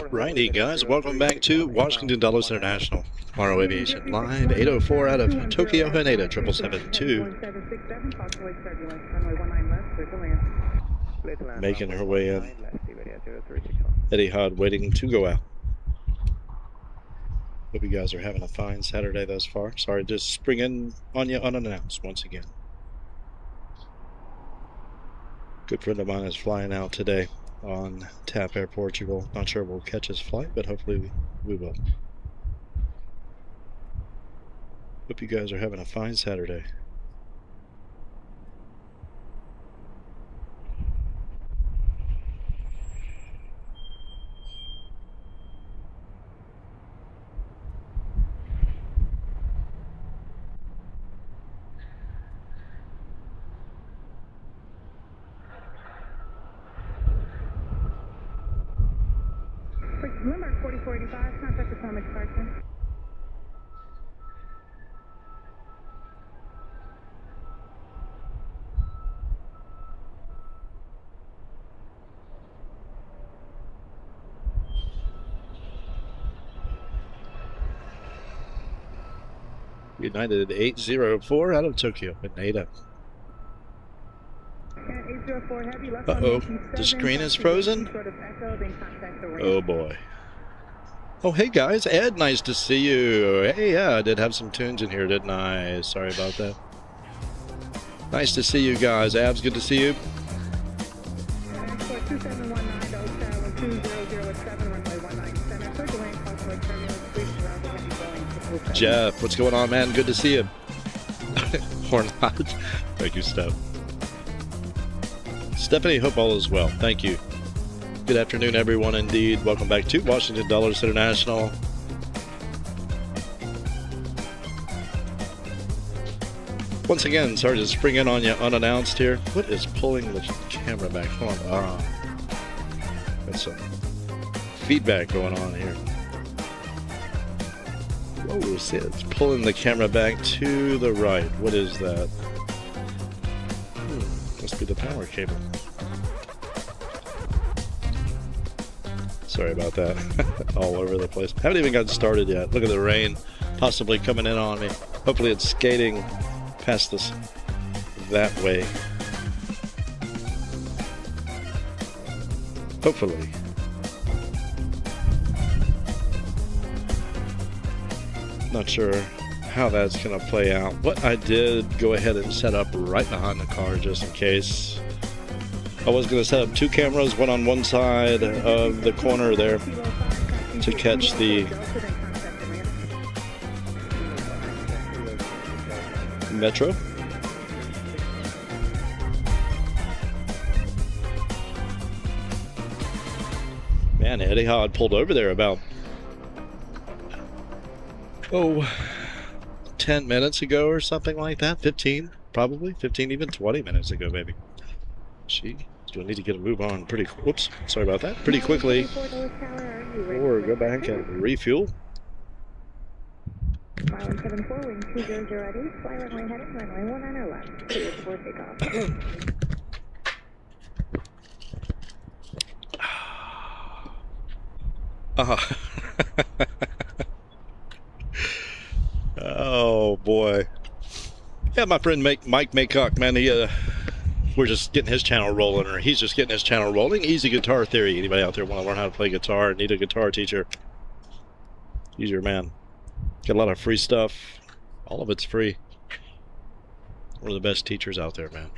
Righty, guys, welcome back to Washington Dulles International. Morrow Aviation live, 804 out of Tokyo, Haneda, 772. Making her way in. Etihad waiting to go out. Hope you guys are having a fine Saturday thus far. Sorry to spring in on you unannounced once again. Good friend of mine is flying out today on TAP Air Portugal. Not sure we'll catch his flight, but hopefully we will. Hope you guys are having a fine Saturday. Limerick 4485, contact Atomic Departure. United 804 out of Tokyo, Haneda. Uh-oh, the screen is frozen? Oh boy. Oh, hey guys, Ed, nice to see you. Hey, yeah, I did have some tunes in here, didn't I? Sorry about that. Nice to see you guys. Abs, good to see you. Jeff, what's going on, man? Good to see you. Or not. Thank you, Steph. Stephanie, hope all is well. Thank you. Good afternoon, everyone, indeed. Welcome back to Washington Dulles International. Once again, sorry to spring in on you unannounced here. What is pulling the camera back? Hold on. That's some feedback going on here. Whoa, see, it's pulling the camera back to the right. What is that? Must be the power cable. Sorry about that. All over the place. Haven't even gotten started yet. Look at the rain possibly coming in on me. Hopefully it's skating past us that way. Hopefully. Not sure how that's going to play out. What I did go ahead and set up right behind the car just in case. I was going to set up two cameras, one on one side of the corner there to catch the Metro. Man, Etihad pulled over there about 10 minutes ago or something like that. 15, probably 15, even 20 minutes ago, maybe. Gee, do I need to get a move on pretty, whoops, sorry about that, pretty quickly, or go back and refuel. 5174, wing 200 ready, fly runway heading, runway 19 left, clear for takeoff. Oh boy. Yeah, my friend Mike Maycock, man, we're just getting his channel rolling, or he's just getting his channel rolling. Easy Guitar Theory. Anybody out there want to learn how to play guitar, need a guitar teacher? He's your man. Got a lot of free stuff. All of it's free. One of the best teachers out there, man.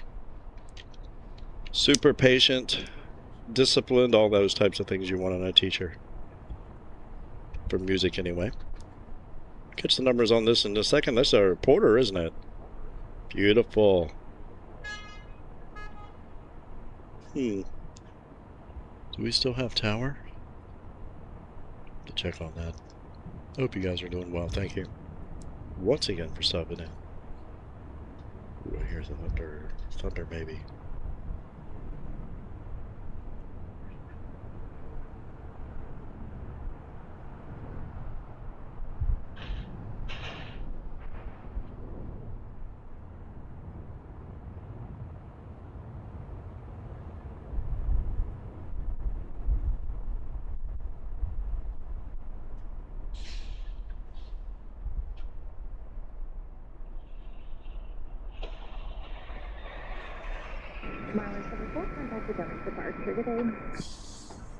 Super patient, disciplined, all those types of things you want in a teacher. For music, anyway. Catch the numbers on this in a second. That's our Porter, isn't it? Beautiful. Do we still have tower? To check on that. I hope you guys are doing well. Thank you once again for stopping in. Ooh, I hear thunder. Thunder, maybe. Mileage 74, contact the Dublin departure. Good day.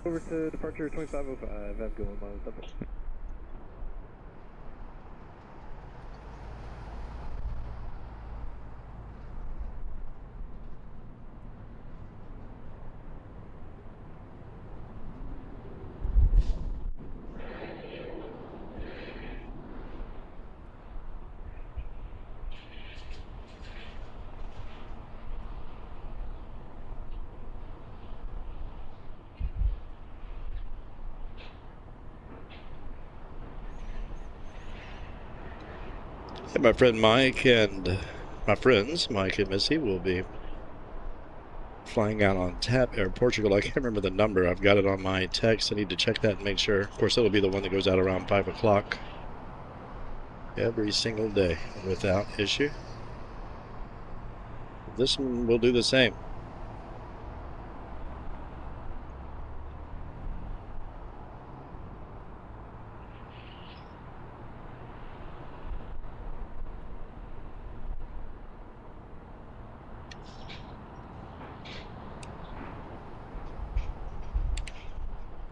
Over to departure 2505, have going miles double. Yeah, my friend Mike and my friends Mike and Missy will be flying out on TAP Air Portugal. I can't remember the number. I've got it on my text. I need to check that and make sure. Of course, it'll be the one that goes out around 5 o'clock every single day without issue. This one will do the same.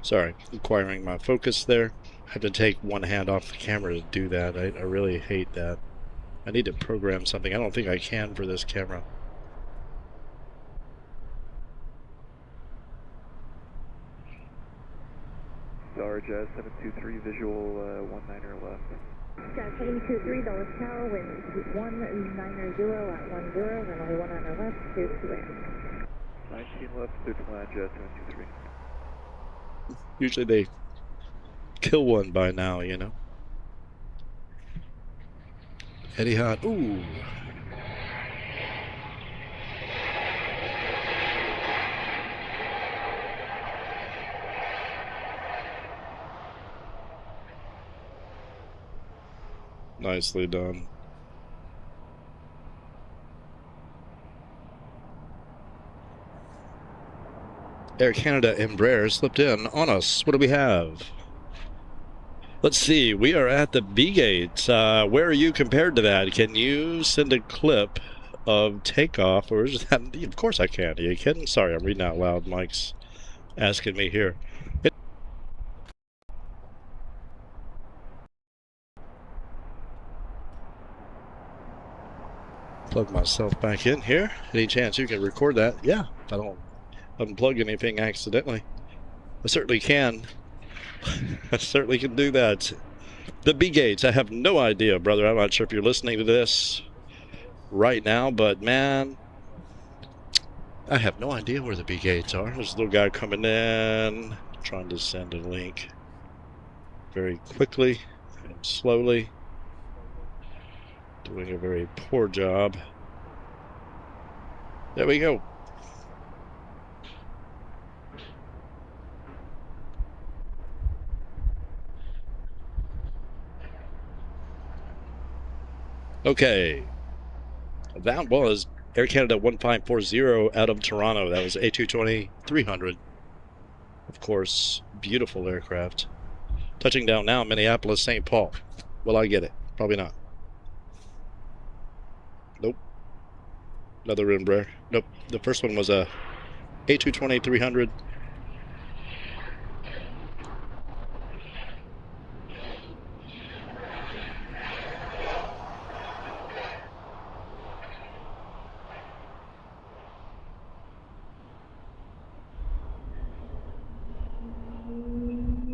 Sorry, acquiring my focus there. I had to take one hand off the camera to do that. I really hate that. I need to program something. I don't think I can for this camera. Star Jazz 723, visual 19er left. Jazz 723, Dulles Tower, wind 190 at 10, runway 1 on our left, clear to land. 19 left, clear to land, Jazz 723. Usually they kill one by now, you know. Eddie Hot. Ooh. Nicely done. Air Canada Embraer slipped in on us. What do we have? Let's see. We are at the B gate. Where are you compared to that? Can you send a clip of takeoff? Or is that? Of course I can. Are you kidding? Sorry, I'm reading out loud. Mike's asking me here. Plug myself back in here. Any chance you can record that? Yeah, I don't unplug anything accidentally. I certainly can. I certainly can do that. The B gates, I have no idea, brother. I'm not sure if you're listening to this right now, but man, I have no idea where the B gates are. There's a little guy coming in, trying to send a link very quickly and slowly. Doing a very poor job. There we go. Okay, that was Air Canada 1540 out of Toronto. That was A220-300. Of course, beautiful aircraft. Touching down now, Minneapolis, St. Paul. Will I get it? Probably not. Nope. Another Embraer. Nope. The first one was a A220-300.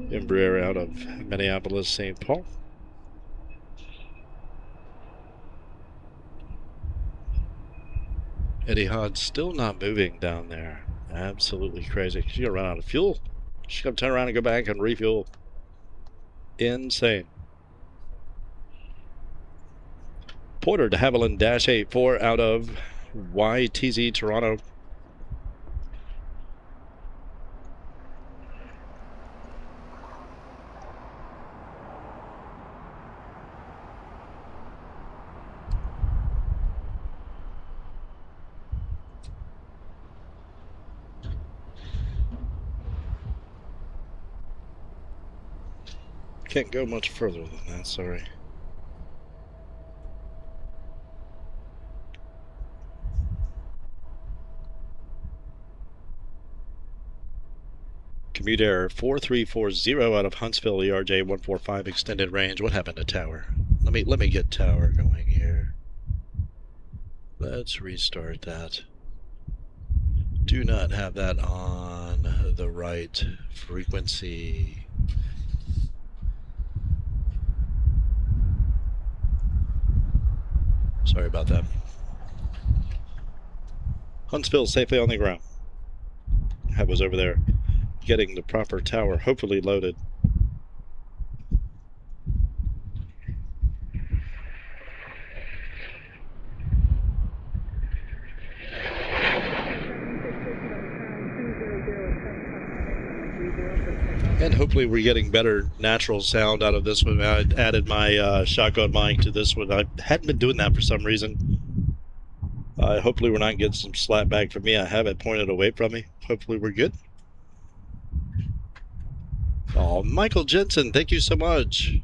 Embraer out of Minneapolis, St. Paul. Etihad's still not moving down there. Absolutely crazy. She's going to run out of fuel. She's going to turn around and go back and refuel. Insane. Porter de Havilland Dash 84 out of YTZ Toronto. Can't go much further than that, sorry. Commute error 4340 out of Huntsville, ERJ 145 extended range. What happened to tower? Let me get tower going here. Let's restart that. Do not have that on the right frequency. Sorry about that. Huntsville safely on the ground. I was over there getting the proper tower hopefully loaded. And hopefully we're getting better natural sound out of this one. I added my shotgun mic to this one. I hadn't been doing that for some reason. Hopefully we're not getting some slap back from me. I have it pointed away from me. Hopefully we're good. Oh, Michael Jensen, thank you so much.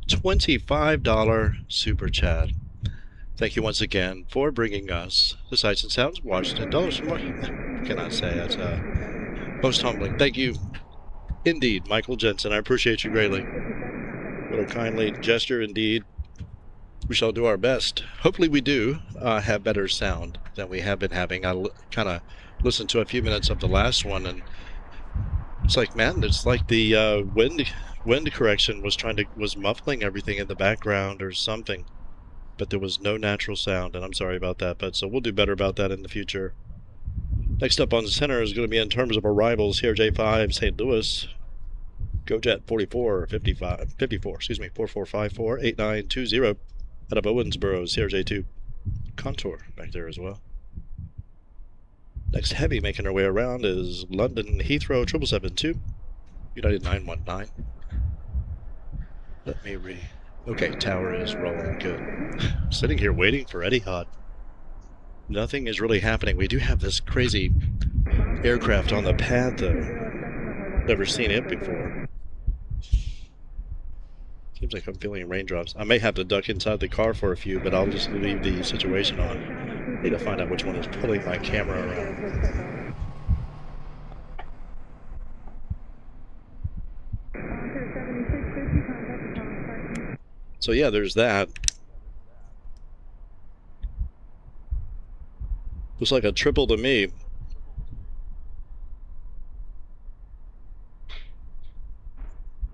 $25 super chat. Thank you once again for bringing us the sights and sounds of Washington Dulles. What can I say? That's most humbling. Thank you indeed, Michael Jensen. I appreciate you greatly. What a kindly gesture indeed. We shall do our best. Hopefully we do have better sound than we have been having. I kind of listened to a few minutes of the last one, and it's like, man, it's like the wind correction was muffling everything in the background or something. But there was no natural sound, and I'm sorry about that. But so we'll do better about that in the future. Next up on the center is going to be in terms of arrivals here, J5 St. Louis. GoJet 54, 4454 8920 out of Owensboro, CRJ2 Contour back there as well. Next heavy making her way around is London Heathrow 7772 United 919. Let me Okay, tower is rolling good. Sitting here waiting for Etihad. Nothing is really happening. We do have this crazy aircraft on the pad though. Never seen it before. Seems like I'm feeling raindrops. I may have to duck inside the car for a few, but I'll just leave the situation on. Need to find out which one is pulling my camera around. So yeah, there's that. Looks like a triple to me.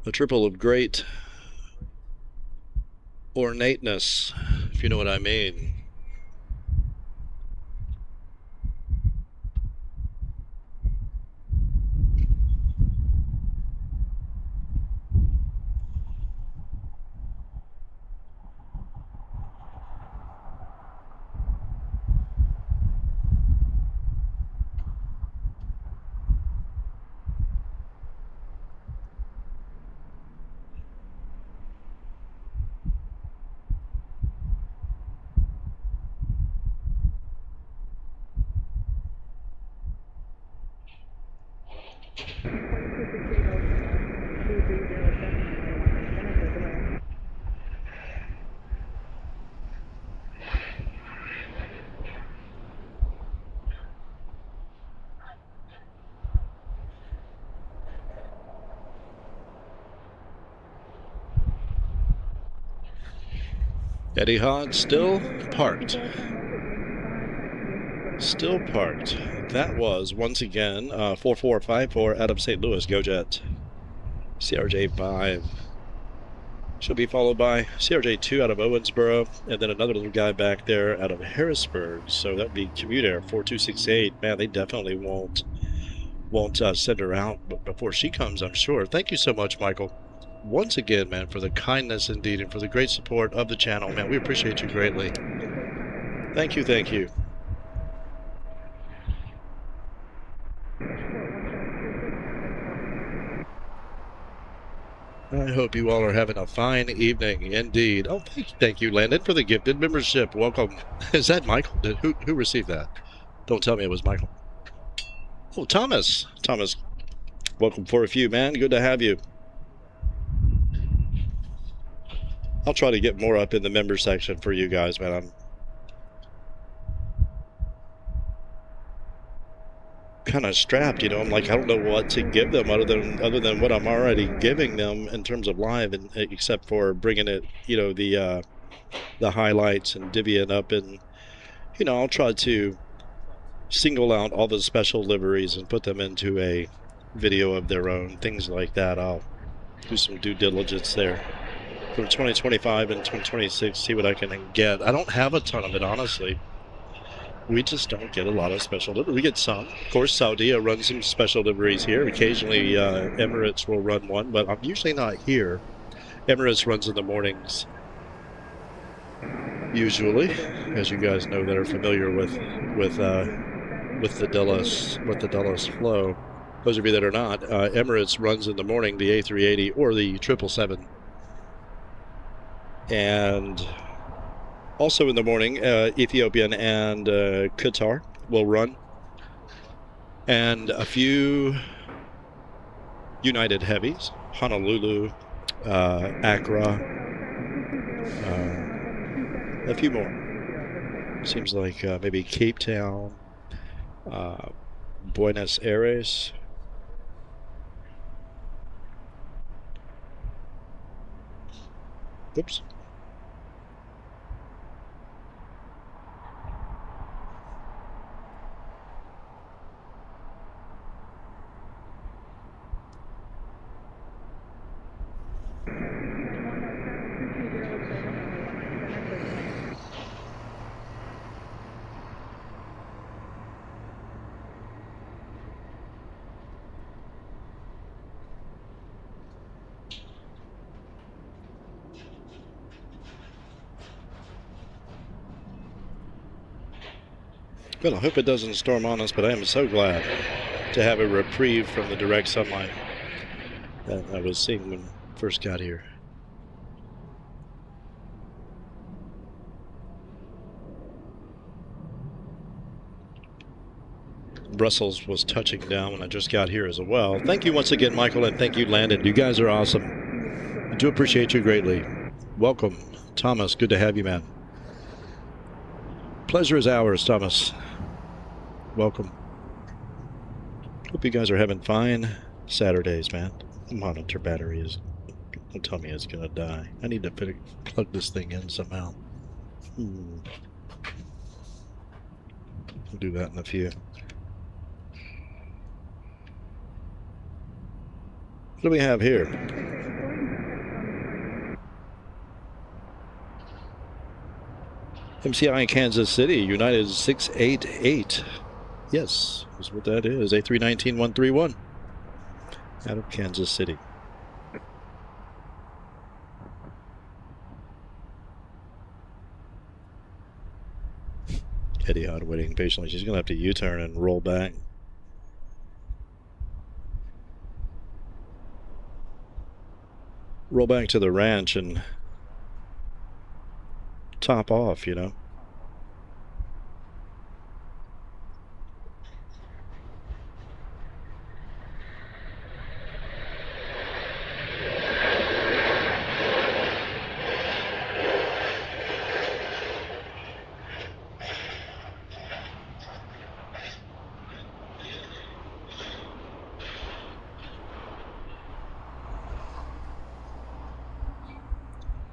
A triple of great ornateness, if you know what I mean. Etihad still parked. Still parked. That was, once again, 4454 out of St. Louis. Go Jet. CRJ5. She'll be followed by CRJ2 out of Owensboro, and then another little guy back there out of Harrisburg. So that would be Commute Air 4268. Man, they definitely won't send her out before she comes, I'm sure. Thank you so much, Michael. Once again, man, for the kindness indeed and for the great support of the channel. Man, we appreciate you greatly. Thank you, thank you. I hope you all are having a fine evening indeed. Oh, thank you, Landon, for the gifted membership. Welcome. Is that Michael? Who received that? Don't tell me it was Michael. Oh, Thomas. Thomas, welcome for a few, man. Good to have you. I'll try to get more up in the member section for you guys, man. I'm kind of strapped, you know. I'm like, I don't know what to give them other than what I'm already giving them in terms of live, and except for bringing it, you know, the highlights and divvying up, and you know, I'll try to single out all the special liveries and put them into a video of their own, things like that. I'll do some due diligence there from 2025 and 2026, see what I can get. I don't have a ton of it, honestly. We just don't get a lot of special liveries. We get some. Of course, Saudia runs some special liveries here. Occasionally, Emirates will run one, but I'm usually not here. Emirates runs in the mornings, usually, as you guys know that are familiar with the Dulles flow. Those of you that are not, Emirates runs in the morning the A380 or the 777. And also in the morning, Ethiopian and Qatar will run. And a few United heavies, Honolulu, Accra, a few more. Seems like maybe Cape Town, Buenos Aires. Oops. Well, I hope it doesn't storm on us, but I am so glad to have a reprieve from the direct sunlight that I was seeing when I first got here. Brussels was touching down when I just got here as well. Thank you once again, Michael, and thank you, Landon. You guys are awesome. I do appreciate you greatly. Welcome, Thomas. Good to have you, man. Pleasure is ours, Thomas. Welcome. Hope you guys are having fine Saturdays, man. Monitor battery is, don't tell me it's gonna die. I need to plug this thing in somehow. I'll do that in a few. What do we have here? MCI Kansas City, United 688. Yes, that's what that is. A319-131 out of Kansas City. Etihad waiting patiently. She's going to have to U-turn and roll back. Roll back to the ranch and top off, you know.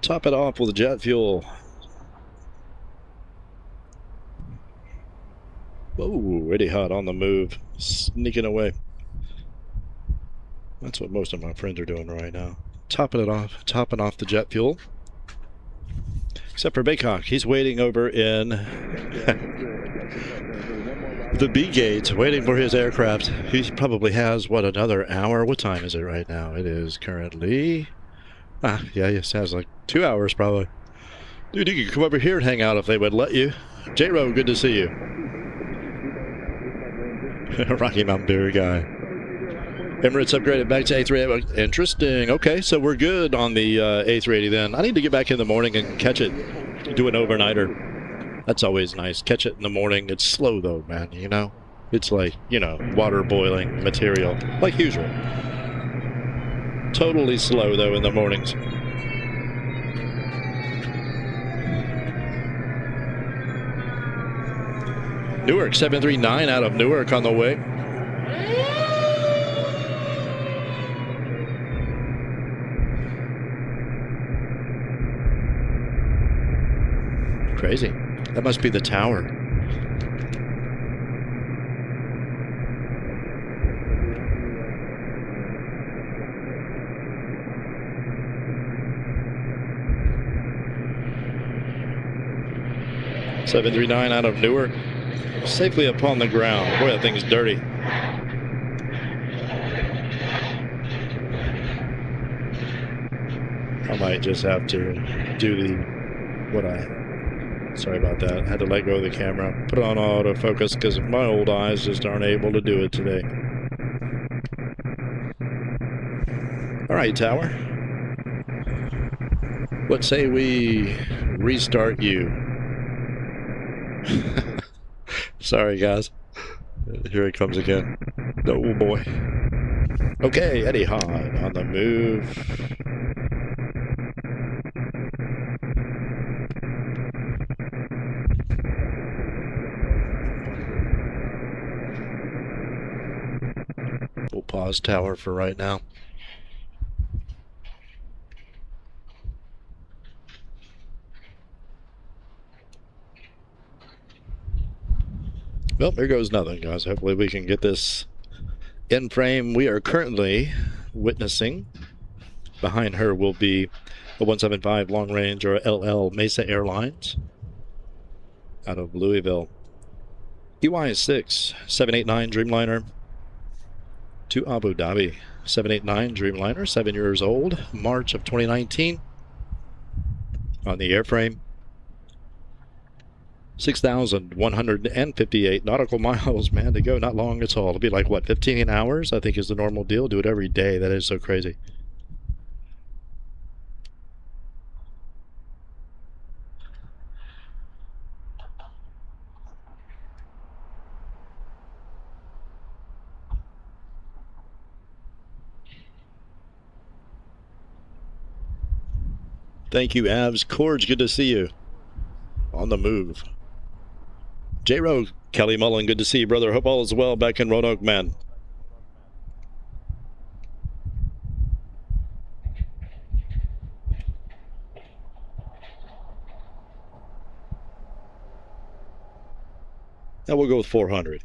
Top it off with jet fuel. Witty hot on the move, sneaking away. That's what most of my friends are doing right now. Topping off the jet fuel. Except for Baycock, he's waiting over in the B gate, waiting for his aircraft. He probably has, what, another hour? What time is it right now? It is currently... yeah, it has like 2 hours probably. Dude, you could come over here and hang out if they would let you. J-Ro, good to see you. Rocky Mountain Beer guy. Emirates upgraded back to A380. Interesting. Okay, so we're good on the A380 then. I need to get back in the morning and catch it. Do an overnighter. That's always nice. Catch it in the morning. It's slow though, man, you know? It's like, you know, water boiling material. Like usual. Totally slow though in the mornings. Newark 739 out of Newark on the way. Crazy. That must be the tower. .739 out of Newark. Safely upon the ground. Boy, that thing's dirty. I might just have to do sorry about that. I had to let go of the camera. Put it on autofocus because my old eyes just aren't able to do it today. All right, tower. Let's say we restart you. Sorry, guys. Here it comes again. Oh, boy. Okay, Eddie Hod on the move. We'll pause tower for right now. Well, there goes nothing, guys. Hopefully we can get this in frame. We are currently witnessing. Behind her will be a 175 long range or LL Mesa Airlines out of Louisville. EY6 789 Dreamliner to Abu Dhabi. 789 Dreamliner, 7 years old, March of 2019 on the airframe. 6,158 nautical miles, man, to go. Not long at all. It'll be like, what, 15 hours, I think is the normal deal. Do it every day. That is so crazy. Thank you, Avs. Corge, good to see you. On the move. J-Ro, Kelly Mullen, good to see you, brother. Hope all is well back in Roanoke, man. Now we'll go with 400.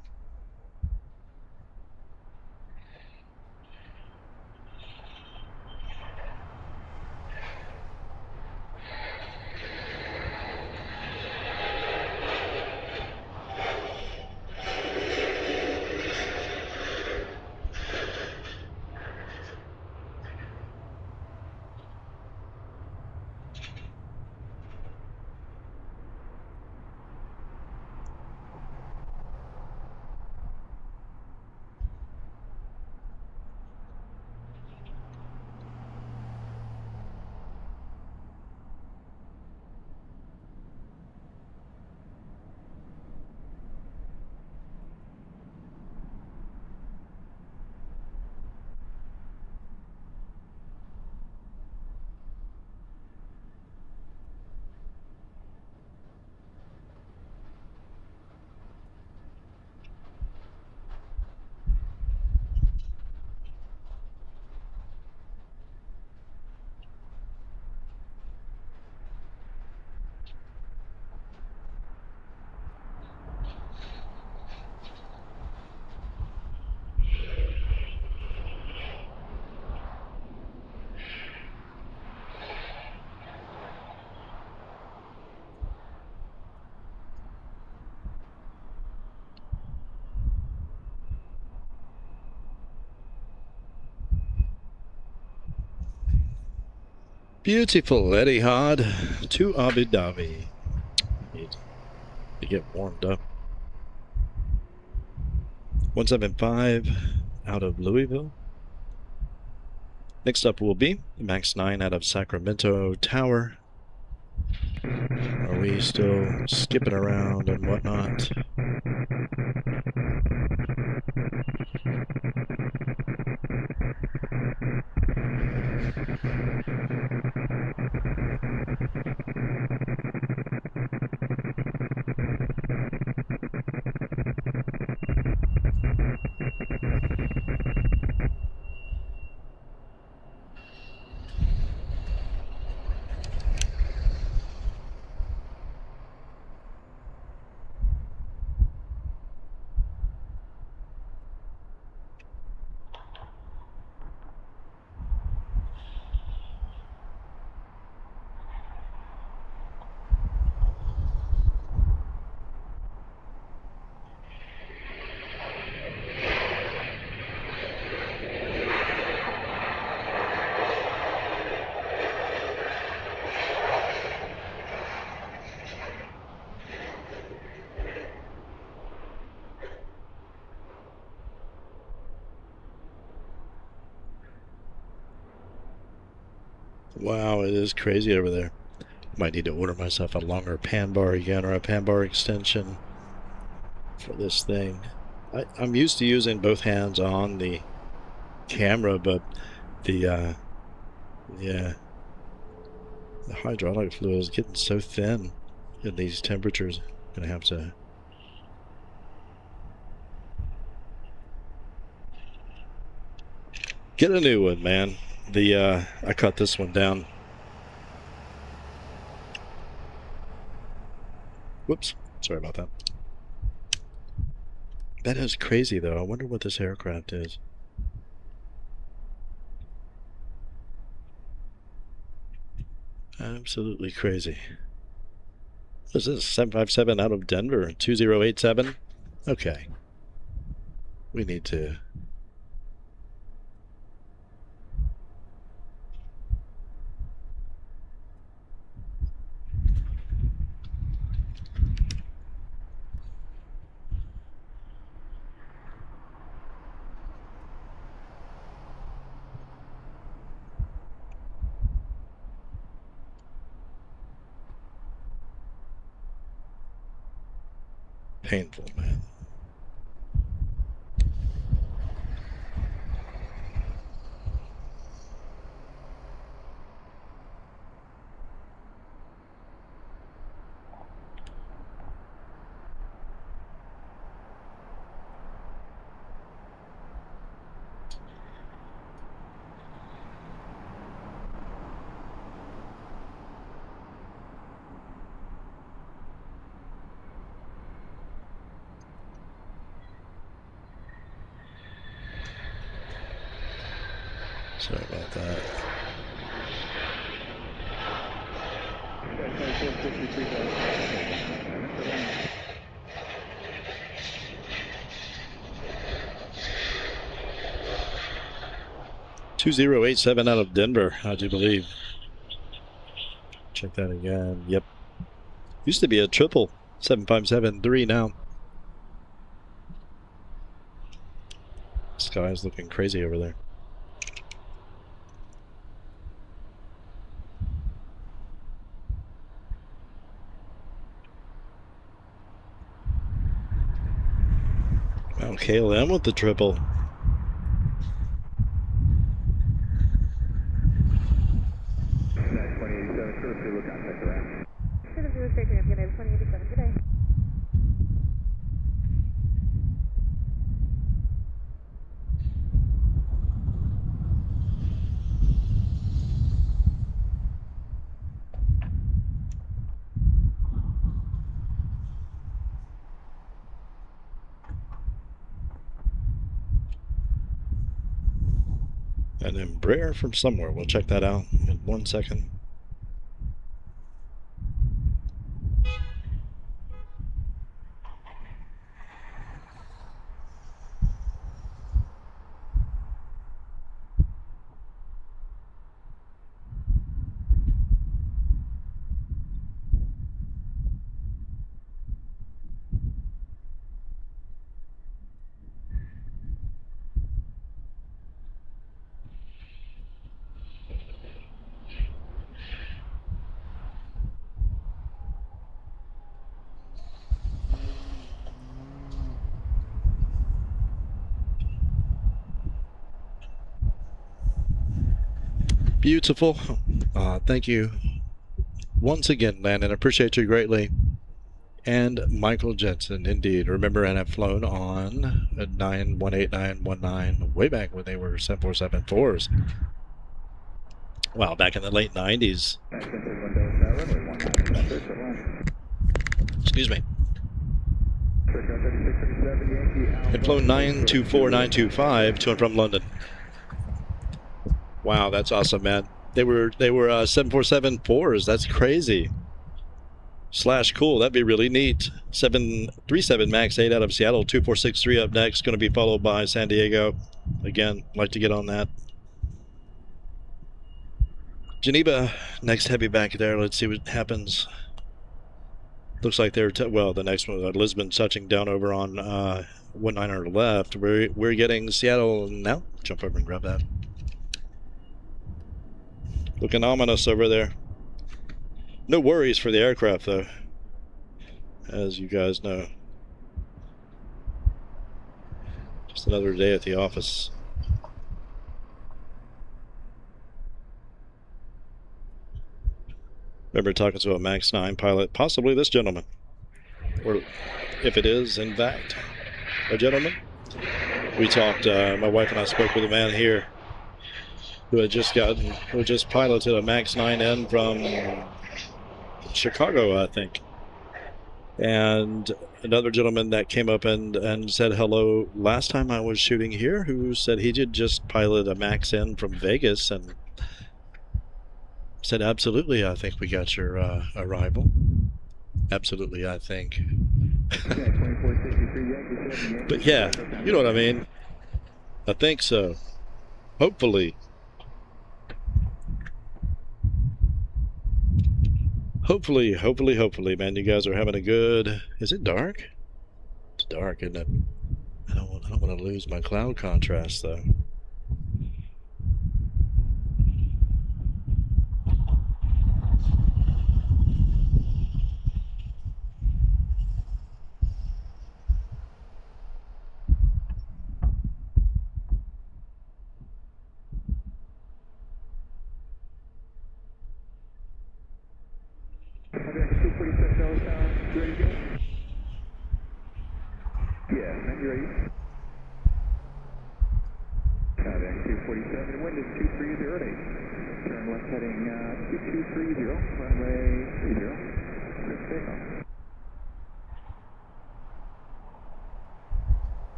Beautiful Etihad to Abu Dhabi. Need to get warmed up. 175 out of Louisville. Next up will be MAX 9 out of Sacramento Tower. Are we still skipping around and whatnot? Wow, it is crazy over there. Might need to order myself a longer pan bar again, or a pan bar extension for this thing. I'm used to using both hands on the camera, but the hydraulic fluid is getting so thin at these temperatures. I'm gonna have to get a new one, man. I cut this one down. Whoops, sorry about that. That is crazy, though. I wonder what this aircraft is. Absolutely crazy. What is this? 757 out of Denver, 2087. Okay. We need to. Painful, man. Sorry about that. $2087 out of Denver, I do believe. Check that again. Yep. Used to be a triple 7573 now. Sky's looking crazy over there. Wow, KLM with the triple. An Embraer from somewhere. We'll check that out in 1 second. Beautiful. Thank you once again, Landon. I appreciate you greatly. And Michael Jensen, indeed. Remember, and I've flown on a 918919 way back when they were 7474s. Wow, back in the late 90s. Excuse me. Had flown 924925 to and from London. Wow, that's awesome, man. They were 747-4s. That's crazy. / cool. That'd be really neat. 737 MAX 8 out of Seattle. 2463 up next. Going to be followed by San Diego. Again, like to get on that. Geneva, next heavy back there. Let's see what happens. Looks like they're the next one. Lisbon touching down over on 19 left. We're getting Seattle now. Jump over and grab that. Looking ominous over there. No worries for the aircraft, though, as you guys know. Just another day at the office. Remember talking to a MAX 9 pilot, possibly this gentleman, or if it is, in fact, a gentleman. We talked, my wife and I spoke with a man here who had just piloted a MAX 9N from Chicago, I think. And another gentleman that came up and said hello last time I was shooting here, who said he did just pilot a MAX N from Vegas, and said, absolutely, I think we got your arrival. Absolutely, I think. But yeah, you know what I mean. I think so. Hopefully. Hopefully, man. You guys are having a good... Is it dark? It's dark, isn't it? I don't want to lose my cloud contrast, though.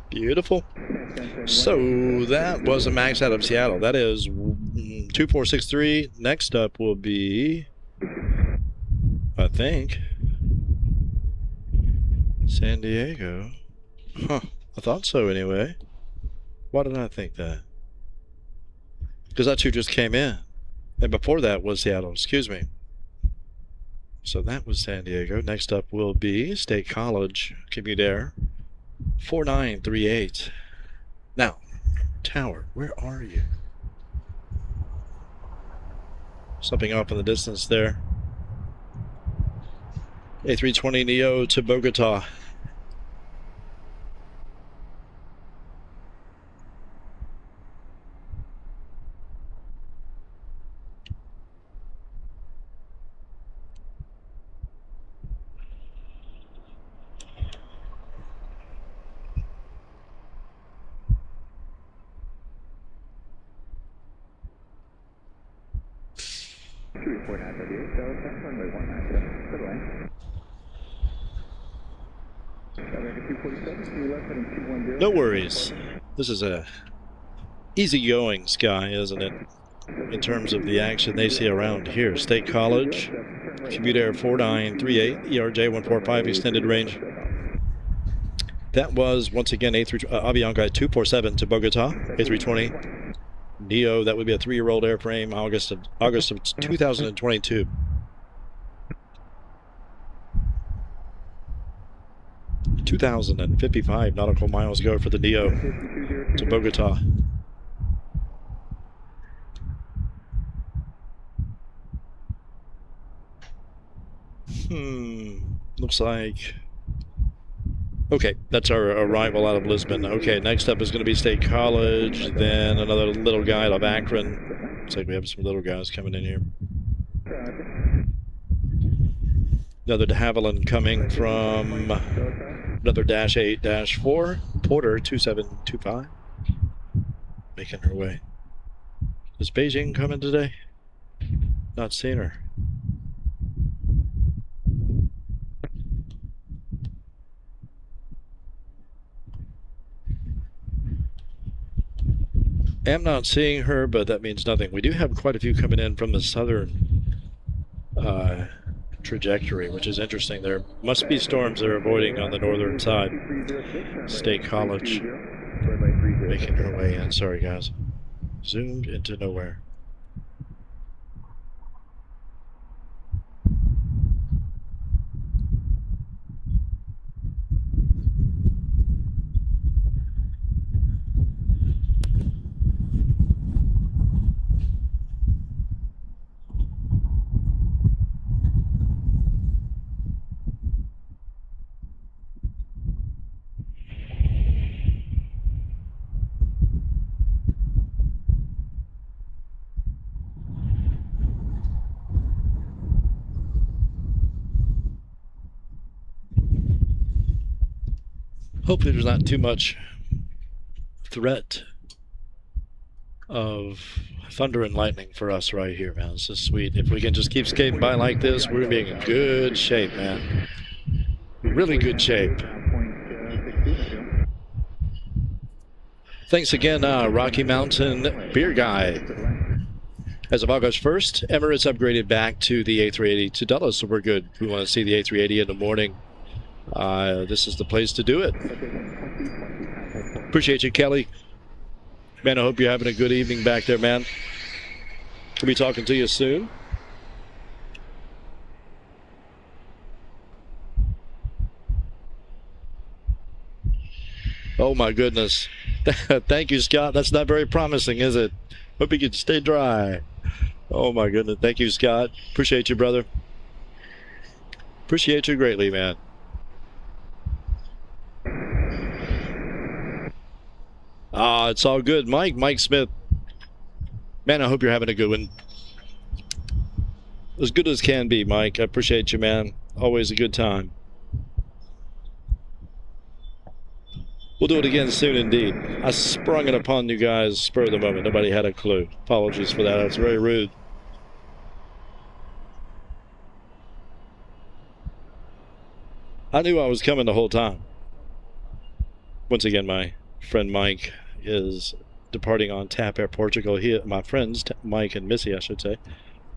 Beautiful. So that was a MAX out of Seattle. That is 2463. Next up will be, I think, San Diego. Huh. I thought so anyway. Why did I think that? Because that's who just came in. And before that was Seattle. Excuse me. So that was San Diego. Next up will be State College, Commute Air. 4938. Now, Tower, where are you? Something off in the distance there. A320 Neo to Bogota. No worries. This is a easygoing sky, isn't it? In terms of the action they see around here. State College, Commute Air 4938, ERJ 145 extended range. That was, once again, Avianca at 247 to Bogota, A320. Neo, that would be a 3-year-old airframe, August of 2022. $2,055 nautical miles ago for the Neo to Bogota. Looks like... Okay, that's our arrival out of Lisbon. Okay, next up is going to be State College, then another little guy out of Akron. Looks like we have some little guys coming in here. Another de Havilland coming from another Dash 8, Dash 4, Porter 2725. Making her way. Is Beijing coming today? Not seeing her. Am not seeing her, but that means nothing. We do have quite a few coming in from the southern trajectory, which is interesting. There must be storms they're avoiding on the northern side. State College making her way in. Sorry, guys. Zoomed into nowhere. Hopefully there's not too much threat of thunder and lightning for us right here, man. This is sweet. If we can just keep skating by like this, we're being in good shape, man. Really good shape. Thanks again, Rocky Mountain Beer Guy. As of August 1st, Emirates upgraded back to the A380 to Dulles, so we're good. We want to see the A380 in the morning. This is the place to do it. Appreciate you, Kelly. Man, I hope you're having a good evening back there, man. We'll be talking to you soon. Oh my goodness. Thank you, Scott. That's not very promising, is it? Hope you can stay dry. Oh my goodness. Thank you, Scott. Appreciate you, brother. Appreciate you greatly, man. It's all good. Mike Smith. Man, I hope you're having a good one. As good as can be, Mike. I appreciate you, man. Always a good time. We'll do it again soon indeed. I sprung it upon you guys spur of the moment. Nobody had a clue. Apologies for that. That's very rude. I knew I was coming the whole time. Once again, my friend Mike is departing on TAP Air Portugal. My friends, Mike and Missy, I should say,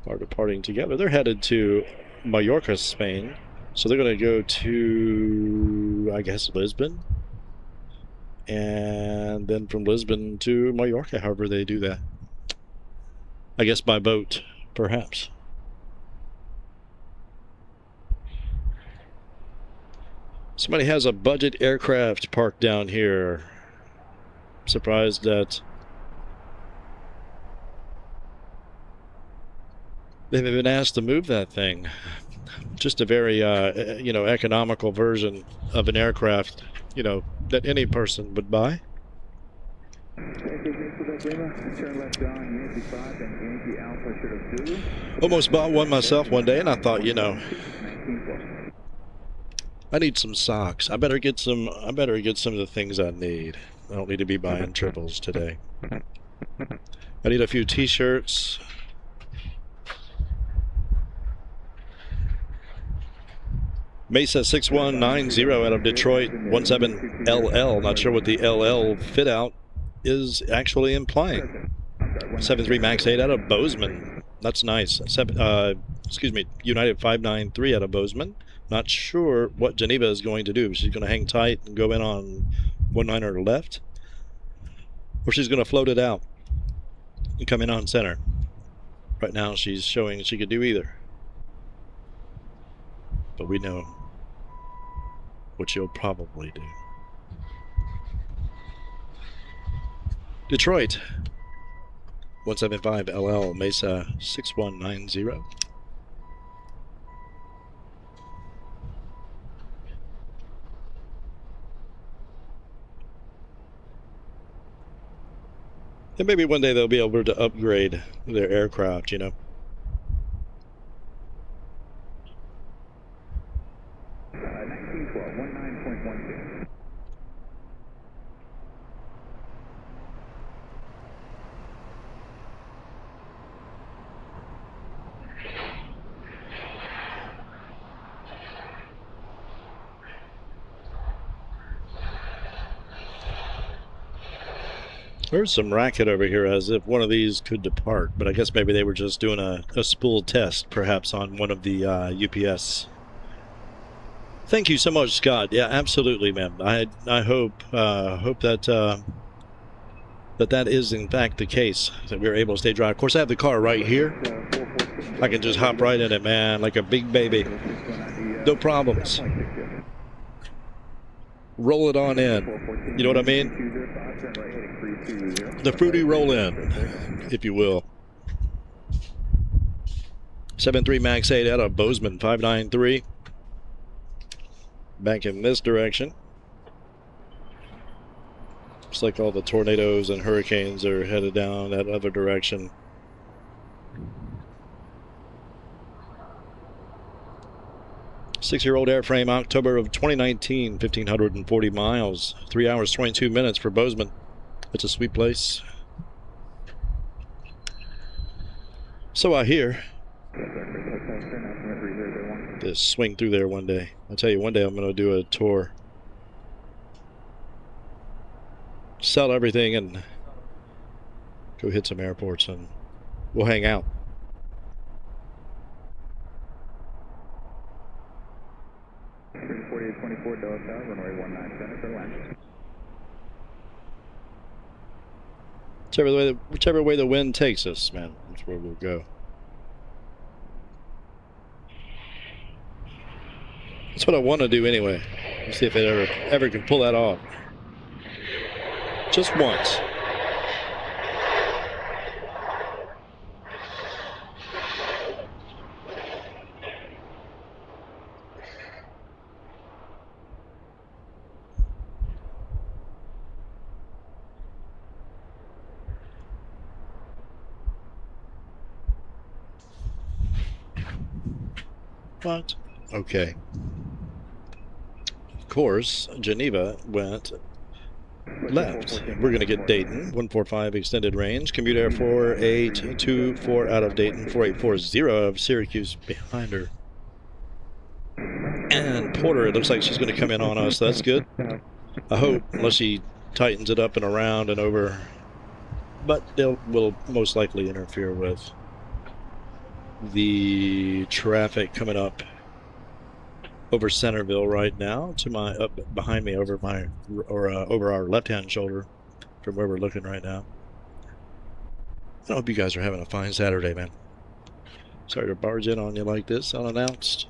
are departing together. They're headed to Mallorca, Spain. So they're going to go to, I guess, Lisbon. And then from Lisbon to Mallorca, however they do that. I guess by boat, perhaps. Somebody has a budget aircraft parked down here. Surprised that they've been asked to move that thing. Just a very, economical version of an aircraft, that any person would buy. Almost bought one myself one day, and I thought, I need some socks. I better get some of the things I need. I don't need to be buying triples today. I need a few t-shirts. Mesa 6190 out of Detroit, 17LL. Not sure what the LL fit out is actually implying. 73 Max 8 out of Bozeman. That's nice. United 593 out of Bozeman. Not sure what Geneva is going to do. She's going to hang tight and go in on 19er left, or she's going to float it out and come in on center. Right now she's showing she could do either. But we know what she'll probably do. Detroit 175 LL Mesa 6190. And maybe one day they'll be able to upgrade their aircraft, you know. There's some racket over here as if one of these could depart, but I guess maybe they were just doing a spool test, perhaps on one of the UPS. Thank you so much, Scott. Yeah, absolutely, man. I hope that that is in fact the case, that we're able to stay dry. Of course, I have the car right here. I can just hop right in it, man, like a big baby. No problems. Roll it on in. You know what I mean? The fruity roll in, if you will. 7-3 Max 8 out of Bozeman 593. Back in this direction. Looks like all the tornadoes and hurricanes are headed down that other direction. Six-year-old airframe, October of 2019, 1,540 miles, 3 hours, 22 minutes for Bozeman. It's a sweet place. So I hear. Just swing through there one day. I'll tell you, one day I'm going to do a tour. Sell everything and go hit some airports and we'll hang out. Whichever way the wind takes us, man, that's where we'll go. That's what I want to do anyway. Let's see if it ever can pull that off. Just once. What? Okay. Of course, Geneva went left. We're going to get Dayton, 145 extended range. Commute Air 4824 out of Dayton, 4840 of Syracuse behind her. And Porter, it looks like she's going to come in on us. That's good. I hope, unless she tightens it up and around and over. But will most likely interfere with the traffic coming up over Centerville right now, to my up behind me, over my over our left-hand shoulder from where we're looking right now. I hope you guys are having a fine Saturday, man. Sorry to barge in on you like this unannounced.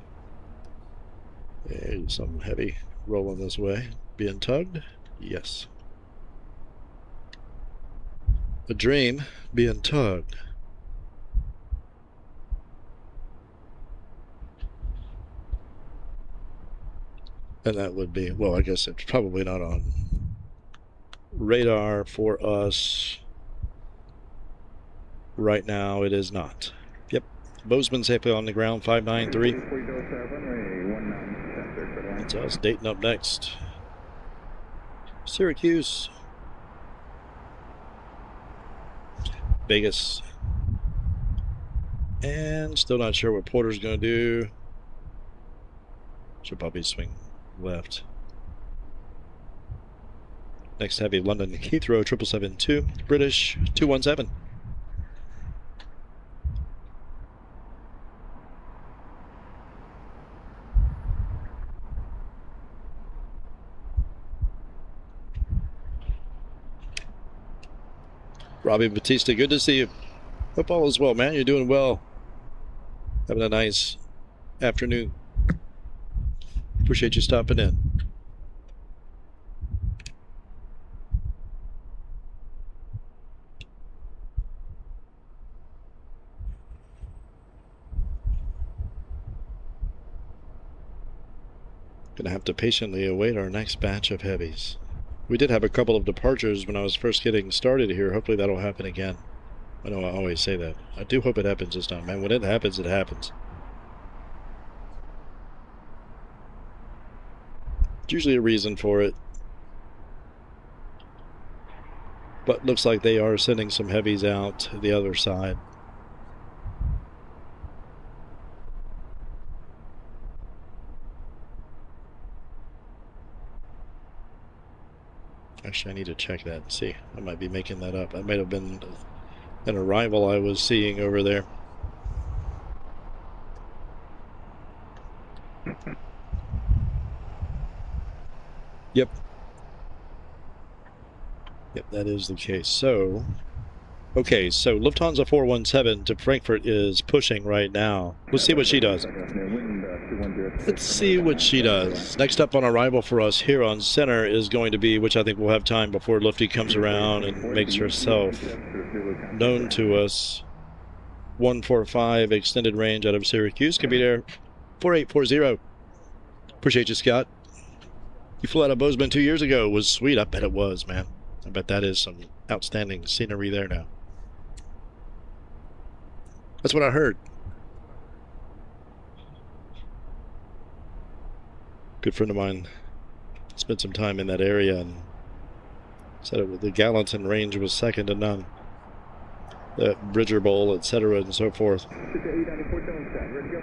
Hey, some heavy rolling this way. Being tugged? Yes. A dream being tugged. And that would be, well, I guess it's probably not on radar for us right now. It is not. Yep. Bozeman safely on the ground, 593. That's us. Dayton up next. Syracuse. Vegas. And still not sure what Porter's going to do. Should probably swing left. Next heavy London Heathrow 7772, British 217. Robbie Batista, good to see you. Hope all is well, man. You're doing well. Having a nice afternoon. Appreciate you stopping in. Gonna have to patiently await our next batch of heavies. We did have a couple of departures when I was first getting started here. Hopefully that'll happen again. I know I always say that. I do hope it happens this time, man. When it happens, it happens. There's usually a reason for it. But looks like they are sending some heavies out to the other side. Actually, I need to check that and see. I might be making that up. That might have been an arrival I was seeing over there. Yep. Yep, that is the case. So, okay, so Lufthansa 417 to Frankfurt is pushing right now. Let's see what she does. Let's see what she does. Next up on arrival for us here on center is going to be, which I think we'll have time before Lufty comes around and makes herself known to us. 145 extended range out of Syracuse. Could be there. 4840. Appreciate you, Scott. You flew out of Bozeman 2 years ago. It was sweet. I bet it was, man. I bet that is some outstanding scenery there now. That's what I heard. Good friend of mine spent some time in that area and said the Gallatin range was second to none. The Bridger Bowl, etc., and so forth. 894, don't set. Ready to go.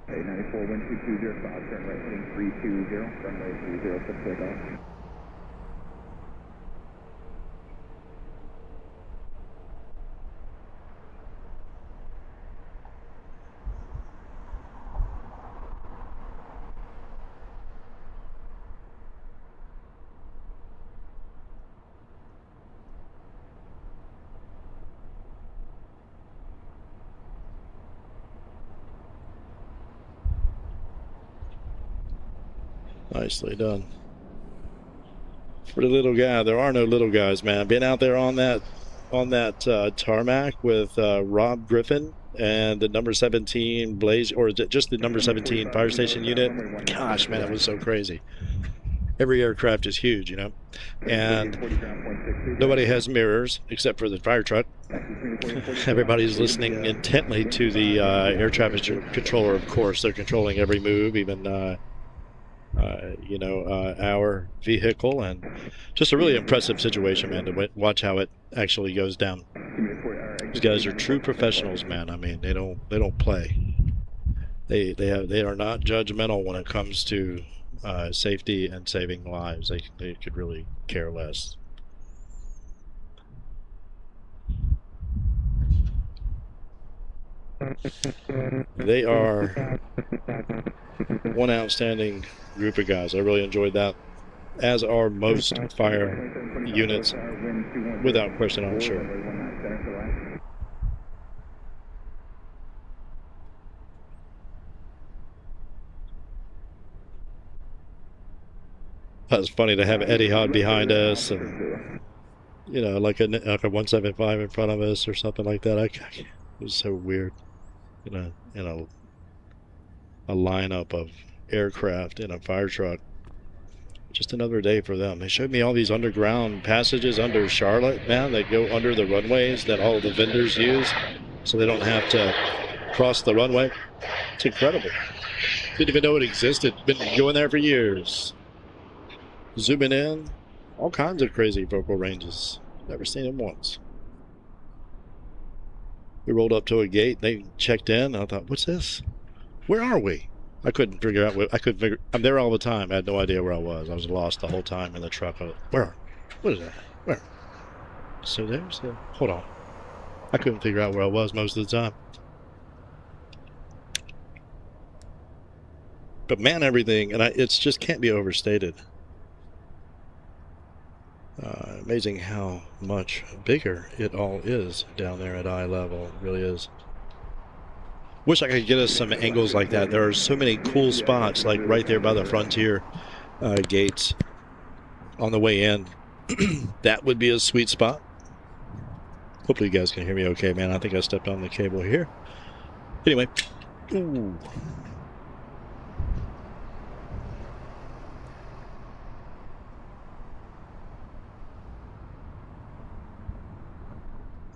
894, wind 220, 5, turn right, heading 320, runway 30, set takeoff. Nicely done. For the little guy, there are no little guys, man. Been out there on that tarmac with Rob Griffin and the number 17 Blaze, or is it just the number 17 fire station unit? Gosh, man, it was so crazy. Every aircraft is huge, you know, and nobody has mirrors except for the fire truck. Everybody's listening intently to the air traffic controller. Of course, they're controlling every move, even our vehicle, and just a really impressive situation, man, to watch how it actually goes down. These guys are true professionals, man. I mean, they don't play. They are not judgmental when it comes to safety and saving lives. They could really care less. They are one outstanding group of guys. I really enjoyed that, as are most fire units, without question, I'm sure. That was funny to have Eddie Hod behind us, and like a 175 in front of us or something like that. It was so weird. In a lineup of aircraft in a fire truck. Just another day for them. They showed me all these underground passages under Charlotte, man, that go under the runways that all the vendors use, so they don't have to cross the runway. It's incredible. Didn't even know it existed. Been going there for years. Zooming in, all kinds of crazy vocal ranges. Never seen them once. We rolled up to a gate. They checked in. I thought, what's this? Where are we? I couldn't figure out. I'm there all the time. I had no idea where I was. I was lost the whole time in the truck. What is that? Where? So there's the. Hold on. I couldn't figure out where I was most of the time. But man, everything, and it's just can't be overstated. Amazing how much bigger it all is down there at eye level. It really is. Wish I could get us some angles like that. There are so many cool spots, like right there by the Frontier gates on the way in. That would be a sweet spot. Hopefully you guys can hear me okay, man. I think I stepped on the cable here. Anyway. Ooh.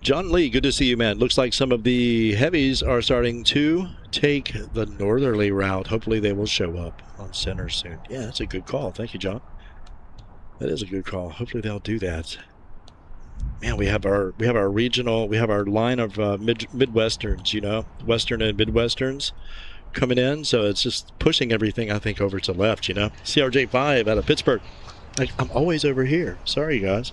John Lee, good to see you, man. Looks like some of the heavies are starting to take the northerly route. Hopefully they will show up on center soon. Yeah, that's a good call. Thank you, John. That is a good call. Hopefully they'll do that. Man, we have our regional, we have our line of Midwesterns, you know, Western and Midwesterns coming in. So it's just pushing everything, I think, over to the left, you know. CRJ5 out of Pittsburgh. I'm always over here. Sorry, guys.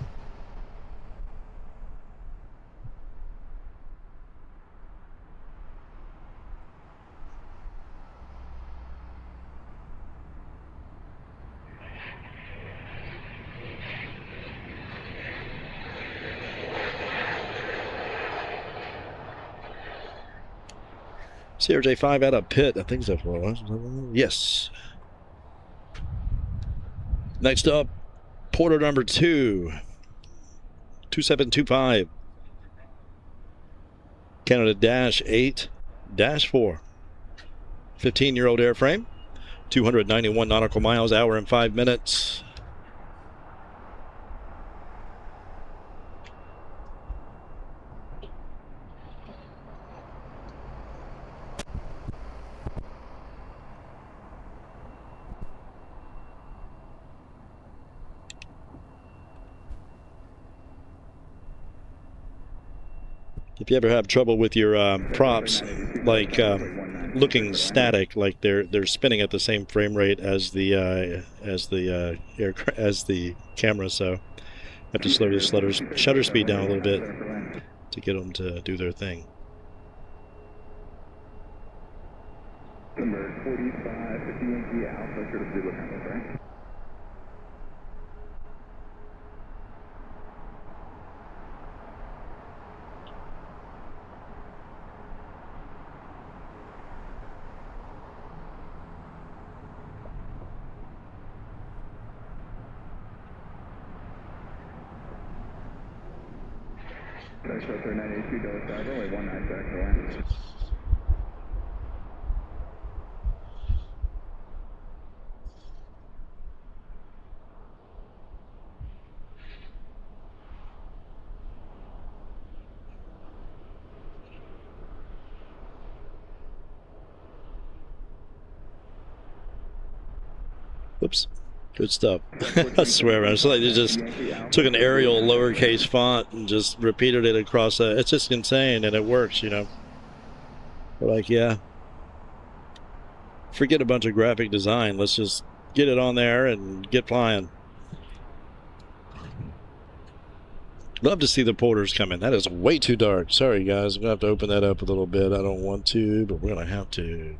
CRJ5 out of Pitt. I think that's what it was. Yes. Next up, Porter number 2. 2725. Canada -8-4. 15-year-old airframe. 291 nautical miles, hour and 5 minutes. If you ever have trouble with your props, like looking static, like they're spinning at the same frame rate as the camera, so you have to slow the shutter speed down a little bit to get them to do their thing. Number 45, 50 Yankee Alpha, sure to be looking at right? Shelter 982 Dulles Driver, runway 19 back to land. Whoops. Good stuff. I swear, man. It's like they just took an Arial lowercase font and just repeated it across. It's just insane, and it works, you know. We're like, yeah. Forget a bunch of graphic design. Let's just get it on there and get flying. Love to see the Porters coming. That is way too dark. Sorry, guys. I'm going to have to open that up a little bit. I don't want to, but we're going to have to.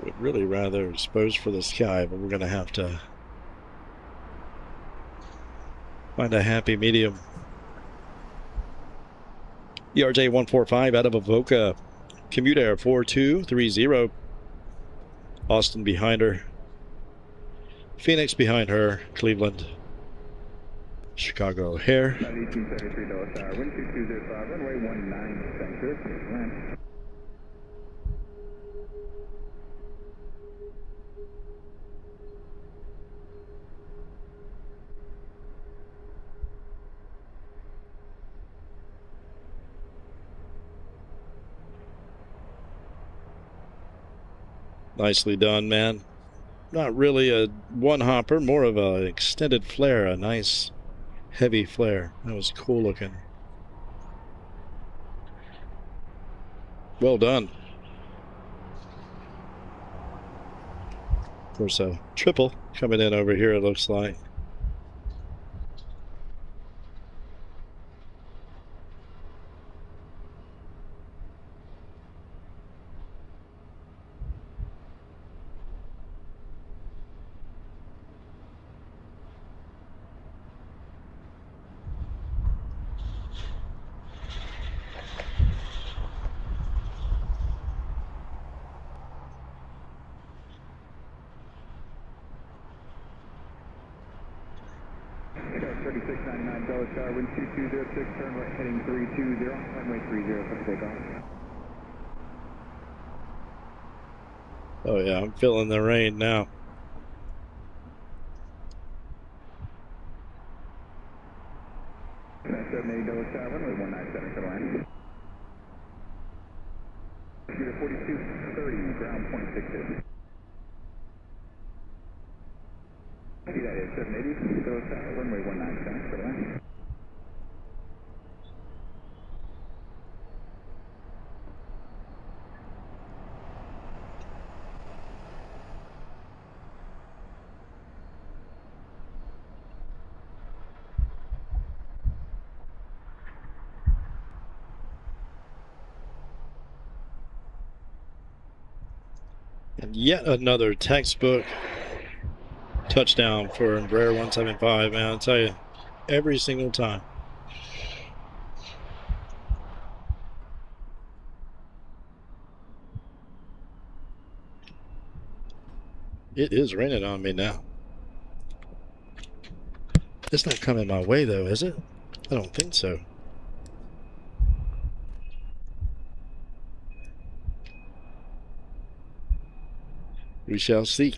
Would really rather expose for the sky, but we're going to have to find a happy medium. ERJ 145 out of Avoca. Commute Air 4230. Austin behind her. Phoenix behind her. Cleveland. Chicago O'Hare. 1873 Dulles Tower, wind 2205, runway 19, thank you. Land. Nicely done, man. Not really a one hopper, more of an extended flare, a nice heavy flare. That was cool looking. Well done. Of course, a triple coming in over here, it looks like. 3699 Dulles Tower, wind 2206, turn right heading 320, runway 30 for takeoff. Oh yeah, I'm feeling the rain now. United 780 Dulles Tower, runway 19 center for the land. Computer 4230, ground point 62. United 780 Dulles Tower, runway 19 center for the land. And yet another textbook touchdown for Embraer 175, man. I'll tell you, every single time. It is raining on me now. It's not coming my way, though, is it? I don't think so. We shall see.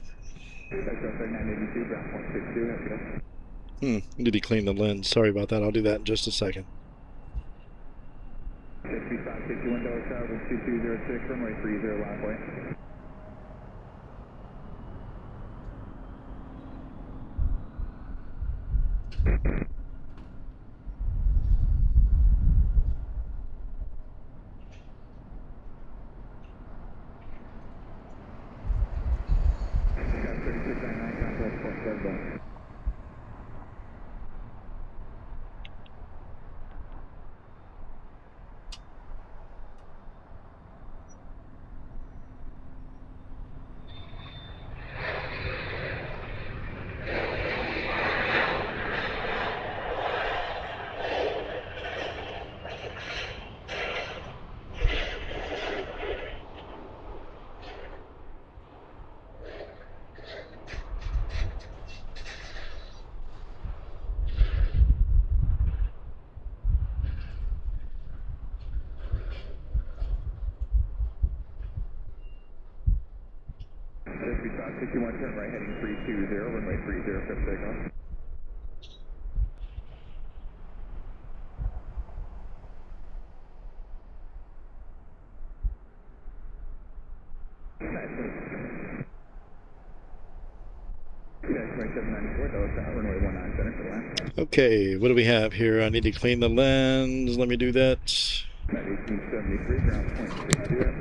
Need to clean the lens. Sorry about that. I'll do that in just a second. 6561 Dulles Tower, 2206, runway 30 live way. Turn right heading 320, runway 30 for takeoff. Okay, what do we have here? I need to clean the lens. Let me do that. 1873, ground point 62.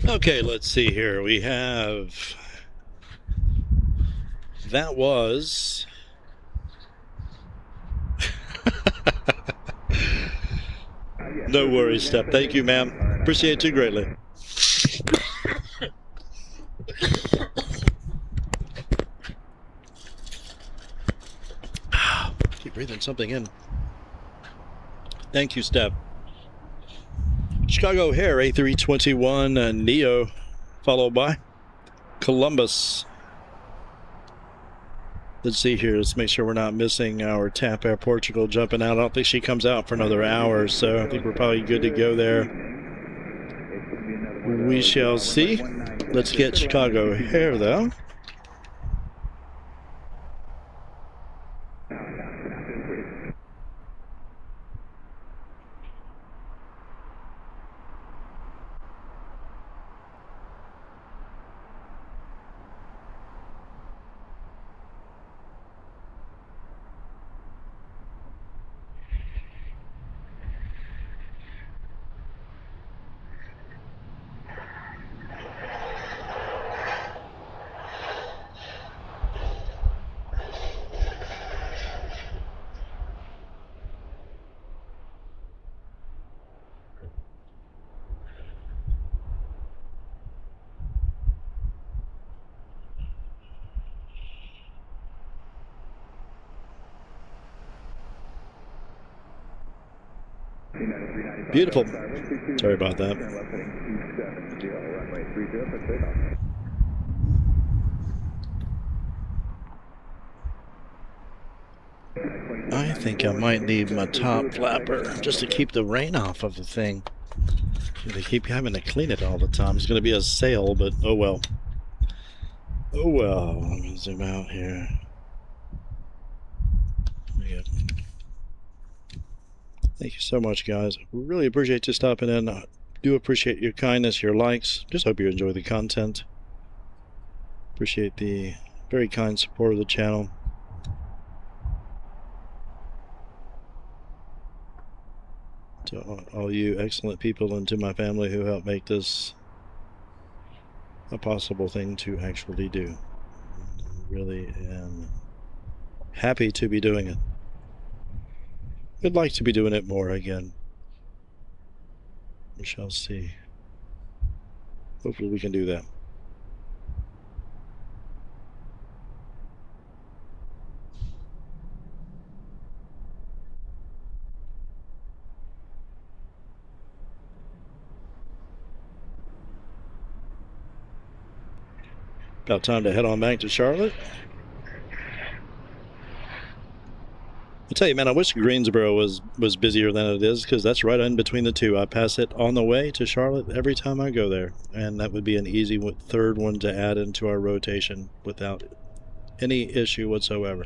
Okay, let's see here. We have... That was No worries, Steph. Thank you, ma'am. Appreciate you greatly. Keep breathing something in. Thank you, Steph. Chicago O'Hare, A321 Neo, followed by Columbus. Let's see here. Let's make sure we're not missing our TAP Air Portugal jumping out. I don't think she comes out for another hour, so I think we're probably good to go there. We shall see. Let's get Chicago O'Hare, though. Beautiful. Sorry about that. I think I might need my top flapper just to keep the rain off of the thing. They keep having to clean it all the time. It's going to be a sale, but oh well. Oh well. Let me zoom out here. Yeah. Thank you so much, guys. Really appreciate you stopping in. I do appreciate your kindness, your likes. Just hope you enjoy the content. Appreciate the very kind support of the channel. To all you excellent people and to my family who helped make this a possible thing to actually do. I really am happy to be doing it. I'd like to be doing it more again. We shall see. Hopefully we can do that. About time to head on back to Charlotte. I tell you, man, I wish Greensboro was busier than it is, because that's right in between the two. I pass it on the way to Charlotte every time I go there, and that would be an easy third one to add into our rotation without any issue whatsoever.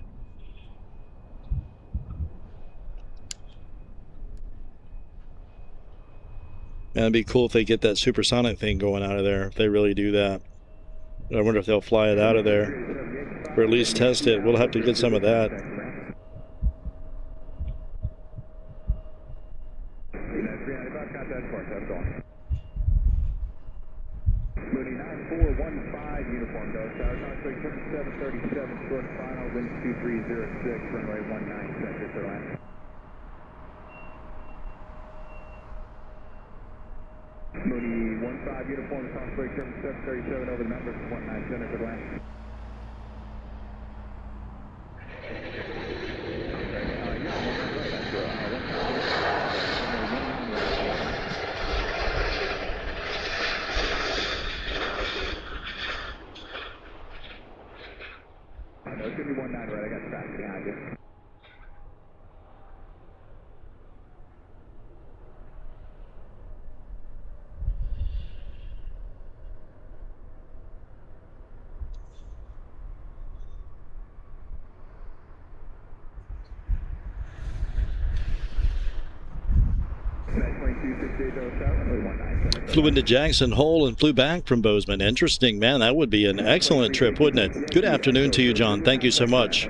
And it'd be cool if they get that supersonic thing going out of there, if they really do that. I wonder if they'll fly it out of there, or at least test it. We'll have to get some of that. Mooney 9415 uniform Dulles Tower, conflict turn 737 short final, wind 2306, runway 19 center for land. Mooney 15 uniform conflict turn 737 over the numbers 19 center for land. No, it's going to be 19 right, I got traffic behind you. Flew into Jackson Hole and flew back from Bozeman. Interesting, man. That would be an excellent trip, wouldn't it? Good afternoon to you, John. Thank you so much.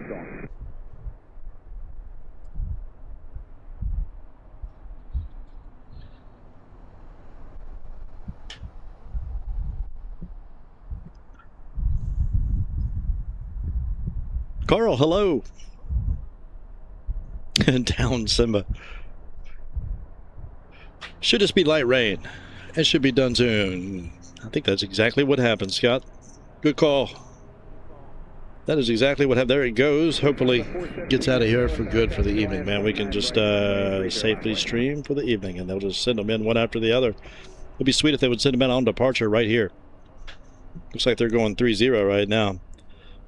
Carl, hello. Down, Simba. Should just be light rain. It should be done soon. I think that's exactly what happened, Scott. Good call. That is exactly what happened. There it goes. Hopefully gets out of here for good for the evening, man. We can just safely stream for the evening, and they'll just send them in one after the other. It'd be sweet if they would send them in on departure right here. Looks like they're going 3-0 right now.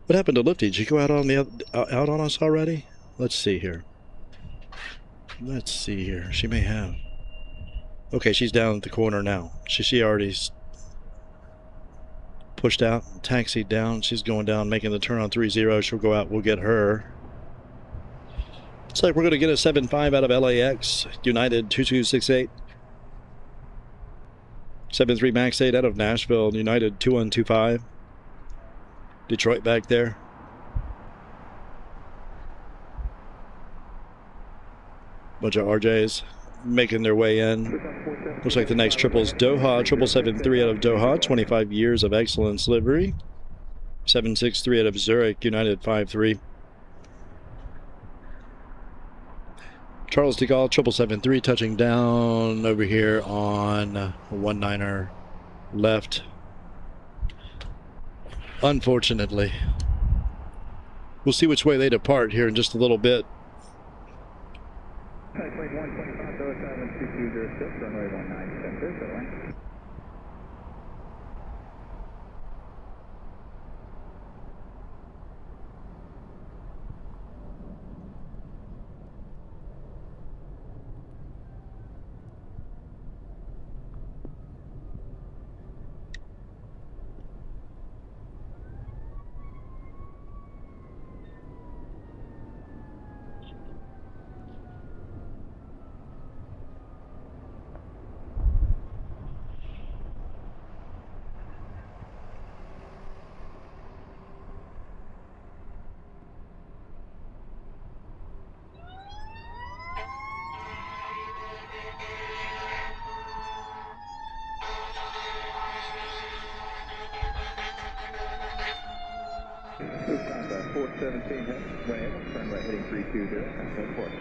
What happened to Lifty? Did you go out on out on us already? Let's see here. Let's see here. She may have. Okay, she's down at the corner now. She already pushed out, taxied down. She's going down, making the turn on 3-0. She'll go out. We'll get her. Looks like we're going to get a 7-5 out of LAX. United 2268. 7-3 Max 8 out of Nashville. United 2125. Detroit back there. Bunch of RJs making their way in. Looks like the next triple is Doha. 773 out of Doha. 25 years of excellence livery. 763 out of Zurich. United 53. Charles de Gaulle 773 touching down over here on 19er left. Unfortunately. We'll see which way they depart here in just a little bit. Runway 125, Doha 72206, runway 19 center, so line. Lufthansa 417 heading, turn right heading 320, contact port.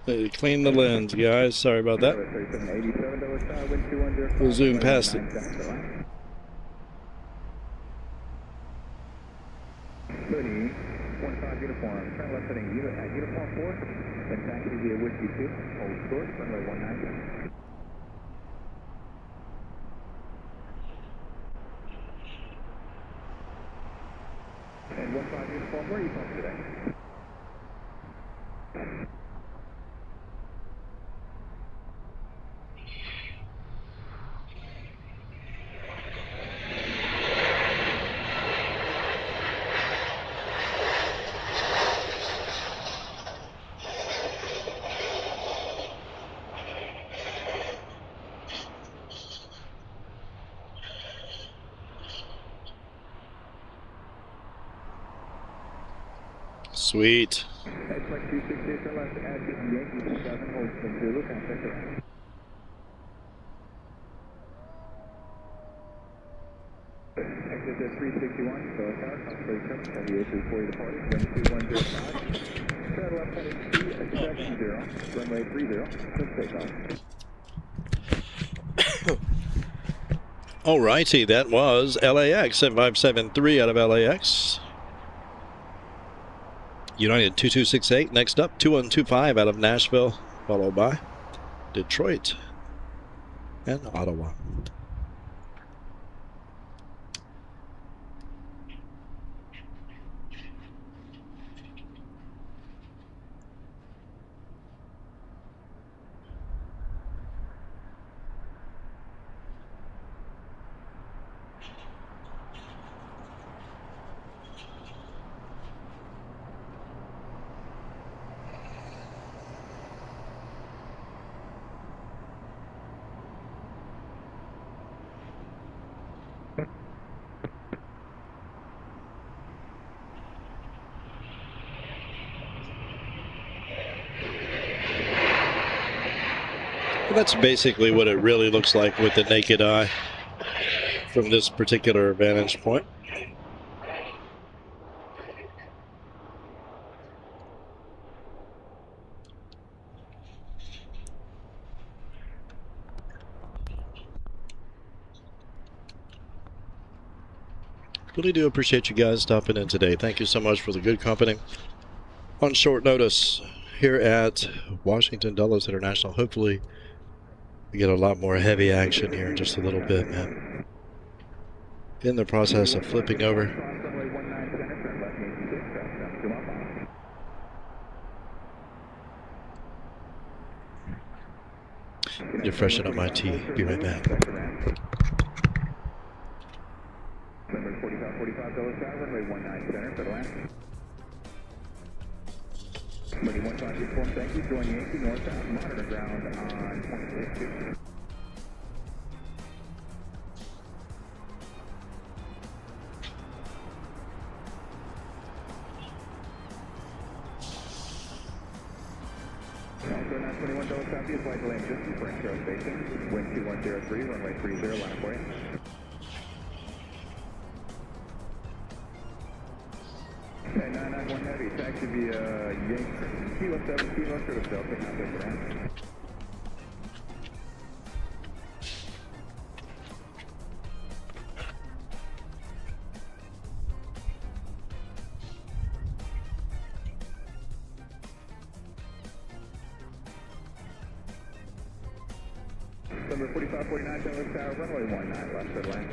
Hey, clean the lens, guys. Sorry about that. We'll zoom past it. Hoodie, 15 uniform, turn left heading uniform 4, then taxi via Whiskey 2, Old Source, runway 19. And 15 uniform, where are you from today? Sweet. X-Flight 268, turn left at Yankee 7, hold Zulu, contact around. Exit at 361, so tower, constellation 7834 departing, wind 2105. Turn left heading 270, runway 30, takeoff. Alrighty, that was LAX 7573 out of LAX. United 2268. Next up, 2125 out of Nashville, followed by Detroit and Ottawa. That's basically what it really looks like with the naked eye. from this particular vantage point. Really do appreciate you guys stopping in today. Thank you so much for the good company on short notice here at Washington Dulles International. Hopefully we get a lot more heavy action here in just a little bit, man. In the process of flipping over. To freshen up my tea. Be right back. Number 45 Dulles Tower, runway 19 center, for the land. Ready 156 form, thank you. Join Yankee northbound, monitor ground on 26. Also 921 Dulles Southeast, flight delay distance for Intro Station. Wind 2103, runway 30, line up for you. 991 Heavy, taxi via Yankee, Kilo 7, Kilo, sort of Delta, contact ground. Number 4549 Dulles Tower, runway 19, left third line.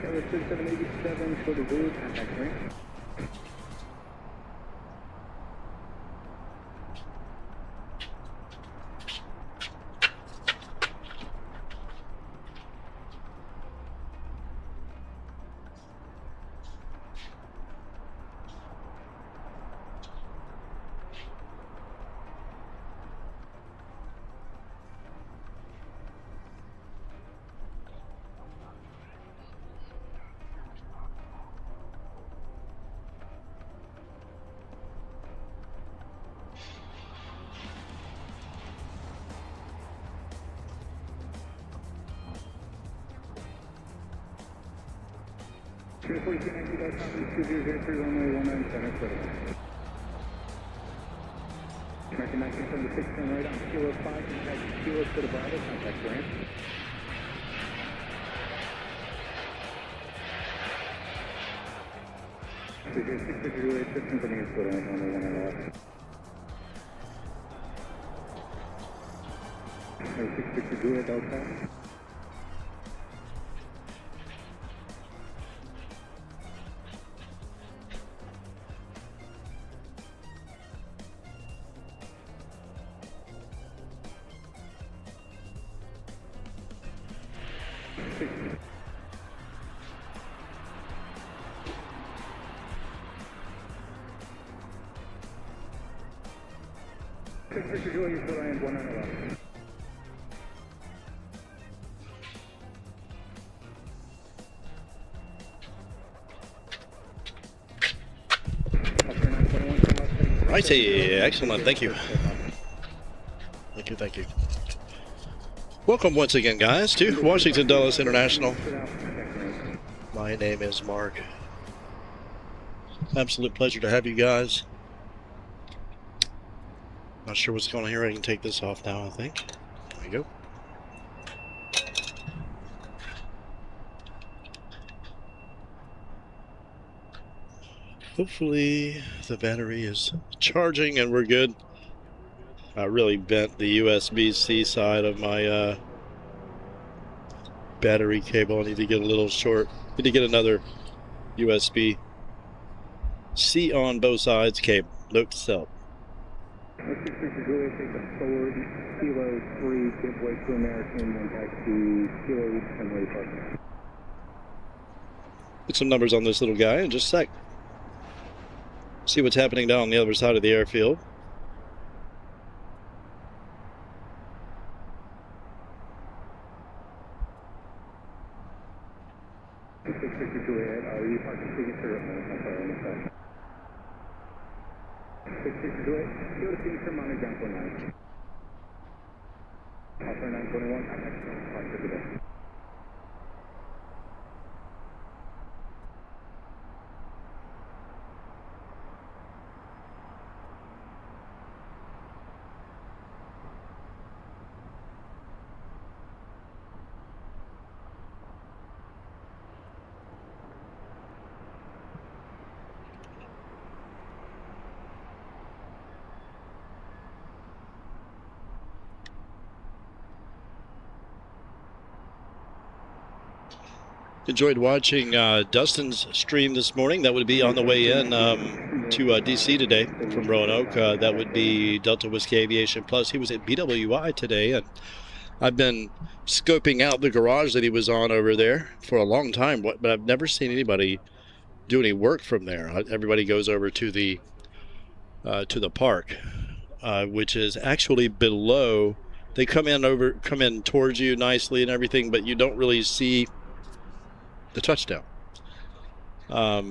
Tower 3787, short of blue, contact range. American 1976, turn right on Kilo 5, contact Kilo to the Bravo, contact ramp. Figure 650 system for the input on 101 on the left. 650 Delta. Victor Julius, Rhode Island, 1911. Righty, excellent, thank you. Thank you. Welcome once again, guys, to Washington Dulles International. My name is Mark. Absolute pleasure to have you guys. Not sure what's going on here. I can take this off now, I think. There we go. Hopefully the battery is charging and we're good. I really bent the USB-C side of my battery cable. I need to get a little short. Need to get another USB-C on both sides, cable. Note to self. Juliet, take a forward, Kilo 3, give way to American, and taxi Kilo East Fenway Park. Put some numbers on this little guy in just a sec. See what's happening down on the other side of the airfield. Juliet, are you parking signature? I'm sorry, I missed that. 66 Juliet, go to signature, monitor ground 49. Offer 921, I'm for today. Enjoyed watching Dustin's stream this morning. That would be on the way in to D.C. today from Roanoke. That would be Delta Whiskey Aviation Plus. He was at BWI today, and I've been scoping out the garage that he was on over there for a long time, but I've never seen anybody do any work from there. Everybody goes over to the park, which is actually below. They come in towards you nicely and everything, but you don't really see the touchdown, at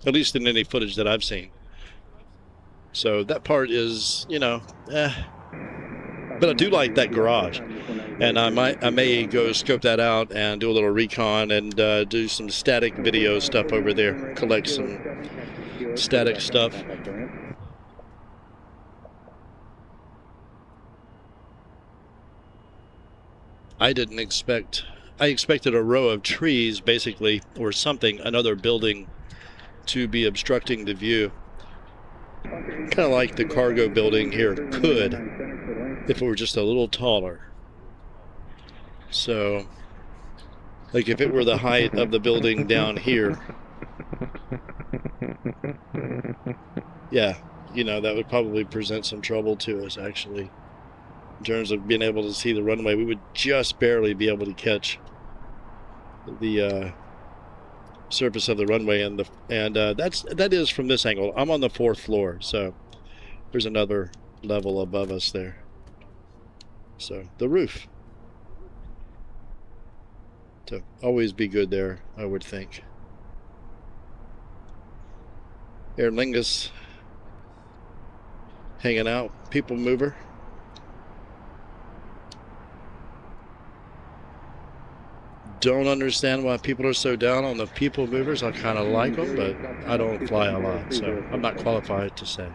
least in any footage that I've seen. So that part is, but I do like that garage, and I may go scope that out and do a little recon and do some static video stuff over there, collect some static stuff. I expected a row of trees, basically, or something, another building, to be obstructing the view. Kind of like the cargo building here could, if it were just a little taller. So, like if it were the height of the building down here, yeah, that would probably present some trouble to us, actually. In terms of being able to see the runway, we would just barely be able to catch the surface of the runway, and that is from this angle. I'm on the 4th floor, so there's another level above us there. So the roof. To always be good there, I would think. Aer Lingus hanging out, people mover. Don't understand why people are so down on the people movers. I kind of like them, but I don't fly a lot, so I'm not qualified to say.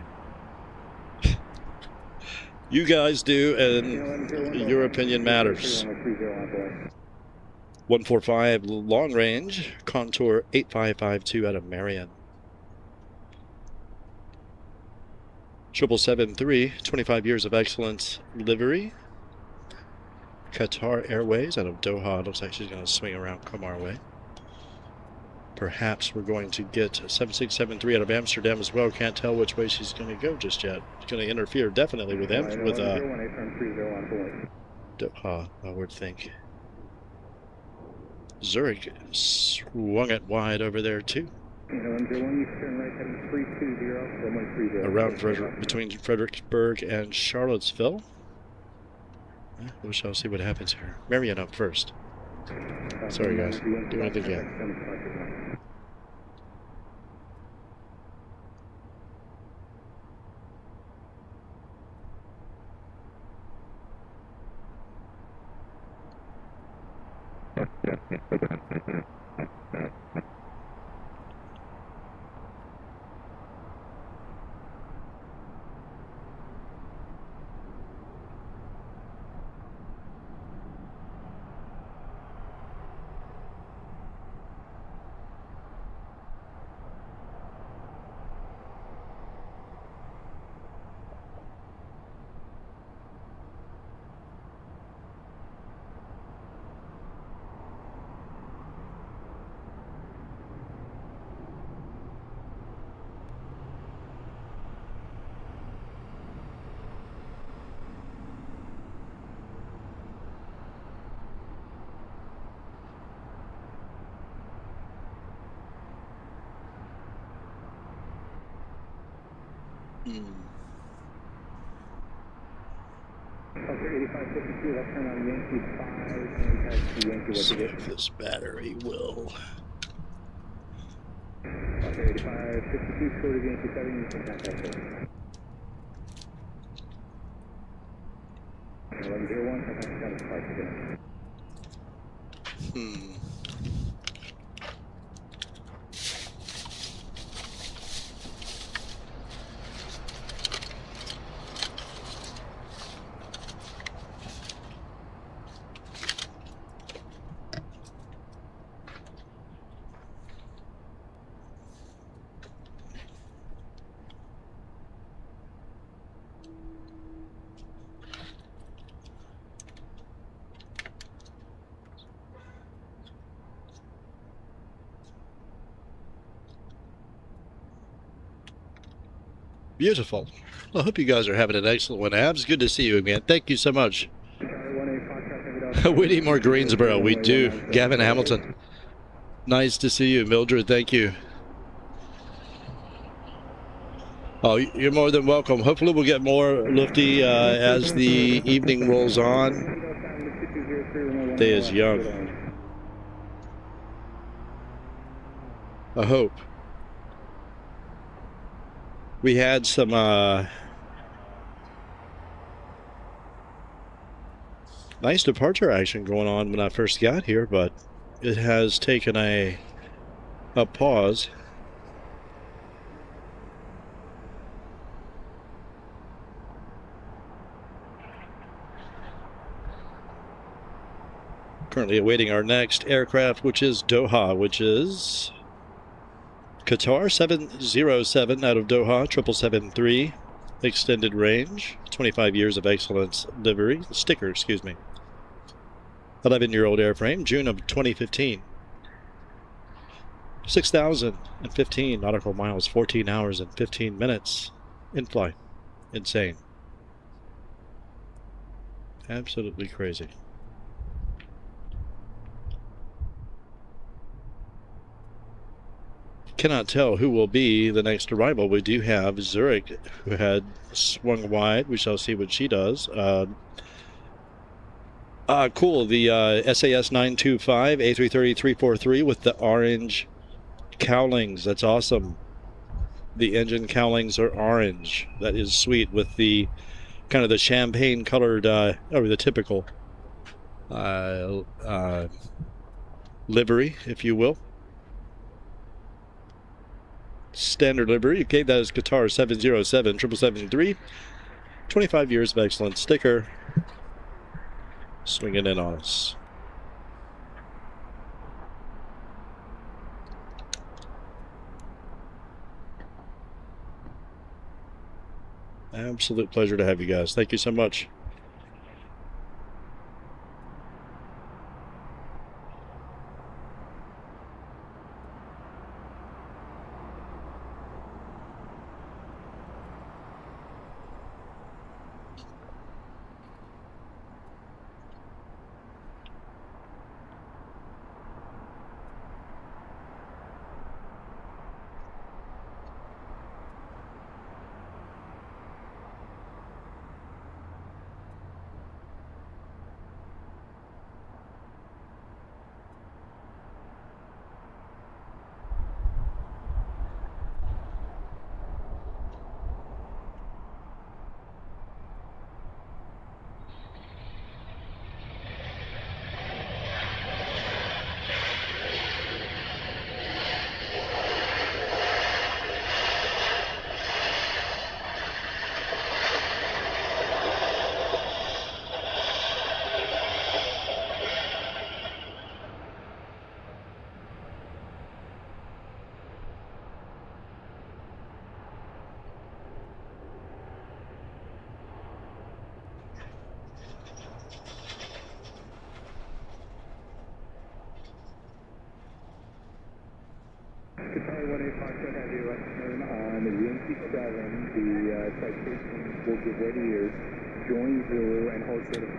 You guys do, and your opinion matters. 145 long range, contour 8552 out of Marion. 773, 25 years of excellence livery. Qatar Airways out of Doha. Looks like she's going to swing around, come our way. Perhaps we're going to get 7673 out of Amsterdam as well. Can't tell which way she's going to go just yet. She's going to interfere definitely with Doha, I would think. Zurich swung it wide over there too. Around between Fredericksburg and Charlottesville. We shall see what happens here. Marion up first. Sorry guys, doing it again. Okay, 8552, left turn on Yankee 5, and taxi Yankee, See if this battery will. Okay, 8552, short of Yankee 7, you can contact us. 1101, contact status 5 again. Beautiful. Well, I hope you guys are having an excellent one. Abs, good to see you again. Thank you so much. We need more Greensboro. We do. Gavin Hamilton. Nice to see you. Mildred, thank you. Oh, you're more than welcome. Hopefully we'll get more lofty as the evening rolls on. Day is young. I hope. We had some nice departure action going on when I first got here, but it has taken a pause. Currently awaiting our next aircraft, which is Doha, which is Qatar 707 out of Doha, 773, extended range, 25 years of excellence livery, sticker, excuse me. 11-year-old airframe, June of 2015. 6,015 nautical miles, 14 hours and 15 minutes in flight. Insane. Absolutely crazy. Cannot tell who will be the next arrival. We do have Zurich, who had swung wide. We shall see what she does. Cool. The SAS 925 A330-343 with the orange cowlings. That's awesome. The engine cowlings are orange. That is sweet with the kind of the champagne colored, or the typical livery, if you will. Standard livery. Okay, that is Qatar 707 773. 25 years of excellent sticker. Swinging in on us. Absolute pleasure to have you guys. Thank you so much.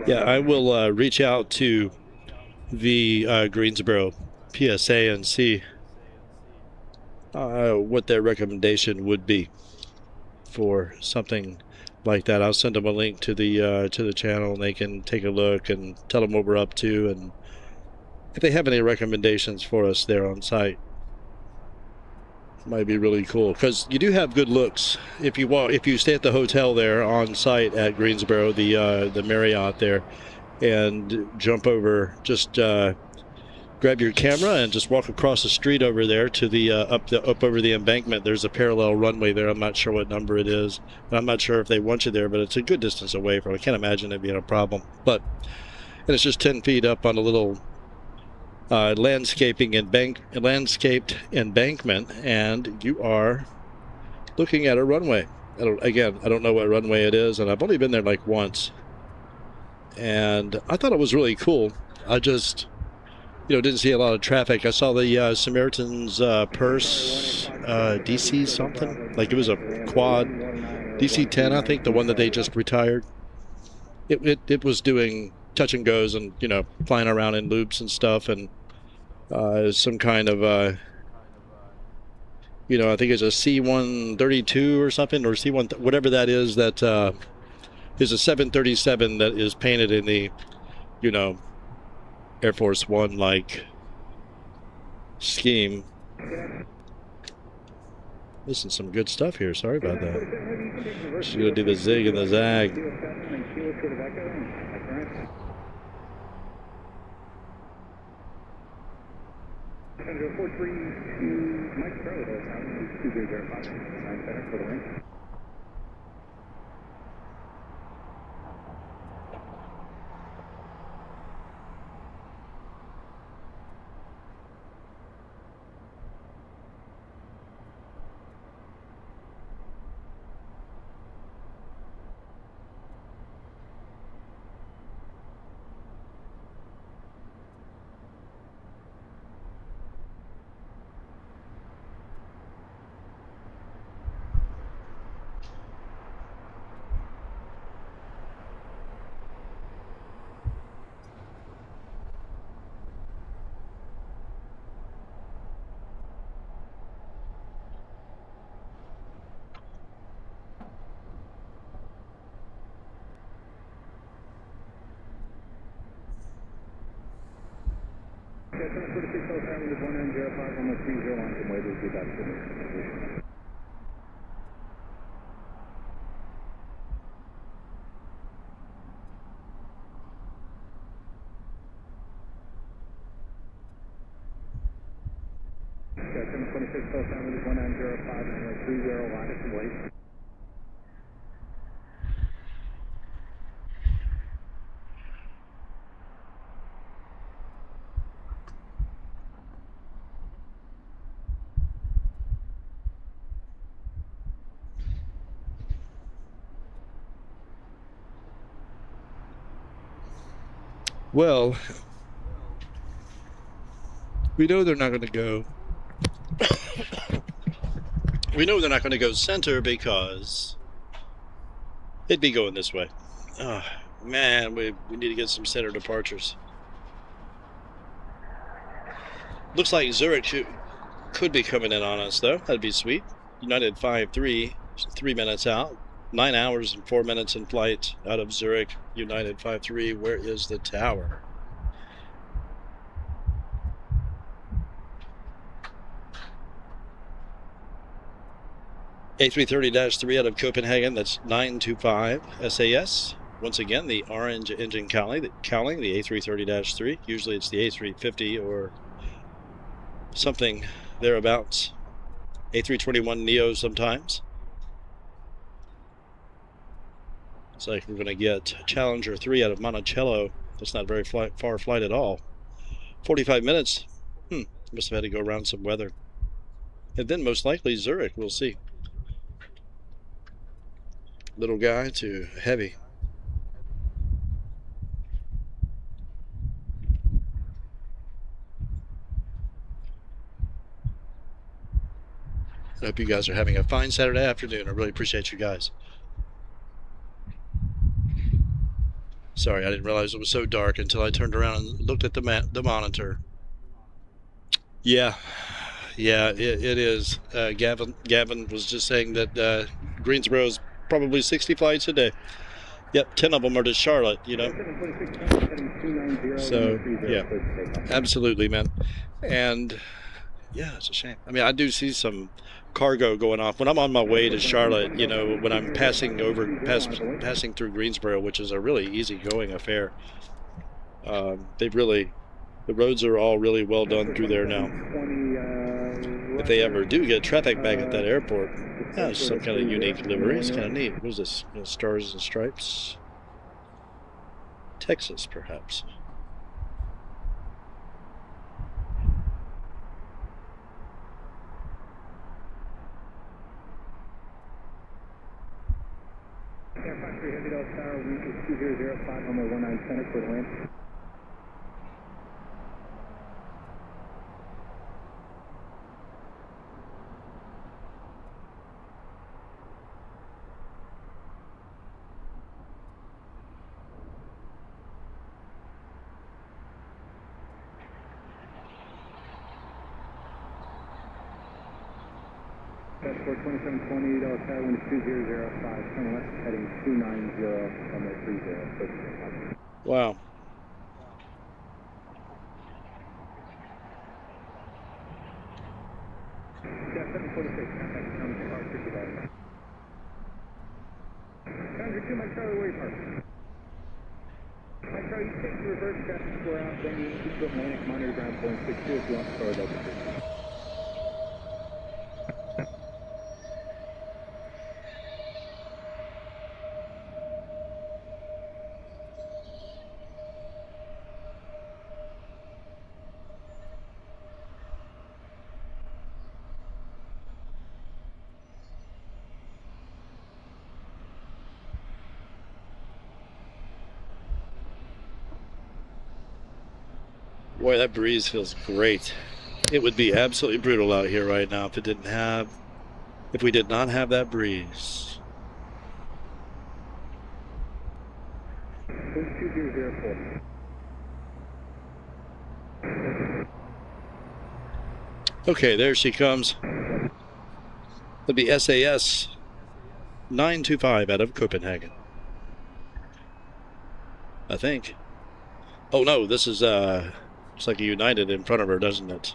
Yeah, I will reach out to the Greensboro PSA and see what their recommendation would be. for something like that. I'll send them a link to the channel, and they can take a look and tell them what we're up to, and if they have any recommendations for us there on site. Might be really cool, because you do have good looks if you stay at the hotel there on site at Greensboro, the Marriott there, and jump over, just grab your camera and just walk across the street over there to the up over the embankment. There's a parallel runway there. I'm not sure what number it is, and I'm not sure if they want you there, but it's a good distance away from. I can't imagine it being a problem. And it's just 10 feet up on a little landscaped embankment, and you are looking at a runway. I don't know what runway it is, and I've only been there like once, and I thought it was really cool. I just didn't see a lot of traffic. I saw the Samaritan's Purse DC something, like it was a quad DC-10, I think, the one that they just retired. It was doing touch and goes and flying around in loops and stuff, and some kind of I think it's a C-132 or something, or C-1, whatever that is, that is a 737 that is painted in the Air Force One like scheme. Listen, some good stuff here. Sorry about that. Just gonna do the zig and the zag. Well, we know they're not going to go. We know they're not going to go center because it'd be going this way. Oh, man, we need to get some center departures. Looks like Zurich could be coming in on us, though. That'd be sweet. United 5-3, 3 minutes out. 9 hours and 4 minutes in flight out of Zurich. United 5-3. Where is the tower? A330-3 out of Copenhagen. That's 925 SAS. Once again, the orange engine cowling, the A330-3. Usually it's the A350 or something thereabouts. A321 Neo sometimes. Looks like we're going to get Challenger 3 out of Monticello. That's not very far flight at all. 45 minutes. Must have had to go around some weather. And then most likely Zurich. We'll see. Little guy to heavy. I hope you guys are having a fine Saturday afternoon. I really appreciate you guys. Sorry, I didn't realize it was so dark until I turned around and looked at the monitor. Yeah, Yeah, it is. Gavin was just saying that Greensboro is probably 60 flights a day. Yep, 10 of them are to Charlotte, you know. So, yeah, absolutely, man. And, yeah, it's a shame. I mean, I do see some cargo going off. When I'm on my way to Charlotte, you know, when I'm passing through Greensboro, which is a really easygoing affair, the roads are all really well done through there now. If they ever do get traffic back at that airport, it's some kind of unique livery. It's kind of neat. What is this? Stars and Stripes? Texas, perhaps. Air 53 Heavy Dulles Tower, wind is 2005, runway 19 center, clear to land. Passport 2720 Dulles Tower, wind is 2005, turn left, heading 290, runway 30. Wow. Yeah, 746, contact down to Park 55. Boundary 2, Mike Charlie, where you park? Mike Charlie, you take the reverse traffic square out, then you keep the Atlantic, monitor ground point 62 if you want to start Delta 3. Boy, that breeze feels great. It would be absolutely brutal out here right now if we did not have that breeze. 2004. Okay, there she comes. That'll be SAS 925 out of Copenhagen, I think. Oh no, this is looks like a United in front of her, doesn't it?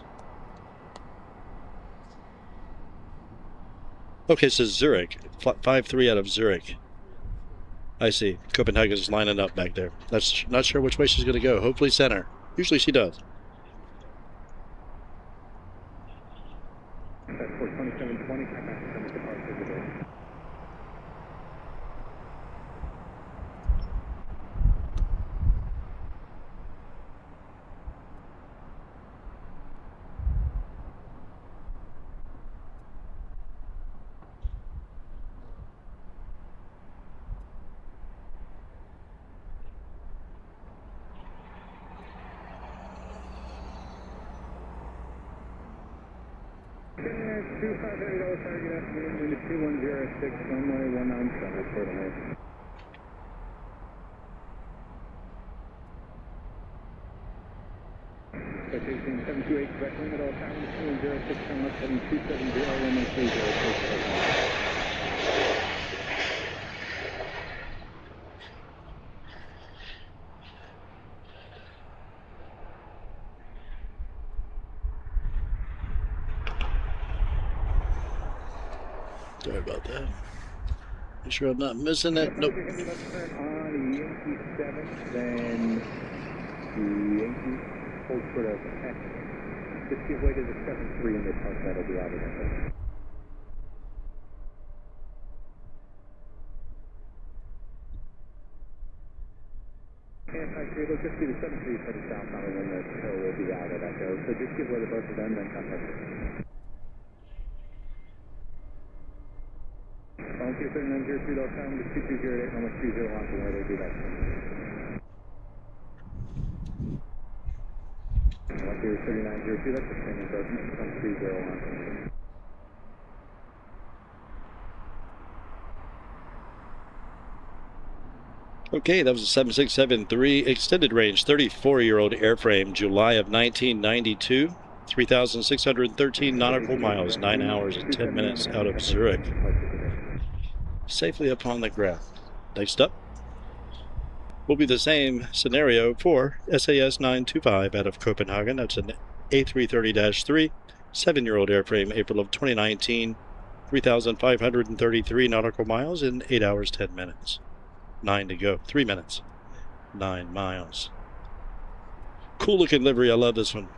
Okay, it says Zurich. 53 out of Zurich. I see. Copenhagen's lining up back there. That's not sure which way she's going to go. Hopefully center. Usually she does. Passport 2720, contact down to Park 55. Target afternoon, wind is 2106, runway 19 center, clear to land. Citation 728, direct wind at all times, 2106, turn left, heading 270, runway 30, clear to land. Sorry about that. Make sure I'm not missing it. Nope. On Yankee 7, then the Yankee hold sort of X. Just give way to the 7-3 in the park, that'll be out of there. And actually, it'll just be the 7-3 headed southbound, and then the tail will be out of that go. So just give way to both of them, then contact us. Volunteer 3903 Dulles Tower, wind is 2208, runway 30 launching, where they do that. Volunteer 3902, that's the same as ours, 30 launching. Okay, that was a 7673 extended range 34-year-old airframe, July of 1992. 3,613 nautical miles, 9 hours and 10 minutes out of Zurich. Safely upon the ground. Next up will be the same scenario for SAS 925 out of Copenhagen. That's an A330-3, 7-year-old airframe, April of 2019, 3,533 nautical miles in 8 hours, 10 minutes. 9 to go. 3 minutes. 9 miles. Cool looking livery. I love this one.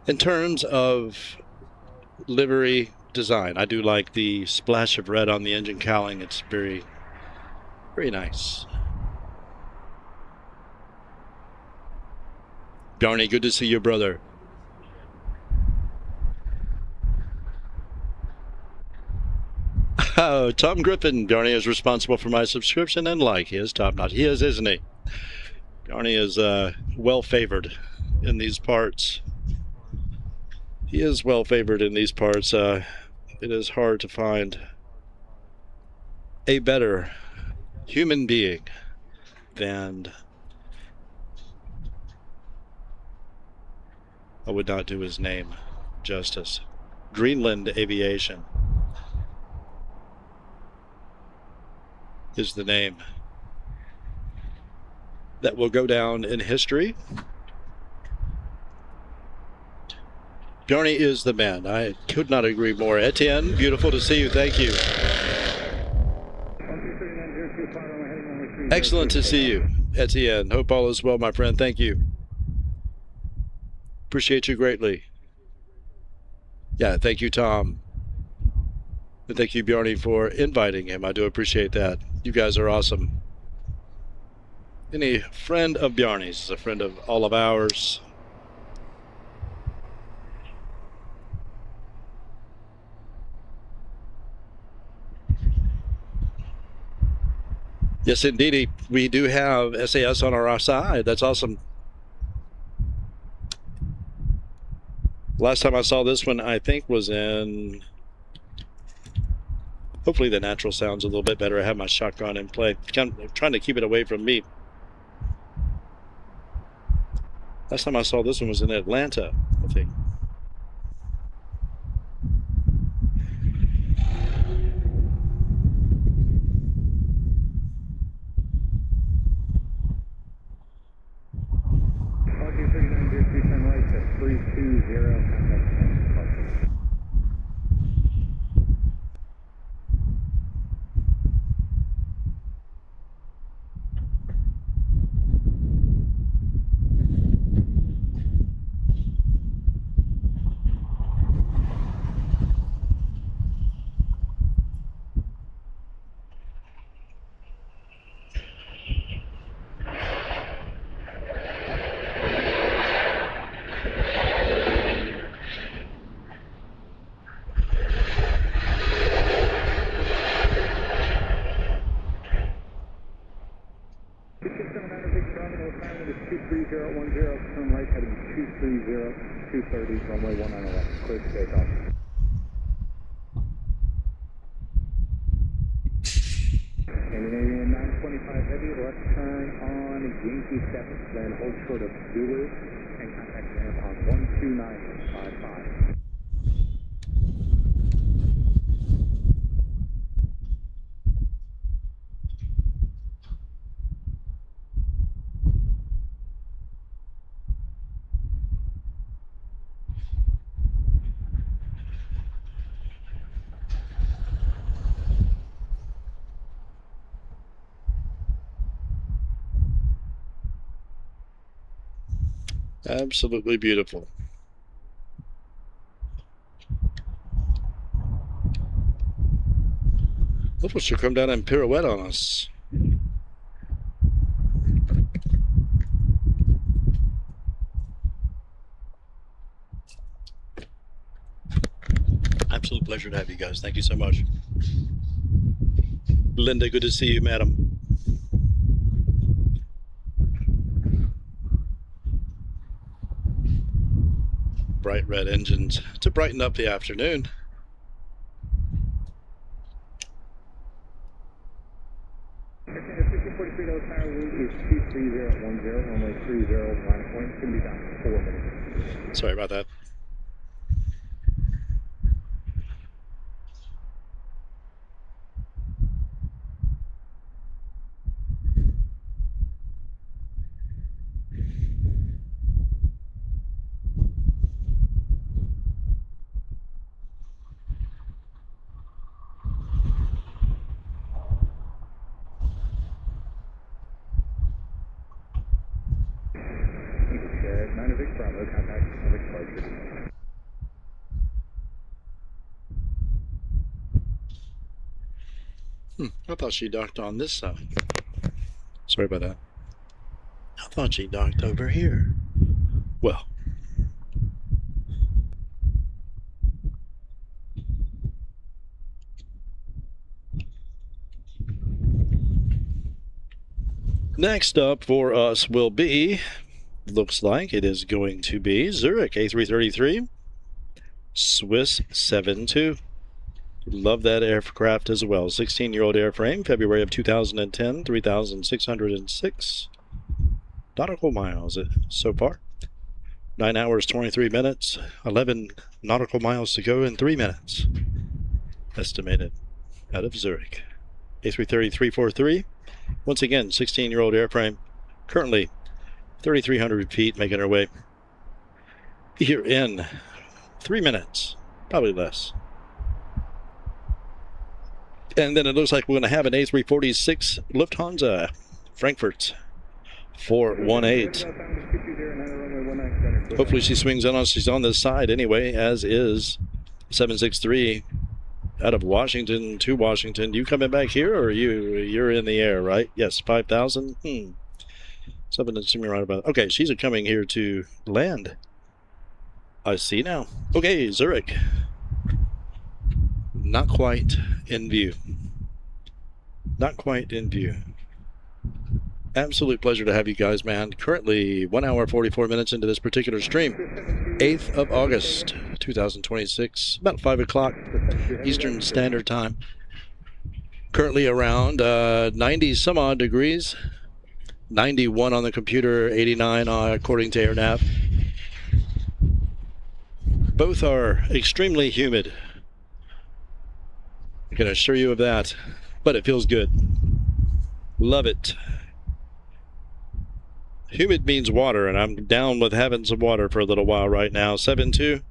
In terms of livery design, I do like the splash of red on the engine cowling. It's very, very nice. Bjarne, good to see you, brother. Oh, Tom Griffin. Bjarne is responsible for my subscription and like. He is top-notch. He is, isn't he? Bjarne is well favored in these parts. He is well favored in these parts. It is hard to find a better human being than, I would not do his name justice, Greenland Aviation is the name that will go down in history. Bjarne is the man. I could not agree more. Etienne, beautiful to see you. Thank you. Excellent to see you, Etienne. Hope all is well, my friend. Thank you. Appreciate you greatly. Yeah, thank you, Tom. And thank you, Bjarne, for inviting him. I do appreciate that. You guys are awesome. Any friend of Bjarne's is a friend of all of ours. Yes, indeed. We do have SAS on our side. That's awesome. Last time I saw this one, I think, was in... Hopefully the natural sound's a little bit better. I have my shotgun in play. I'm trying to keep it away from me. Last time I saw this one was in Atlanta, I think. Absolutely beautiful. Little should come down and pirouette on us. Absolute pleasure to have you guys. Thank you so much. Linda, good to see you, madam. Bright red engines to brighten up the afternoon. is 23010, runway 30, line of point. It's going to be about 4 minutes. Sorry about that. Nine Bravo, contact Nine departure. I thought she docked on this side. Sorry about that. I thought she docked over here. Well. Next up for us will be, looks like it is going to be Zurich A333 Swiss 72. Love that aircraft as well. 16-year-old airframe, February of 2010, 3,606 nautical miles so far. 9 hours, 23 minutes, 11 nautical miles to go in 3 minutes. Estimated out of Zurich. A330-343. Once again, 16-year-old airframe, currently 3,300 feet, making our way here in 3 minutes, probably less. And then it looks like we're going to have an A346 Lufthansa Frankfurt 418. Hopefully she swings in on us. She's on this side anyway, as is 763 out of Washington to Washington. You coming back here, or you're in the air, right? Yes, 5,000. Something that's seeming right about. Okay, she's coming here to land. I see now. Okay, Zurich. Not quite in view. Not quite in view. Absolute pleasure to have you guys, man. Currently 1 hour, 44 minutes into this particular stream. 8th of August, 2026. About 5 o'clock Eastern Standard Time. Currently around 90 some odd degrees. 91 on the computer, 89 according to AirNav. Both are extremely humid. I can assure you of that. But it feels good. Love it. Humid means water, and I'm down with having some water for a little while right now. 7-2.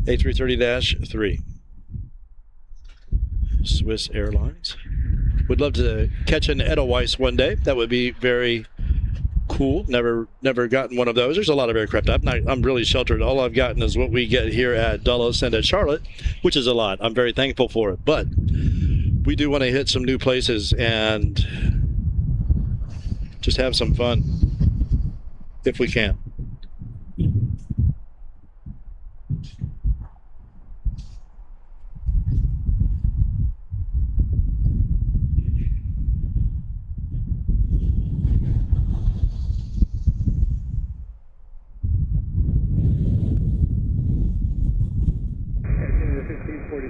A330-3. Swiss Airlines. Would love to catch an Edelweiss one day. That would be very cool. Never gotten one of those. There's a lot of aircraft. I'm really sheltered. All I've gotten is what we get here at Dulles and at Charlotte, which is a lot. I'm very thankful for it. But we do want to hit some new places and just have some fun if we can.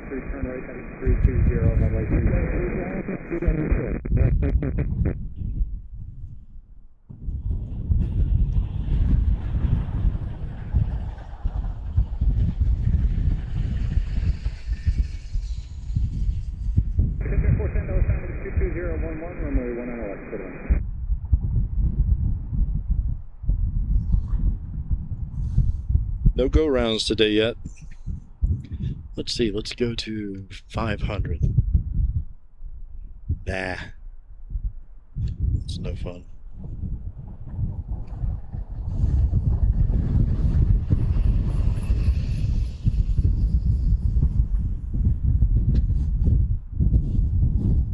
Turn right, heading 320, runway 30. Runway 1 on left. No go rounds today yet. Let's see, let's go to 500. Nah. It's no fun.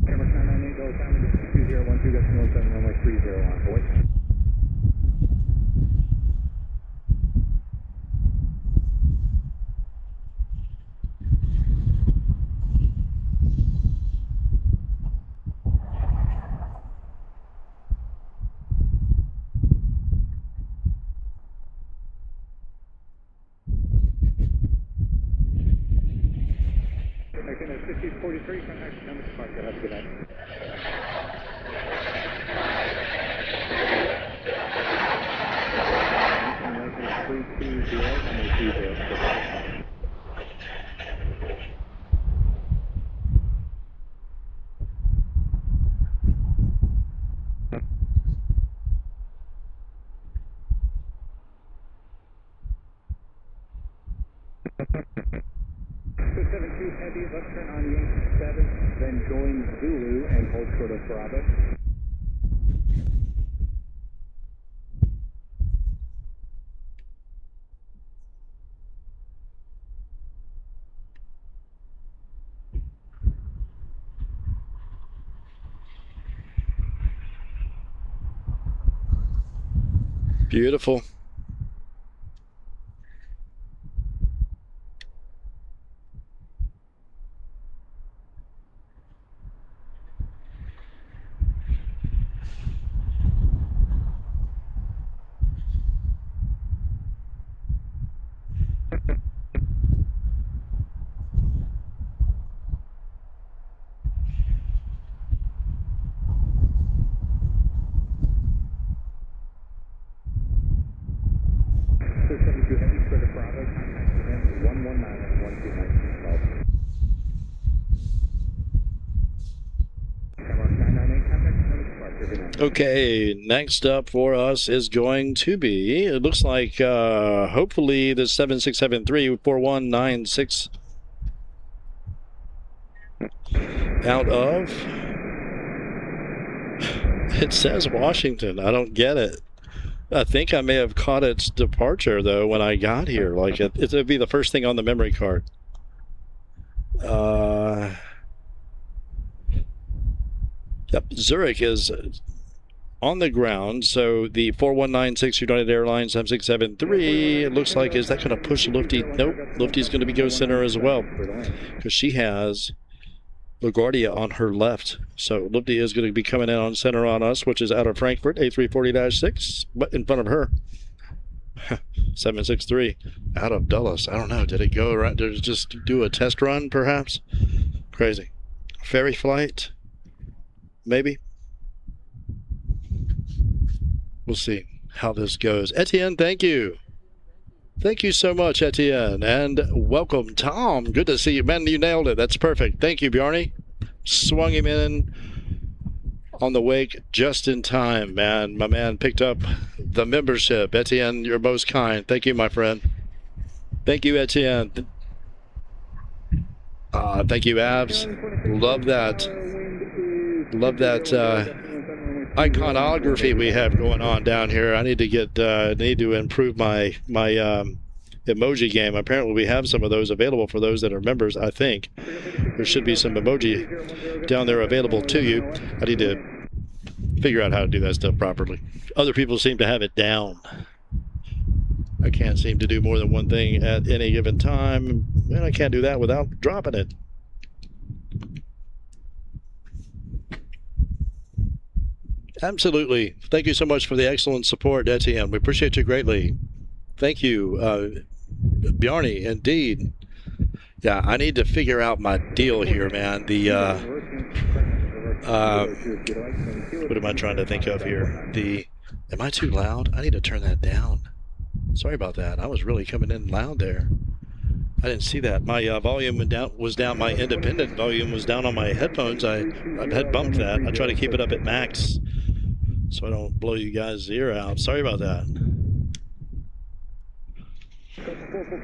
Camera 998, go time to 2012.7, runway 30 on board. 43, contact number departure. Have a good night. Heavy left turn on Yankee 7, then join Zulu and hold short of Bravo. Beautiful. Okay, next up for us is going to be, it looks like, hopefully the 7673-4196 out of, it says Washington. I don't get it. I think I may have caught its departure, though, when I got here. Like, it would be the first thing on the memory card. Yep, Zurich is on the ground, so the 4196 United Airlines 7673, it looks like, is that going to push Lufty? Nope, Lufty's going to be go center as well, because she has LaGuardia on her left. So Lufty is going to be coming in on center on us, which is out of Frankfurt, A340-6, but in front of her. 763 out of Dulles. I don't know, did it go around, did it just do a test run, perhaps? Crazy. Ferry flight? Maybe. We'll see how this goes. Etienne, thank you. Thank you so much, Etienne. And welcome, Tom. Good to see you. Man, you nailed it. That's perfect. Thank you, Bjarne. Swung him in on the wake just in time, man. My man picked up the membership. Etienne, you're most kind. Thank you, my friend. Thank you, Etienne. Thank you, Abs. Love that. Love that iconography we have going on down here. I need to improve my emoji game. Apparently we have some of those available for those that are members. I think there should be some emoji down there available to you. I need to figure out how to do that stuff properly. Other people seem to have it down. I can't seem to do more than one thing at any given time, and I can't do that without dropping it. Absolutely. Thank you so much for the excellent support, Etienne. We appreciate you greatly. Thank you, Bjarne, indeed. Yeah, I need to figure out my deal here, man. What am I trying to think of here? Am I too loud? I need to turn that down. Sorry about that. I was really coming in loud there. I didn't see that. My volume was down. My independent volume was down on my headphones. I had bumped that. I try to keep it up at max so I don't blow you guys' ear out. Sorry about that.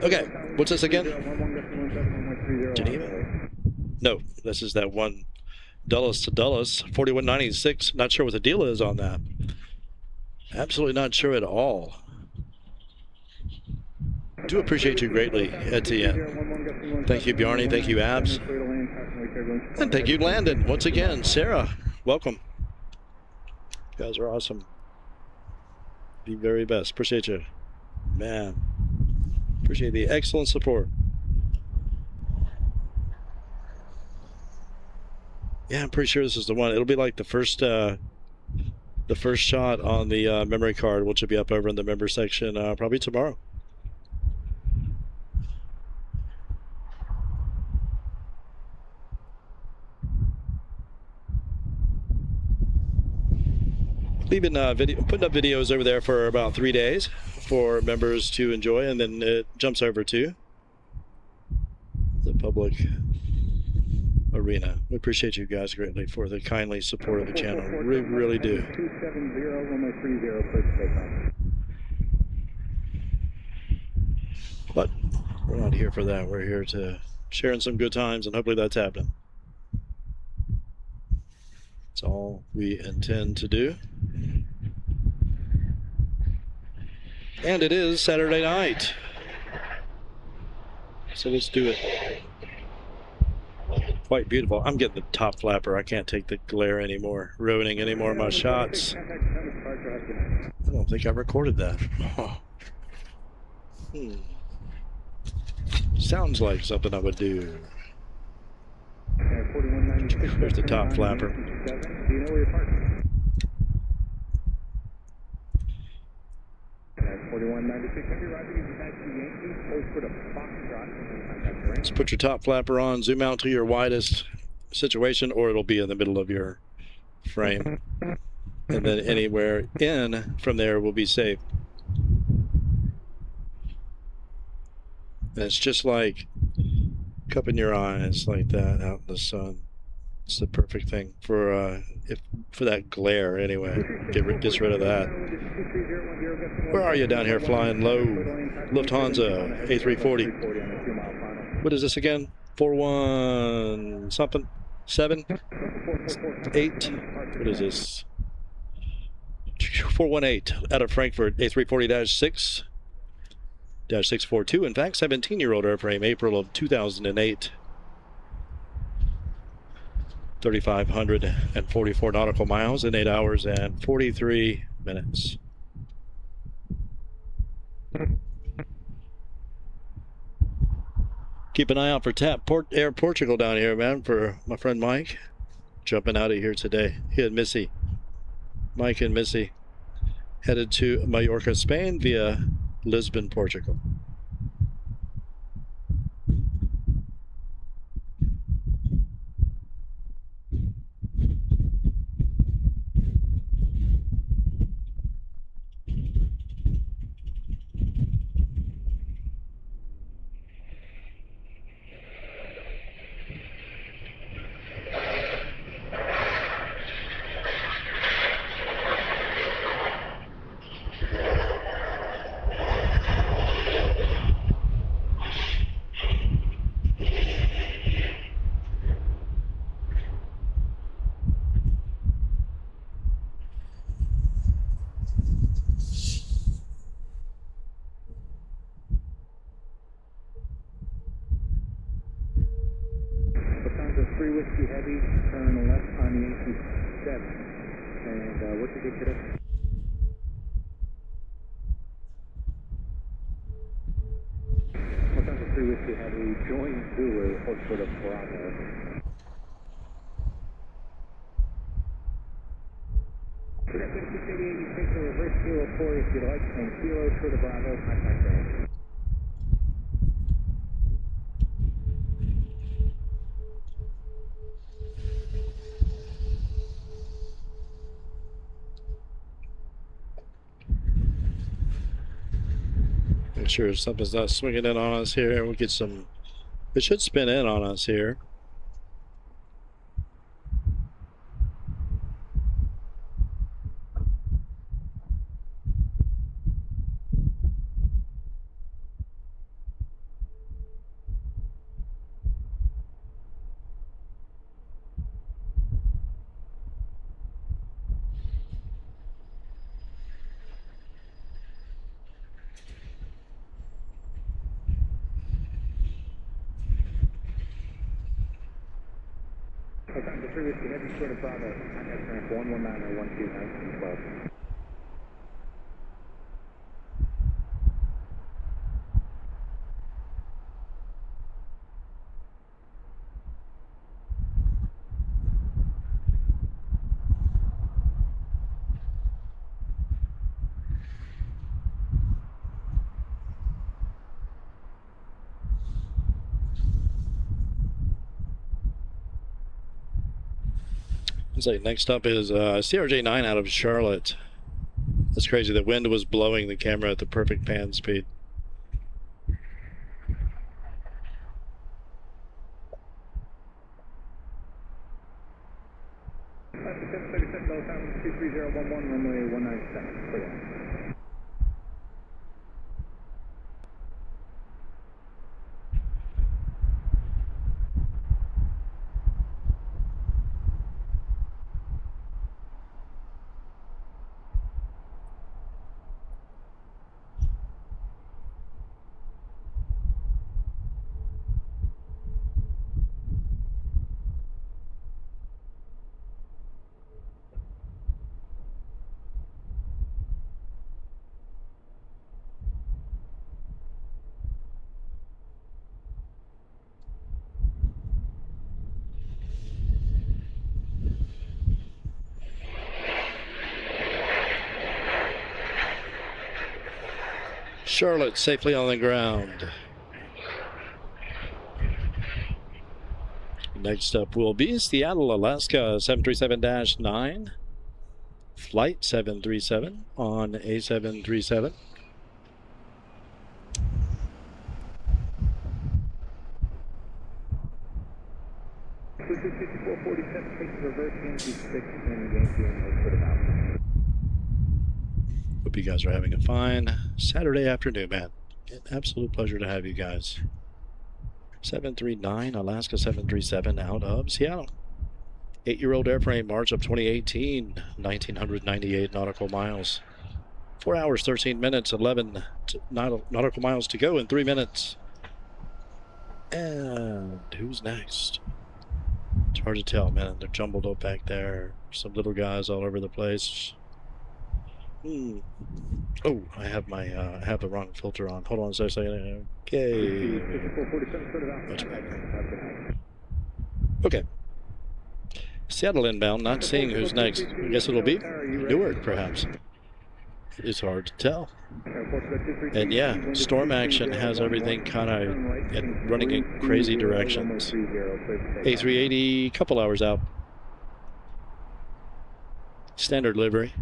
Okay, what's this again? Geneva? No, this is that one Dulles to Dulles, 4196. Not sure what the deal is on that. Absolutely not sure at all. Do appreciate you greatly, Etienne. Thank you, Bjarne. Thank you, Abs. And thank you, Landon. Once again, Sarah, welcome. You guys are awesome. The very best. Appreciate you. Man. Appreciate the excellent support. Yeah, I'm pretty sure this is the one. It'll be like the first shot on the memory card, which will be up over in the member section probably tomorrow. putting up videos over there for about 3 days for members to enjoy, and then it jumps over to the public arena. We appreciate you guys greatly for the kindly support of the channel. We really do. 270, runway 30, clear for takeoff. But we're not here for that. We're here to sharing some good times, and hopefully that's happening. That's all we intend to do. And it is Saturday night. So let's do it. Quite beautiful. I'm getting the top flapper. I can't take the glare anymore, ruining any more of my shots. I don't think I recorded that. Oh. Sounds like something I would do. Here's the top flapper. Do you know where you're parked? 4196, Roger, you back to Yankee, hold for the Foxtrot. Let's put your top flapper on, zoom out to your widest situation, or it'll be in the middle of your frame. And then anywhere in from there will be safe. And it's just like cupping your eyes like that out in the sun. It's the perfect thing for that glare anyway. Gets rid of that. Where are you down here flying low? Lufthansa A340. What is this again? 41 something? 7? 8? What is this? 418 out of Frankfurt, A340-6. 642, in fact, 17-year-old airframe, April of 2008. 3,544 nautical miles in 8 hours and 43 minutes. Keep an eye out for TAP Air Portugal down here, man, for my friend Mike. Jumping out of here today. He and Missy. Mike and Missy headed to Mallorca, Spain via Lisbon, Portugal. Whiskey Heavy, turn left on Yankee 7. And what's the date today? Lufthansa 3 Whiskey Heavy, join Zulu, hold for the Bravo. Direct 5686, reverse Kilo 4 if you'd like, and Kilo for the Bravo, contact range. Make sure something's not swinging in on us here. We'll get some. It should spin in on us here. Lufthansa 3 Whiskey Heavy, short of Bravo, contact ramp 119 or 12, 1912. Looks like next up is CRJ9 out of Charlotte. That's crazy. The wind was blowing the camera at the perfect pan speed. Time 23011, runway 197. Clear. Charlotte safely on the ground. Next up will be Seattle, Alaska 737-9. Flight 737 on A737. Hope you guys are having a fine Saturday afternoon, man. An absolute pleasure to have you guys. 739 Alaska 737 out of Seattle. 8-year-old airframe, March of 2018, 1998 nautical miles. 4 hours, 13 minutes, 11 nautical miles to go in 3 minutes. And who's next? It's hard to tell, man. They're jumbled up back there. Some little guys all over the place. Oh, I have my I have the wrong filter on. Hold on a second. Okay. Much better. Okay. Seattle inbound, not seeing who's next. I guess it'll be Newark, perhaps. It is hard to tell. And yeah, storm action has everything kind of running in crazy directions. A380, couple hours out. Standard livery.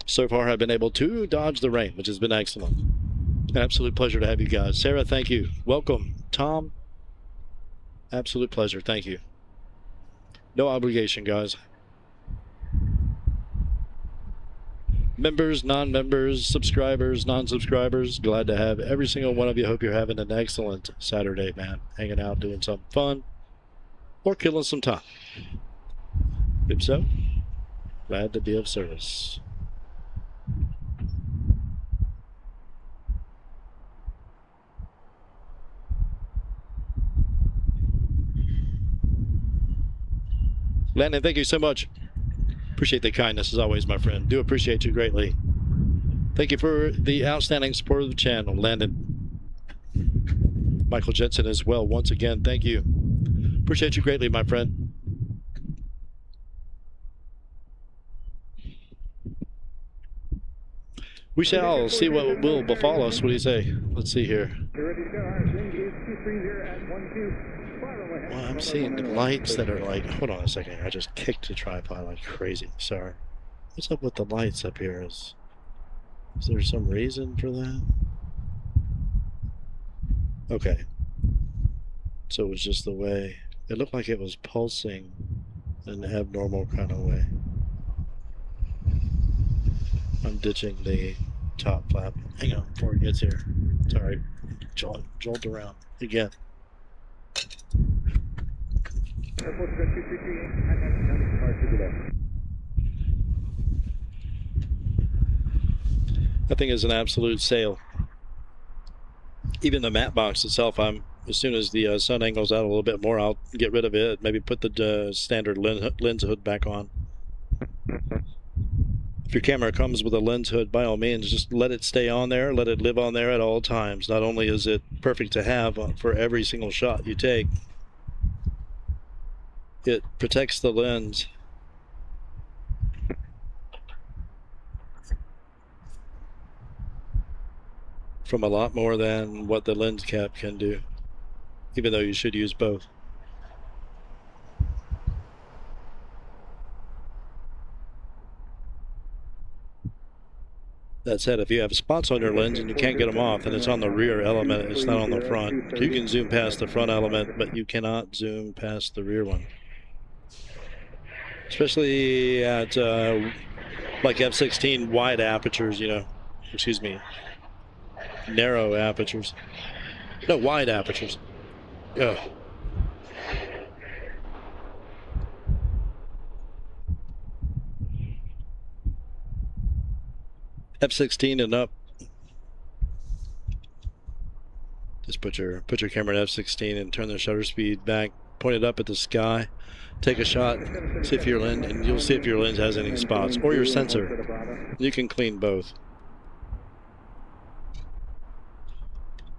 So far, I've been able to dodge the rain, which has been excellent. Absolute pleasure to have you guys. Sarah, thank you. Welcome. Tom, absolute pleasure. Thank you. No obligation, guys. Members, non-members, subscribers, non-subscribers, glad to have every single one of you. Hope you're having an excellent Saturday, man. Hanging out, doing something fun, or killing some time. If so, glad to be of service. Landon, thank you so much. Appreciate the kindness as always, my friend. Do appreciate you greatly. Thank you for the outstanding support of the channel, Landon. Michael Jensen as well. Once again, thank you. Appreciate you greatly, my friend. We shall see what will befall us. What do you say? Let's see here. Well, I'm seeing lights that are like, hold on a second. I just kicked the tripod like crazy. Sorry. What's up with the lights up here? Is there some reason for that? Okay. So it was just the way. It looked like it was pulsing in an abnormal kind of way. I'm ditching the top flap. Hang on before it gets here. Sorry. Jolt around again. That thing is an absolute sail. Even the matte box itself, as soon as the sun angles out a little bit more, I'll get rid of it. Maybe put the standard lens hood back on. If your camera comes with a lens hood, by all means, just let it stay on there. Let it live on there at all times. Not only is it perfect to have for every single shot you take, it protects the lens from a lot more than what the lens cap can do, even though you should use both. That said, if you have spots on your lens and you can't get them off, and it's on the rear element, it's not on the front, you can zoom past the front element, but you cannot zoom past the rear one. Especially at like f/16 wide apertures, you know, excuse me, narrow apertures. No, wide apertures. Yeah. f/16 and up. Just put your camera at f/16 and turn the shutter speed back. Point it up at the sky. Take a shot. See if your lens, and you'll see if your lens has any spots, or your sensor. You can clean both.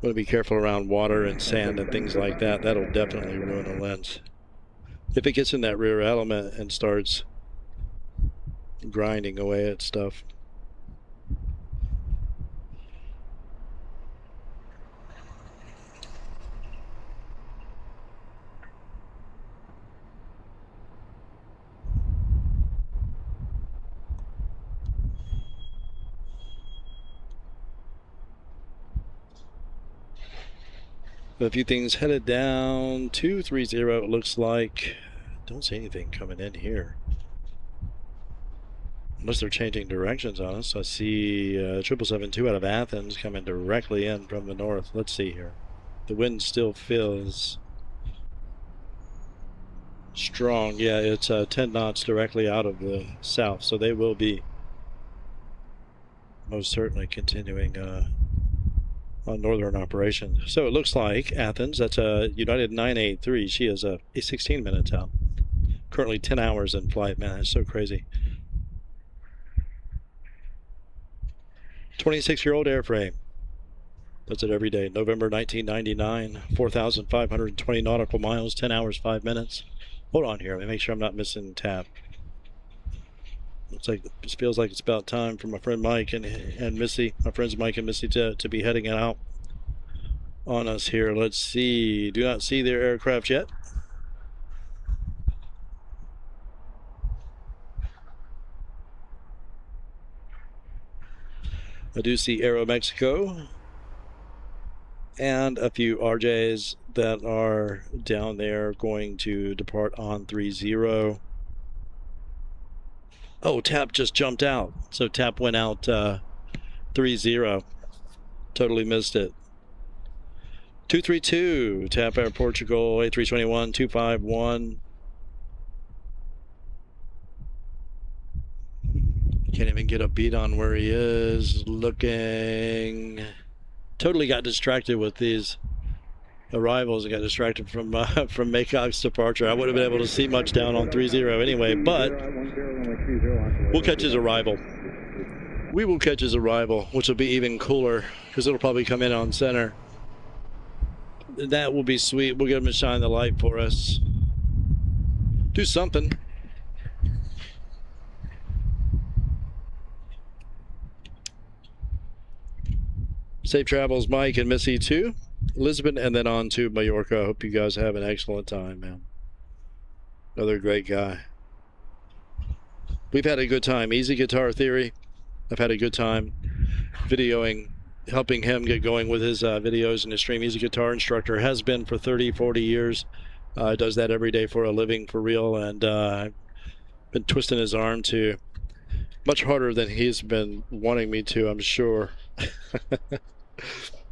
Want to be careful around water and sand and things like that. That'll definitely ruin a lens. If it gets in that rear element and starts grinding away at stuff. A few things headed down 230, it looks like. Don't see anything coming in here. Unless they're changing directions on us. I see 772 out of Athens coming directly in from the north. Let's see here. The wind still feels strong. Yeah, it's 10 knots directly out of the south. So they will be most certainly continuing on northern operations. So it looks like Athens, that's a United 983. She is 16 minutes out. Currently 10 hours in flight. Man, that's so crazy. 26-year-old airframe. Does it every day. November 1999, 4,520 nautical miles, 10 hours, 5 minutes. Hold on here. Let me make sure I'm not missing tab. Looks like it feels like it's about time for my friend Mike and Missy, my friends Mike and Missy, to be heading out on us here. Let's see. Do not see their aircraft yet. I do see Aero Mexico and a few RJs that are down there going to depart on 30. Oh, TAP just jumped out. So TAP went out 30. Totally missed it. 232, TAP Air Portugal, A321, 251. Can't even get a beat on where he is. Looking. Totally got distracted with these arrivals. I got distracted from Maycock's departure. I wouldn't have been able to see much down on 30 anyway, but we'll catch his arrival. We will catch his arrival, which will be even cooler because it'll probably come in on center. That will be sweet. We'll get him to shine the light for us. Do something. Safe travels, Mike and Missy, to Lisbon and then on to Mallorca. I hope you guys have an excellent time, man. Another great guy. We've had a good time. Easy Guitar Theory. I've had a good time videoing, helping him get going with his videos and his stream. He's a guitar instructor, has been for 30, 40 years. Does that every day for a living, for real. And I've been twisting his arm to much harder than he's been wanting me to, I'm sure.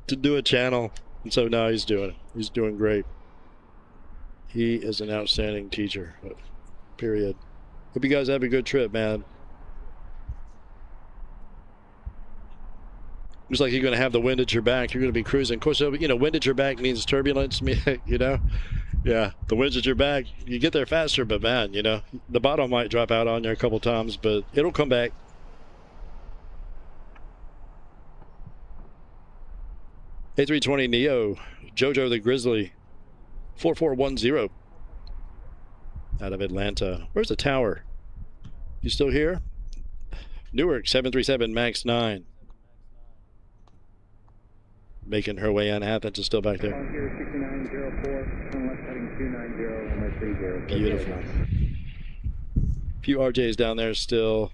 To do a channel, and so now he's doing it. He's doing great. He is an outstanding teacher, period. Hope you guys have a good trip, man. Looks like you're going to have the wind at your back. You're going to be cruising. Of course, you know, wind at your back means turbulence, you know. Yeah, the wind's at your back. You get there faster, but man, you know, the bottom might drop out on you a couple times, but it'll come back. A320 Neo, Jojo the Grizzly, 4410, out of Atlanta. Where's the tower? You still here? Newark, 737 MAX 9. making her way in. Athens is still back there. On here, 6904, turn left heading 290, runway 30. Beautiful. A few RJs down there still.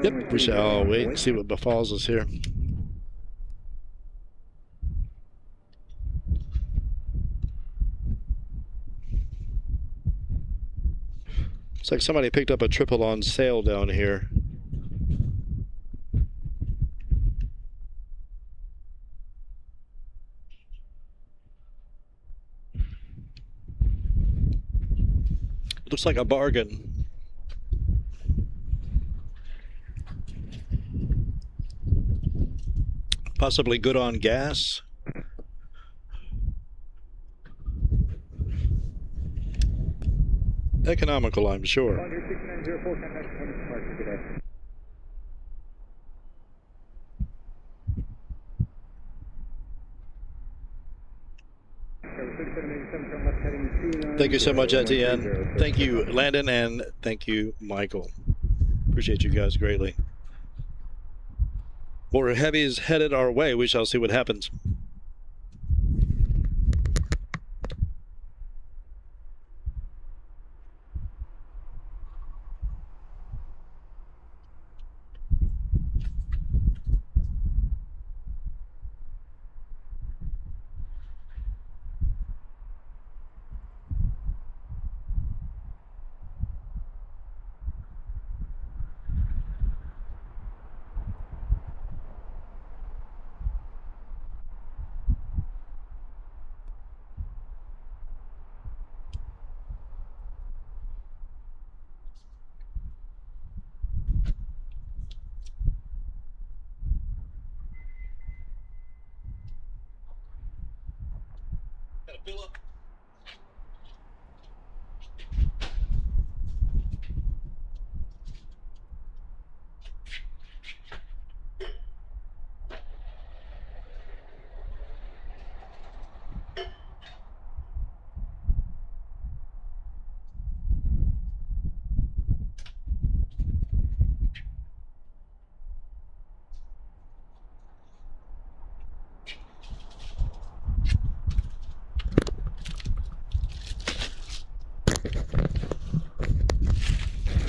Yep, we shall wait and see what befalls us here. Looks like somebody picked up a triple on sale down here. Looks like a bargain. Possibly good on gas. Economical, I'm sure. Thank you so much, Etienne. Thank you, Landon, and thank you, Michael. Appreciate you guys greatly. More heavies headed our way. We shall see what happens.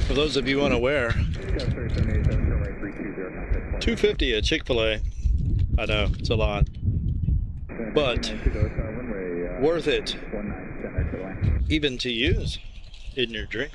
For those of you unaware, $2.50 at Chick-fil-A. I know, it's a lot, but worth it even to use in your drink.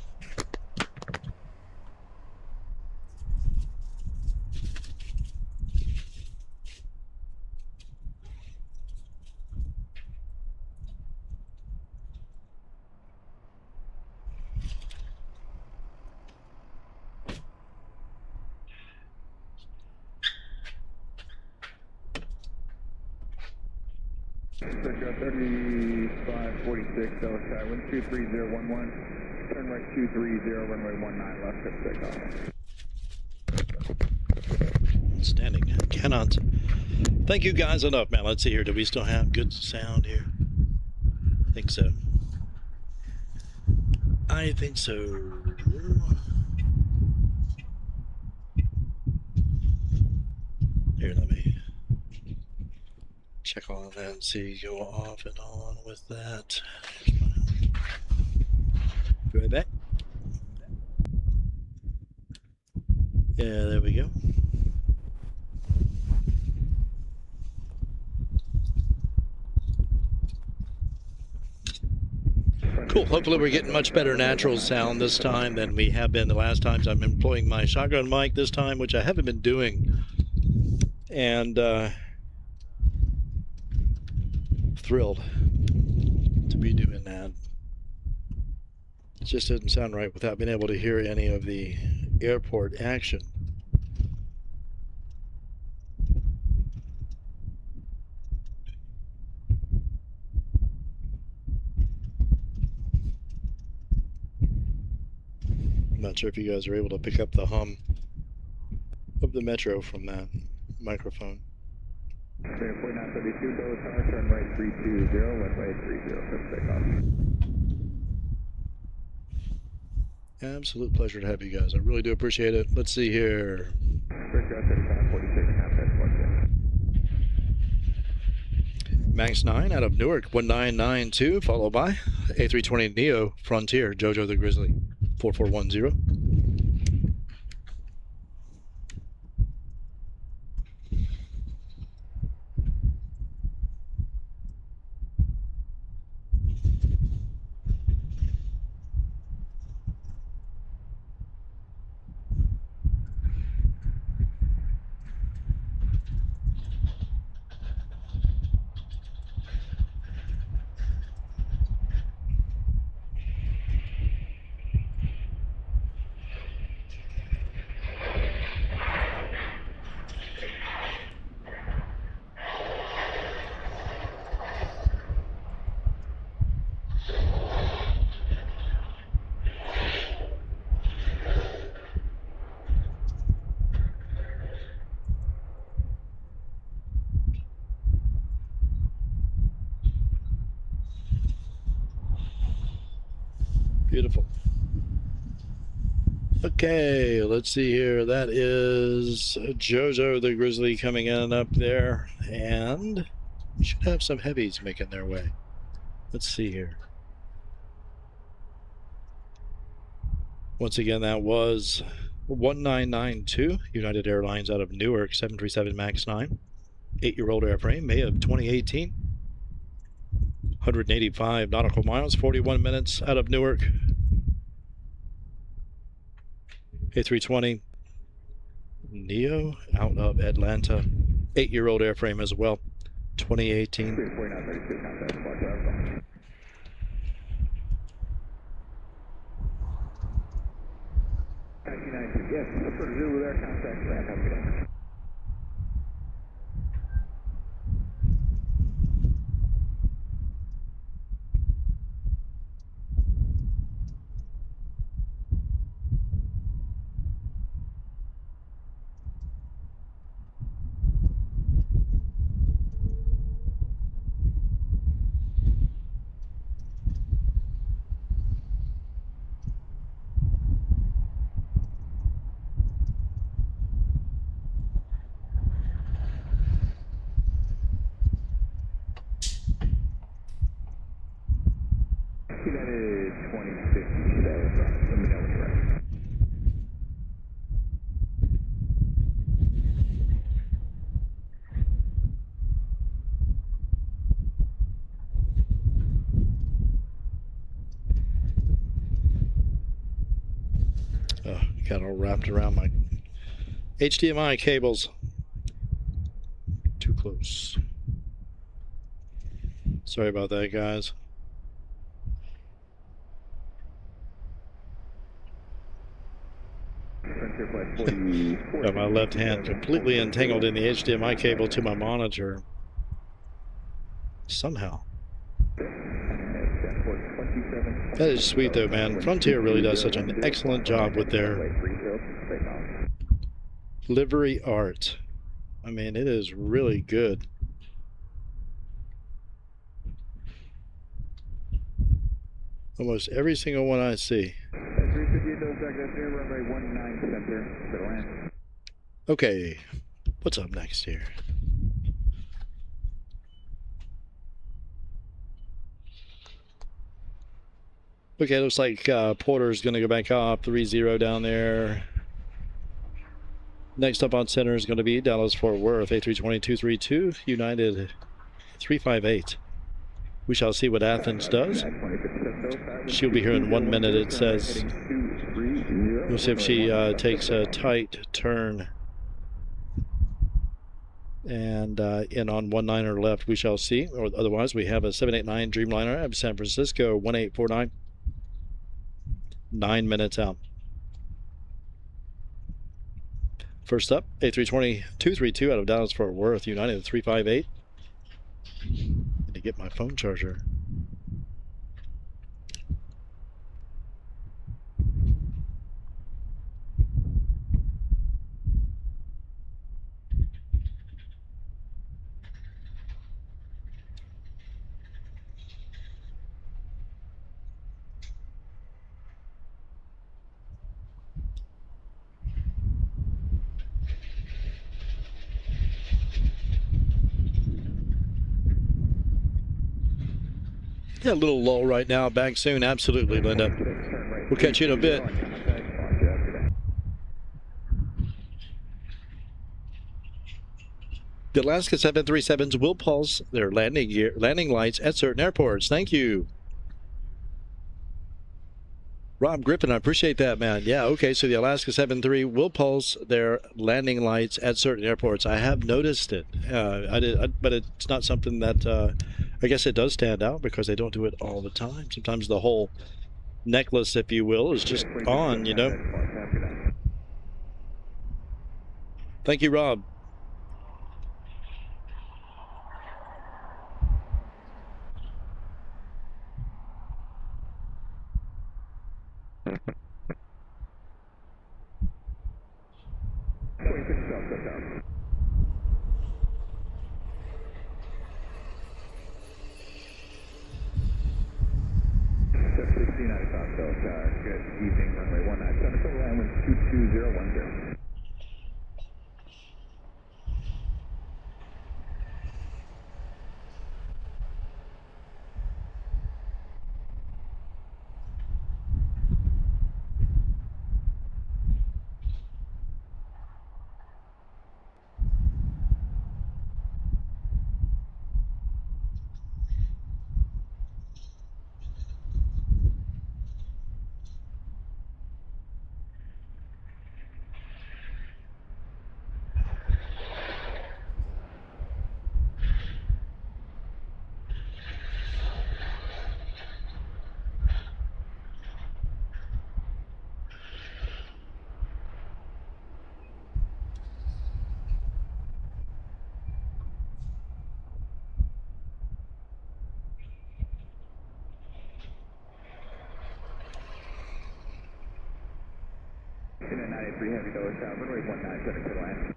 Circa 3546, Dallas Sky, wind 23011, turn right 230, runway 19 left at takeoff. Standing, cannot thank you guys enough, man. Let's see here. Do we still have good sound here? I think so. I think so. Here, let me check on that and see, go off and on with that. Go right back. Yeah, there we go. Cool. Hopefully we're getting much better natural sound this time than we have been the last times. I'm employing my shotgun mic this time, which I haven't been doing. And thrilled to be doing that. It just doesn't sound right without being able to hear any of the airport action. I'm not sure if you guys are able to pick up the hum of the metro from that microphone. 4932, Dallas Tower, turn right 320, runway 30, takeoff. Absolute pleasure to have you guys. I really do appreciate it. Let's see here. Circa 35. Max 9 out of Newark, 1992, followed by A320 Neo Frontier, Jojo the Grizzly, 4410. Beautiful. Okay, let's see here. That is Jojo the Grizzly coming in up there, and we should have some heavies making their way. Let's see here. Once again, that was 1992, United Airlines out of Newark, 737 MAX 9, 8-year-old airframe, May of 2018. 185 nautical miles, 41 minutes out of Newark. A320 Neo out of Atlanta, 8-year-old airframe as well, 2018. 4932, contact Squawk Alpha. Yes, let's go to Zulu there, contact ramp, have a good day. United 2050 today, let me know when you're ready. Oh, got all wrapped around my HDMI cables. Too close. Sorry about that, guys. Got my left hand completely entangled in the HDMI cable to my monitor. Somehow. That is sweet though, man. Frontier really does such an excellent job with their livery art. I mean, it is really good. Almost every single one I see. Okay, what's up next here? Okay, looks like Porter's going to go back up 3-0 down there. Next up on center is going to be Dallas-Fort Worth, A320-232, United 358. We shall see what Athens does. She'll be here in 1 minute, it says. We'll see if she takes a tight turn and in on 19er left. We shall see. Or otherwise, we have a 789 Dreamliner out of San Francisco, 1849. 9 minutes out. First up, A320-232 out of Dallas-Fort Worth, United 358. Need to get my phone charger. Yeah, a little lull right now. Back soon. Absolutely, Linda. We'll catch you in a bit. The Alaska 737s will pulse their landing lights at certain airports. Thank you. Rob Griffin, I appreciate that, man. Yeah, okay, so the Alaska 73 will pulse their landing lights at certain airports. I have noticed it, but it's not something that I guess it does stand out because they don't do it all the time. Sometimes the whole necklace, if you will, is just on, you know. Thank you, Rob. Good evening, runway 197, total land wind 22010. United 93 Heavy Dulles Tower, runway 197 to land.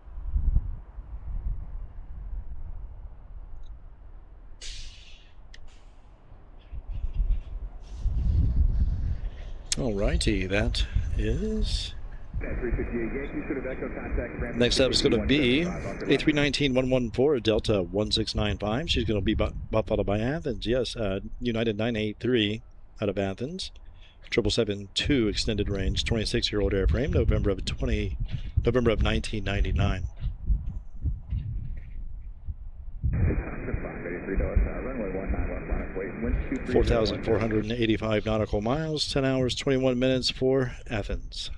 All righty, that is. Next up is going to be A319-114 Delta 1695. She's going to be followed by Athens. Yes, United 983 out of Athens. 777-2 extended range, 26-year-old airframe, November of 1999. 4,485 nautical miles, 10 hours, 21 minutes for Athens.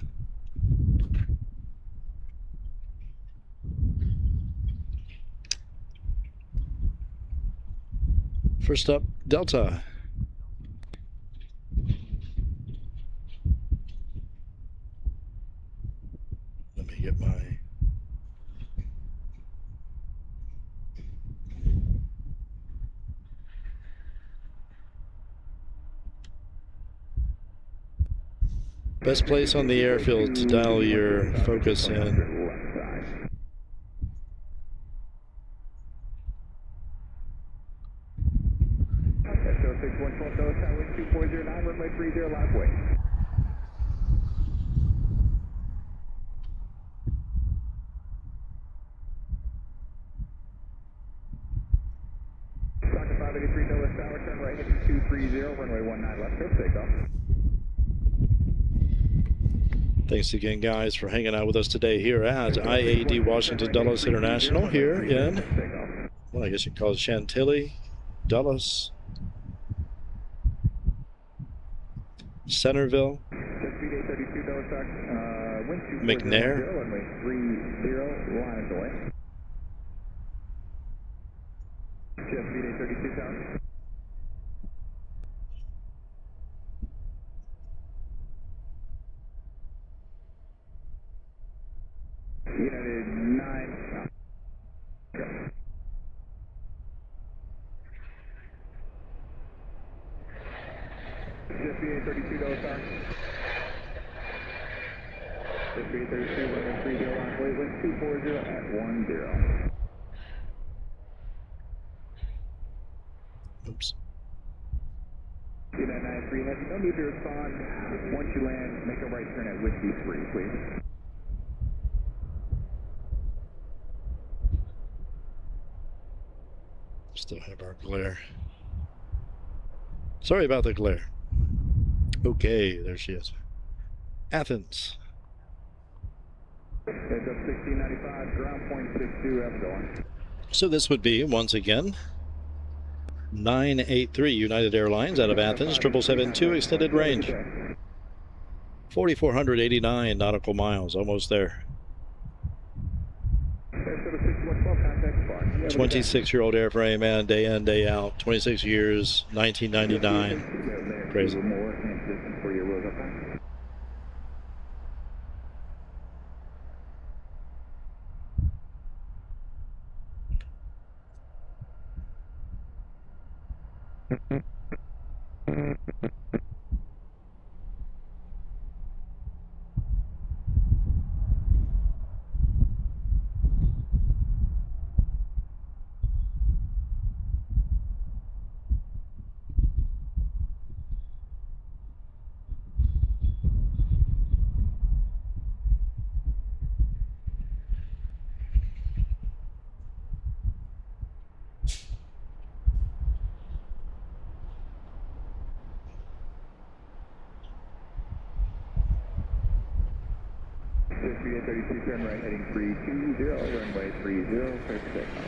First up, Delta. Let me get my... Best place on the airfield to dial your focus in. Runway 30 left way. Stock 583 Dulles Tower, turn right heading 230, runway 19 left, go takeoff. Thanks again, guys, for hanging out with us today here at IAD Washington Dulles International here in, well, I guess you can call it Chantilly, Dulles, Centerville, McNair, United 9. Just VA 32 Dulles Tower. Just VA 32, runway 30 line, wait, wind 240 at 10. oops. United 93 Heavy, no need to respond. Once you land, make a right turn at Whiskey 3, please. Still have our glare. Sorry about the glare. Okay, there she is. Athens. Heads up 1695, ground point 62, have a going. So this would be, once again, 983 United Airlines out of Athens, 7772 extended range. 4,489 nautical miles, almost there. 26-year-old airframe, man, day in, day out. 26 years, 1999. Crazy. IAD 32, turn right, heading 320, runway 30, clear for takeoff.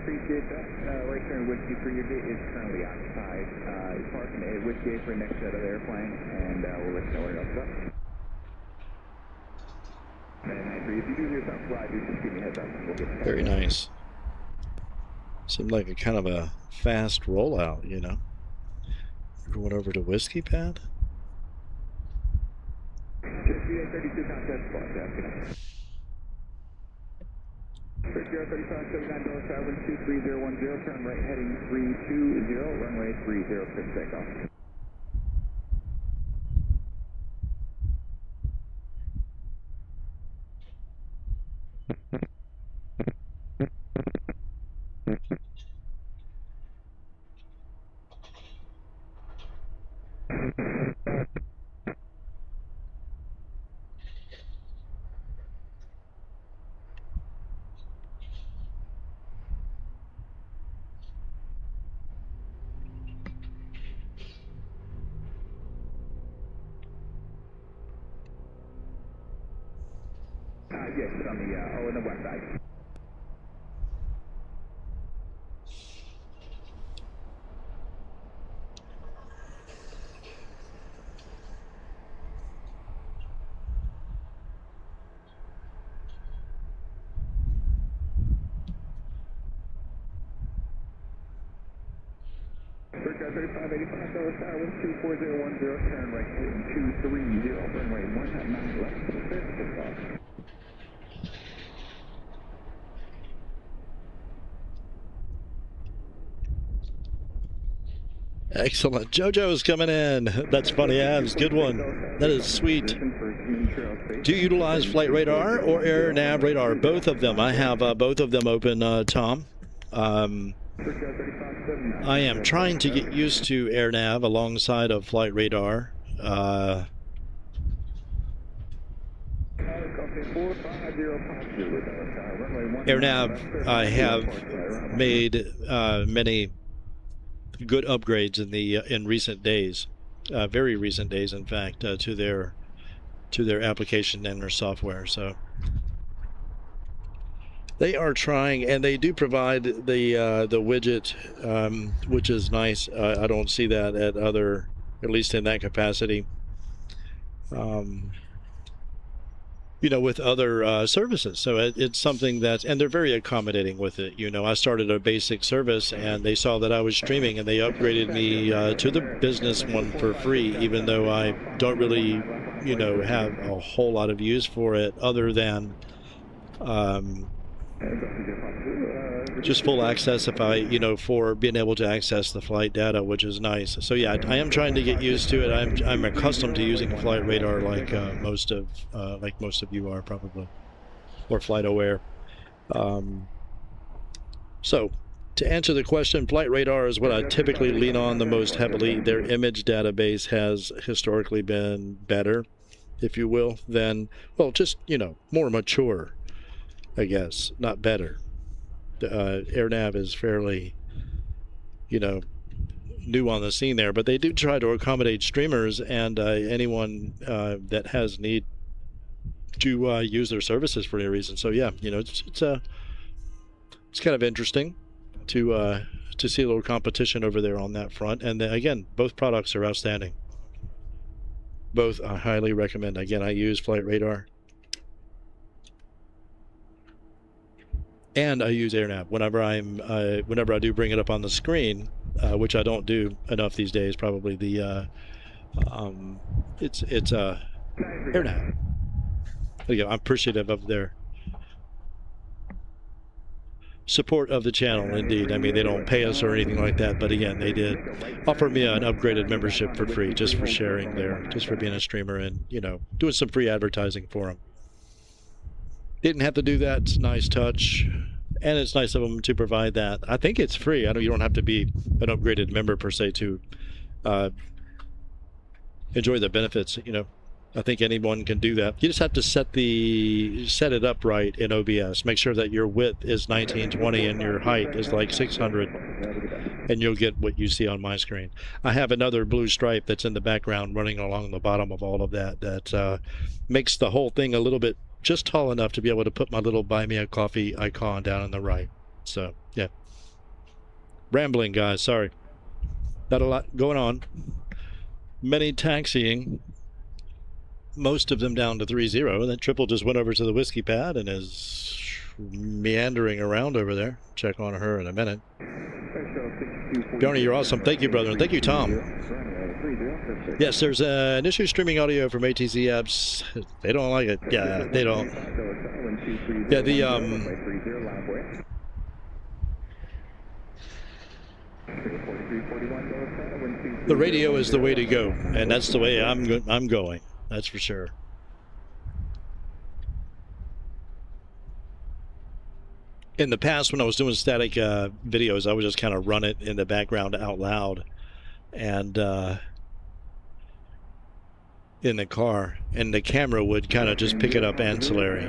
Appreciate that. Right turn Whiskey for your gate is currently occupied. Parking at Whiskey for next set of the airplane, and we'll let you know where else up. And if you do hear something fly, just give me a heads up. We'll get Very nice. Seemed like a kind of a fast rollout, you know. Everyone over to Whiskey Pad. IAD 32 contest spot, Zero 35, 79 Dulles Tower, 23010, turn right heading 320, runway 30, clear takeoff. Yes, on the west side. Circa 3585 Dulles Tower, 24010, turn right heading 230, runway 19 left, clear takeoff. Excellent. JoJo's coming in. That's funny, Abs. Good one. That is sweet. Do you utilize flight radar or air nav radar? Both of them. I have both of them open, Tom. I am trying to get used to air nav alongside of flight radar. Air nav, I have made many good upgrades in recent days, very recent days, in fact, to their application and their software. So they are trying, and they do provide the widget, which is nice. I don't see that at other, at least in that capacity. You know, with other services. So it's something that, and they're very accommodating with it. You know, I started a basic service and they saw that I was streaming and they upgraded me to the business one for free, even though I don't really, you know, have a whole lot of use for it other than just full access if I, for being able to access the flight data, which is nice. So yeah, I am trying to get used to it. I'm accustomed to using flight radar like most of you are probably, or flight aware. So to answer the question, flight radar is what I typically lean on the most heavily. Their image database has historically been better, if you will, than, well, just, more mature, I guess, not better. AirNav is fairly, new on the scene there, but they do try to accommodate streamers and anyone that has need to use their services for any reason. So yeah, it's kind of interesting to see a little competition over there on that front. And again, both products are outstanding. Both I highly recommend. Again, I use Flight Radar and I use AirNav whenever I do bring it up on the screen, which I don't do enough these days. Probably the it's AirNav. I'm appreciative of their support of the channel. Indeed, I mean, they don't pay us or anything like that, but again, they did offer me an upgraded membership for free, just for sharing just for being a streamer and doing some free advertising for them. Didn't have to do that. It's a nice touch, and it's nice of them to provide that. I think it's free. I know you don't have to be an upgraded member per se to enjoy the benefits. I think anyone can do that. You just have to set it up right in OBS. Make sure that your width is 1920 and your height is like 600, and you'll get what you see on my screen. I have another blue stripe that's in the background running along the bottom of all of that makes the whole thing a little bit just tall enough to be able to put my little buy me a coffee icon down on the right. So yeah, rambling guys, sorry. Got a lot going on. Many taxiing. Most of them down to 30, and then Triple just went over to the whiskey pad and is meandering around over there. Check on her in a minute. Bjarne, you're awesome. Thank you, brother, and thank you, Tom. Yes, there's an issue streaming audio from ATC apps. They don't like it. Yeah, they don't. Yeah, the radio is the way to go, and that's the way I'm going. That's for sure. In the past, when I was doing static videos, I would just kind of run it in the background out loud and in the car, and the camera would kind of just pick it up ancillary,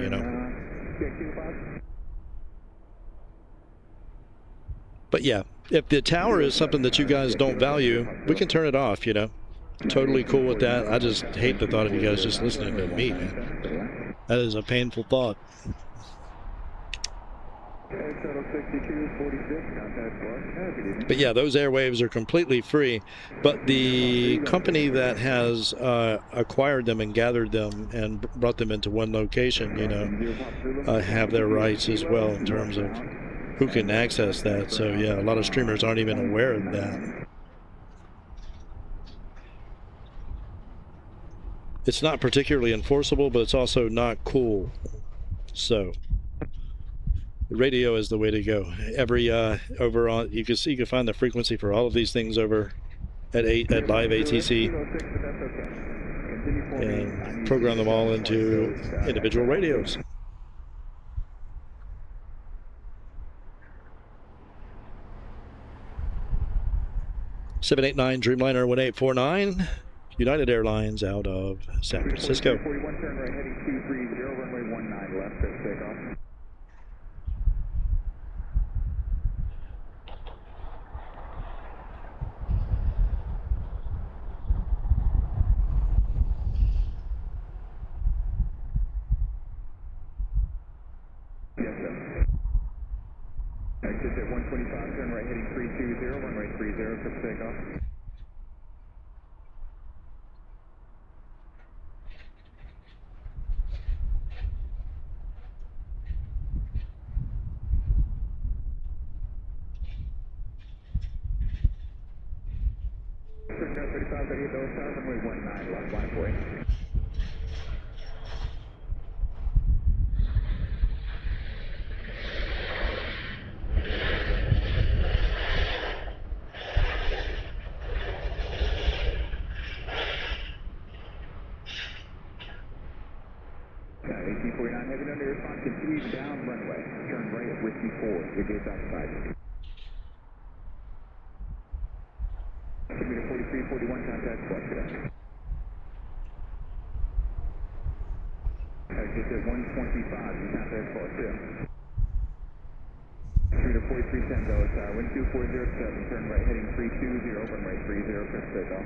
But yeah, if the tower is something that you guys don't value, we can turn it off, Totally cool with that. I just hate the thought of you guys just listening to me, man. That is a painful thought. But yeah, those airwaves are completely free. But the company that has acquired them and gathered them and brought them into one location, have their rights as well in terms of who can access that. So yeah, a lot of streamers aren't even aware of that. It's not particularly enforceable, but it's also not cool. So the radio is the way to go. Over on you can find the frequency for all of these things over at live ATC and program them all into individual radios. (789) Dreamliner 1849. United Airlines out of San Francisco. 41, turn right heading 230, runway 19 left, takeoff. Yes, sir. Exit at 125, turn right heading 320, runway 30, takeoff. Runway 19 left, line for you. 4, the gate's outside. Altimeter 4341, contact squawk today. Gate at 125, contact squawk today. Altimeter 4310, Dulles Tower, wind 2407, turn right heading 320, runway 30, clear for takeoff.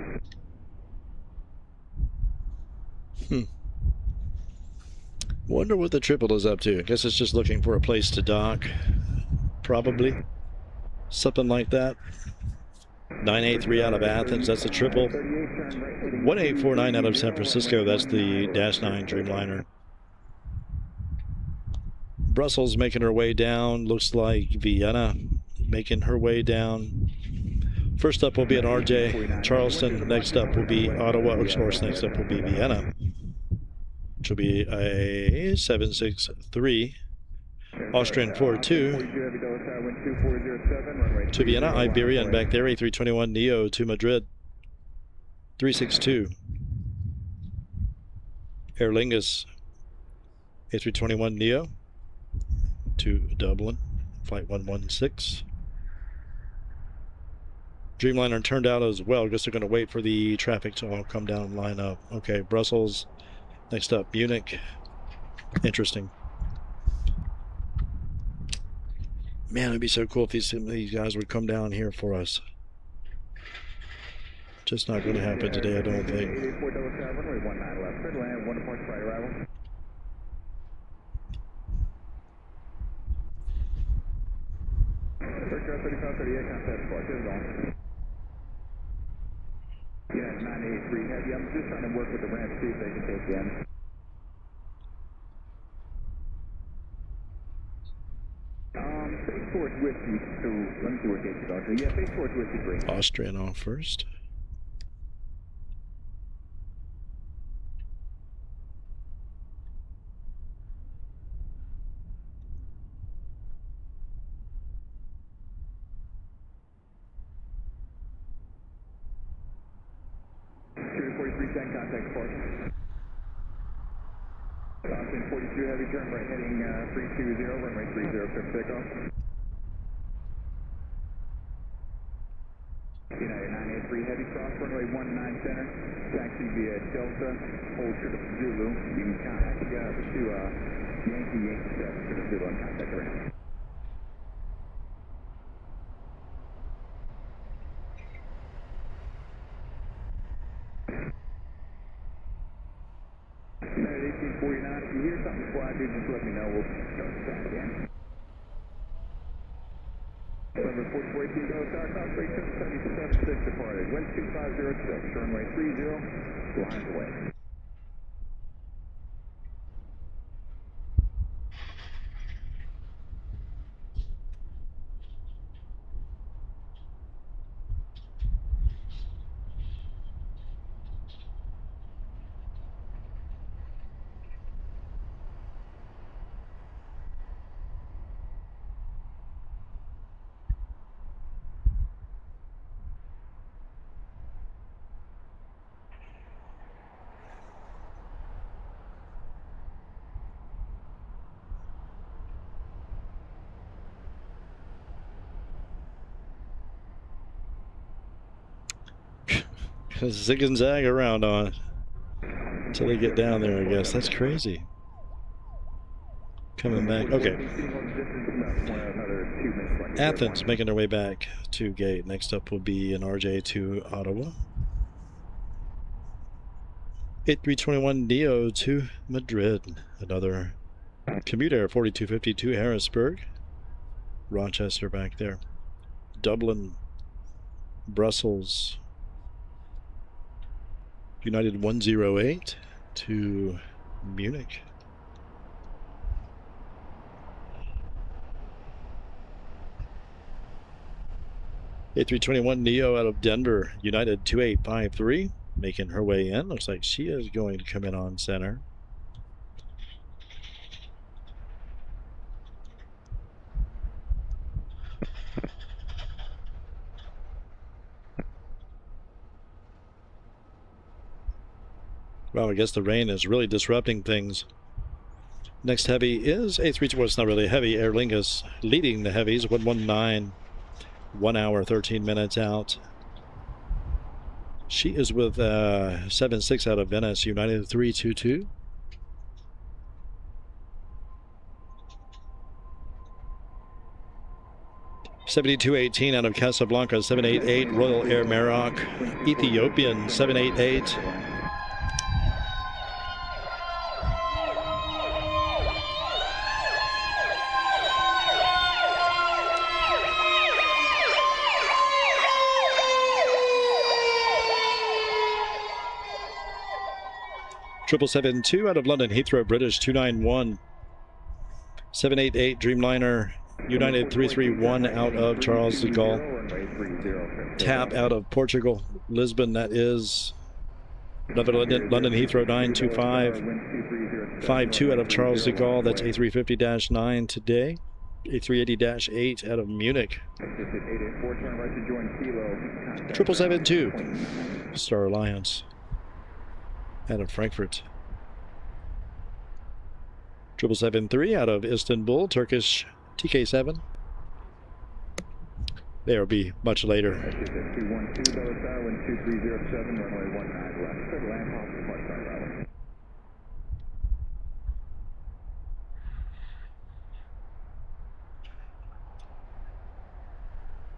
Wonder what the triple is up to. I guess it's just looking for a place to dock. Probably. Something like that. 983 out of Athens, that's the triple. 1849 out of San Francisco, that's the Dash 9 Dreamliner. Brussels making her way down. Looks like Vienna making her way down. First up will be an RJ Charleston. Next up will be Ottawa. Of course, next up will be Vienna, which will be a 763 Austrian 42 to Vienna, Iberia, and back there A321 Neo to Madrid 362 Aer Lingus A321 Neo to Dublin, flight 116. Dreamliner turned out as well. I guess they're going to wait for the traffic to all come down and line up. Okay, Brussels. Next up, Munich. Interesting. Man, it'd be so cool if these guys would come down here for us. Just not going to happen today, I don't think. Yeah, 983 heavy. I'm just trying to work with the ramp, see if they can take you in. Face towards Whiskey, so let me see what gate you go to. Yeah, face towards Whiskey 3. Austrian off first. Contact Spark. Austin 42 heavy, turn right heading 320, runway 30, clear for takeoff. United 983 heavy, cross runway 19 center, taxi via Delta, hold to Zulu. You can contact to Yankee 7 to the Zulu and contact the ramp. United 1849, if you hear something fly, dude, just let me know. We'll start the time again. Number 4418, Dulles Tower, cross break 776 departed. Wind 2506, runway 30, lines away. Zig and zag around on it until they get down there, I guess. That's crazy. Coming back. Okay. Athens making their way back to gate. Next up will be an RJ to Ottawa. 8321 Neo to Madrid. Another commuter 4252 Harrisburg. Rochester back there. Dublin. Brussels. United 108 to Munich. A321 Neo out of Denver, United 2853, making her way in. Looks like she is going to come in on center. Well, I guess the rain is really disrupting things. Next heavy is A320. Well, it's not really a heavy. Aer Lingus leading the heavies, 119, 1 hour, 13 minutes out. She is with 76 out of Venice, United 322. $72.18 out of Casablanca, 788 Royal Air Maroc, Ethiopian 788. Triple 772 out of London Heathrow, British 291. 788 Dreamliner, United 331 out of Charles de Gaulle. TAP out of Portugal, Lisbon, that is. London Heathrow 925. 52 out of Charles de Gaulle, that's A350-9 today. A380-8 out of Munich. 772 Star Alliance out of Frankfurt. 773 out of Istanbul, Turkish TK7. There will be much later.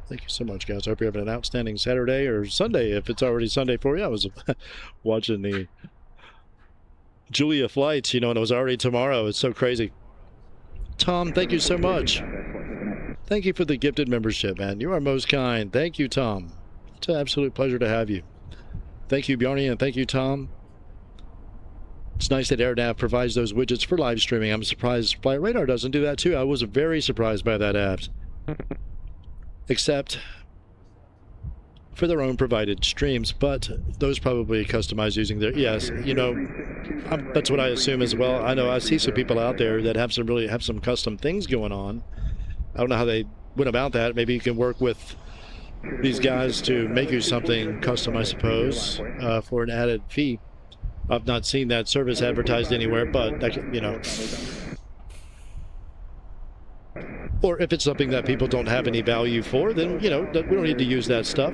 Thank you so much, guys. I hope you're having an outstanding Saturday or Sunday, if it's already Sunday for you. I was watching the Julia flights, and it was already tomorrow. It's so crazy. Tom, thank you so much. Thank you for the gifted membership, man. You are most kind. Thank you, Tom. It's an absolute pleasure to have you. Thank you, Bjarne, and thank you, Tom. It's nice that AirNav provides those widgets for live streaming. I'm surprised Flight Radar doesn't do that too. I was very surprised by that app. Except for their own provided streams, but those probably customized using their, yes, that's what I assume as well. I know I see some people out there that have some custom things going on. I don't know how they went about that. Maybe you can work with these guys to make you something custom, I suppose, for an added fee. I've not seen that service advertised anywhere, but or if it's something that people don't have any value for, then, we don't need to use that stuff.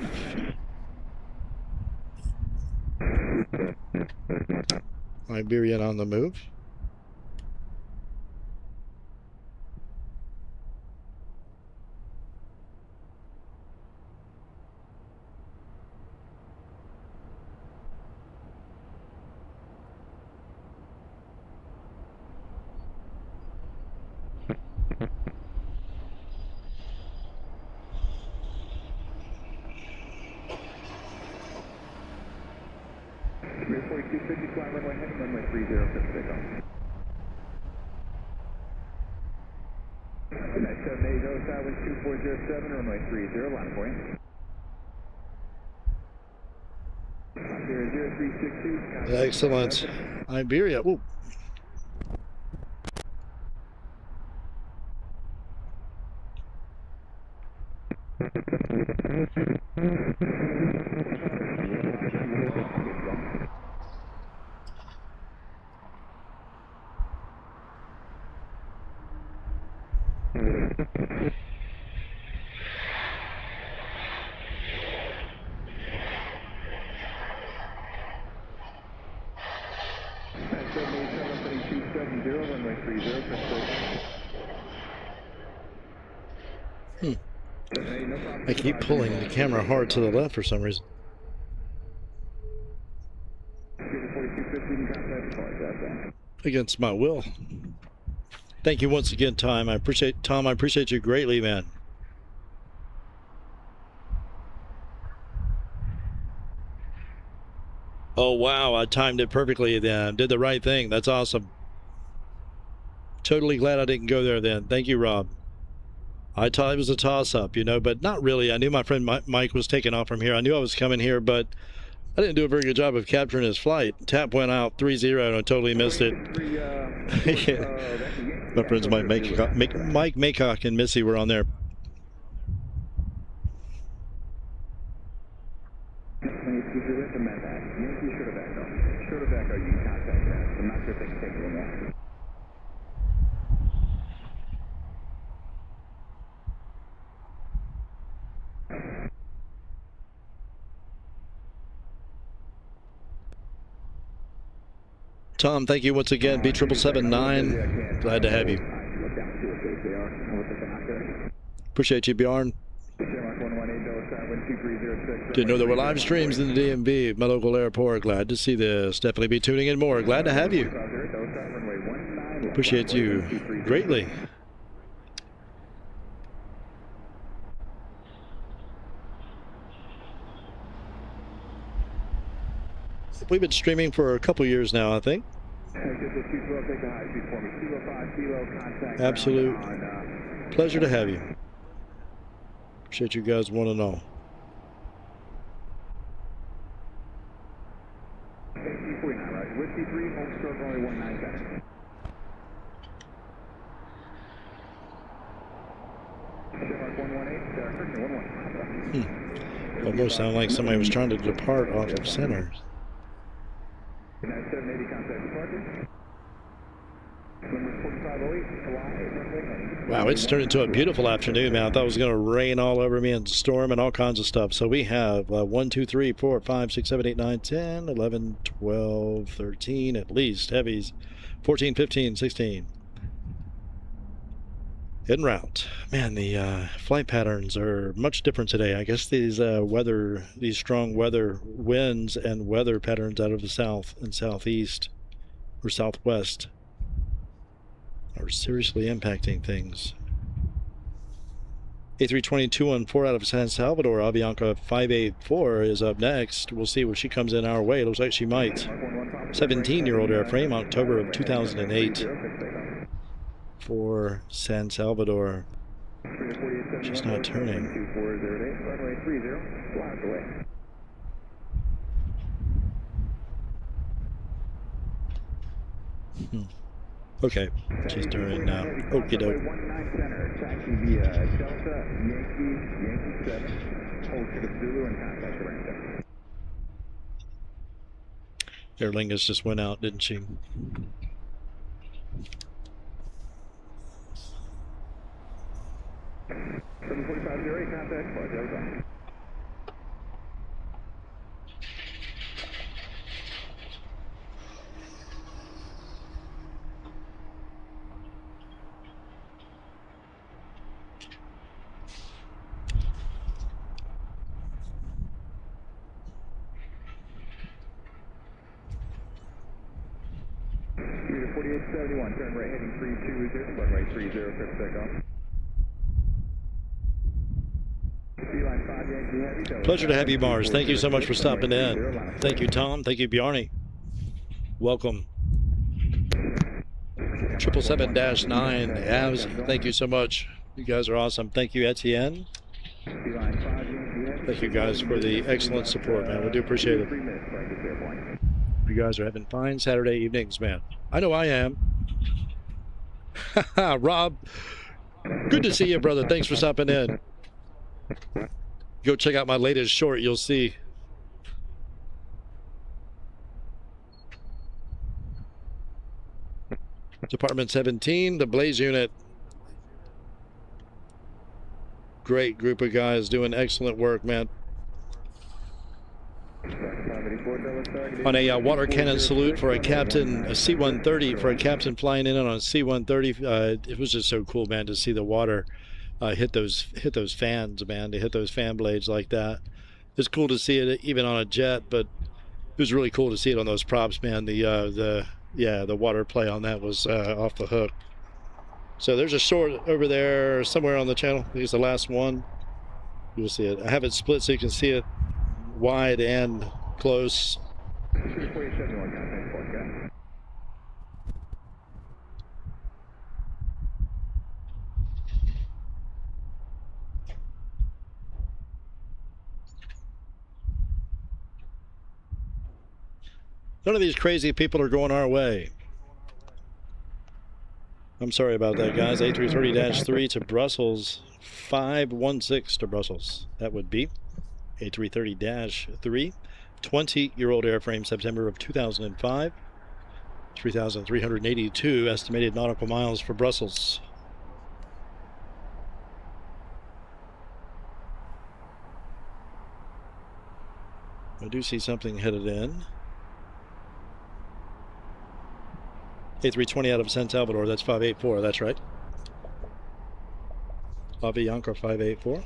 Iberian on the move. Excellent. Iberia. Ooh. I keep pulling the camera hard to the left for some reason. Against my will. Thank you once again, Tom. I appreciate you greatly, man. Oh, wow. I timed it perfectly then. Did the right thing. That's awesome. Totally glad I didn't go there then. Thank you, Rob. I thought it was a toss-up, but not really. I knew my friend Mike was taking off from here. I knew I was coming here, but I didn't do a very good job of capturing his flight. TAP went out 3-0, and I totally missed it. Yeah. My friends Mike Maycock and Missy were on there. Tom, thank you once again. B7779. Glad to have you. Appreciate you, Bjorn. Didn't know there were live streams in the DMV, my local airport. Glad to see this. Definitely be tuning in more. Glad to have you. Appreciate you greatly. We've been streaming for a couple years now, I think. Absolute pleasure to have you. Appreciate you guys want to know. Almost sounded like somebody was trying to depart off of center. Wow, it's turned into a beautiful afternoon, man. I thought it was going to rain all over me and storm and all kinds of stuff. So we have 1, 2, 3, 4, 5, 6, 7, 8, 9, 10, 11, 12, 13 at least heavies, 14, 15, 16. En route. Man, the flight patterns are much different today. I guess these strong weather winds and weather patterns out of the south and southeast or southwest are seriously impacting things. A320-214 out of San Salvador, Avianca 584 is up next. We'll see if she comes in our way. It looks like she might. 17-year-old airframe, October of 2008 for San Salvador. She's not turning. Okay, she's turning now. Okie doke. Aer Lingus just went out, didn't she? Turn right heading 320, runway 30, clear takeoff. Pleasure to have you, Mars. Thank you so much for stopping in. Thank you, Tom. Thank you, Bjarne. Welcome. 777-9 Avs. Thank you so much. You guys are awesome. Thank you, Etienne. Thank you guys for the excellent support, man. We do appreciate it. You guys are having fine Saturday evenings, man. I know I am. Rob, good to see you, brother. Thanks for stopping in. Go check out my latest short. You'll see. Department 17, the Blaze unit. Great group of guys doing excellent work, man. On a water cannon salute for a captain, a C-130, for a captain flying in on a C-130. It was just so cool, man, to see the water hit those fans, man, to hit those fan blades like that. It's cool to see it even on a jet, but it was really cool to see it on those props, man. The water play on that was off the hook. So there's a short over there somewhere on the channel. I think it's the last one. You'll see it. I have it split so you can see it wide and close. None of these crazy people are going our way. I'm sorry about that, guys. A330-3 to Brussels, 516 to Brussels. That would be A330-3, 20-year-old airframe, September of 2005, 3,382 estimated nautical miles for Brussels. I do see something headed in. A320 out of San Salvador. That's 584. That's right. Avianca 584.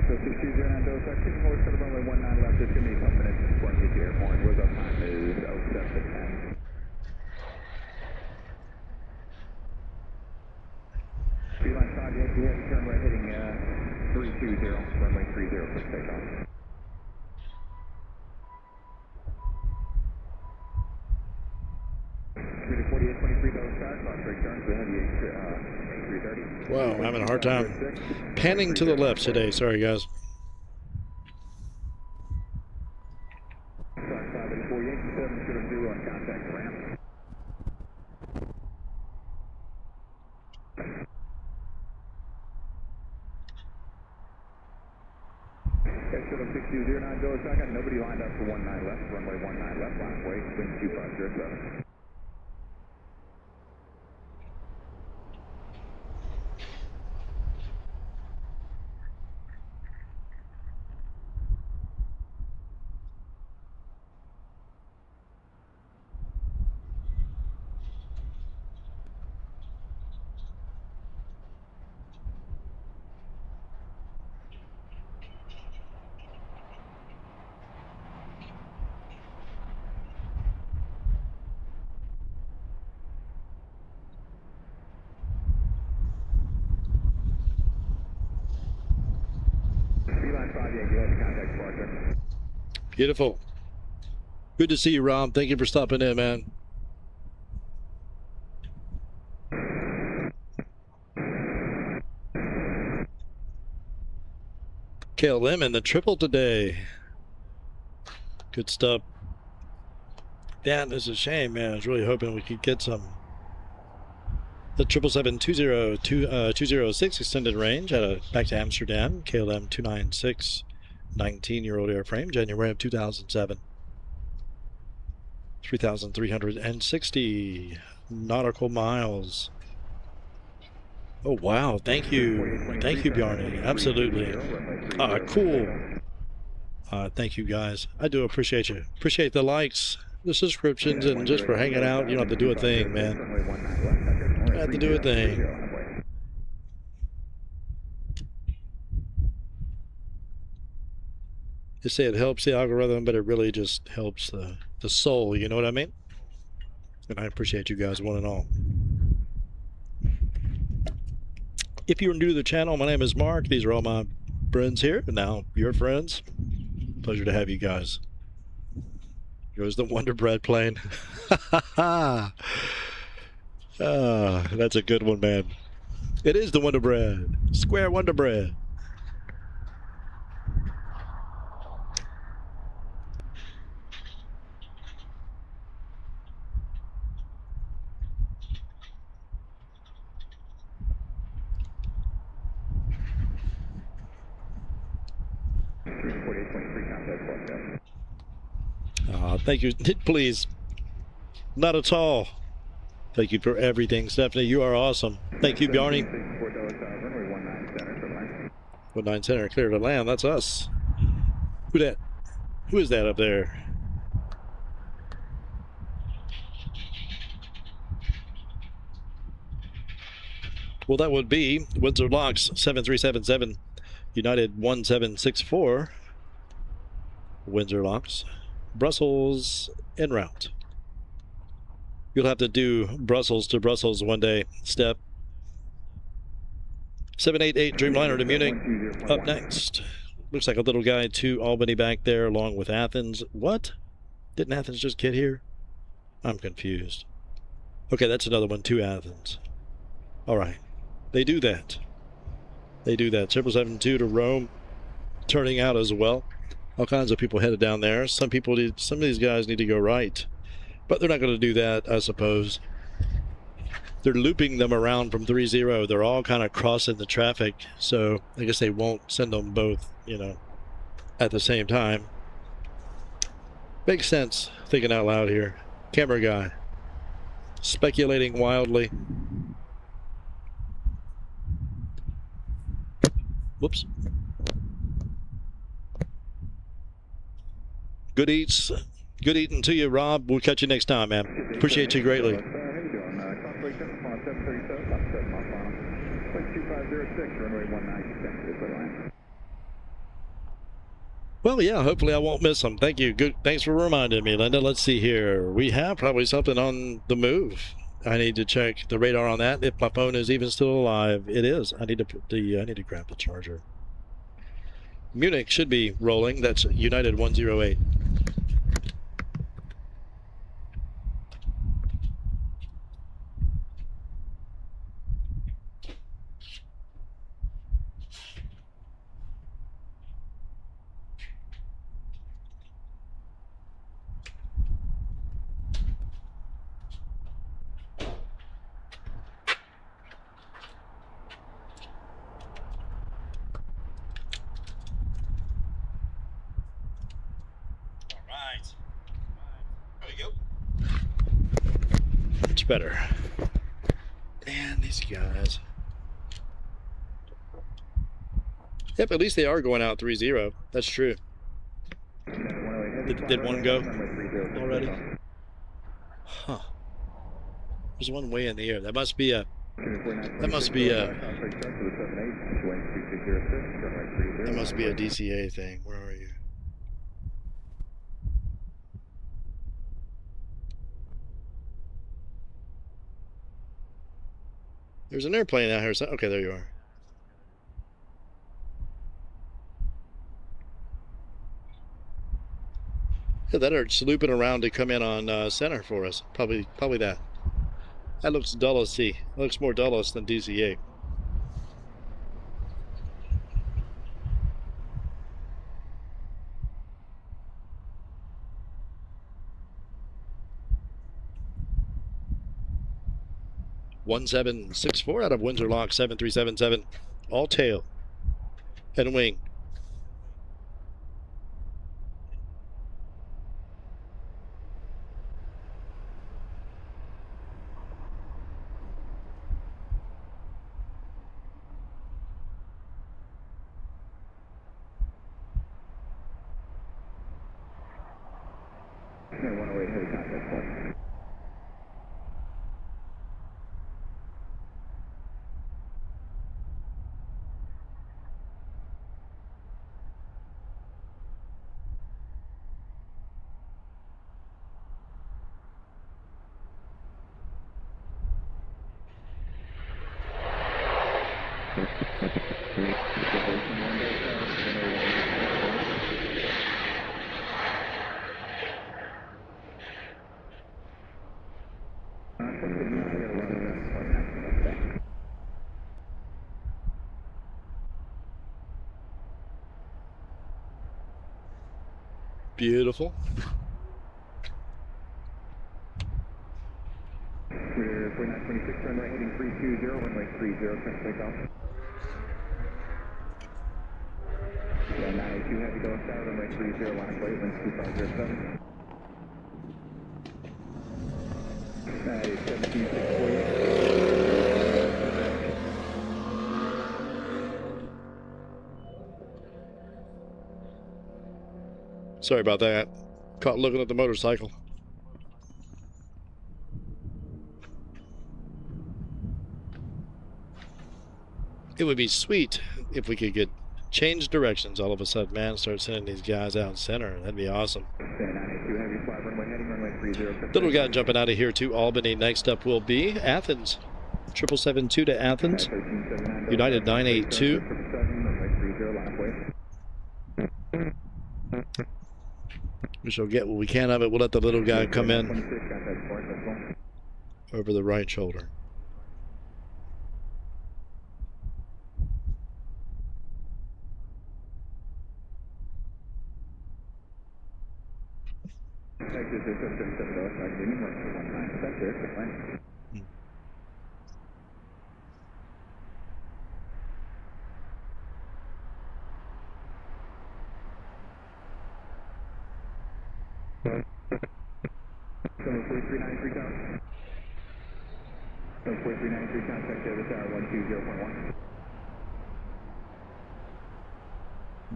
So 6209 Dulles, taxi forward to the runway 19 left, just give me a couple minutes before I get to the airport. Where's our time is 0710. Beeline 5 Yankee, we have to turn right heading 320, runway 30 for takeoff. Computer 4823 Dulles Sky, cross straight turns, we have the A330. Wow, I'm having a hard time panning to the left today. Sorry, guys. Sorry, 584 Yankee 7 should have 0 on contact ramp. Should have 6209 Dulles, I got nobody lined up for 19 left, runway 19 left, line way, wind 2507. Beeline 5 Yankee, have the contact departure. Beautiful. Good to see you, Rob. Thank you for stopping in, man. KLM in the triple today. Good stuff. That is a shame, man. I was really hoping we could get some. The 777-206 extended range back to Amsterdam. KLM 296, 19-year-old airframe, January of 2007. 3,360 nautical miles. Oh, wow. Thank you. Thank you, Bjarne. Absolutely. Cool. Thank you, guys. I do appreciate you. Appreciate the likes, the subscriptions, and just for hanging out. You don't have to do a thing, man. You don't have to do a thing. You say it helps the algorithm, but it really just helps the soul. You know what I mean? And I appreciate you guys, one and all. If you're new to the channel, my name is Mark. These are all my friends here, and now your friends. Pleasure to have you guys. Goes the Wonder Bread plane. That's a good one, man. It is the Wonder Bread. Square Wonder Bread. Thank you. Please. Not at all. Thank you for everything, Stephanie. You are awesome. Thank you, Bjarne. 19 center, clear to land. That's us. Who that? Who is that up there? Well, that would be Windsor Locks 7377, United 1764, Windsor Locks, Brussels en route. You'll have to do Brussels to Brussels one day, Step. 788 Dreamliner to Munich up next. Looks like a little guy to Albany back there along with Athens. What? Didn't Athens just get here? I'm confused. Okay, that's another one to Athens. All right. They do that. They do that. 772 to Rome, turning out as well. All kinds of people headed down there. Some of these guys need to go right, but they're not going to do that, I suppose. They're looping them around from 3-0. They're all kind of crossing the traffic, so I guess they won't send them both, at the same time. Makes sense, thinking out loud here. Camera guy, speculating wildly. Whoops. Good eats. Good eating to you, Rob. We'll catch you next time, man. Appreciate you greatly. How you doing? Constellation on 737, about 7 off on 2506, runway 19, Well, yeah, hopefully I won't miss them. Thank you. Good. Thanks for reminding me, Linda. Let's see here. We have probably something on the move. I need to check the radar on that. If my phone is even still alive, it is. I need to put I need to grab the charger. Munich should be rolling. That's United 108. Better. Man, these guys. Yep, at least they are going out 3-0. That's true. Did one go already? Huh. There's one way in the air. That must be a DCA thing. Where are you? There's an airplane out here. Okay, there you are. Yeah, that are looping around to come in on center for us. Probably that. That looks Dulles-y. That looks more Dulles than DCA. (1764) out of Windsor Lock 7377. All tail and wing. Beautiful. We're 4926, runway heading 320, runway 30, press takeoff. Yeah, 982 heavy Dulles Tower, runway 30, line of flight, winds 2507. That is 17648. Sorry about that. Caught looking at the motorcycle. It would be sweet if we could get change directions all of a sudden, man. Start sending these guys out center. That'd be awesome. Little guy jumping out of here to Albany. Next up will be Athens. 772 to Athens. United 982. We shall get what we can of it. We'll let the little guy come in over the right shoulder.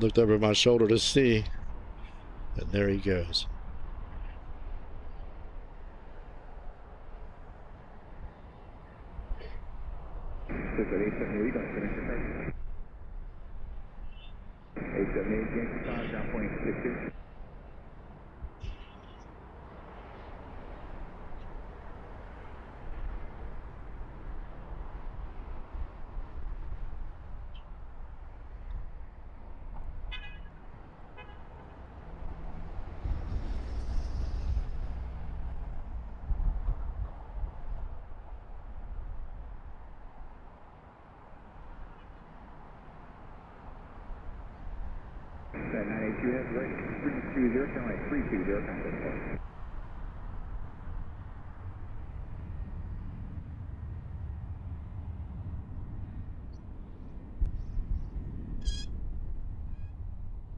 Looked over my shoulder to see, and there he goes.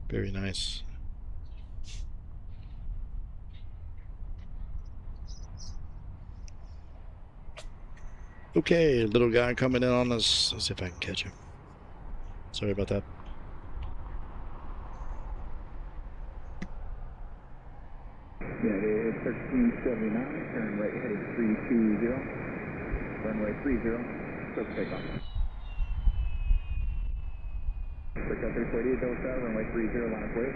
Very nice. Okay, little guy coming in on us. Let's see if I can catch him. Sorry about that. Yeah, 1379, turn right heading 320, runway 30, clear for takeoff. Breakout 348, Delta Tower, runway 30, line of clear.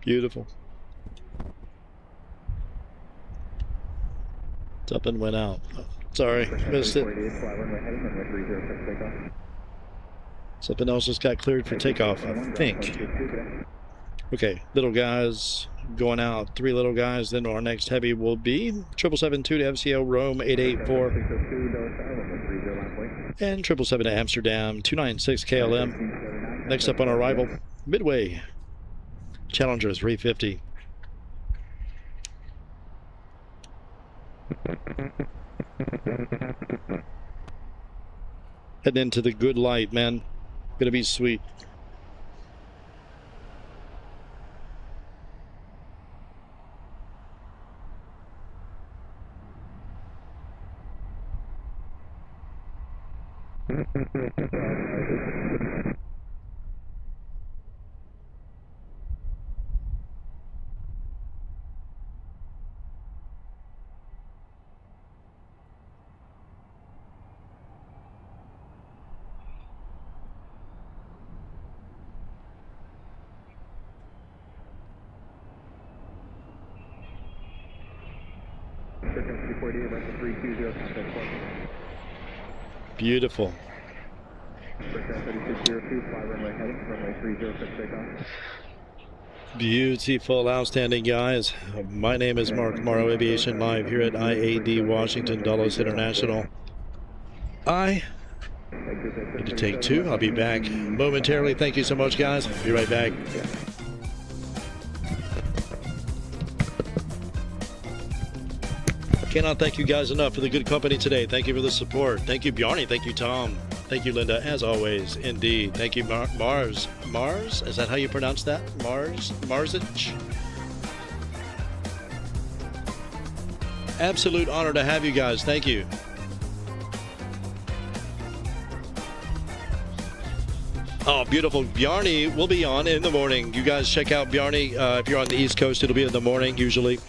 Beautiful. It's up and went out. Oh, sorry, missed it. Something else just got cleared for takeoff, I think. Okay, little guys going out. 3 little guys. Then our next heavy will be 772 to FCO Rome 884. And 777 to Amsterdam 296 KLM. Next up on arrival, Midway. Challenger 350. Heading into the good light, man. Gonna be sweet. Beautiful. Beautiful, outstanding, guys. My name is Mark Morrow Aviation, live here at IAD Washington Dulles International. I Need to take 2. I'll be back momentarily. Thank you so much, guys. Be right back. Cannot thank you guys enough for the good company today. Thank you for the support. Thank you, Bjarni. Thank you, Tom. Thank you, Linda, as always. Indeed. Thank you, Mars. Mars? Is that how you pronounce that? Marsich? Absolute honor to have you guys. Thank you. Oh, beautiful. Bjarni will be on in the morning. You guys check out Bjarni. If you're on the East Coast, it'll be in the morning usually.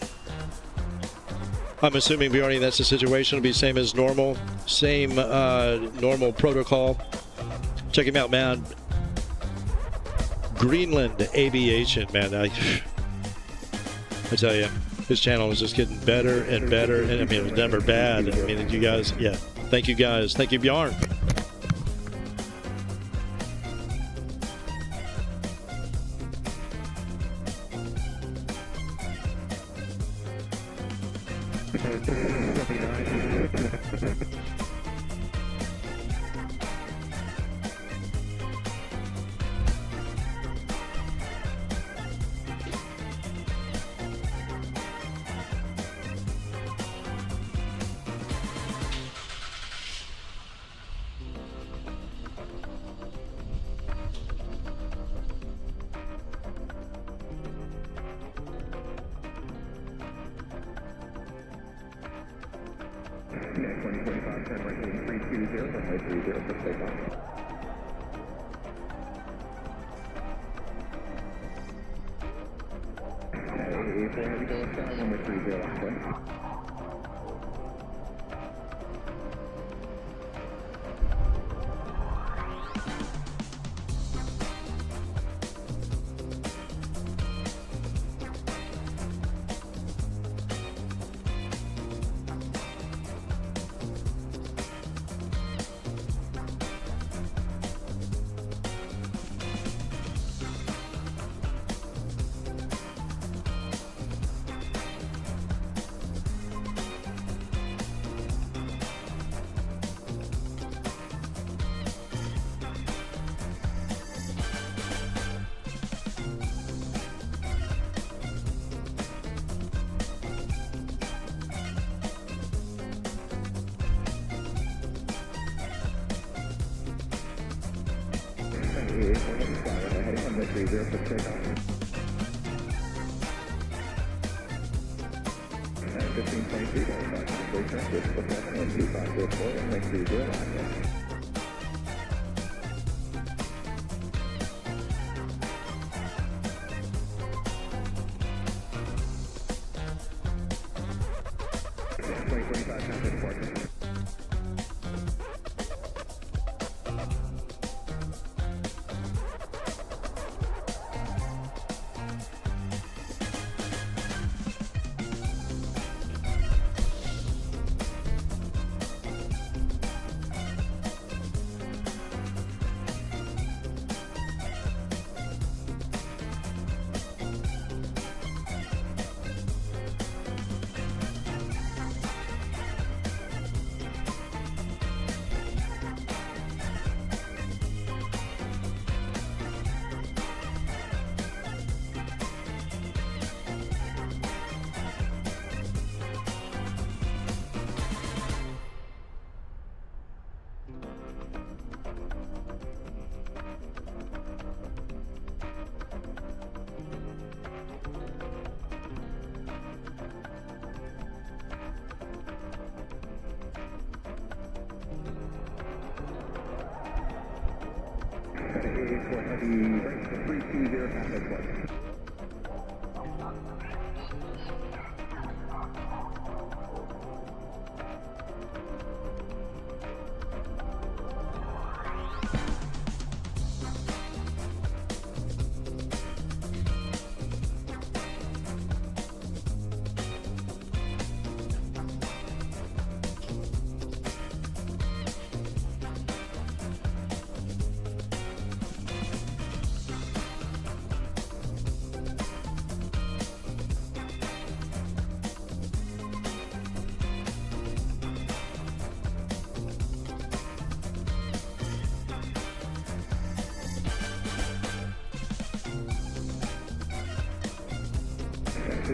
I'm assuming, Bjarni, that's the situation. It'll be same as normal. Same normal protocol. Check him out, man. Greenland Aviation, man. I tell you, his channel is just getting better and better. And I mean, it was never bad. I mean, you guys, yeah. Thank you, guys. Thank you, Bjarn.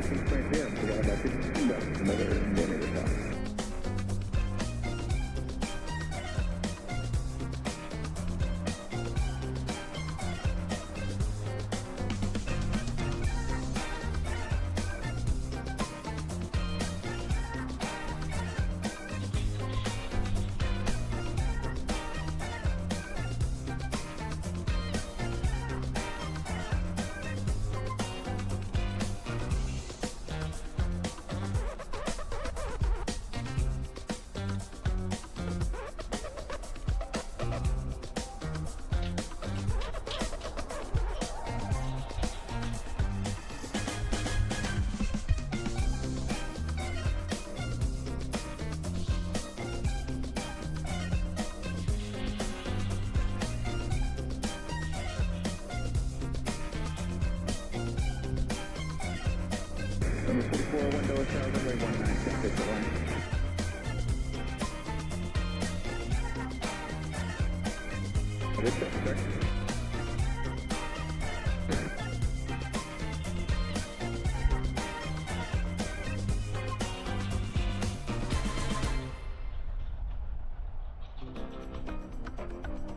1523, I'm forgot about 52 left, another 1 top. Number 44, window is runway 19, take the line. What is that, sir?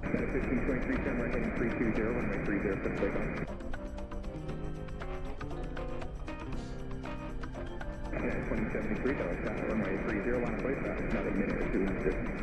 Center 1523, camera heading 320, runway 30 for takeoff. 2073, runway 30, line of place, about a minute or two in the distance.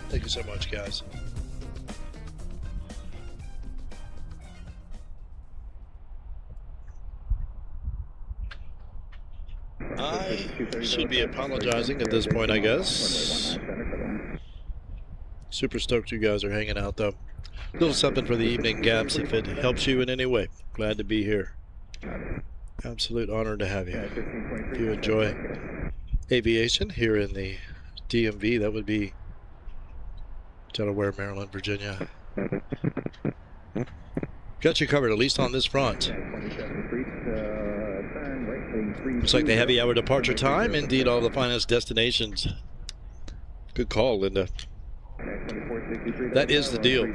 Thank you so much, guys. I should be apologizing at this point, I guess. Super stoked you guys are hanging out, though. A little something for the evening, Gaps, if it helps you in any way. Glad to be here. Absolute honor to have you. If you enjoy aviation here in the DMV, that would be Delaware, Maryland, Virginia. Got you covered, at least on this front. Looks like the heavy hour departure time. Indeed, all the finest destinations. Good call, Linda. That is the deal.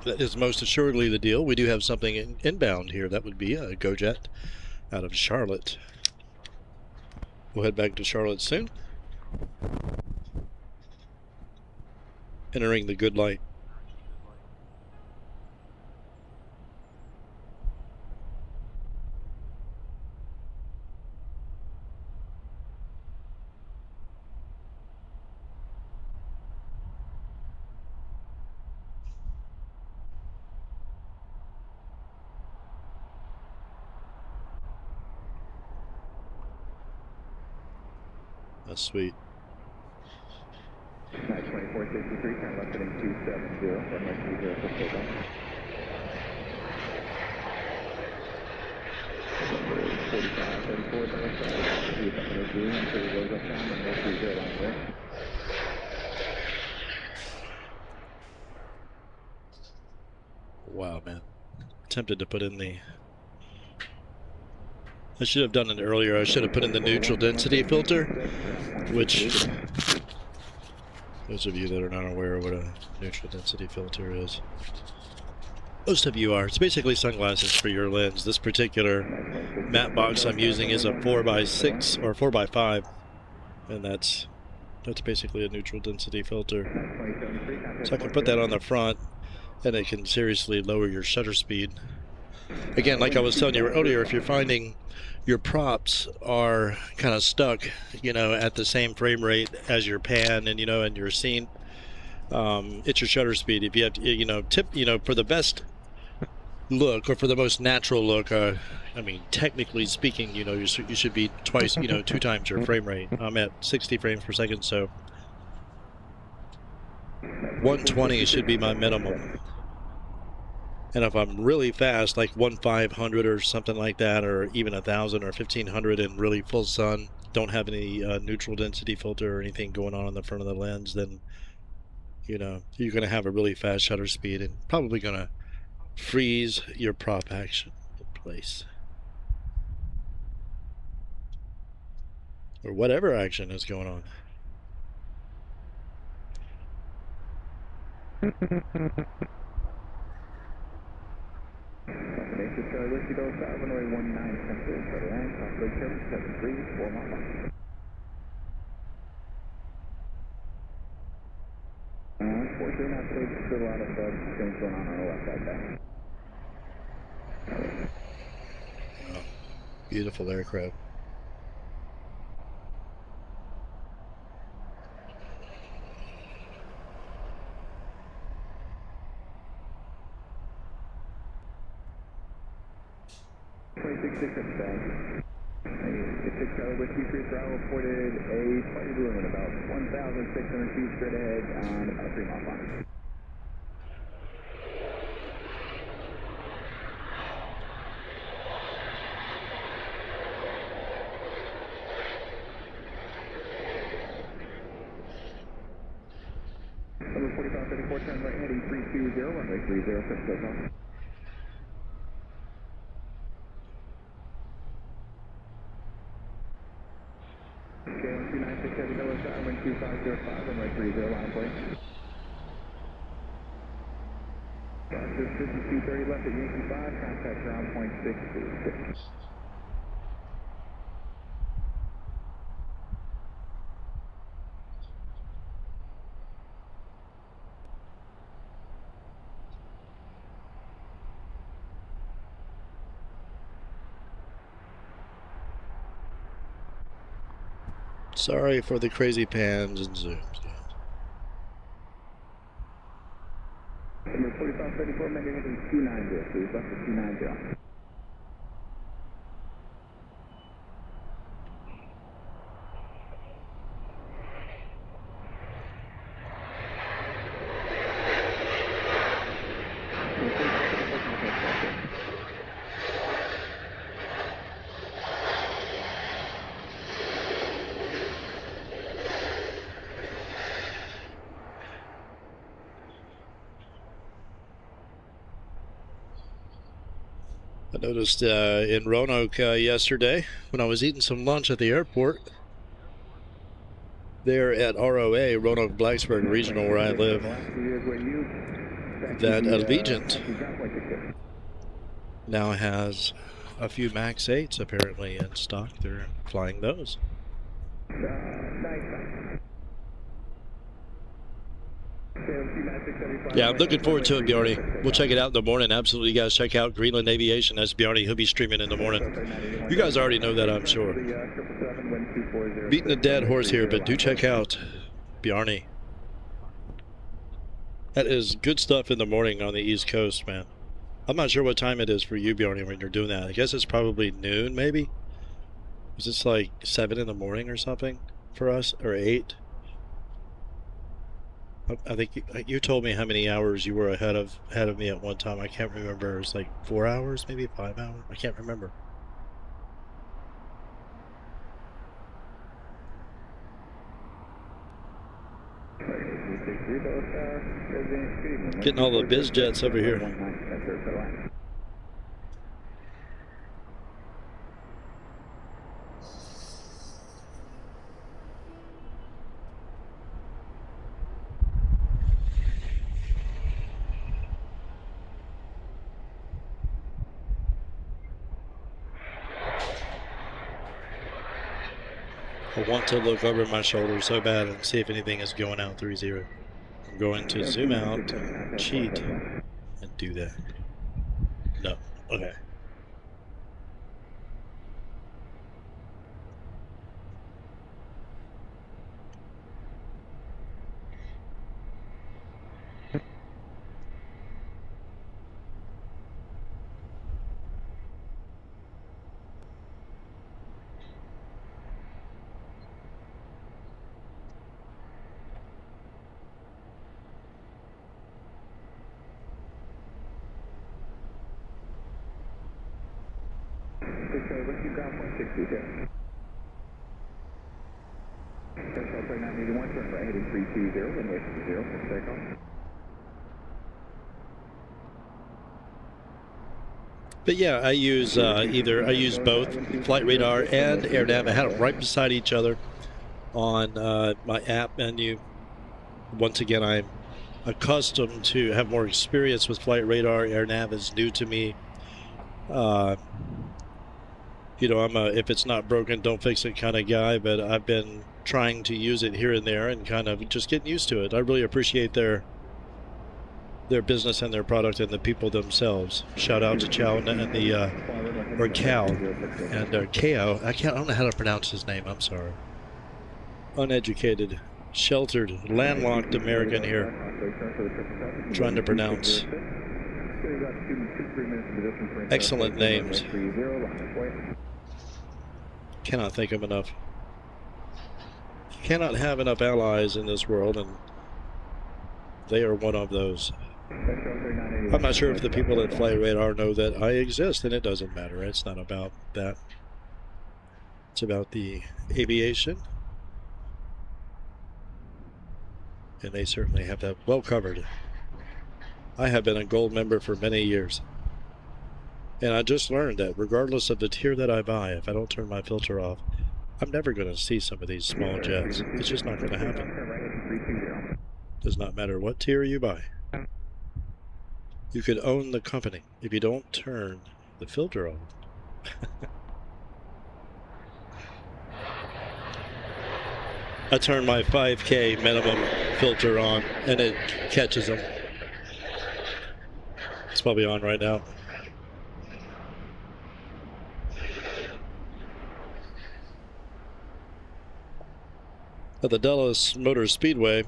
That is most assuredly the deal. We do have something inbound here. That would be a GoJet out of Charlotte. We'll head back to Charlotte soon. Entering the good light. That's sweet. 2463, turn left heading 270, runway 30 for takeoff. Number 4534, north side, view company green, until it goes uptown, runway 30 line away. Wow, man. Tempted to put in the... I should have done it earlier. I should have put in the neutral density filter, which... Those of you that are not aware of what a neutral density filter is, most of you are. It's basically sunglasses for your lens. This particular matte box I'm using is a 4x6 or 4x5, and that's basically a neutral density filter. So I can put that on the front, and it can seriously lower your shutter speed. Again, like I was telling you earlier, if you're finding your props are kind of stuck, you know, at the same frame rate as your pan and, you know, and your scene, It's your shutter speed. If you have to, for the best look or for the most natural look, I mean, technically speaking, you should be twice, 2 times your frame rate. I'm at 60 frames per second, so 120 should be my minimum. And if I'm really fast, like 1,500 or something like that, or even 1,000 or 1,500 in really full sun, don't have any neutral density filter or anything going on the front of the lens, then you're going to have a really fast shutter speed and probably going to freeze your prop action in place, or whatever action is going on. Unfortunately, not today. There's still a lot of things going on the left side there. Oh, beautiful aircraft. Reported a flight balloon about 1,600 feet straight ahead on about 3 mile line. Number 4534, turn right heading 320, runway 30, touch off. Okay, 12967 Dulles, wind 2505, runway 30, line point. Just 5230 left at Yankee 5, contact ground point 626. Sorry for the crazy pans and zooms. Number 4534, maybe heading 290, please, left at 290. I noticed in Roanoke yesterday when I was eating some lunch at the airport there at ROA, Roanoke Blacksburg Regional, where I live, that Allegiant now has a few MAX 8s apparently in stock. They're flying those. Yeah, I'm looking forward to it, Bjarne. We'll check it out in the morning. Absolutely, guys. Check out Greenland Aviation. That's Bjarne. He'll be streaming in the morning. You guys already know that, I'm sure. Beating a dead horse here, but do check out Bjarne. That is good stuff in the morning on the East Coast, man. I'm not sure what time it is for you, Bjarne, when you're doing that. I guess it's probably noon, maybe? Is this like 7 in the morning or something for us, or 8? I think you told me how many hours you were ahead of me at one time. I can't remember. It was like 4 hours, maybe 5 hours. I can't remember. Getting all the biz jets over here. I want to look over my shoulder so bad and see if anything is going out 30. I'm going to zoom out, cheat, and do that. No. Okay. Whiskey ground point 60, sir. Delta 981, turn right heading 320, runway 0 for takeoff. But yeah, I use I use both flight radar and AirNav. I had them right beside each other on my app menu. Once again, I'm accustomed to have more experience with flight radar. AirNav is new to me. You know, I'm a if it's not broken, don't fix it kind of guy, but I've been trying to use it here and there and kind of just getting used to it. I really appreciate their business and their product and the people themselves. Shout out to Chow and the or Cal and Kao. I don't know how to pronounce his name. I'm sorry. Uneducated, sheltered, landlocked American here, trying to pronounce excellent names. Cannot think of enough. Cannot have enough allies in this world, and they are one of those. I'm not sure if the people at Flight Radar know that I exist, and it doesn't matter. It's not about that. It's about the aviation, and they certainly have that well covered. I have been a gold member for many years, and I just learned that regardless of the tier that I buy, if I don't turn my filter off, I'm never going to see some of these small jets. It's just not going to happen. Does not matter what tier you buy. You could own the company if you don't turn the filter on. I turn my 5K minimum filter on and it catches them. It's probably on right now. At the Dulles Motor Speedway,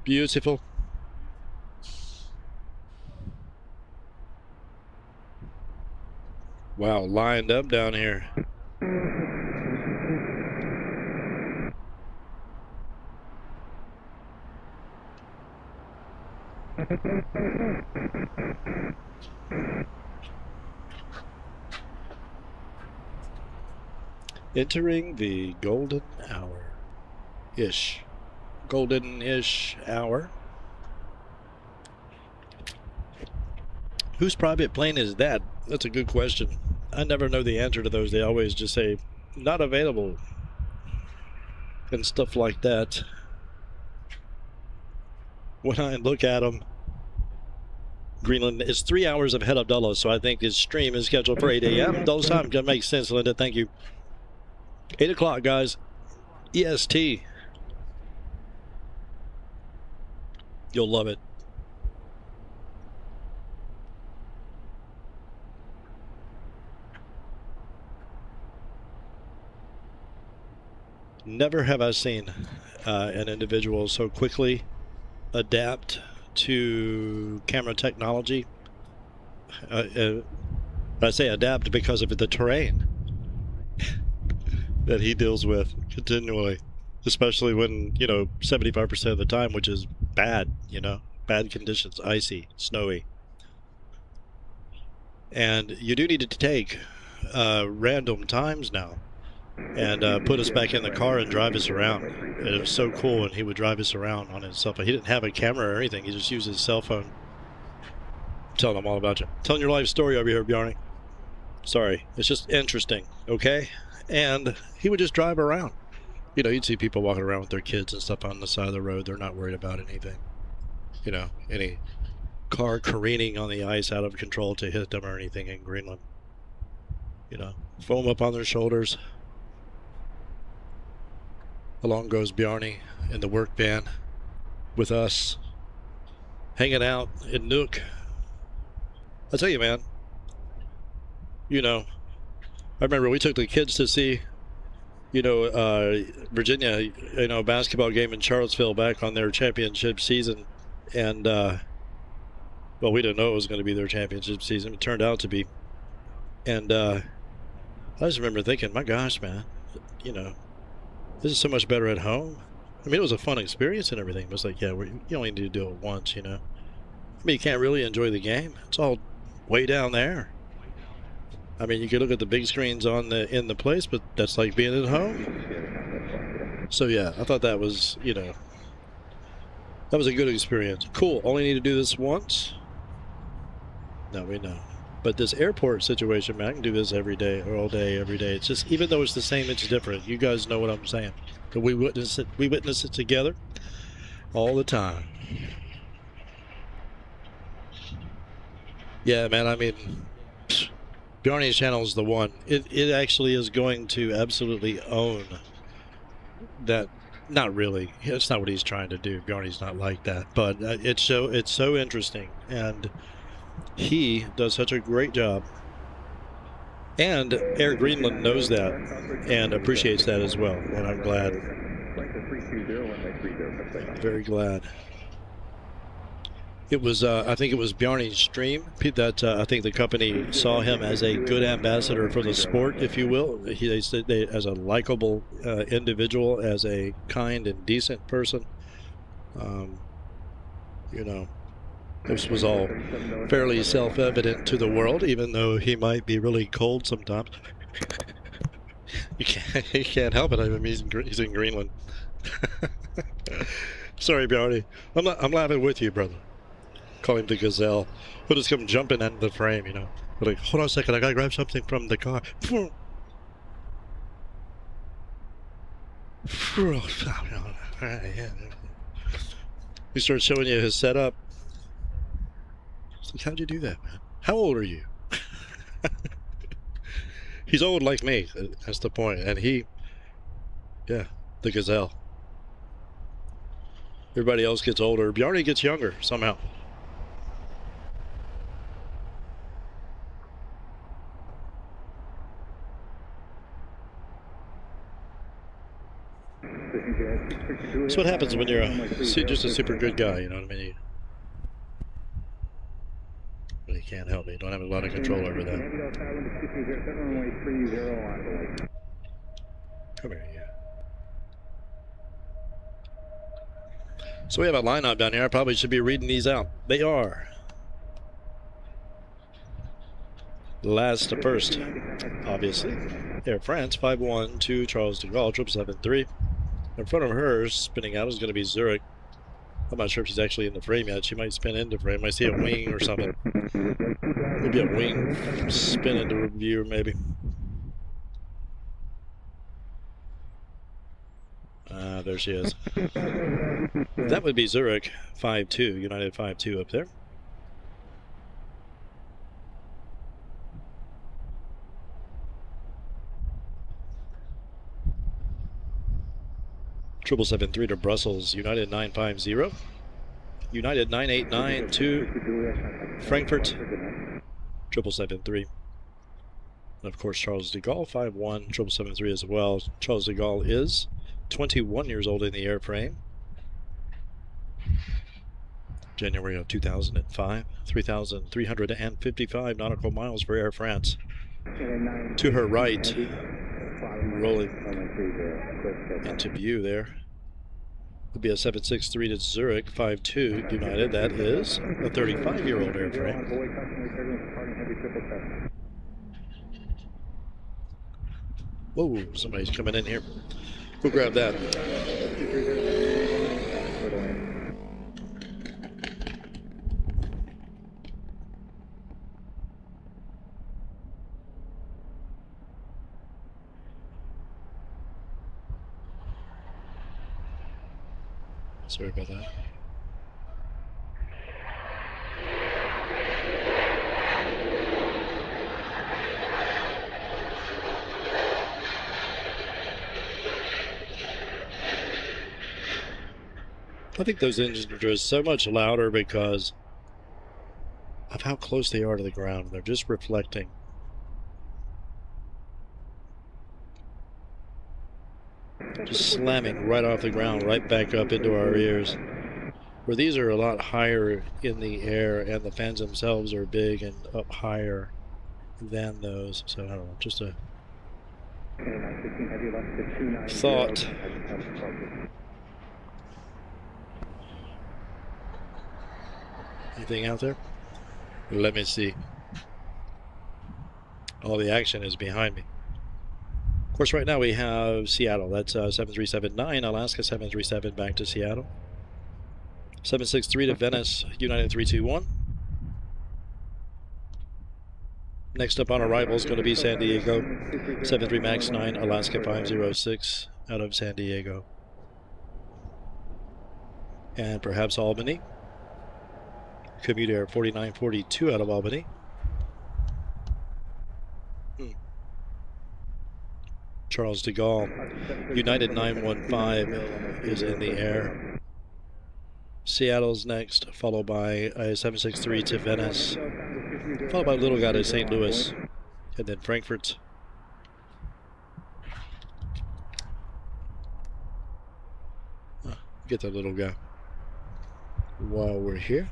beautiful. Wow, lined up down here. Entering the golden hour-ish. Golden-ish hour. Whose private plane is that? That's a good question. I never know the answer to those. They always just say, not available. And stuff like that. When I look at them, Greenland is 3 hours ahead of Dulles, so I think his stream is scheduled for 8 a.m. Dulles time. That makes sense, Linda. Thank you. 8 o'clock, guys. EST. You'll love it. Never have I seen an individual so quickly adapt to camera technology. I say adapt because of the terrain that he deals with continually, especially when, 75% of the time, which is bad, bad conditions, icy, snowy. And you do need to take random times now and put us back in the car and drive us around. It was so cool, and he would drive us around on his cell phone. He didn't have a camera or anything. He just used his cell phone telling them all about you. Telling your life story over here, Bjarne. Sorry, it's just interesting, okay? And he would just drive around. You know, you'd see people walking around with their kids and stuff on the side of the road. They're not worried about anything. You know, any car careening on the ice out of control to hit them or anything in Greenland. You know, foam up on their shoulders. Along goes Bjarne in the work van with us, hanging out in Nuuk. I tell you, man, you know, I remember we took the kids to see, you know, Virginia, you know, basketball game in Charlottesville back on their championship season. And, well, we didn't know it was going to be their championship season. It turned out to be. And I just remember thinking, my gosh, man, you know, this is so much better at home. I mean, it was a fun experience and everything. But it's like, yeah, you only need to do it once, you know. I mean, you can't really enjoy the game. It's all way down there. I mean, you could look at the big screens in the place, but that's like being at home. So yeah, I thought that was, you know, that was a good experience. Cool. Only need to do this once? No, we know. But this airport situation, man, I can do this every day or all day, every day. It's just, even though it's the same, it's different. You guys know what I'm saying. But we witness it together all the time. Yeah, man, I mean, Bjarne's channel is the one. It actually is going to absolutely own that. Not really. It's not what he's trying to do. Bjarne's not like that. But it's so interesting. And he does such a great job. And Air Greenland knows that and appreciates that as well. And I'm glad. Very glad. It was, I think it was Bjarne's stream that I think the company saw him as a good ambassador for the sport, if you will. They said as a likable individual, as a kind and decent person. You know, this was all fairly self-evident to the world, even though he might be really cold sometimes. He can't help it. I mean, he's in Greenland. Sorry, Bjarne. I'm laughing with you, brother. Call him the Gazelle. He'll just come jumping into the frame, you know. But like, hold on a second, I gotta grab something from the car. He starts showing you his setup. It's like, how'd you do that, man? How old are you? He's old like me. That's the point. And yeah, the Gazelle. Everybody else gets older. Bjarne gets younger somehow. That's what happens when you're just a super good guy, you know what I mean? You can't help it. You don't have a lot of control over that. Come here, yeah. So we have a lineup down here. I probably should be reading these out. They are last to first, obviously. Air France 512 Charles de Gaulle 773. In front of her, spinning out, is going to be Zurich. I'm not sure if she's actually in the frame yet. She might spin into frame. I see a wing or something. Maybe a wing spin into view, maybe. There she is. That would be Zurich 52, United 52 up there. Triple 73 to Brussels, United 950. United 989 to Frankfurt, 773. And of course, Charles de Gaulle 51, 773 as well. Charles de Gaulle is 21 years old in the airframe. January of 2005, 3,355 nautical miles for Air France. To her right, rolling into view there, would be a 763 to Zurich 52 United. That is a 35-year-old airframe. Whoa, somebody's coming in here. We'll grab that. Sorry about that. I think those engines are just so much louder because of how close they are to the ground. They're just reflecting. Just slamming right off the ground, right back up into our ears. Where these are a lot higher in the air, and the fans themselves are big and up higher than those. So I don't know, just a thought. Anything out there? Let me see. All the action is behind me. Of course, right now we have Seattle. That's 7379, Alaska 737 back to Seattle. 763 to Venice, United 321. Next up on arrival is going to be San Diego, 73 MAX 9, Alaska 506 out of San Diego. And perhaps Albany. Commute Air 4942 out of Albany. Charles de Gaulle. United 915 is in the air. Seattle's next, followed by 763 to Venice, followed by Little Guy to St. Louis, and then Frankfurt. Get that little guy while we're here.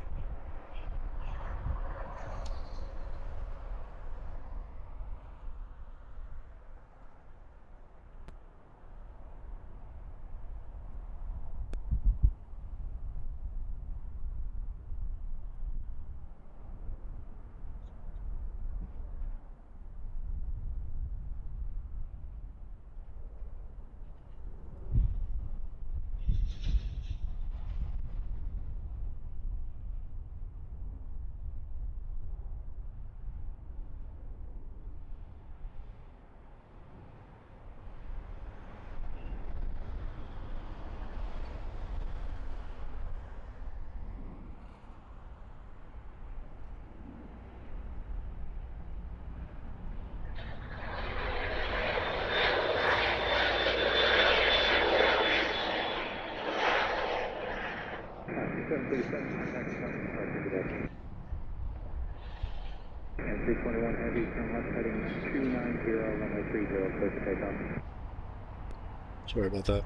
And 321 heavy, turn left heading 290, runway 30, clear for takeoff. Sorry about that.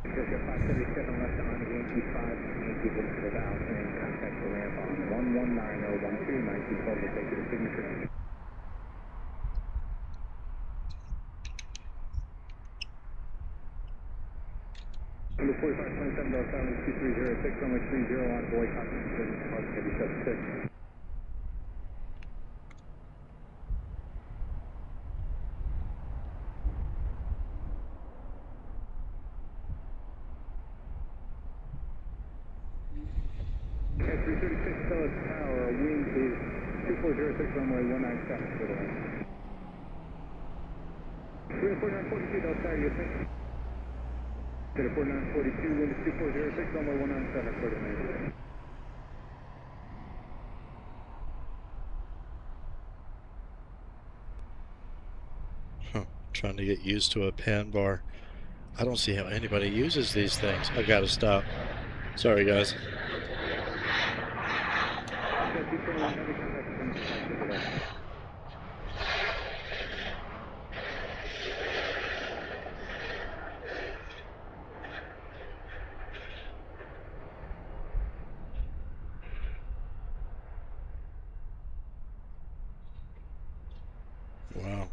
Circa 577 left on Yankee 5, Yankee looks without, and contact the ramp on 119012, 1912 will take you to signature. Number 4527 Delta Island 2306, runway 30 on boy, contact the heavy 76. At 336 Dulles Tower, wind is 2406, runway 197 for the lane. 34942 Dulles Tower, you think? 4942, wind is 2406, runway 197 for the lane. Trying to get used to a pan bar. I don't see how anybody uses these things. I gotta stop. Sorry, guys. Wow.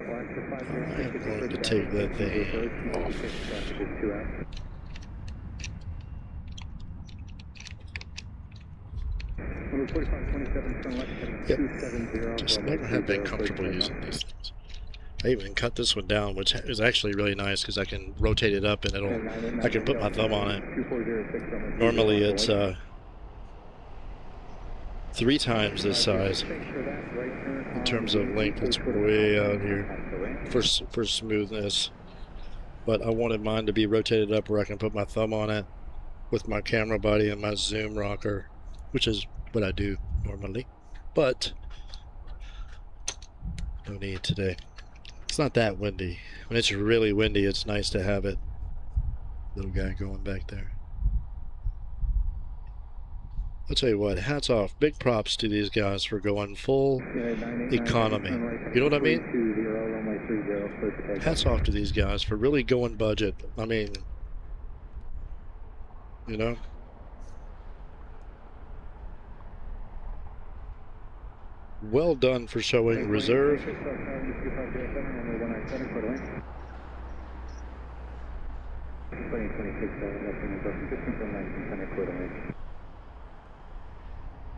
I'm going to take that thing off. Yep. Just never have been comfortable using these things. I even cut this one down, which is actually really nice because I can rotate it up and I can put my thumb on it. Normally it's 3 times this size. In terms of length, it's way out here for smoothness. but I wanted mine to be rotated up where I can put my thumb on it with my camera buddy and my zoom rocker, which is what I do normally, but no need today. It's not that windy. When it's really windy, it's nice to have it. Little guy going back there. I'll tell you what, hats off. Big props to these guys for going full economy. You know what I mean? Hats off to these guys for really going budget. I mean, you know? Well done for showing reserve.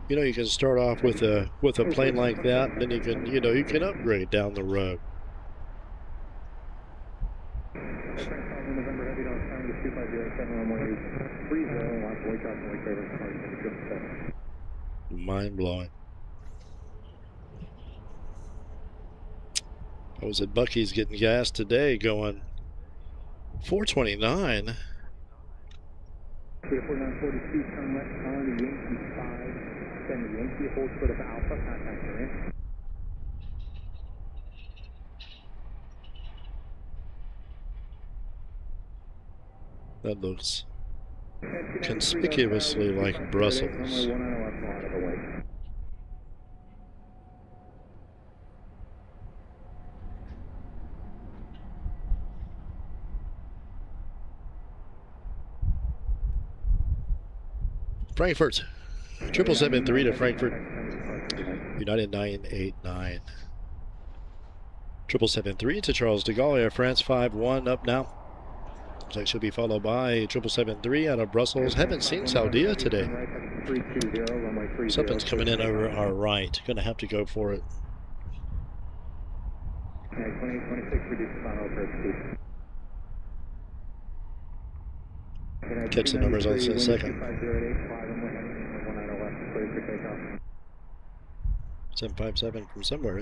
You know, you can start off with a plane like that, and then you can, you know, you can upgrade down the road. Mind blowing. I was at Buc-ee's getting gas today, going $4.29. 4942, turn left on the Yankee 5, send the Yankee, hold short of Alpha, contact her in. That looks conspicuously like Brussels. Frankfurt, 773 to Frankfurt, United 989. 773 to Charles de Gaulle, Air France 51 up now. Looks like she'll be followed by 773 out of Brussels. Haven't seen Saudia today. Something's coming in over our right. Gonna have to go for it. Catch the numbers on this in a second. 757 from somewhere.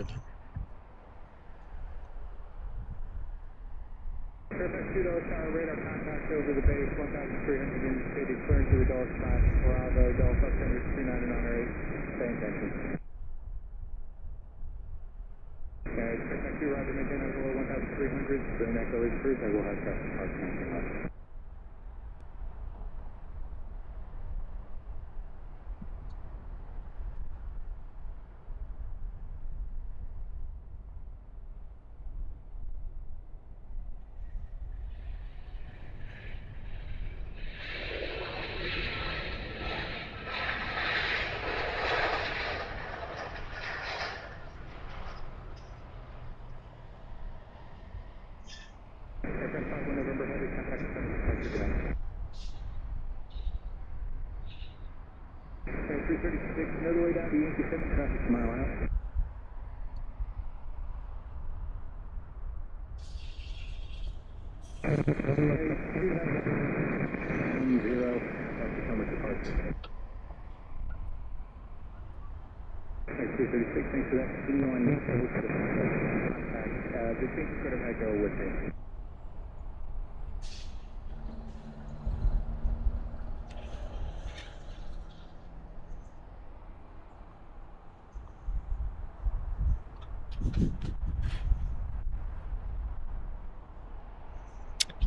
Radar contact over the base, 1,300 indicated, clearing to the Dulles class, Bravo, Dulles, September 39 and honor 8, pay attention. Okay, expect 2, Roger, maintain on below 1,300, bring that go cruise, I will have traffic park connecting up. Another way down to Yankee 7, traffic mile out. Zero, September departure. 236, thanks for that. C1, contact. The change is going to echo with me.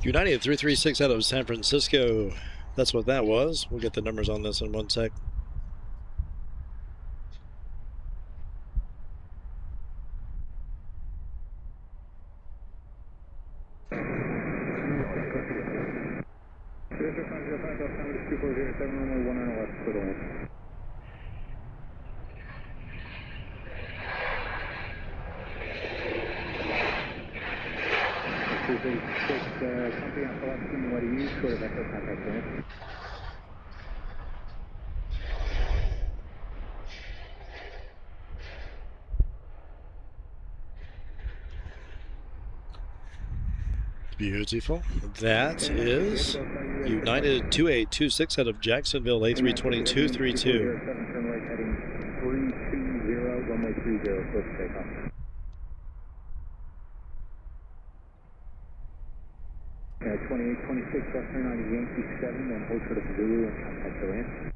United 336 out of San Francisco. That's what that was. We'll get the numbers on this in one sec. Beautiful. That is United 2826 out of Jacksonville, A32232. left turn on Yankee 7, then hold short of Zulu and contact the land.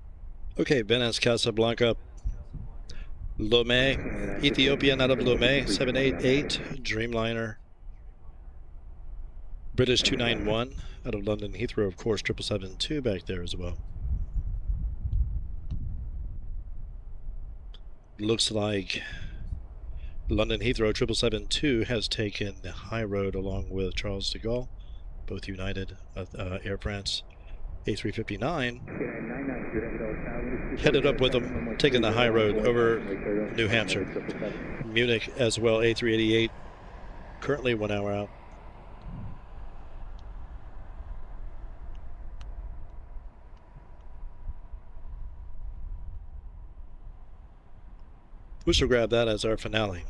Okay, Venice, Casablanca, Lomé, Ethiopian out of Lomé, 788, Dreamliner. British 291 out of London Heathrow, of course, 772 back there as well. Looks like London Heathrow 772 has taken the high road along with Charles de Gaulle, both United, Air France, A359, headed up with them, taking the high road over New Hampshire. Munich as well, A388, currently 1 hour out. We shall grab that as our finale.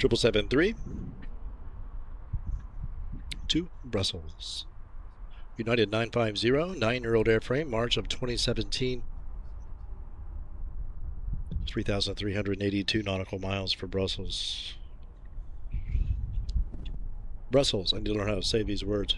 773 to Brussels. United 950, 9-year-old airframe, March of 2017. 3,382 nautical miles for Brussels. Brussels, I need to learn how to say these words.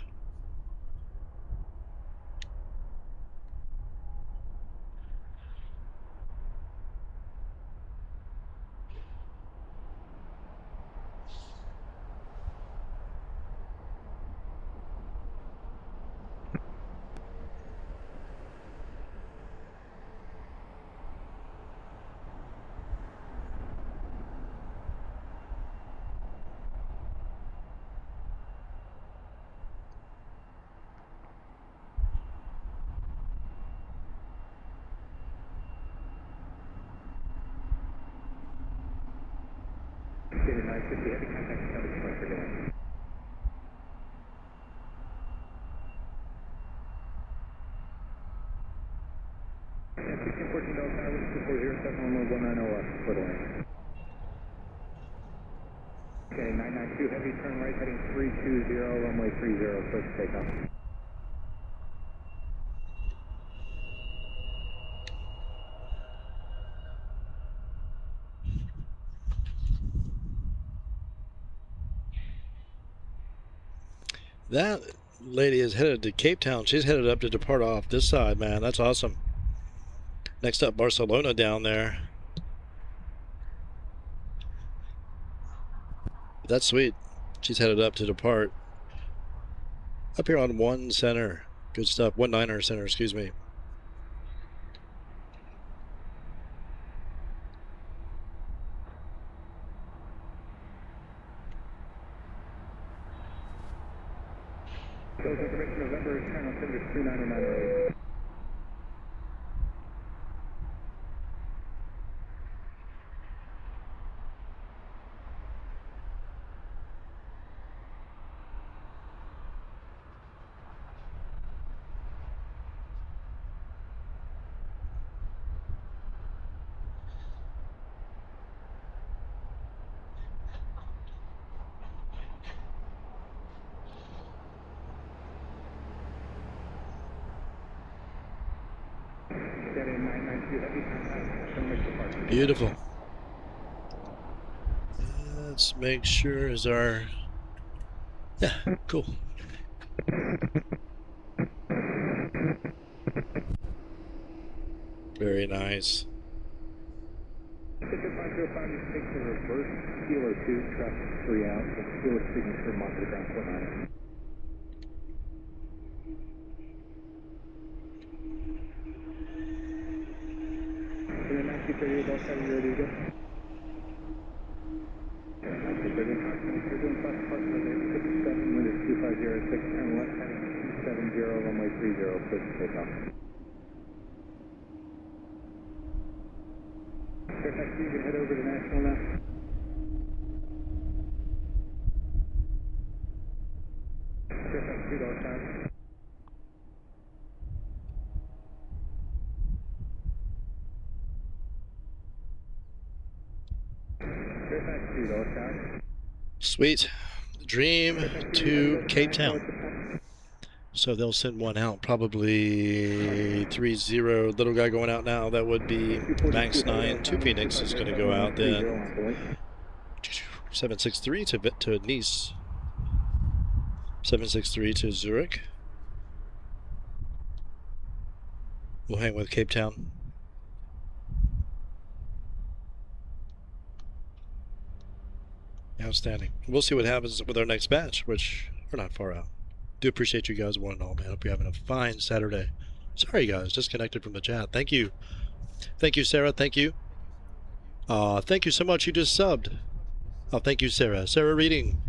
Okay, 992, heavy turn right, heading 320, runway 30, clear to take off. That lady is headed to Cape Town. She's headed up to depart off this side, man. That's awesome. Next up, Barcelona down there. That's sweet. She's headed up to depart. Up here on 1 center. Good stuff. 19er center, excuse me. Those information November, channel 29908. Beautiful. Let's make sure is our... Yeah, cool. Very nice. Ticket 505 takes the reverse, Kilo 2, traffic 3 out, Kilo signature, mark the ground 49. Runway 30, clear to take off. Fairfax, you can head over to National now. Fairfax, $2 time. Sweet. Dream to Cape Town. So they'll send one out, probably 30. Little guy going out now. That would be Max 9. 2 Phoenix is going to go out then. 763 to Nice. 763 to Zurich. We'll hang with Cape Town. Outstanding. We'll see what happens with our next batch, which we're not far out. Do appreciate you guys one and all, man. Hope you're having a fine Saturday. Sorry, guys, disconnected from the chat. Thank you. Thank you, Sarah. Thank you. Thank you so much. You just subbed. Oh, thank you, Sarah. Sarah Reading.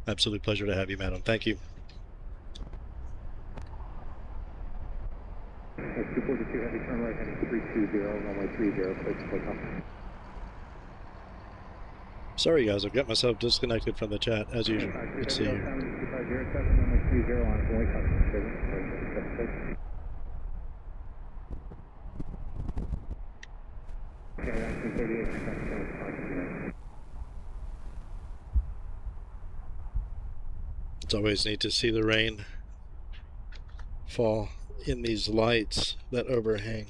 Absolute pleasure to have you, madam. Thank you. 242 heavy, turn right heading 320, runway 30, place to take off. Sorry, guys, I've got myself disconnected from the chat, as usual. Good to see you. 2507, runway 30 on Hawaii Customs. Okay, 1938, It's always neat to see the rain fall in these lights that overhang,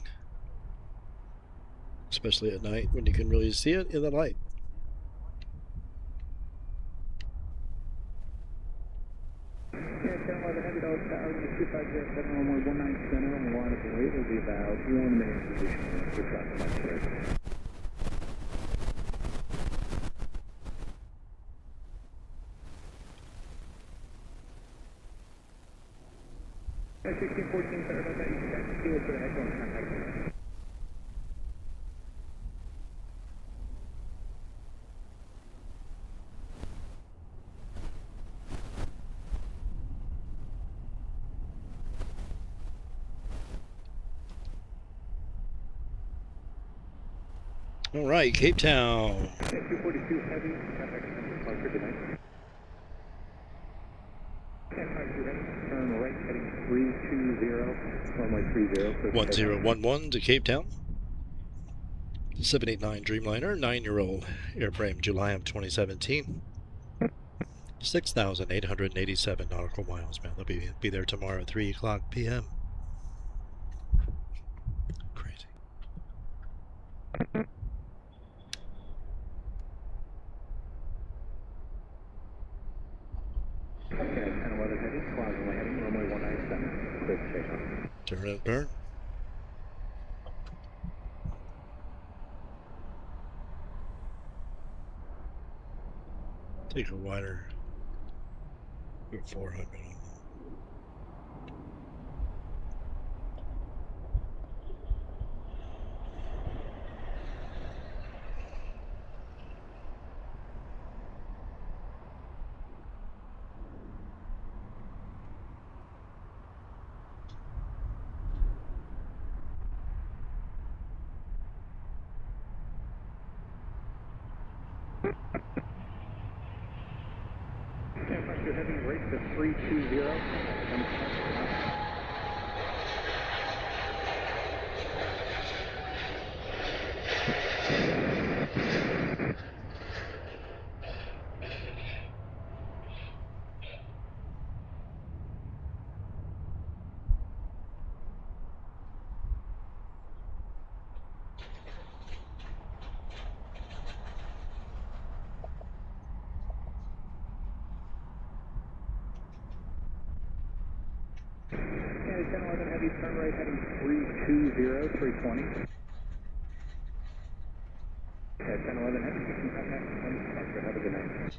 especially at night when you can really see it in the light. Yeah, 1011 heavy dollars tower, 2507, runway 19 center, on the line of the rate will be about 1 minute position for traffic lights here. Hey, 1614, sorry about that. You can actually see what's for the head going contact. All right, Cape Town. 242 heavy, traffic departure tonight. 1052 heavy, turn right heading 320, runway 30. 1011 to Cape Town. 789 Dreamliner, 9-year-old airframe, July of 2017. 6,887 nautical miles, man. They'll be there tomorrow at 3 o'clock p.m. Crazy. Okay, 1011 heavy, cloud runway heading, runway 197, clear for takeoff. Turn and burn. Take a wider 400 on that. You're heading right to 320. Okay, 1011 heavy, turn right heading 320, 320. Okay, 1011 heavy, you can contact on departure. Have a good night.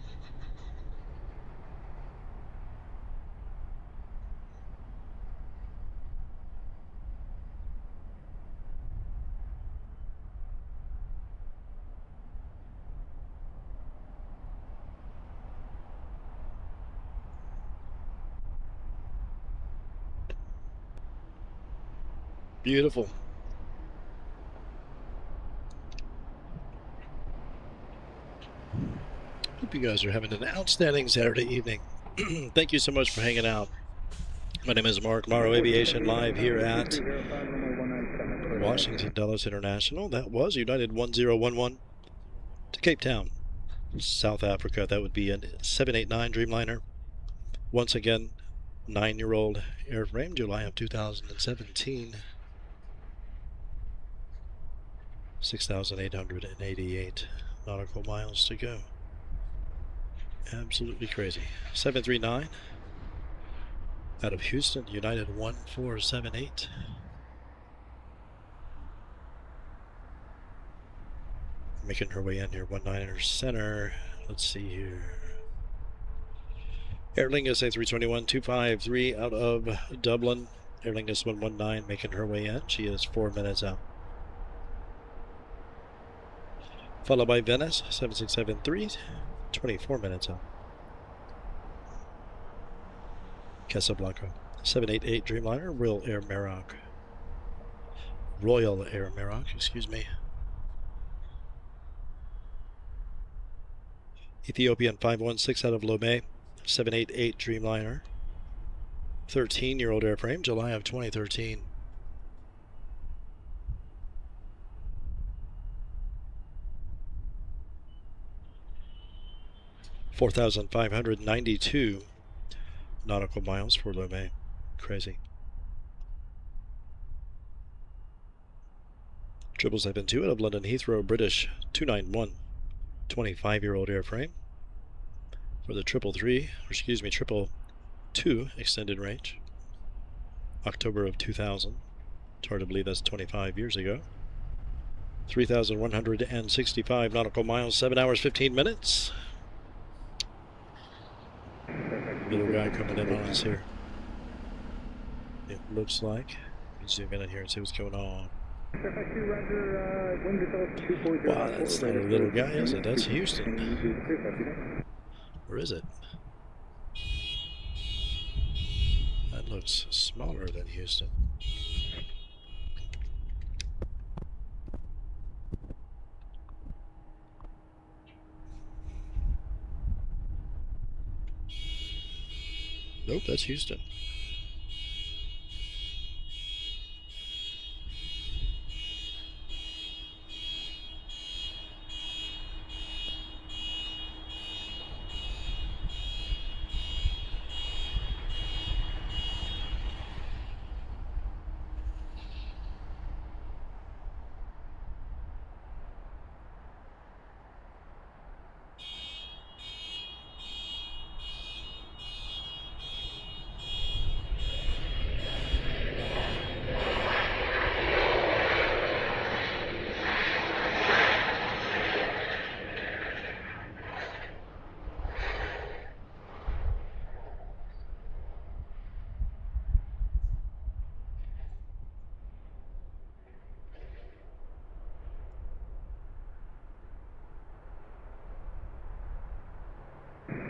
Beautiful. Hope you guys are having an outstanding Saturday evening. Thank you so much for hanging out. My name is Mark Morrow Aviation, live here at Washington Dulles International. That was United 1011 to Cape Town, South Africa. That would be a 789 Dreamliner. Once again, 9-year-old airframe, July of 2017. 6,888 nautical miles to go. Absolutely crazy. 739 out of Houston, United 1478. Making her way in here, 19er center. Let's see here. Aer Lingus A321 253 out of Dublin. Aer Lingus 119 making her way in. She is 4 minutes out. Followed by Venice 7673, 24 minutes out. Casablanca 788 Dreamliner, Royal Air Maroc, excuse me. Ethiopian 516 out of Lomé, 788 Dreamliner, 13-year-old airframe, July of 2013. $4,592 nautical miles for Lomé. Crazy. 777 out of London Heathrow, British 291, 25-year-old airframe for the 222 extended range. October of 2000. It's hard to believe that's 25 years ago. 3,165 nautical miles, 7 hours, 15 minutes. Little guy coming in on us here. It looks like. Let me zoom in here and see what's going on. Wow, that's not a little guy, is it? That's Houston. Or is it? That looks smaller than Houston. Nope, that's Houston.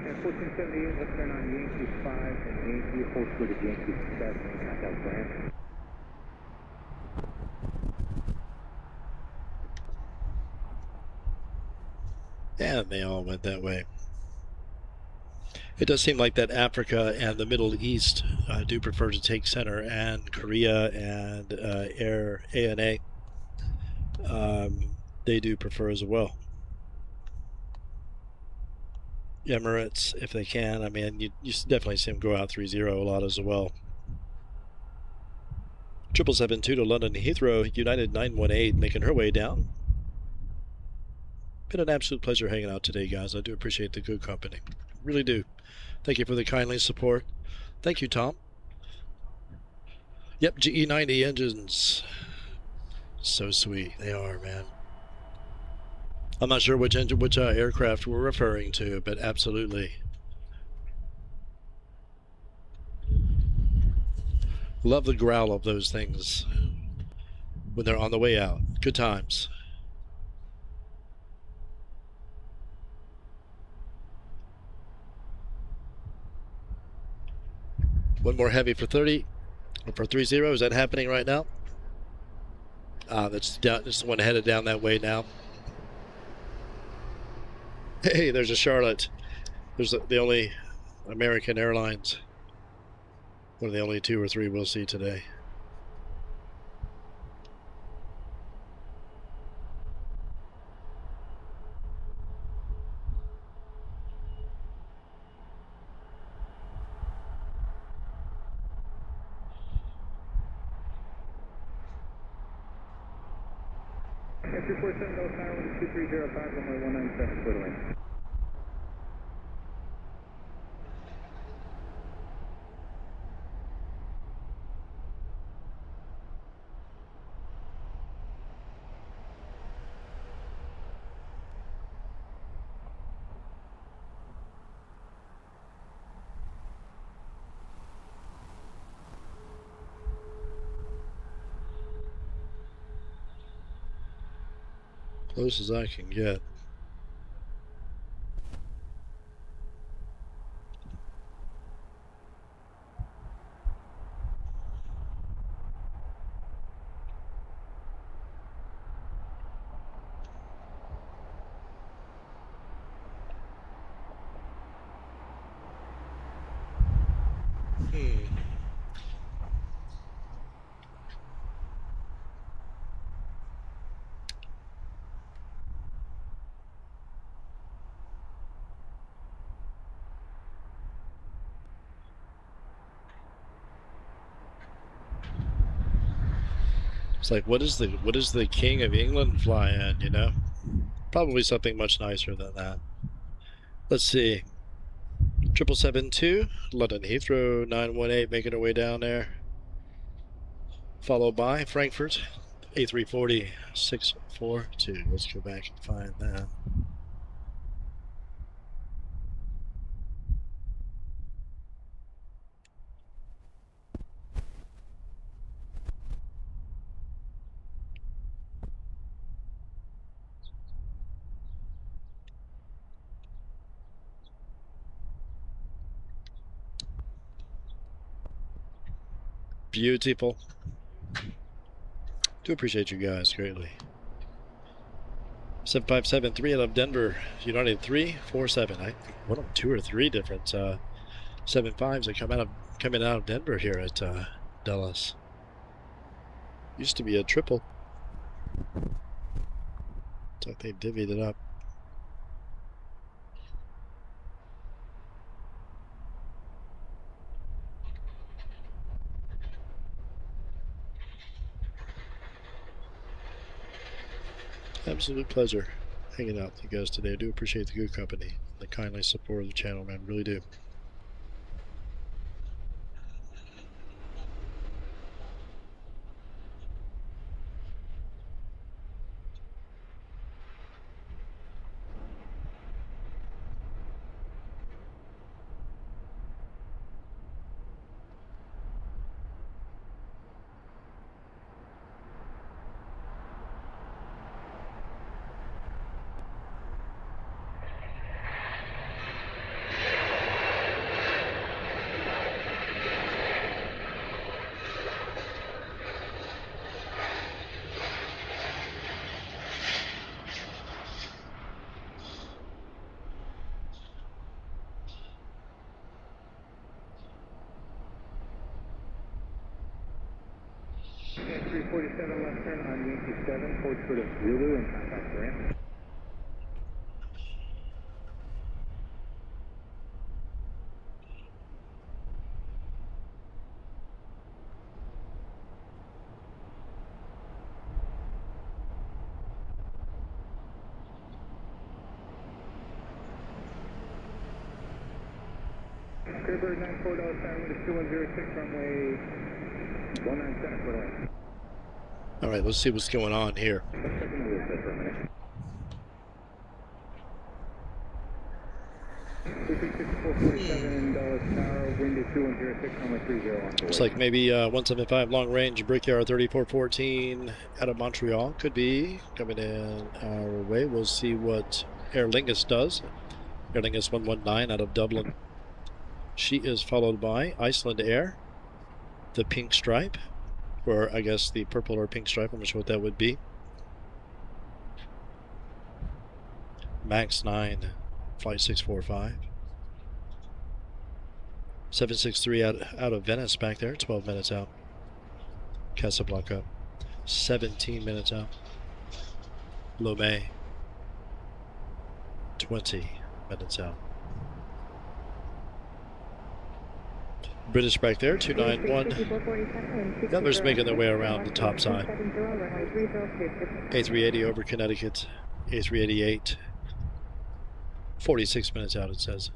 And 1478, let's turn on Yankee 5 and Yankee, hold square to Yankee 7, contact Brand. And they all went that way. It does seem like that Africa and the Middle East do prefer to take center, and Korea and ANA, they do prefer as well. Emirates, if they can. I mean, you definitely see them go out 3-0 a lot as well. 777 to London Heathrow, United 918 making her way down. Been an absolute pleasure hanging out today, guys. I do appreciate the good company. Really do. Thank you for the kindly support. Thank you, Tom. Yep, GE90 engines. So sweet. They are, man. I'm not sure which aircraft we're referring to, but absolutely. Love the growl of those things when they're on the way out. Good times. One more heavy for 30, or for 30. Is that happening right now? That's down. Just the one headed down that way now. Hey, there's a Charlotte. There's the only American Airlines. One of the only 2 or 3 we'll see today. S347 Dallas Tower, 2305, runway 197, clear to land. Close as I can get. It's like, what is the King of England fly in, you know? Probably something much nicer than that. Let's see. 7772, London Heathrow 918, making our way down there. Followed by Frankfurt A340 642. Let's go back and find that. Beautiful. Do appreciate you guys greatly. 7573 out of Denver, United 347. I one of 2 or 3 different 75s that coming out of Denver here at Dulles. Used to be a triple. Looks like they divvied it up. Absolute pleasure hanging out with you guys today. I do appreciate the good company, the kindly support of the channel, man. Really do. Okay, 347 left turn on Yankee 7, forward sort of Zulu and contact ramp. Curber 94 Dulles tower, wind is 2106, runway 197 for land. All right, let's see what's going on here. Let's check in the wheel set for a minute. 447 Dulles tower, wind is 2106, runway 30 on board. Looks like maybe 175 long range Brickyard 3414 out of Montreal could be coming in our way. We'll see what Aer Lingus does. Aer Lingus 119 out of Dublin. She is followed by Iceland Air, the pink stripe, or I guess the purple or pink stripe. I'm not sure what that would be. Max 9, flight 645. 763 out of Venice back there, 12 minutes out. Casablanca, 17 minutes out. Lomé, 20 minutes out. British back there, 291. The others making their way around the top side. A380 over Connecticut, A388. 46 minutes out, it says.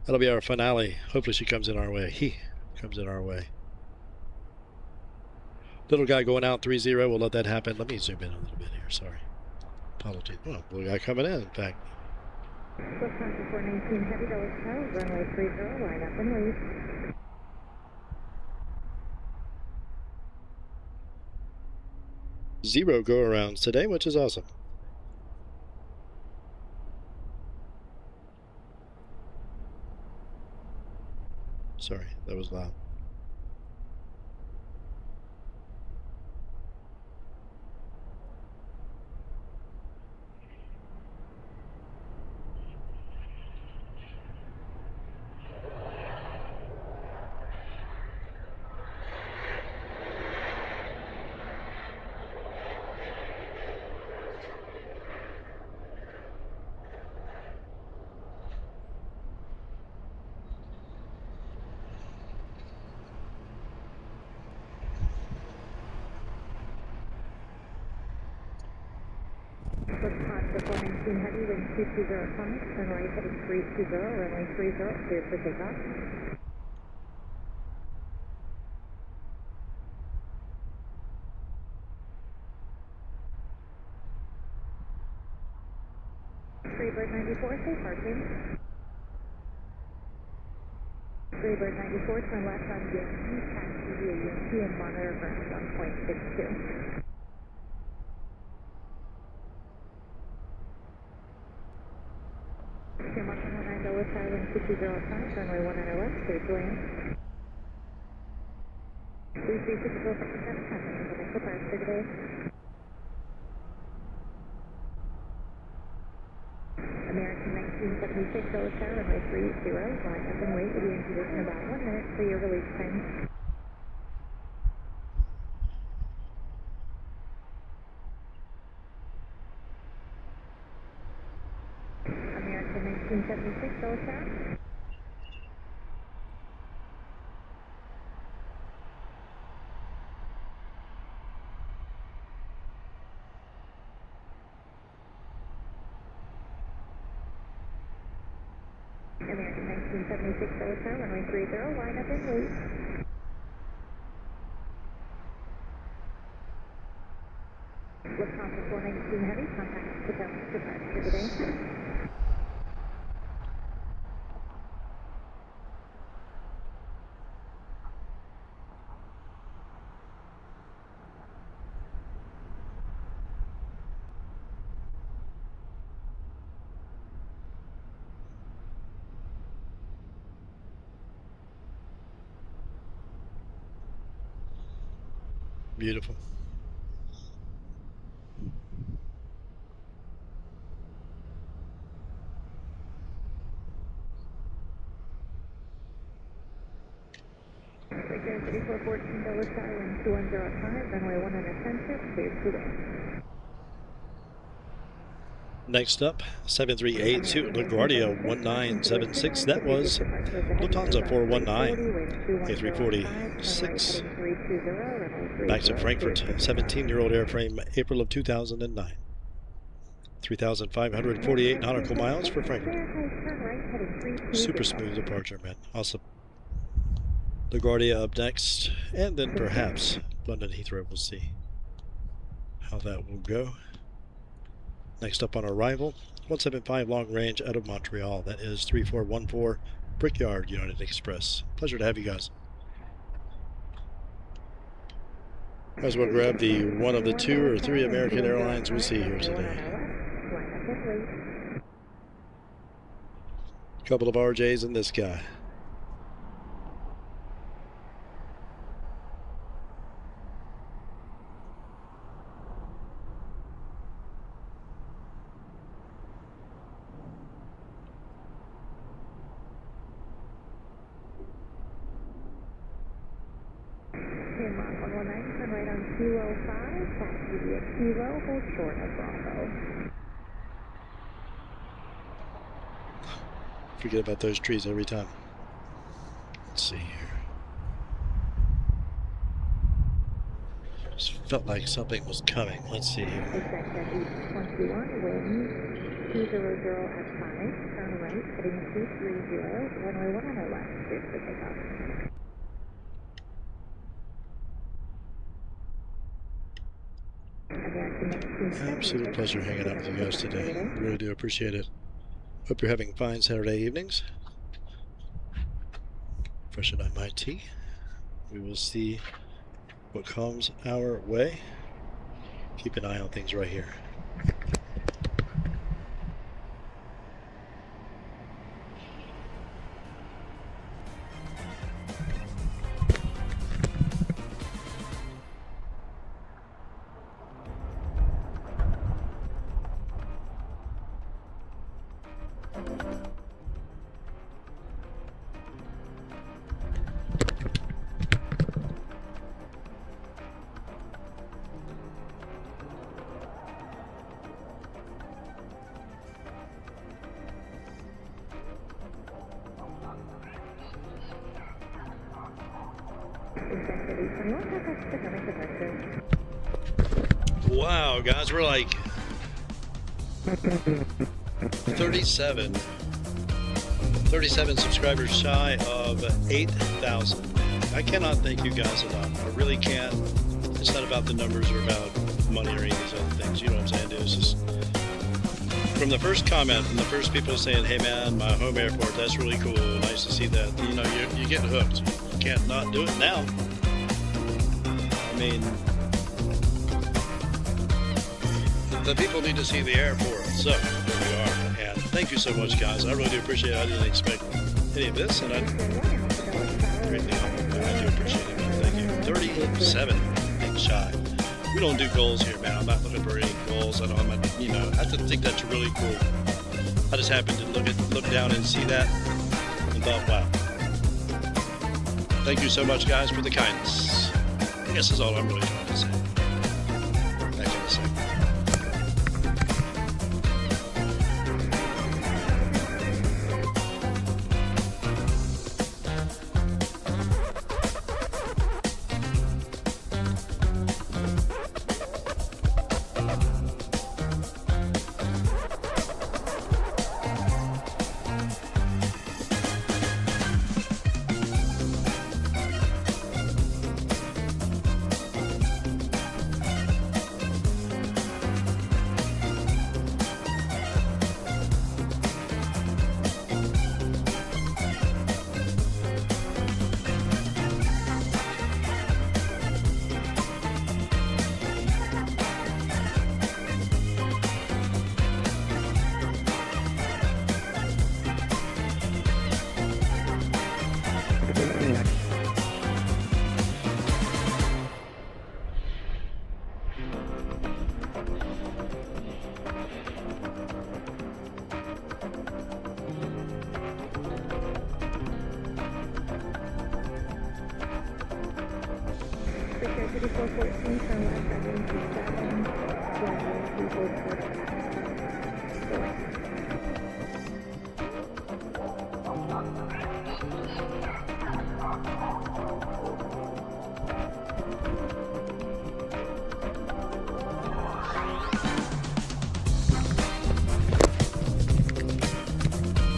That'll be our finale. Hopefully she comes in our way. He comes in our way. Little guy going out 3-0. We'll let that happen. Let me zoom in a little bit here. Sorry. Apologies. Oh, little guy coming in fact. Lufthansa 419 Heavy Dulles tower, runway 30, line up and leave. 0 go-arounds today, which is awesome. Sorry, that was loud. Lufthansa 419 Heavy, wind 220 Summit, turn right heading 320, runway 30, clear for takeoff. Freebird 94, safe parking. Freebird 94, turn left on Yankee, taxi via Yankee and monitor ground 1.62. Here, Mark 119 Dulles, wind 220 runway 19 left, clear to land. Please be physical for the center time, and the departure today. American 1976 Dulles Tower, runway 30, line up and wait, will be in position about 1 minute for your release time. American 1976 Dulles Tower. American 1976 Dulles Tower, runway 30, line up and wait. Lufthansa 419 Heavy, contact departure today. Beautiful. Victor 3414 Dulles Tower, wind 2105, runway 19 center, clear to land. Next up, 7382 LaGuardia 1976. That was Lufthansa 419, A340-6. Back to Frankfurt, 17-year-old airframe, April of 2009. 3,548 nautical miles for Frankfurt. Super smooth departure, man. Awesome. LaGuardia up next, and then perhaps London Heathrow. We'll see how that will go. Next up on arrival, 175 long range out of Montreal. That is 3414 Brickyard United Express. Pleasure to have you guys. Might as well grab the one of the 2 or 3 American Airlines we see here today. Couple of RJs in this guy. Mark 119, turn right on 205, taxi via Kilo, hold short of Bravo. Forget about those trees every time. Let's see here. Just felt like something was coming. Let's see here. Expect at 821, wind 200 at 5, turn right, heading 230, runway 19 left, clear for takeoff. Absolute pleasure hanging out with you guys today. Really do appreciate it. Hope you're having fine Saturday evenings. Freshen up my tea. We will see what comes our way. keep an eye on things right here. Wow, guys, we're like 37 subscribers shy of 8,000. I cannot thank you guys enough. I really can't. It's not about the numbers or about money or any of these other things. You know what I'm saying, dude? It's just from the first comment, from the first people saying, hey man, my home airport, that's really cool. Nice to see that. You know, you get hooked. You can't not do it now. I mean, the people need to see the airport. So, here we are. And thank you so much, guys. I really do appreciate it. I didn't expect any of this, and I greatly I do appreciate it, man. Thank you. 37 things shy. We don't do goals here, man. I'm not looking for any goals. I just think that's really cool. I just happened to look down and see that and thought, wow. Thank you so much, guys, for the kindness. I guess that's all I'm really trying to say. Back in a second.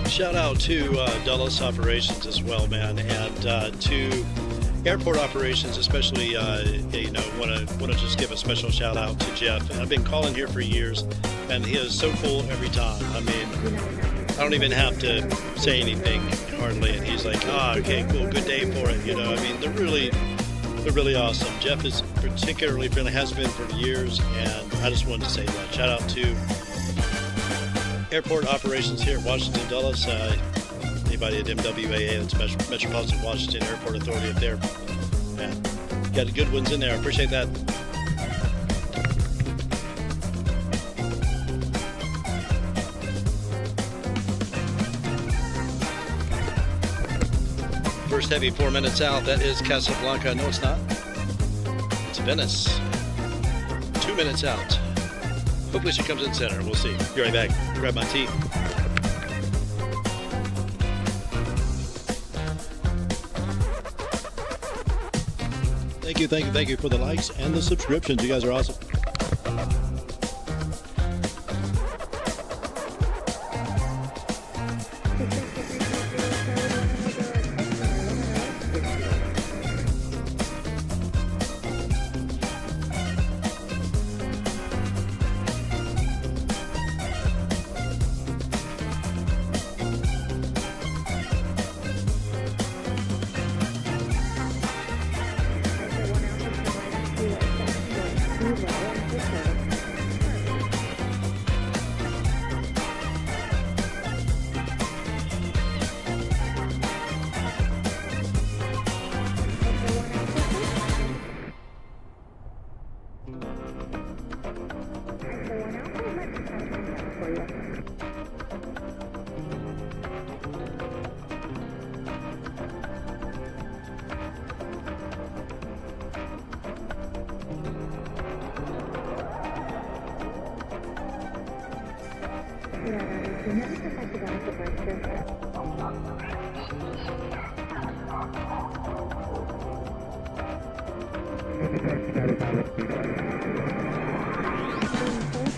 Shout out to Dulles operations as well, man, and to airport operations, especially. Want to just give a special shout out to Jeff. I've been calling here for years, and he is so cool every time. I mean, I don't even have to say anything hardly, and he's like, okay, cool, good day for it. You know, I mean, they're really awesome. Jeff is particularly friendly, has been for years, and I just wanted to say that. Shout out to airport operations here at Washington Dulles. Anybody at MWAA, that's Metropolitan Washington Airport Authority up there. Man, got the good ones in there. I appreciate that. First heavy 4 minutes out. That is Casablanca. No, it's not. It's Venice. 2 minutes out. Hopefully she comes in center. We'll see. Be right back. Grab my tea. Thank you for the likes and the subscriptions. You guys are awesome. Well. We never come back to Dallas departure.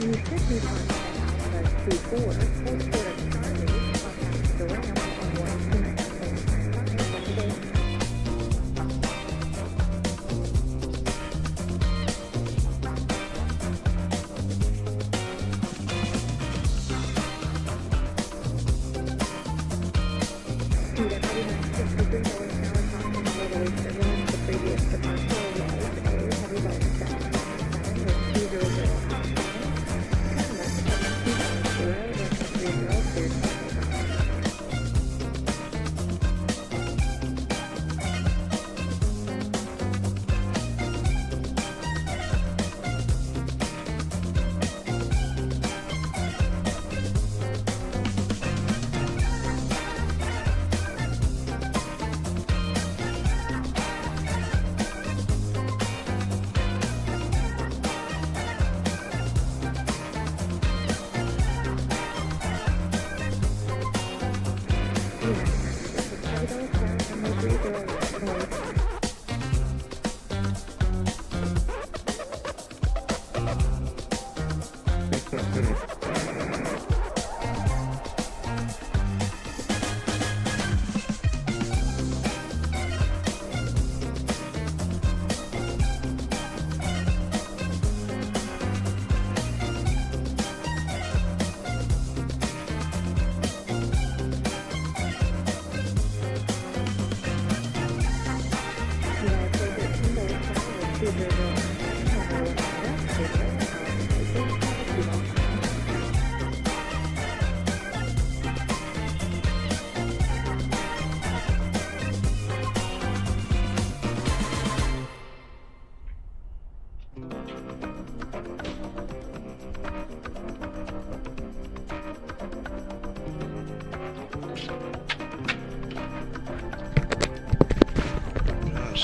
You should be on Alpha 24, hold short of Charlie, contact the ramp on 129.5 today.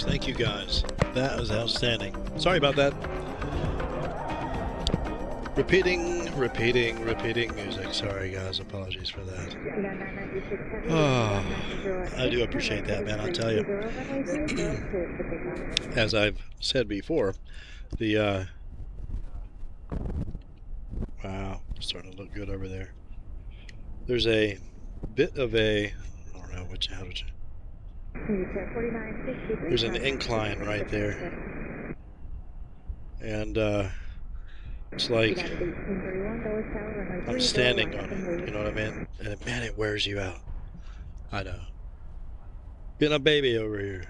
Thank you guys. That was outstanding. Sorry about that. Repeating music. Sorry guys, apologies for that. Oh, I do appreciate that, man, I'll tell you. As I've said before, the wow, starting to look good over there. There's a bit of a, I don't know which, how did you, there's an incline right there, and it's like I'm standing on it, you know what I mean? And man, it wears you out. I know. Being a baby over here.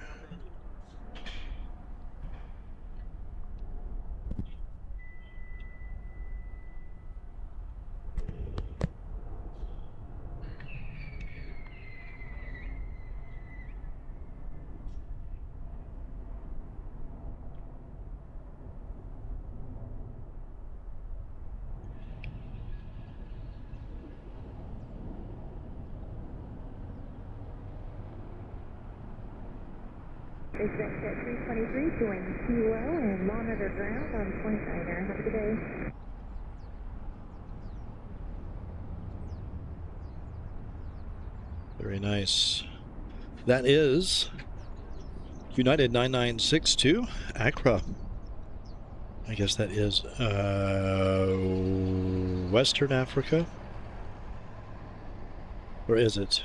Exec at 323, join Kilo and monitor ground on 29er. Have a good day. Very nice. That is United 9962 Accra. I guess that is Western Africa. Or is it?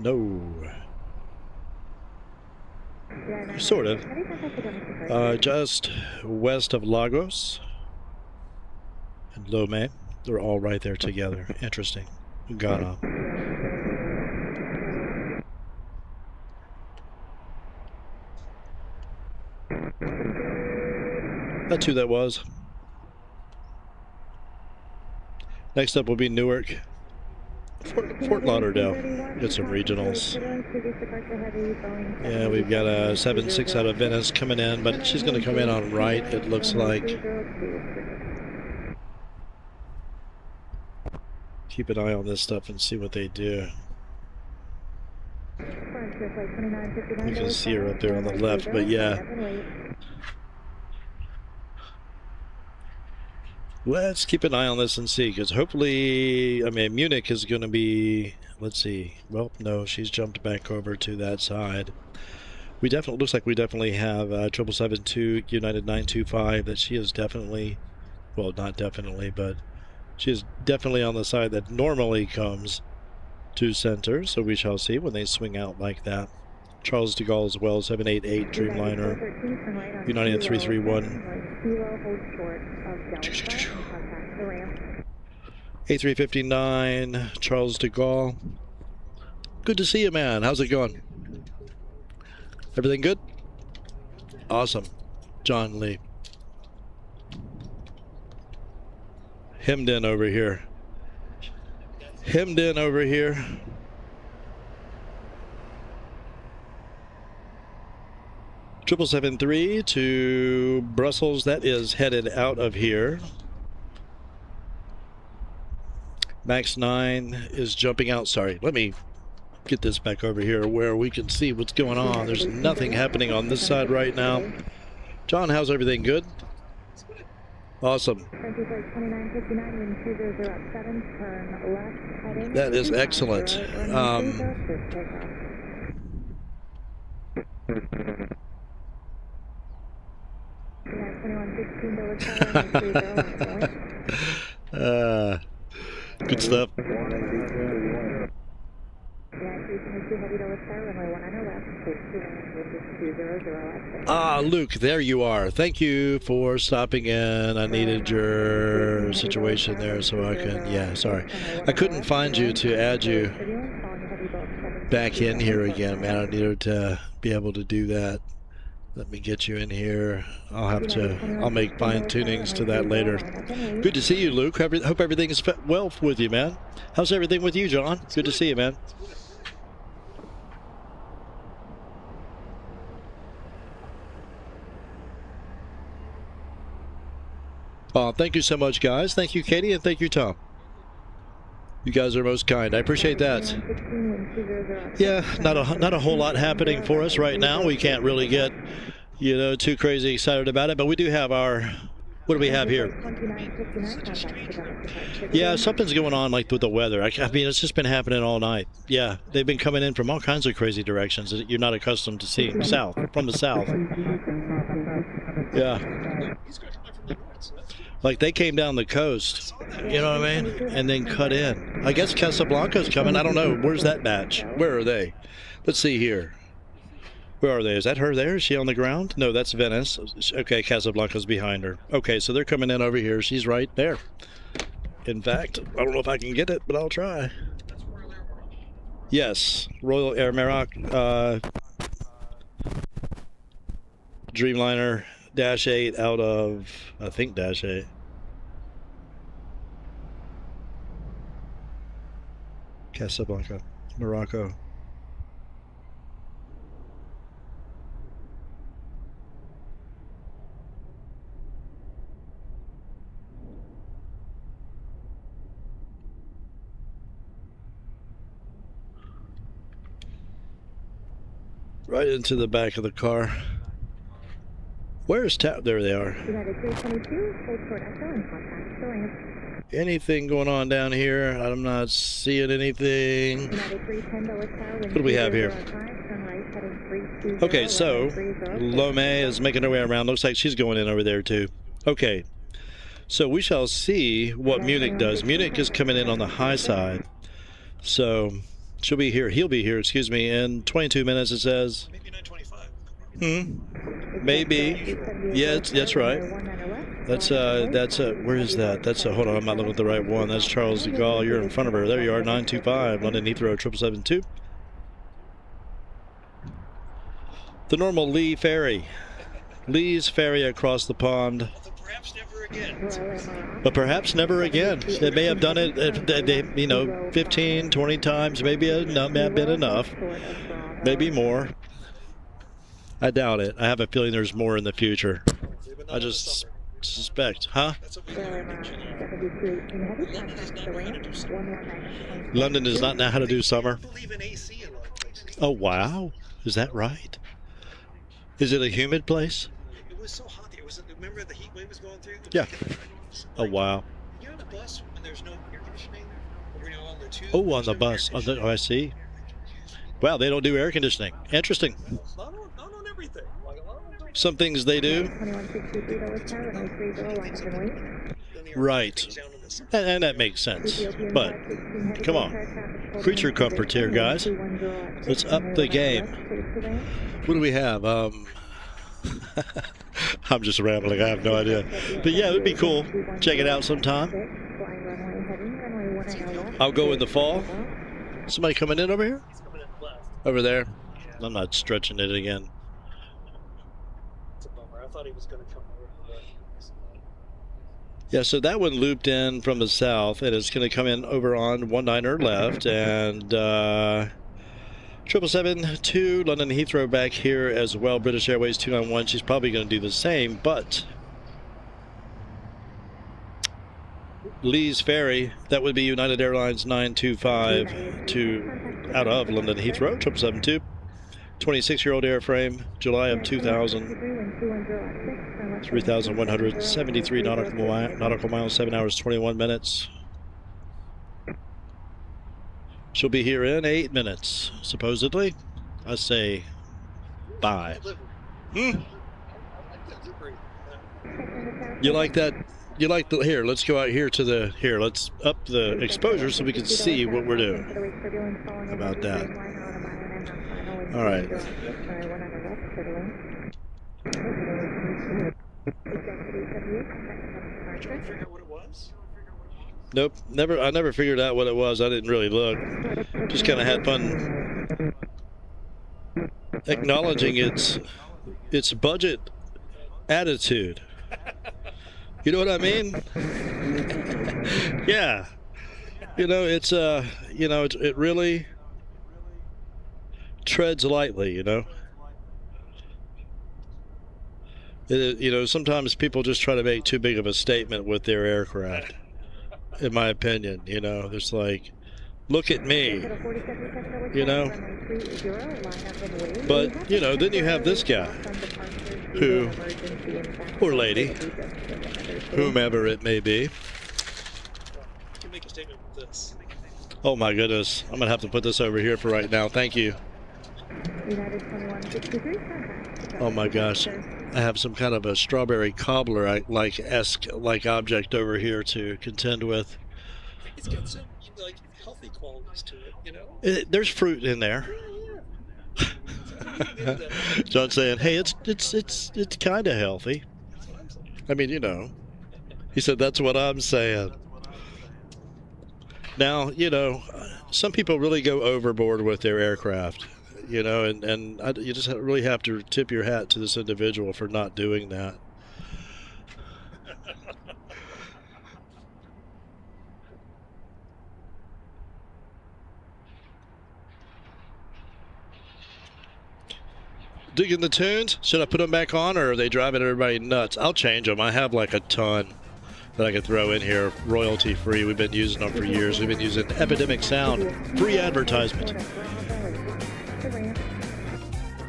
No. Sort of. Just west of Lagos and Lomé. They're all right there together. Interesting. Ghana. That's who that was. Next up will be Newark. Fort Lauderdale. Get some regionals. Yeah, we've got a 7-6 out of Venice coming in, but she's going to come in on right, it looks like. Keep an eye on this stuff and see what they do. You can see her up there on the left, but yeah. Let's keep an eye on this and see, because hopefully, I mean, Munich is going to be, let's see. Well, no, she's jumped back over to that side. We definitely, looks like we definitely have 772 United 925 that she is definitely, well, not definitely, but she is definitely on the side that normally comes to center. So we shall see when they swing out like that. Charles de Gaulle as well, 788 Dreamliner, United 331. A359, Charles de Gaulle. Good to see you, man. How's it going? Everything good? Awesome. John Lee. Hemmed in over here. Hemmed in over here. 773 to Brussels. That is headed out of here. Max 9 is jumping out. Sorry, let me get this back over here where we can see what's going on. There's nothing happening on this side right now. John, how's everything? Good? Awesome. That is excellent. Good stuff. Luke, there you are. Thank you for stopping in. I needed your situation there so I could, yeah, sorry. I couldn't find you to add you back in here again, man. I needed to be able to do that. Let me get you in here. I'll make fine tunings to that later. Good to see you, Luke. Hope everything is well with you, man. How's everything with you, John? Good to see you, man. Thank you so much, guys. Thank you, Katie, and thank you, Tom. You guys are most kind. I appreciate that. Yeah, not a whole lot happening for us right now. We can't really get, too crazy excited about it, but we do have our, what do we have here? Yeah, something's going on like with the weather. I mean, it's just been happening all night. Yeah, they've been coming in from all kinds of crazy directions that you're not accustomed to seeing from the south. Yeah. Like they came down the coast, you know what I mean? And then cut in. I guess Casablanca's coming. I don't know. Where's that batch? Where are they? Let's see here. Where are they? Is that her there? Is she on the ground? No, that's Venice. Okay, Casablanca's behind her. Okay, so they're coming in over here. She's right there. In fact, I don't know if I can get it, but I'll try. Yes, Royal Air Maroc, Dreamliner. Dash 8 out of, I think, Dash 8. Casablanca, Morocco. Right into the back of the car. Where's there they are. Anything going on down here? I'm not seeing anything. What do we have here? Okay, so Lome is making her way around. Looks like she's going in over there too. Okay, so we shall see what Munich does. Munich is coming in on the high side. So she'll be here. He'll be here, excuse me, in 22 minutes it says. Maybe 9:25. Maybe. Yeah, that's right. That's where is that? Hold on, I'm not looking at the right one. That's Charles de Gaulle. You're in front of her. There you are, 925, London Heathrow 772. The normal Lee ferry. Lee's ferry across the pond. Perhaps never again. But perhaps never again. They may have done it, 15, 20 times. Maybe it may have been enough. Maybe more. I doubt it. I have a feeling there's more in the future. I just suspect. Huh? London does not know how to do summer. Oh, wow. Is that right? Is it a humid place? It was so hot. Remember the heat wave was going through? Yeah. Oh, wow. You're on a bus when there's no air conditioning, or you're on the tube. Oh, on the bus. Oh, I see. Wow, they don't do air conditioning. Interesting. Not on everything. Like a lot of them don't. Some things they do. 2163 Dulles Tower, runway 30, line up and wait. Right. And that makes sense. But, come on. Creature comforts here, guys. Let's up the game. What do we have? I'm just rambling. I have no idea. But yeah, it would be cool. Check it out sometime. I'll go in the fall. Somebody coming in over here? Over there? I'm not stretching it again. It's a bummer. I thought he was going to come over. Yeah, so that one looped in from the south, and it's going to come in over on 19er left, and 777-2 London Heathrow back here as well. British Airways 291. She's probably going to do the same, but Lee's Ferry, that would be United Airlines 925 to out of London Heathrow, 777-2. 26-year-old airframe, July of 2000. 3,173 nautical miles, 7 hours, 21 minutes. She'll be here in 8 minutes, supposedly. I say bye. You like that? You like the, here, let's go out here to the, here, let's up the exposure so we can see what we're doing. How about that? All right. Nope, I never figured out what it was. I didn't really look. Just kind of had fun acknowledging its budget attitude. You know what I mean? Yeah. You know, it's you know, it really treads lightly, you know. You know, sometimes people just try to make too big of a statement with their aircraft, in my opinion. You know, it's like, look at me, you know. But, you know, then you have this guy who, or lady, whomever it may be. You can make a statement with this. Oh my goodness, I'm gonna have to put this over here for right now. Thank you. Oh my gosh, I have some kind of a strawberry cobbler like object over here to contend with. It's got some like healthy qualities to it, you know. There's fruit in there. John's saying, "Hey, it's kind of healthy." I mean, you know, he said that's what I'm saying. Now, you know, some people really go overboard with their aircraft, you know, and you just really have to tip your hat to this individual for not doing that. Digging the tunes? Should I put them back on, or are they driving everybody nuts? I'll change them. I have like a ton that I could throw in here, royalty free. We've been using them for years. We've been using Epidemic Sound, free advertisement.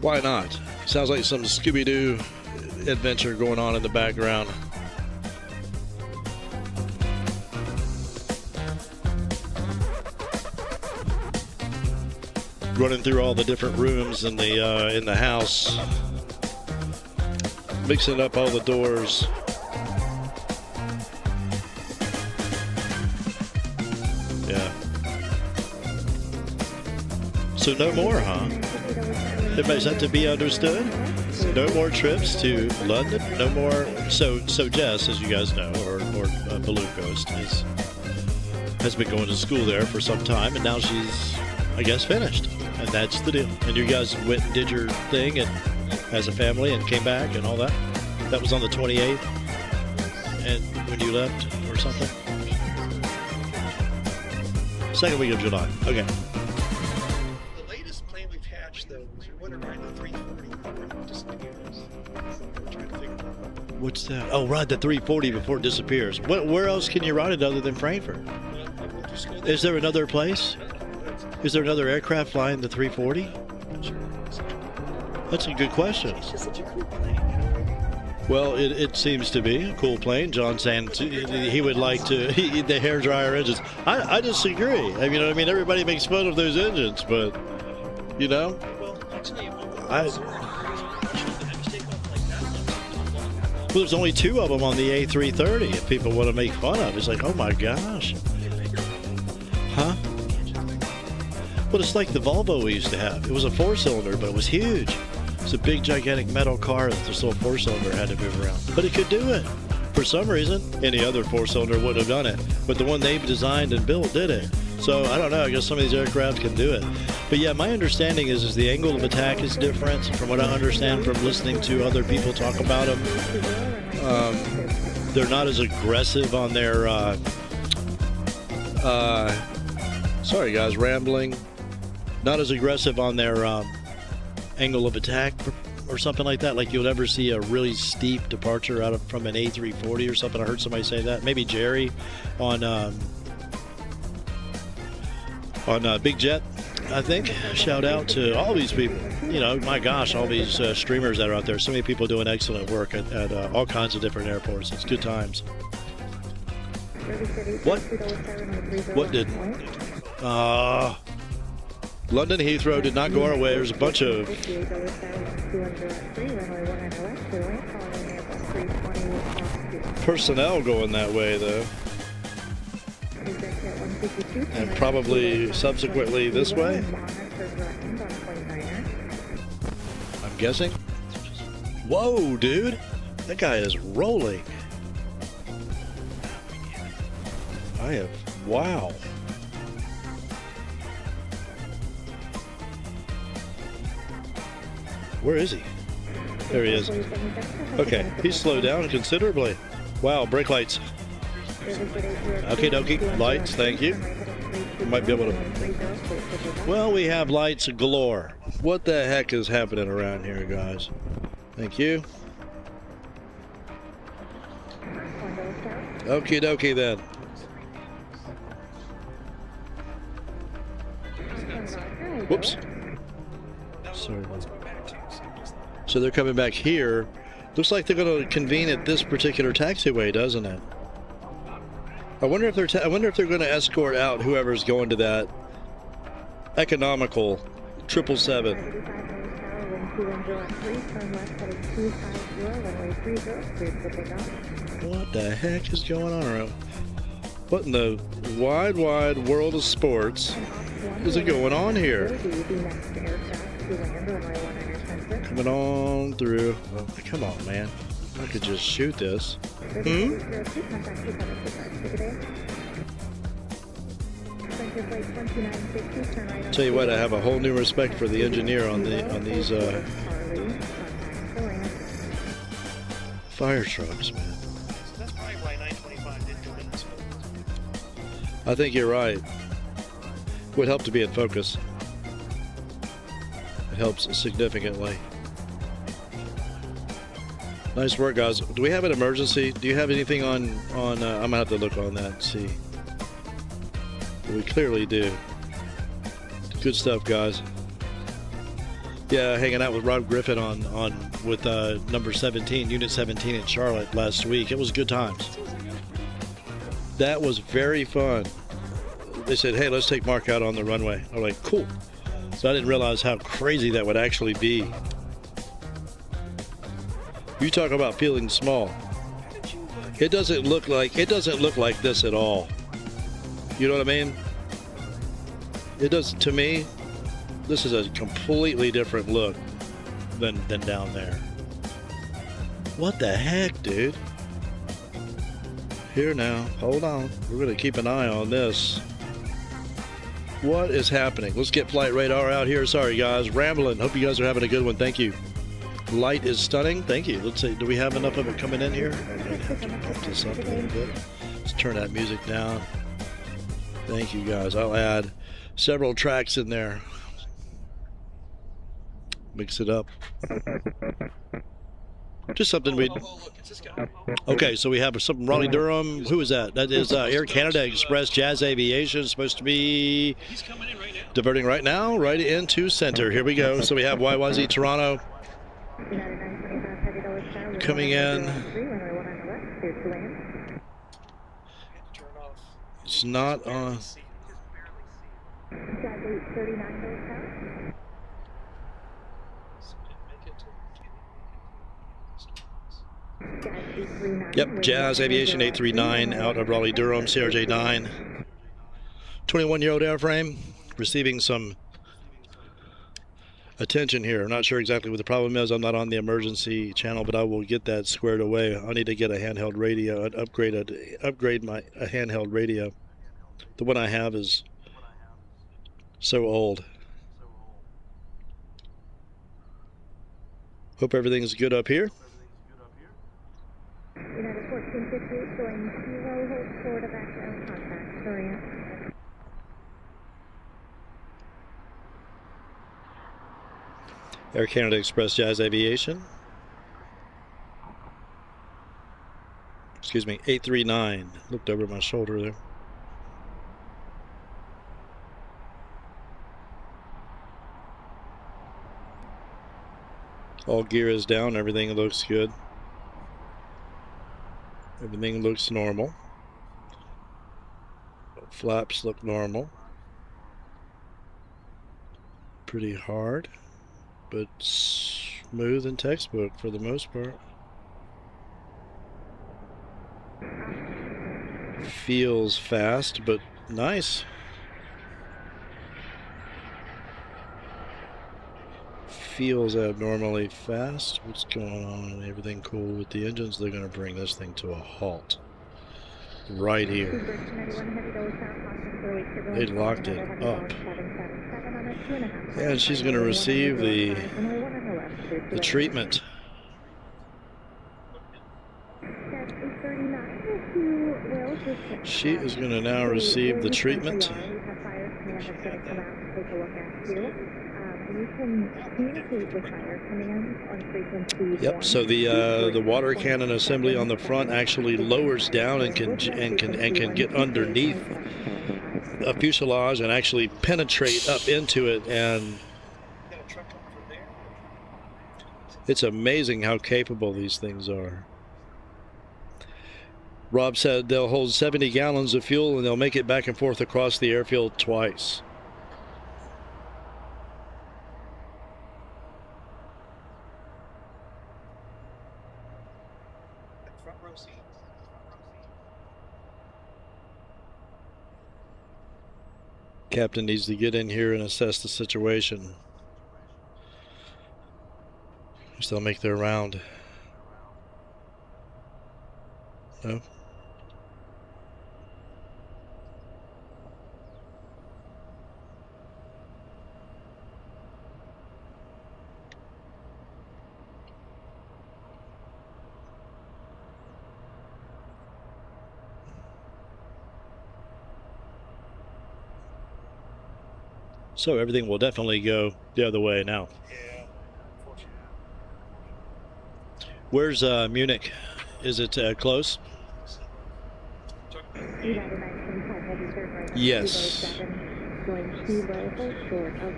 Why not? Sounds like some Scooby-Doo adventure going on in the background. Running through all the different rooms in the house, mixing up all the doors. Yeah. So no more, huh? Everybody's had to be understood. No more trips to London. No more. So Jess, as you guys know, or Balloon Ghost, has been going to school there for some time, and now she's, I guess, finished. And that's the deal. And you guys went and did your thing and as a family and came back and all that. That was on the 28th. And when you left or something? Second week of July. Okay. The latest plane we've hatched, though, was we want to ride the 340 before it disappears. We're trying to figure it out. What's that? Oh, ride the 340 before it disappears. Where else can you ride it other than Frankfurt? We'll just go there. Is there another place? Is there another aircraft flying the 340? That's a good question. It's just such a cool plane, you know? Well, it seems to be a cool plane. John saying he would like to the hair dryer engines. I disagree. I mean, everybody makes fun of those engines, but you know, well, there's only 2 of them on the A330. If people want to make fun of, it's like, oh my gosh, huh? Well, it's like the Volvo we used to have. It was a 4-cylinder, but it was huge. It's a big, gigantic metal car that this little 4-cylinder had to move around. But it could do it. For some reason, any other 4-cylinder wouldn't have done it. But the one they designed and built did it. So, I don't know. I guess some of these aircraft can do it. But yeah, my understanding is the angle of attack is different. From what I understand from listening to other people talk about them, they're not as aggressive on their... sorry, guys, rambling. Not as aggressive on their... angle of attack or something like that. Like you'll never see a really steep departure from an A340 or something. I heard somebody say that. Maybe Jerry on Big Jet, I think. Shout out to all these people. You know, my gosh, all these streamers that are out there. So many people doing excellent work at all kinds of different airports. It's good times. What did... London Heathrow did not go our way. There's a bunch of personnel going that way, though. And probably subsequently this way. I'm guessing. Whoa, dude. That guy is rolling. Wow. Where is he? There he is. Okay, he's slowed down considerably. Wow, brake lights. Okay, dokie. Lights, thank you. We might be able to... Well, we have lights galore. What the heck is happening around here, guys? Thank you. Okie dokie then. Whoops. Sorry. So they're coming back here. Looks like they're going to convene at this particular taxiway, doesn't it? I wonder if they're going to escort out whoever's going to that economical 777. What the heck is going on around? What in the wide world of sports is it going on here? Coming on through. Oh, come on, man. I could just shoot this. Tell you what, I have a whole new respect for the engineer on these fire trucks, man. That's probably why 925 didn't come in this way. I think you're right. Would help to be in focus. It helps significantly. Nice work, guys. Do we have an emergency? Do you have anything on I'm gonna have to look on that and see. We clearly do. Good stuff, guys. Yeah, hanging out with Rob Griffin with number 17, Unit 17 in Charlotte last week. It was good times. That was very fun. They said, hey, let's take Mark out on the runway. I'm like, cool. So I didn't realize how crazy that would actually be. You talk about feeling small. It doesn't look like this at all. You know what I mean? It does to me. This is a completely different look than down there. What the heck, dude? Here now, hold on. We're gonna keep an eye on this. What is happening? Let's get flight radar out here. Sorry guys, rambling. Hope you guys are having a good one. Thank you. Light is stunning. Thank you. Let's see. Do we have enough of it coming in here? I'm gonna have to bump this up a little bit. Let's turn that music down. Thank you guys. I'll add several tracks in there. Mix it up. Just something we. Look, it's this guy. Okay, so we have some Raleigh Durham. Who is that? That is Air Canada Express Jazz Aviation. Supposed to be He's coming in right now. diverting right now, right into center. Here we go. So we have YYZ Toronto. coming in. It's not on. Yep, Jazz Aviation 839 out of Raleigh, Durham, CRJ9. 21-year-old airframe, receiving some attention here. I'm not sure exactly what the problem is. I'm not on the emergency channel, but I will get that squared away. I need to get a handheld radio, upgrade my handheld radio. The one I have is so old. Hope everything's good up here. United 1458 showing 0, hold forward of background contact. Orient. Air Canada Express Jazz Aviation. Excuse me, 839. Looked over my shoulder there. All gear is down. Everything looks good. Everything looks normal. Flaps look normal. Pretty hard, but smooth and textbook for the most part. Feels fast, but nice. Feels abnormally fast. What's going on? Everything cool with the engines? They're going to bring this thing to a halt right here. They locked it up. And she's going to receive the treatment. She is going to now receive the treatment. Yep. So the water cannon assembly on the front actually lowers down and can get underneath a fuselage and actually penetrate up into it, and it's amazing how capable these things are. Rob said they'll hold 70 gallons of fuel and they'll make it back and forth across the airfield twice. Captain needs to get in here and assess the situation. So they'll make their round. No? So everything will definitely go the other way now. Yeah, unfortunately. Where's Munich? Is it close? Yes.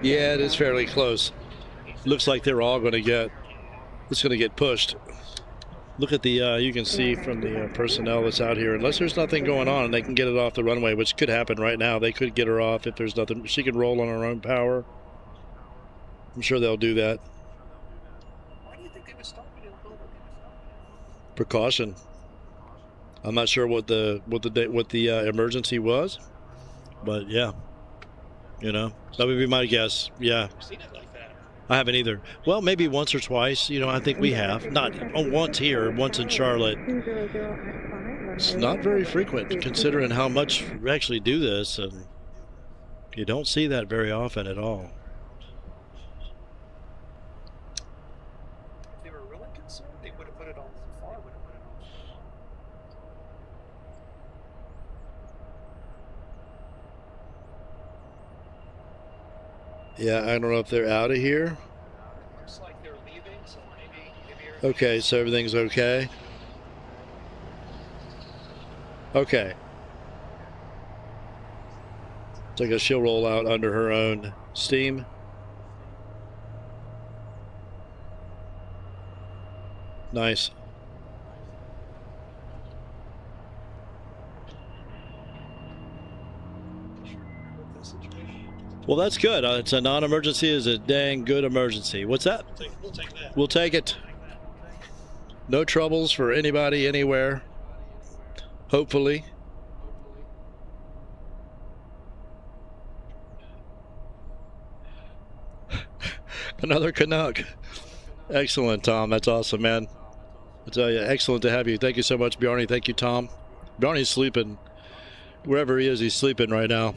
Yeah, it is fairly close. Looks like they're all going to get, it's going to get pushed. Look at the, you can see from the personnel that's out here, unless there's nothing going on and they can get it off the runway, which could happen right now. They could get her off if there's nothing. She can roll on her own power. I'm sure they'll do that. Why do you think they would stop it in October? Precaution. I'm not sure what the emergency was, but yeah, you know, that would be my guess. Yeah. I've seen it like that. I haven't either. Well, maybe once or twice. You know, I think we have. Not once here, once in Charlotte. It's not very frequent, considering how much we actually do this, and you don't see that very often at all. If they were really concerned, they would have put it on the far. Yeah, I don't know if they're out of here. Looks like they're leaving, so maybe Okay, so everything's okay. Okay. So I guess she'll roll out under her own steam. Nice. Well, that's good. It's a non-emergency. Is a dang good emergency. What's that? We'll take that. We'll take it. No troubles for anybody anywhere. Hopefully. Another Canuck. Excellent, Tom. That's awesome, man. I tell you, excellent to have you. Thank you so much, Bjarne. Thank you, Tom. Bjarne's sleeping. Wherever he is, he's sleeping right now.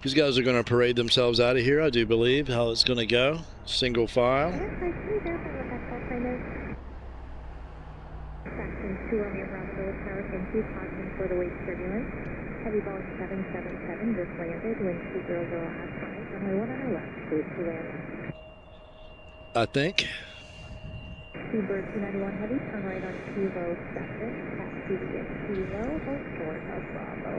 These guys are going to parade themselves out of here, I do believe, how it's going to go. Single file. Section 2 on the Bravo Tower, thank you. Caution for the wake turbulence. Heavy Boeing 777 just landed. Wind 200 at 5. Runway 1 on our left. Cleared to land. I think. Seabird 291 Heavy, turn right on Kilo 7. Taxi via Kilo, hold short of Bravo.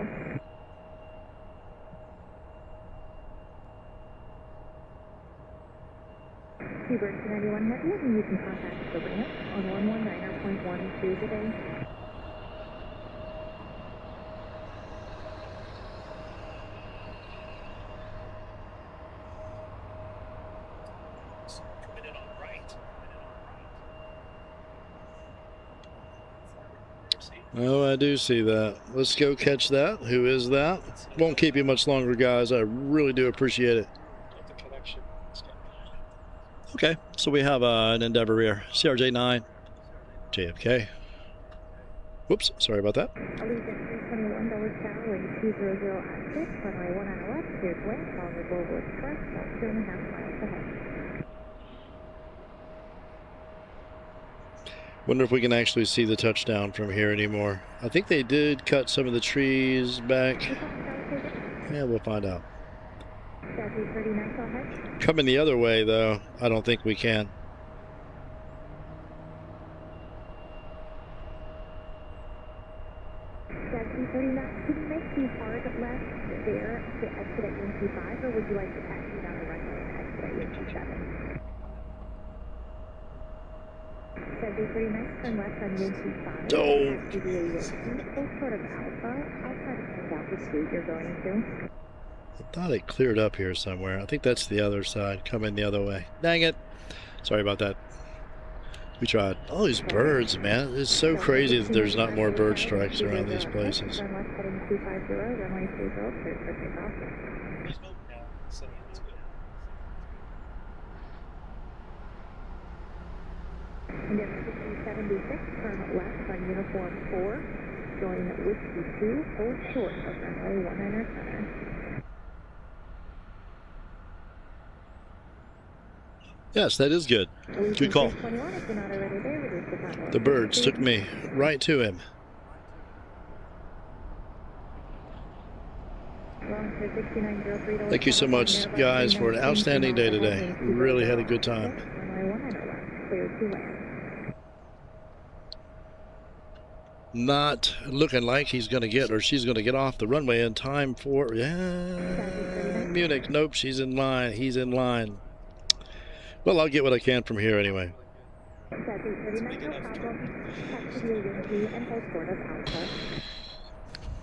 Seabird 291 Heavy, and you can contact the ramp on 119.12 today. Oh, I do see that. Let's go catch that. Who is that? Won't keep you much longer, guys. I really do appreciate it. Okay, so we have an Endeavor here. CRJ9, JFK. Whoops, sorry about that. Allegiant 321 Dulles Tower, wind 200 at 6, runway 1 on our left, cleared to land, following the Global Express, about 2.5 miles ahead. Wonder if we can actually see the touchdown from here anymore. I think they did cut some of the trees back. Yeah, we'll find out. Coming the other way, though, I don't think we can. Can you make the hard left there to exit at Yankee 5, or would you like to taxi down the runway and exit at Yankee 7? 39, turn left on Yankee 5. Oh. Taxi via Yankee, hold short of Alpha. I'll try to find out which route you're going to. I thought it cleared up here somewhere. I think that's the other side, coming the other way. Dang it. Sorry about that. We tried. All these birds, man. It's so crazy that there's not more bird strikes around these places. Turn left heading 250, runway 30, cleared for takeoff. He's moving now, so that's good. Endeavor 6076, turn left on Uniform 4, join Whiskey 2, hold short of runway 19 center. Yes, that is good. Good call. The birds took me right to him. Thank you so much, guys, for an outstanding day today. We really had a good time. Not looking like he's going to get or she's going to get off the runway in time for Munich. Nope, she's in line. He's in line. Well, I'll get what I can from here anyway.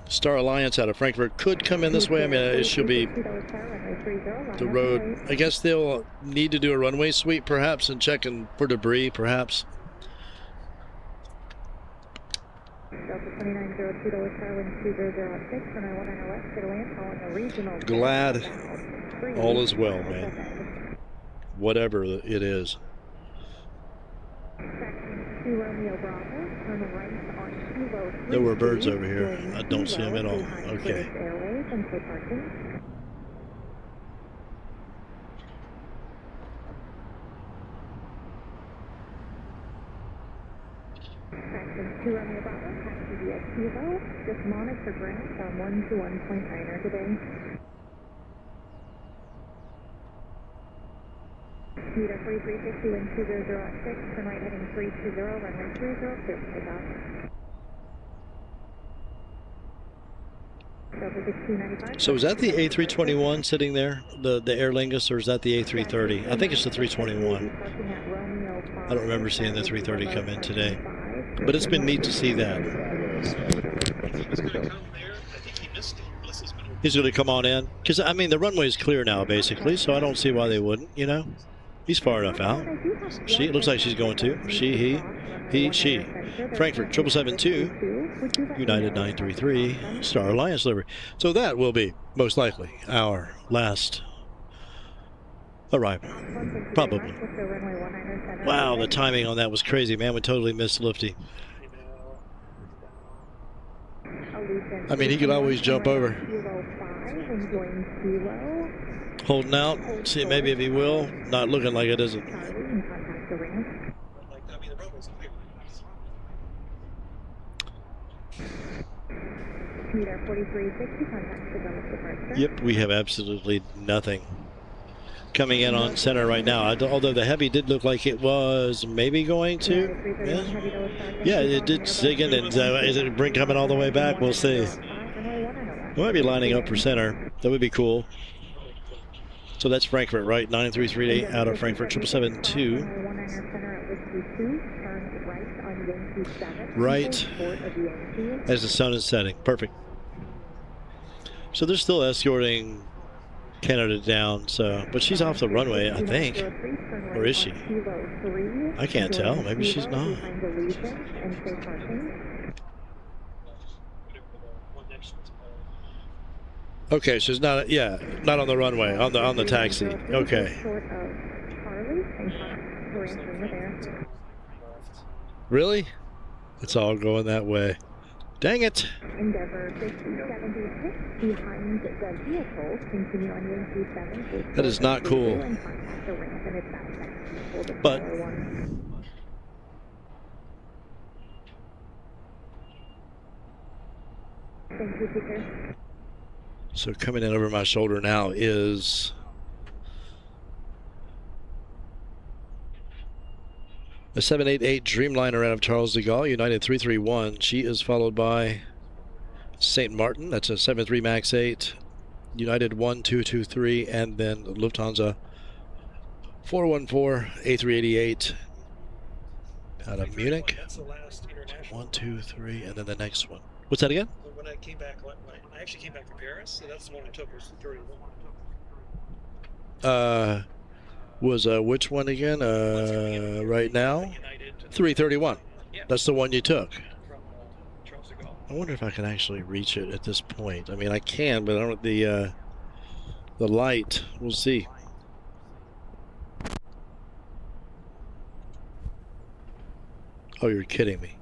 Star Alliance out of Frankfurt could come in this way. I mean, it should be the road. I guess they'll need to do a runway sweep perhaps and check for debris perhaps. Glad all is well, man. Whatever it is. There were birds over here. I don't see them at all. Okay. Just monitor ground on 121.9 today. Meter 4350, wind 200 at 6, turn right heading 320, runway 30, clear for takeoff. So is that the A321 sitting there, the Aer Lingus, or is that the A330? I think it's the 321. I don't remember seeing the 330 come in today, but it's been neat to see that. He was going to come there. I think he missed it. Unless he's been He's going to come on in. Because, I mean, the runway is clear now, basically, so I don't see why they wouldn't, you know. He's far enough out. She, it looks like she's going to. She. Frankfurt 772, United 933, Star Alliance delivery. So that will be, most likely, our last arrival. Probably. Wow, the timing on that was crazy, man. We totally missed Lifty. I mean, he could always jump over. Holding out. See maybe if he will. Not looking like it isn't. Yep, we have absolutely nothing coming in on center right now. Although the heavy did look like it was maybe going to. Yeah, it did zig in. And is it bring coming all the way back? We'll see. We might be lining up for center. That would be cool. So that's Frankfurt, right? 9338 out of Frankfurt, 772. Right as the sun is setting. Perfect. So they're still escorting Canada down, so but she's off the runway, I think. Or is she? I can't tell. Maybe she's not. Okay, she's not. Yeah, not on the runway. On the taxi. Okay. Really? It's all going that way. Dang it! That is not cool. But so coming in over my shoulder now is a 788 Dreamliner out of Charles de Gaulle, United 331. She is followed by St. Martin. That's a 73 MAX 8, United 1223, and then Lufthansa 414 A388 out of Munich. That's the last international. 1, 2, 3, and then the next one. What's that again? When I came back, I actually came back from Paris, so that's the one I took was 31. Was which one again? Right now? 331. Yeah. That's the one you took. From Charles de Gaulle. I wonder if I can actually reach it at this point. I mean, I can, but I don't the light. We'll see. Oh, you're kidding me.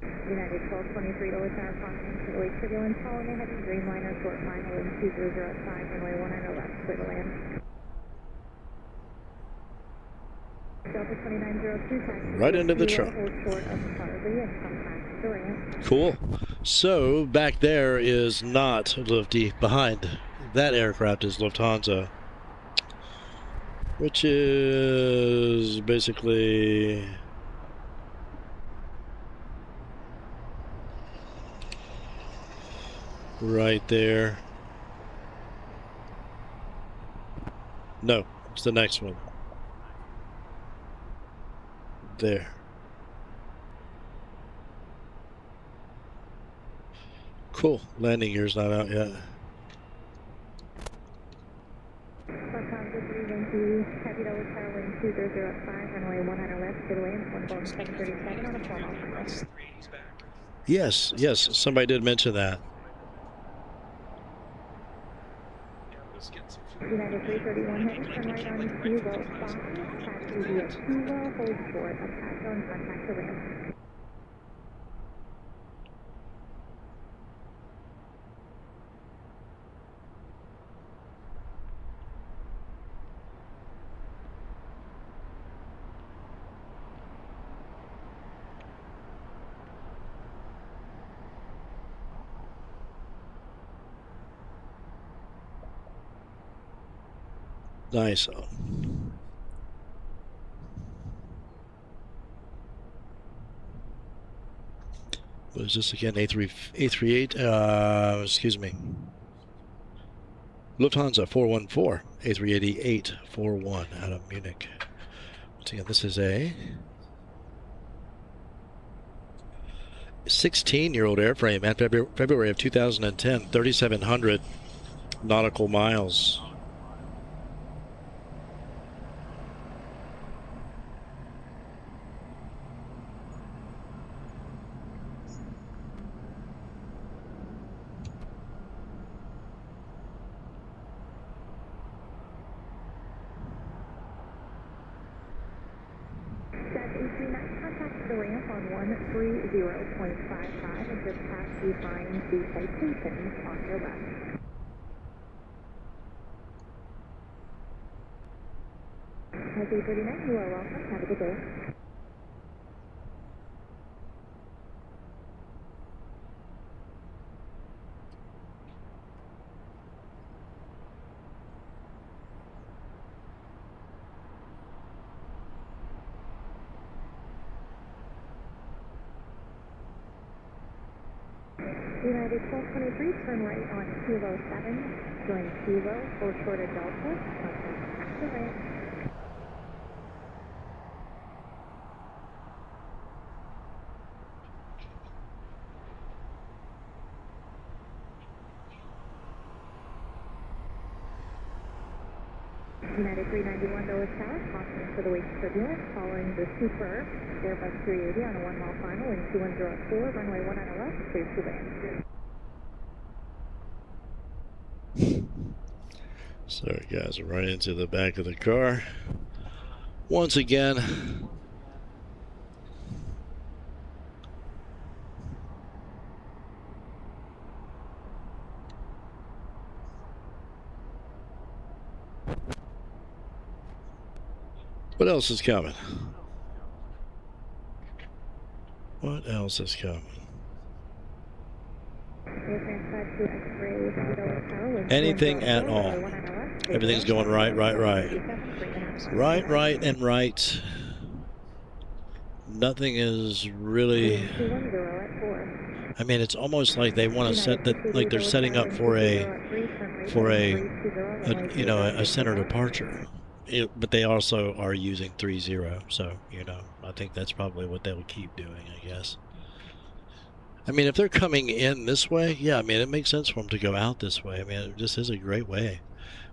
United 1223 to Tower Continental Italy, turbulence, following a heavy Dreamliner, short final in 2005, runway 19 left, clear to land. Delta 2902, taxi. Right into the truck. Hold short of Charlie and come back to ramp. Cool. So back there is not Lufty. Behind that aircraft is Lufthansa, which is basically right there. No, it's the next one. There. Cool. Landing gear's not out yet. Lufthansa 312, heavy double tower wind 2005, runway 19 left, clear to land, 14737 on a 4 mile per hour. He's back. Yes, yes, somebody did mention that. Yeah, let's get some food. United 331 heavy, turn right on Kilo 5, taxi via Kilo, hold short of Paso and contact the ramp. Nice. What is this again? A38. Excuse me. Lufthansa 414 A380-841 out of Munich. Once again, this is a 16-year-old airframe at February of 2010, 3,700 nautical miles. Contact the ramp on 130.55 and just past the flying the citations on your left. As a 39, you are welcome. Have a good day. United 1223, turn right on Kilo 7, join Kilo, hold short of Delta, contact the ramp. United 391 Dulles Tower, caution for the wake turbulence following the Super Airbus 380 on a 1-mile final in 2104, runway 1 on the left, clear to land. Sorry guys, I'm right into the back of the car once again. What else is coming? What else is coming? Anything at all. Everything's going right. Right, and right. Nothing is really... I mean, it's almost like they want to set that, like they're setting up for a you know, a center departure. But they also are using 3-0, so, you know, I think that's probably what they'll keep doing, I guess. I mean, if they're coming in this way, yeah, I mean, it makes sense for them to go out this way. I mean, this is a great way.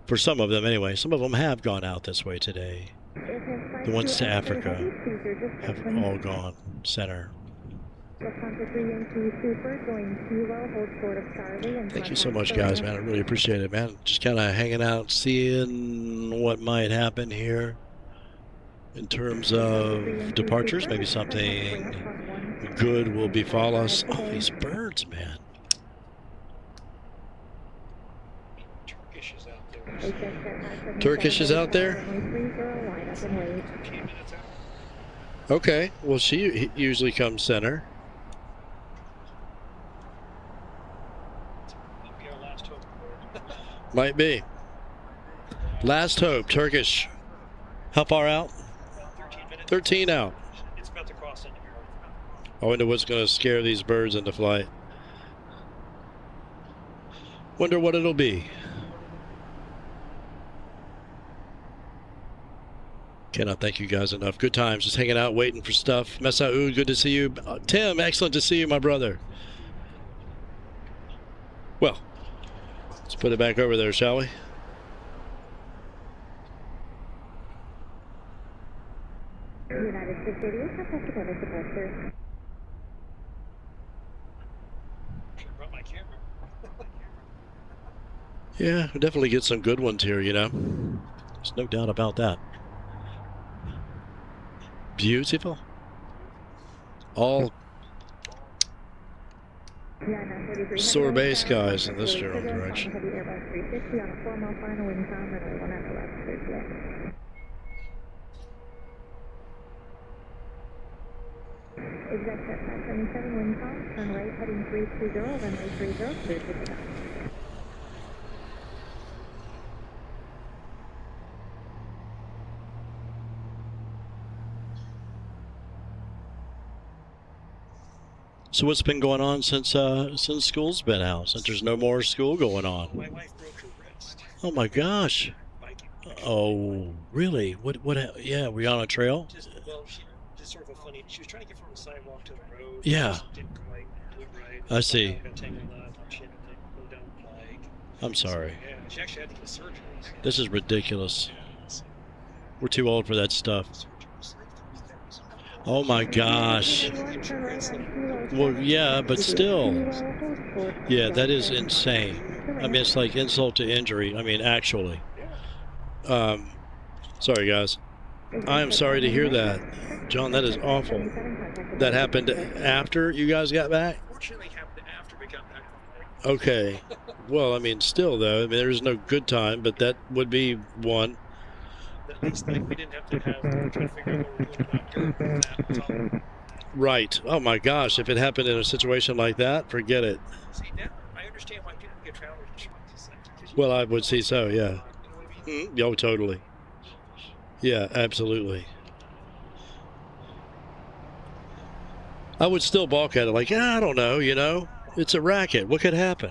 For some of them, anyway. Some of them have gone out this way today. The ones to Africa have all gone center. Thank you so much, guys, man. I really appreciate it, man. Just kind of hanging out, seeing what might happen here in terms of departures. Maybe something good will befall us. Oh, these birds, man. Turkish is out there? Okay, well, she usually comes center. Might be. Last hope, Turkish. How far out? 13 out. It's about to cross into here. I wonder what's going to scare these birds into flight. Wonder what it'll be. Cannot thank you guys enough. Good times, just hanging out, waiting for stuff. Mesaoud, good to see you. Tim, excellent to see you, my brother. Well, let's put it back over there, shall we? United 688, contact the weather suppressor. Should have brought my camera. Yeah, we'll definitely get some good ones here, you know. There's no doubt about that. Beautiful. All sorbet skies in this general direction. Exact 577 wind calm, turn right heading 320, runway 30, clear to the south. So what's been going on since school's been out? Since there's no more school going on? My wife broke her wrist. Oh my gosh! Biking. Oh really? What? Yeah, were you on a trail? Well, she just sort of a funny. She was trying to get from the sidewalk to the road. Yeah. Just didn't quite. I see. I'm gonna take a lot. She had to go down the leg. I'm sorry. Yeah, she actually had to get surgery. This is ridiculous. Yeah, so We're too old for that stuff. surgery was like 3,000. Oh my gosh. Insurance, like, Well, yeah, but still. Yeah, that is insane. I mean, it's like insult to injury. I mean, actually. Sorry, guys. I am sorry to hear that. John, that is awful. That happened after you guys got back? Fortunately, it happened after we got back from break. Okay. Well, I mean, still, though. I mean, there's no good time, but that would be one. At least like, we didn't have to have to try to figure out what we were doing about that. It's all- Right. Oh, my gosh. If it happened in a situation like that, forget it. See, now I understand why people get travel insurance. It's like, 'cause you- Well, I would see so, yeah. You know what I mean? Oh, totally. Yeah, absolutely. I would still balk at it like, I don't know, you know. It's a racket. What could happen?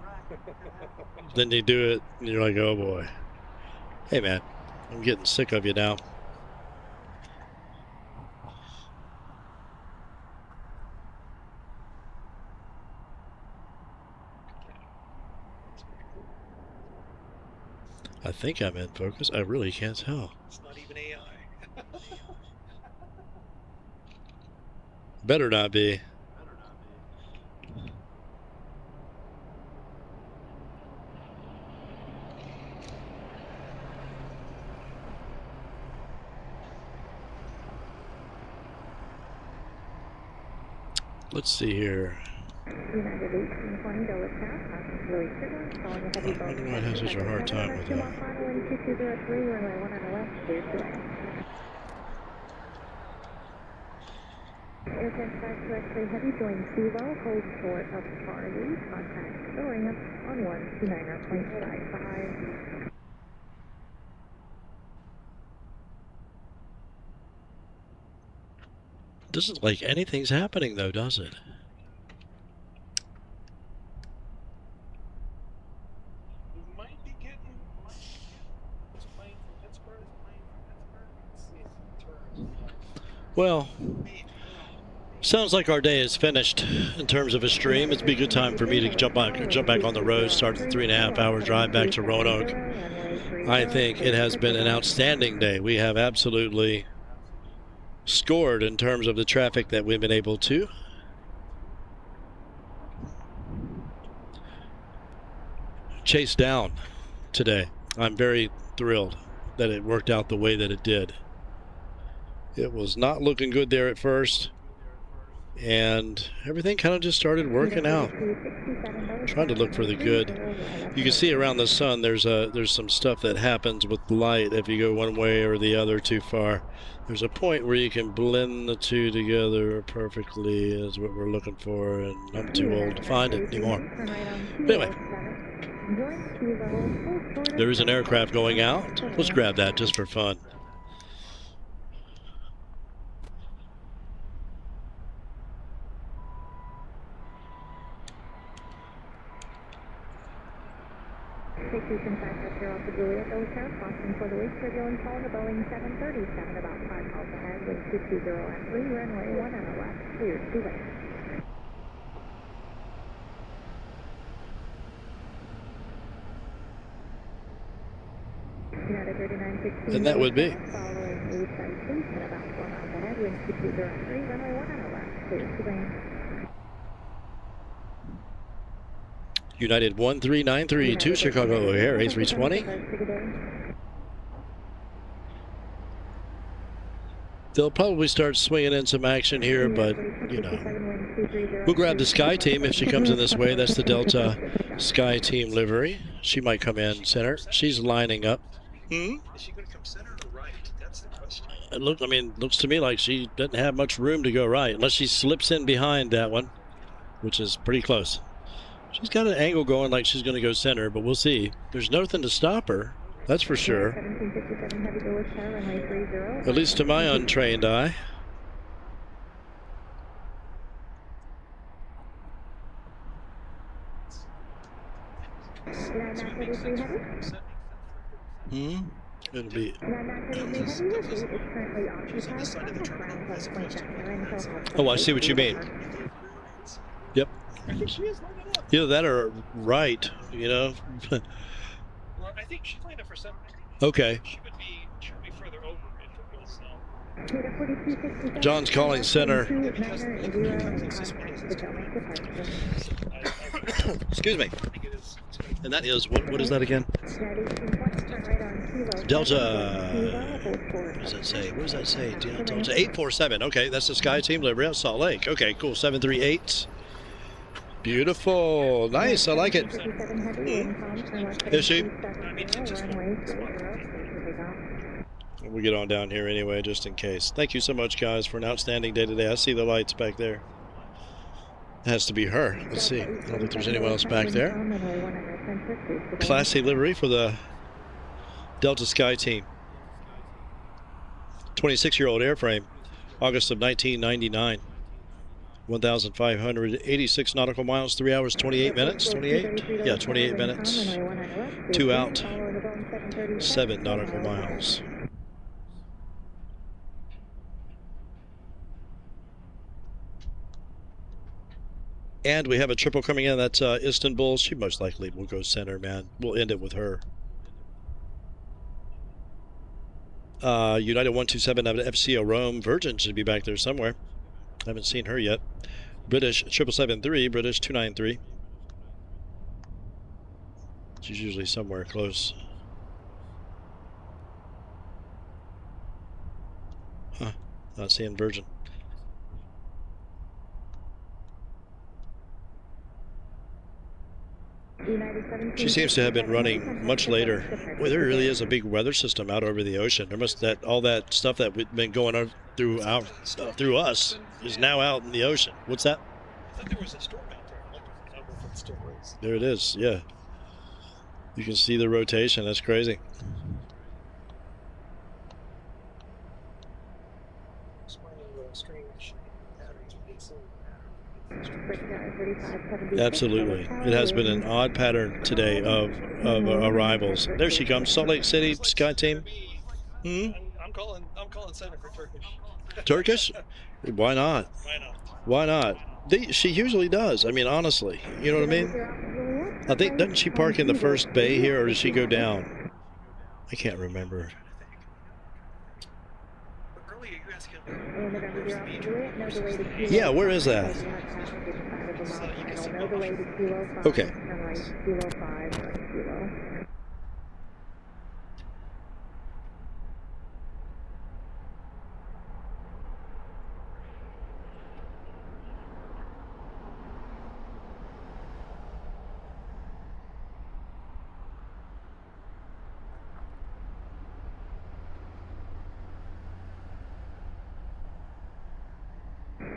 Then you do it, and you're like, oh, boy. Hey, man, I'm getting sick of you now. I think I'm in focus. I really can't tell. It's not even AI. Better not be. Let's see here. United 1820 Dulles South, passing Louis Signal, calling a heavy I wonder why it has such a hard time with that. Following 2203, runway 1 on the left, clear to land. Aircraft 5 heavy, join Kilo, hold short of Charlie, contact the ramp on 129.55. Doesn't like anything's happening though, does it? We might be getting this plane from Pittsburgh. Let's see if it turns. Well, Maybe. sounds like our day is finished in terms of a stream. It'd be a good time for me to jump back on the road, start the 3.5-hour drive back to Roanoke. I think it has been an outstanding day. We have absolutely scored in terms of the traffic that we've been able to chase down today. I'm very thrilled that it worked out the way that it did. It was not looking good there at first, and everything kind of just started working out. Trying to look for the good. You can see around the sun there's some stuff that happens with light if you go one way or the other too far. There's a point where you can blend the two together perfectly is what we're looking for, and I'm too old to find it anymore. But anyway, there is an aircraft going out. Let's grab that just for fun. Houston 550 off the Juliet, Dulles South, Boston for the week, turbulence on the Boeing 737, about 5 miles ahead, wind 220 at 3, runway 1 on the left, cleared to land. United 3916. And that would be. Following lead citation, about 4 miles ahead, wind 220 at 3, runway 1 on the left, cleared to land. United 1393 to Chicago O'Hare, A320. They'll probably start swinging in some action here, but, you know. We'll grab the Sky Team if she comes in this way. That's the Delta Sky Team livery. She might come in center. She's lining up. Is she going to come center or right? That's the question. Looks to me like she doesn't have much room to go right, unless she slips in behind that one, which is pretty close. She's got an angle going like she's going to go center, but we'll see. There's nothing to stop her, that's for sure. At least to my untrained eye. It'll be. Oh, I see what you mean. Yep. I think she is lined up. Either that or right, you know. Well, I think she's lined up for center. Okay. She would be further over if it was. John's calling center. Because this one is Excuse me. I think it is. And that is, what is that again? Delta. What does that say? What does that say? Delta 847. Okay, that's the Sky Team livery out Salt Lake. Okay, cool. 738. Beautiful. Nice. I like it. Is she? We'll get on down here anyway, just in case. Thank you so much, guys, for an outstanding day today. I see the lights back there. It has to be her. Let's see. I don't think there's anyone else back there. Classy livery for the Delta Sky Team. 26-year-old airframe, August of 1999. 1,586 nautical miles, 3 hours, 28 minutes. 28? Yeah, 28 minutes. 2 out, 7 nautical miles. And we have a triple coming in. That's Istanbul. She most likely will go center, man. We'll end it with her. United 127 out of FCO Rome. Virgin should be back there somewhere. Haven't seen her yet. British 773. British 293. She's usually somewhere close. Huh. Not seeing Virgin. She seems to have been running much later. Well, there really is a big weather system out over the ocean. There must all that stuff that we've been going on through us is now out in the ocean. What's that? I thought there was a storm out there. I don't know if it still is. There it is. Yeah. You can see the rotation. That's crazy. Strange patterns with these Absolutely. It has been an odd pattern today of arrivals. There she comes. Salt Lake City Sky Team. I'm calling center for Turkish. Turkish? Why not? Why not? Why not? She usually does. I mean, honestly. You know what I mean? I think, doesn't she park in the first bay here, or does she go down? I can't remember. But earlier you asked him. Yeah, where is that? Okay.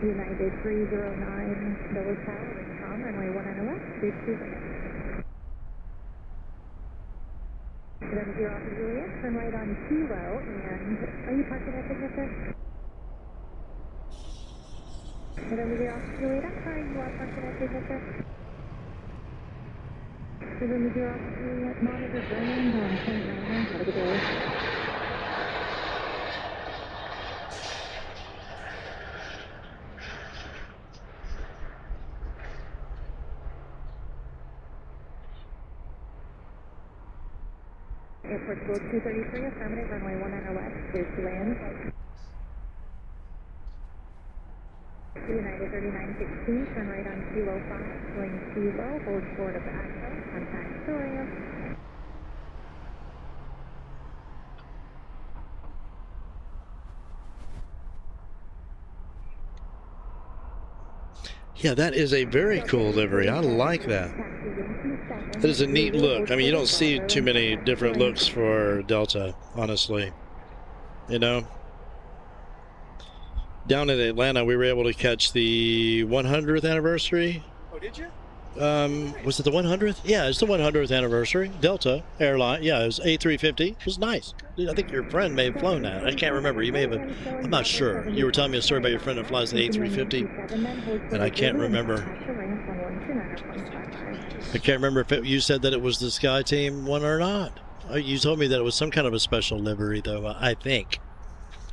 United 309, Dulles Tower, wind calm, runway 1 and left, 32 minutes. 70 off of Juliet, turn right on Kilo, and are you parking at signature? 70 off of Juliet, I'm sorry, you are parking at signature. 70 off of Juliet, monitor burning on 29, have a good day. Airport School 233, affirmative, runway 1 and left, clear to land. United 3916, turn right on Kilo 5, going Kilo, hold short of Echo, contact Soria. Yeah, that is a very cool livery. I like that. That is a neat look. I mean, you don't see too many different looks for Delta, honestly. You know? Down in Atlanta, we were able to catch the 100th anniversary. Oh, did you? Was it the 100th? Yeah, it's the 100th anniversary. Delta Airline. Yeah, it was A350. It was nice. I think your friend may have flown that. I can't remember. You may have. I'm not sure. You were telling me a story about your friend that flies the A350, and I can't remember. I can't remember if you said that it was the Sky Team one or not. You told me that it was some kind of a special livery, though, I think.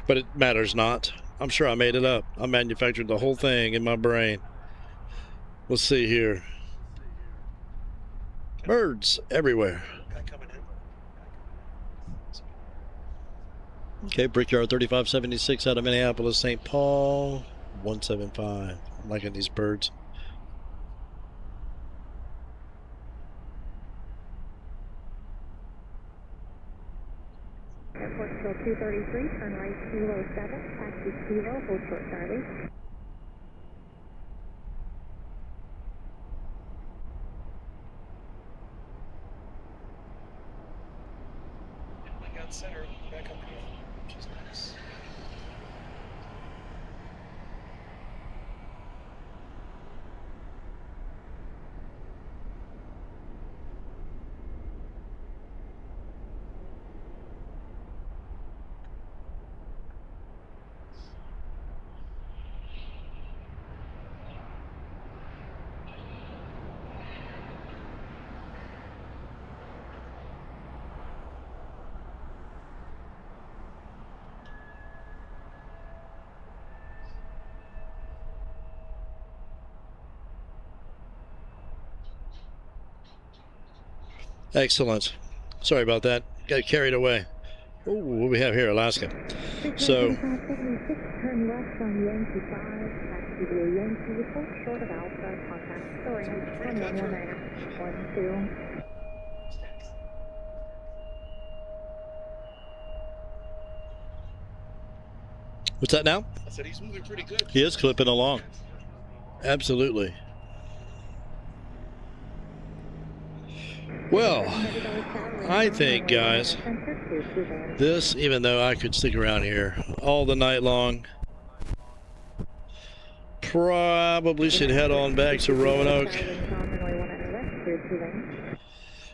But it matters not. I'm sure I made it up. I manufactured the whole thing in my brain. Let's see here. Birds everywhere. Guy coming in. Okay, Brickyard 3576 out of Minneapolis, St. Paul, 175. I'm liking these birds. Airport still 233, turn right Kilo 7, taxi Kilo, hold short Charlie. I got center back up here, which is nice. Excellent. Sorry about that. Got carried away. Oh, what do we have here? Alaska. So, 76, turn left on Yankee 5, taxi Blue Yankee, hold short of Alpha, contact Soaring, 1119, 12. what's that now? I said he's moving pretty good. He is clipping along. Absolutely. Well, I think, guys, this, even though I could stick around here all the night long, probably should head on back to Roanoke.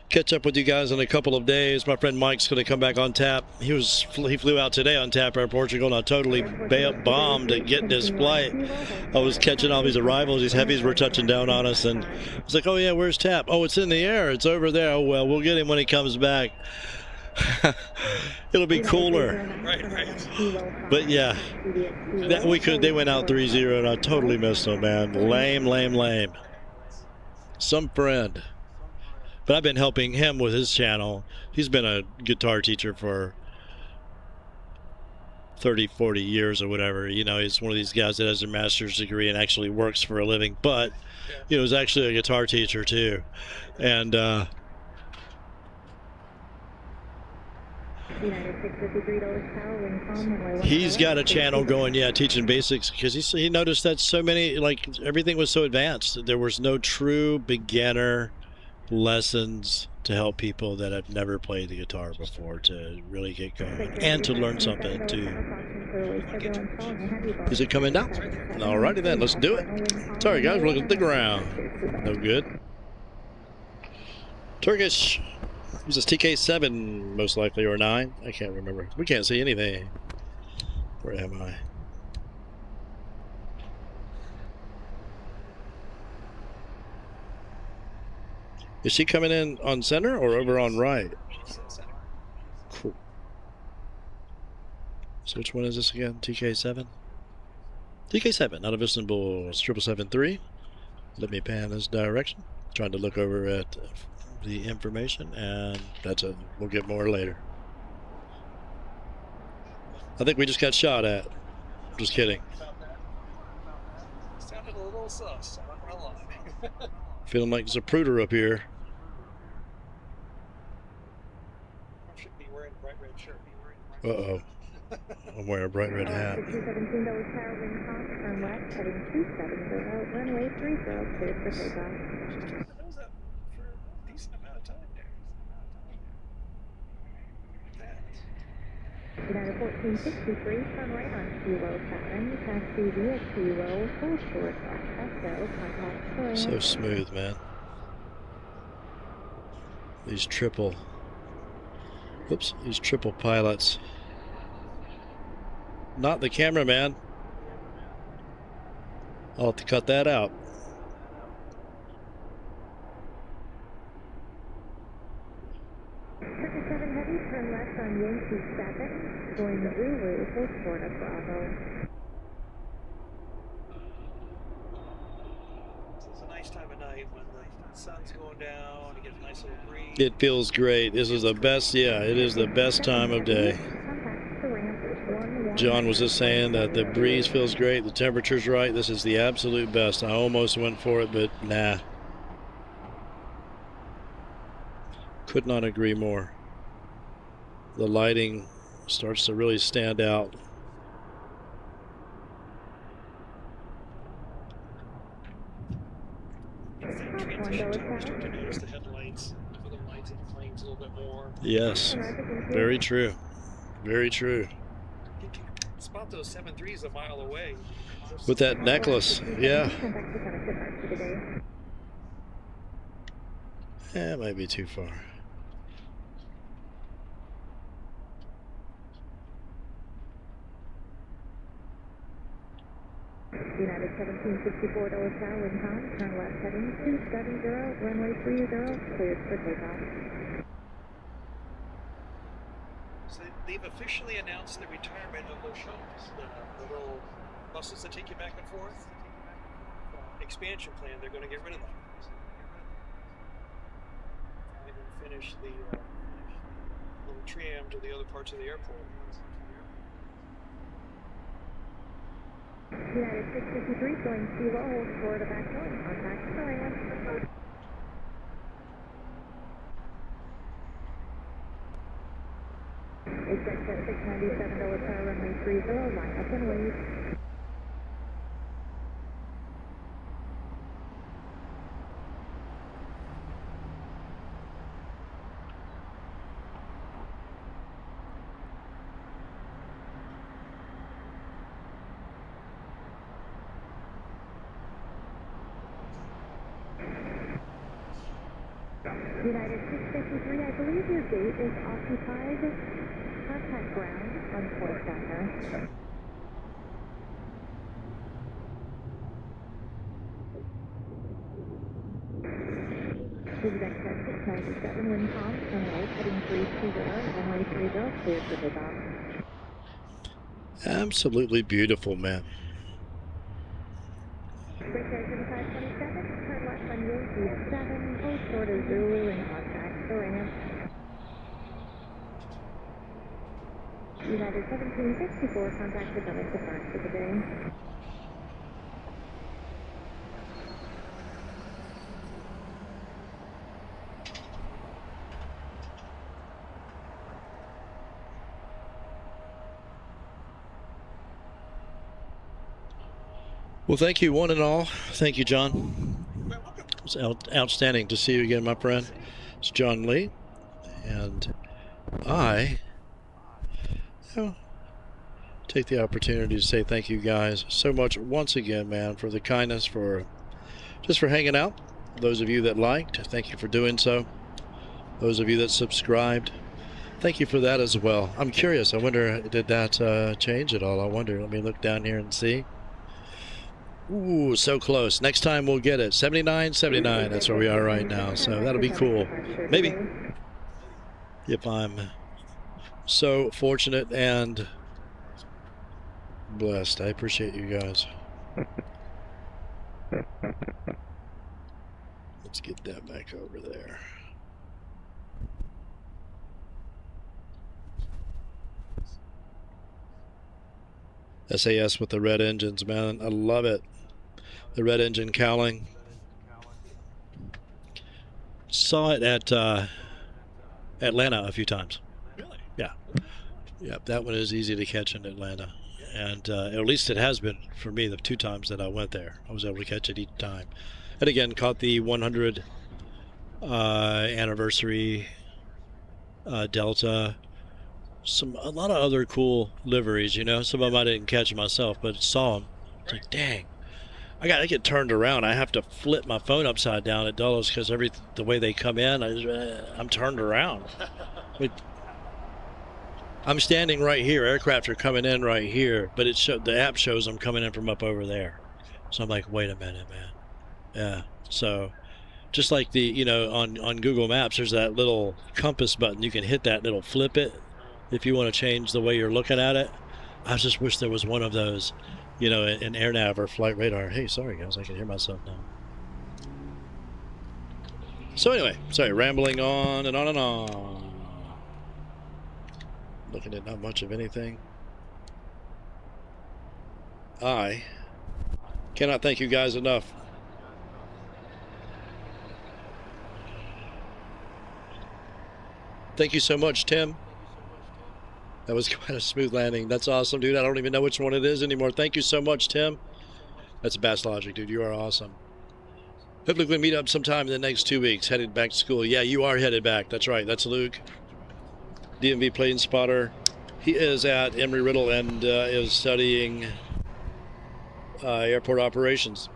Catch up with you guys in a couple of days. My friend Mike's going to come back on tap. He flew out today on TAP Air Portugal, and I totally bombed at getting his flight. I was catching all these arrivals. These heavies were touching down on us, and I was like, oh yeah, where's TAP? Oh, it's in the air. It's over there. Oh well, we'll get him when he comes back. It'll be cooler. Right. But yeah, they went out 3-0, and I totally missed them, man. Lame. Some friend. But I've been helping him with his channel. He's been a guitar teacher for 30, 40 years or whatever. You know, he's one of these guys that has a master's degree and actually works for a living. But, you know, he's actually a guitar teacher too. And he's got a channel going, yeah, teaching basics, because he noticed that so many, like, everything was so advanced. There was no true beginner lessons to help people that have never played the guitar before to really get going and to learn something too. Is it coming down? Alrighty then, let's do it. Sorry guys, we're looking at the ground. No good. Turkish. This is TK7 most likely, or 9. I can't remember. We can't see anything. Where am I? Is she coming in on center or over on right? Cool. So which one is this again? TK7? TK7 out of Istanbul, 7773. Let me pan this direction. Trying to look over at the information, and we'll get more later. I think we just got shot at. Just kidding. Sounded a little sus, I'm not gonna lie. Feeling like there's a pruder up here. Should be wearing a bright red shirt. Uh-oh. I'm wearing a bright red hat. 217 Tower wind calm, turn left, heading 270, runway 30, cleared for takeoff. That was up for a decent amount of time there. United 1463, turn right on Kilo 7, taxi via Kilo, full short, Echo, contact Soaring. So smooth, man. These triple pilots. Not the cameraman. I'll have to cut that out. Turkey 7 Heavy, turn left on Yankee 7, going to Ulu, full short of Bravo. This is a nice sun's going down. You get a nice little breeze. It feels great. This is the best, yeah, it is the best time of day. John was just saying that the breeze feels great, the temperature's right. This is the absolute best. I almost went for it, but nah. Could not agree more. The lighting starts to really stand out. To notice the headlights, the lights in the planes a little bit more. Yes, very true. Very true. You can spot those 7.3s a mile away. With that necklace, yeah. Yeah, it might be too far. United 1764 Dulles Tower, wind calm, turn left heading 270, runway 30, cleared for takeoff. So they've officially announced the retirement of those shuttles, the little buses that take you back and forth. Expansion plan, they're going to get rid of them. And then finish the little tram to the other parts of the airport. United 653 going Kilo, hold forward to back door, contact the ramp. Expect at 697 Dulles Tower, runway 30, line up and wave. United 653, I believe your gate is occupied. Contact ground on course center. Exec 697, wind calm, runway heading 320, runway 30, cleared for takeoff. Absolutely beautiful, man. British 7527, turn left on Yankee 7, hold short of Zulu and contact the ramp. United 1764, contact the Dulles departure for the day. Well, thank you, one and all. Thank you, John. It's outstanding to see you again, my friend. It's John Lee, and I take the opportunity to say thank you guys so much once again, man, for the kindness, for just for hanging out. Those of you that liked, thank you for doing so. Those of you that subscribed, thank you for that as well. I'm curious. I wonder, did that change at all? I wonder. Let me look down here and see. Ooh, so close. Next time we'll get it. 79, 79. That's where we are right now. So that'll be cool. Maybe. If I'm so fortunate and blessed. I appreciate you guys. Let's get that back over there. SAS with the red engines, man. I love it. The red engine cowling. Saw it at Atlanta a few times. Really? Yeah. Yeah, that one is easy to catch in Atlanta. And at least it has been for me the 2 times that I went there. I was able to catch it each time. And again, caught the 100 anniversary Delta. A lot of other cool liveries, you know. Some of them I didn't catch myself, but saw them. It's like, dang, I gotta get turned around. I have to flip my phone upside down at Dulles because the way they come in, I'm turned around. I'm standing right here. Aircraft are coming in right here, but the app shows them coming in from up over there. So I'm like, wait a minute, man. Yeah. So just like on Google Maps, there's that little compass button. You can hit that and it'll flip it if you want to change the way you're looking at it. I just wish there was one of those, in AirNav or Flight Radar. Hey, sorry guys, I can hear myself now. So anyway, sorry, rambling on and on and on. Looking at not much of anything. I cannot thank you guys enough. Thank you so much, Tim. That was quite a smooth landing. That's awesome, dude. I don't even know which one it is anymore. Thank you so much, Tim. That's Bass Logic, dude. You are awesome. Hopefully we meet up sometime in the next 2 weeks. Headed back to school. Yeah, you are headed back. That's right. That's Luke. DMV plane spotter. He is at Embry-Riddle and is studying airport operations.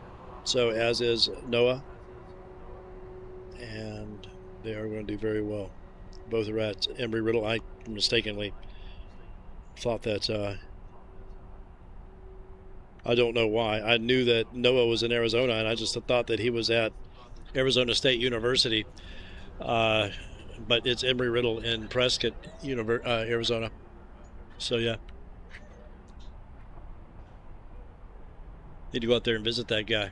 So as is Noah. And they are going to do very well. Both are at Embry-Riddle. I mistakenly thought that I don't know why. I knew that Noah was in Arizona, and I just thought that he was at Arizona State University. But it's Embry-Riddle in Prescott, Arizona. So, yeah. Need to go out there and visit that guy.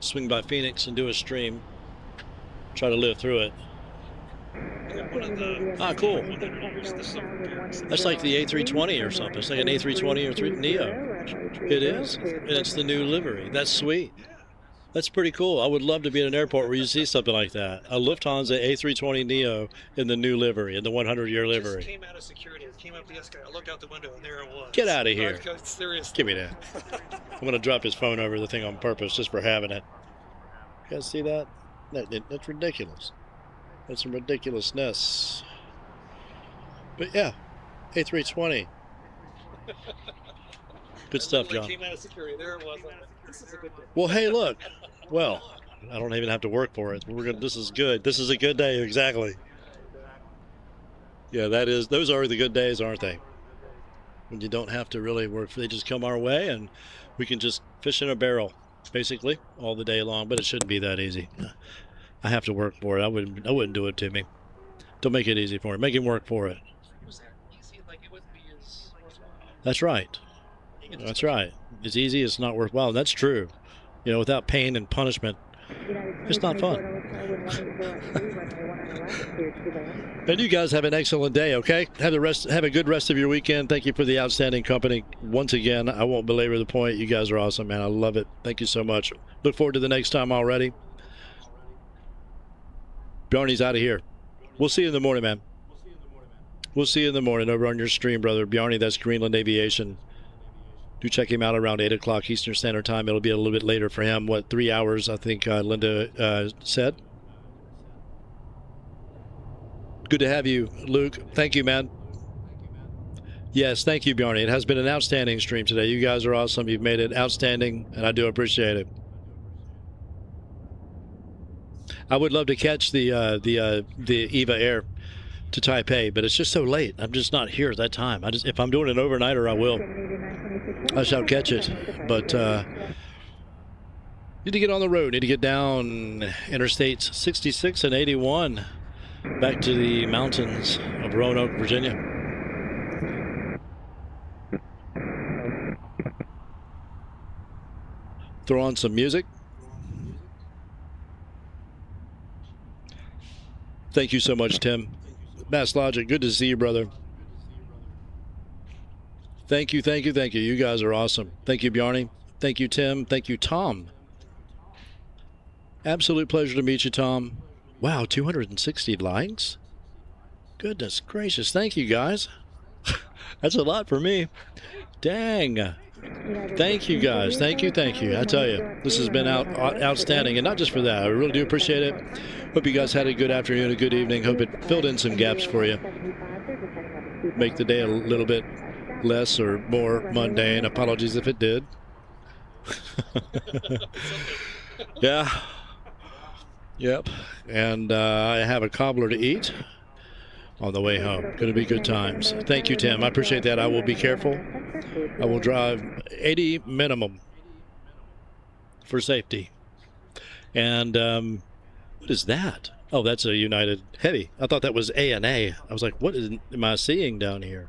Swing by Phoenix and do a stream. Try to live through it. Ah, cool. That's like the A320 or something. It's like an A320 or Neo. It is. And it's the new livery. That's sweet. That's pretty cool. I would love to be at an airport where you see something like that. A Lufthansa A320 Neo in the new livery, in the 100-year livery. Just came out of security. It came up the escalator. I looked out the window, and there it was. Get out of here. Seriously. Give me that. I'm going to drop his phone over the thing on purpose just for having it. You guys see that? That's ridiculous. That's some ridiculousness. But yeah, A320. Good stuff, John. Came out of security. There it was. This is a good day. Well, hey, look. Well, I don't even have to work for it. This is good. This is a good day, exactly. Yeah, that is. Those are the good days, aren't they? When you don't have to really work. They just come our way, and we can just fish in a barrel, basically, all the day long. But it shouldn't be that easy. I have to work for it. I wouldn't do it to me. Don't make it easy for me. Make him work for it. That's right. That's right. It's easy. It's not worthwhile. That's true. You know, without pain and punishment, it's not fun. And you guys have an excellent day. Okay. Have a good rest of your weekend. Thank you for the outstanding company. Once again, I won't belabor the point. You guys are awesome, man. I love it. Thank you so much. Look forward to the next time already. Bjarne's out of here. We'll see you in the morning, man. We'll see you in the morning over on your stream, brother. Bjarne, that's Greenland Aviation. Do check him out around 8 o'clock Eastern Standard Time. It'll be a little bit later for him. 3 hours, I think Linda said. Good to have you, Luke. Thank you, man. Yes, thank you, Bjarne. It has been an outstanding stream today. You guys are awesome. You've made it outstanding, and I do appreciate it. I would love to catch the EVA Air to Taipei, but it's just so late. I'm just not here at that time. If I'm doing an overnighter, I will. I shall catch it. But need to get on the road. Need to get down Interstates 66 and 81 back to the mountains of Roanoke, Virginia. Throw on some music. Thank you so much, Tim. Bass Logic, good to see you, brother. Thank you, thank you, thank you. You guys are awesome. Thank you, Bjarne. Thank you, Tim. Thank you, Tom. Absolute pleasure to meet you, Tom. Wow, 260 likes? Goodness gracious. Thank you, guys. That's a lot for me. Dang. Thank you, guys. Thank you, thank you. I tell you, this has been outstanding, and not just for that. I really do appreciate it. Hope you guys had a good afternoon, a good evening. Hope it filled in some gaps for you. Make the day a little bit less or more mundane. Apologies if it did. Yeah. Yep. And I have a cobbler to eat on the way home. Going to be good times. Thank you, Tim. I appreciate that. I will be careful. I will drive 80 minimum for safety. And what is that? Oh, that's a United Heavy. I thought that was ANA. I was like, what am I seeing down here?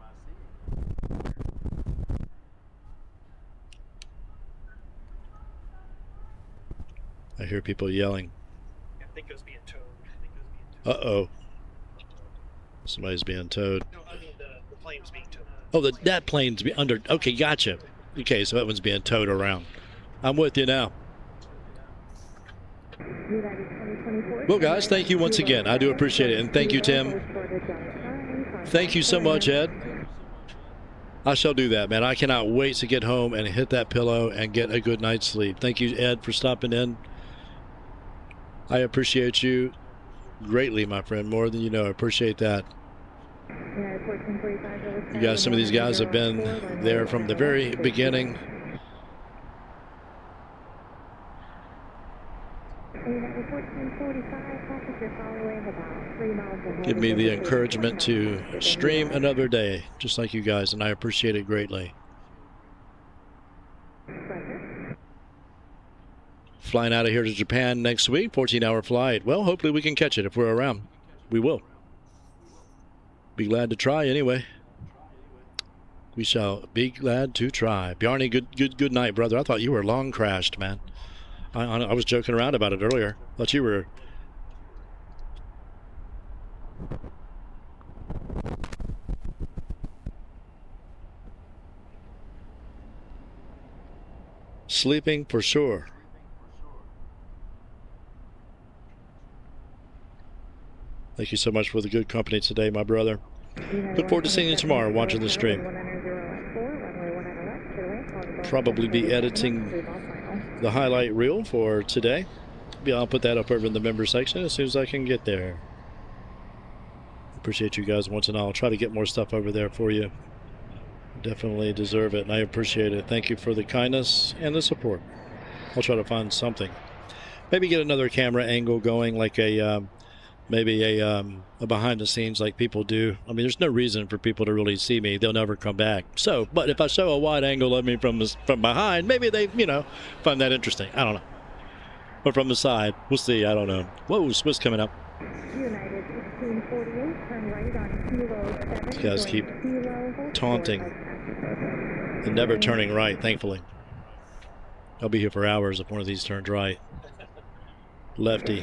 I hear people yelling. I think it was being towed. Uh-oh. Somebody's being towed. No, I mean the plane's being towed. Oh, that plane's under. Okay, gotcha. Okay, so that one's being towed around. I'm with you now. Well, guys, thank you once again. I do appreciate it. And thank you, Tim. Thank you so much, Ed. I shall do that, man. I cannot wait to get home and hit that pillow and get a good night's sleep. Thank you, Ed, for stopping in. I appreciate you greatly, my friend, more than you know. I appreciate that. You guys, some of these guys have been there from the very beginning. Give me the encouragement to stream another day, just like you guys, and I appreciate it greatly. Flying out of here to Japan next week, 14-hour flight. Well, hopefully we can catch it if we're around. We will. Be glad to try anyway. We shall be glad to try. Bjarne, good night, brother. I thought you were long crashed, man. I was joking around about it earlier. Thought you were. Sleeping for sure. Thank you so much for the good company today, my brother. Look forward to seeing you tomorrow, watching the stream. Probably be editing the highlight reel for today. I'll put that up over in the member section as soon as I can get there. Appreciate you guys once, and I'll try to get more stuff over there for you. Definitely deserve it, and I appreciate it. Thank you for the kindness and the support. I'll try to find something. Maybe get another camera angle going, like maybe a behind the scenes like people do. I mean, there's no reason for people to really see me. They'll never come back. So, but if I show a wide angle of me from behind, maybe they, find that interesting. I don't know. But from the side, we'll see. I don't know. Whoa, Swiss coming up. United 1648, turn right on Kilo 7. These guys keep taunting and never turning right, thankfully. I'll be here for hours if one of these turns right. Lefty.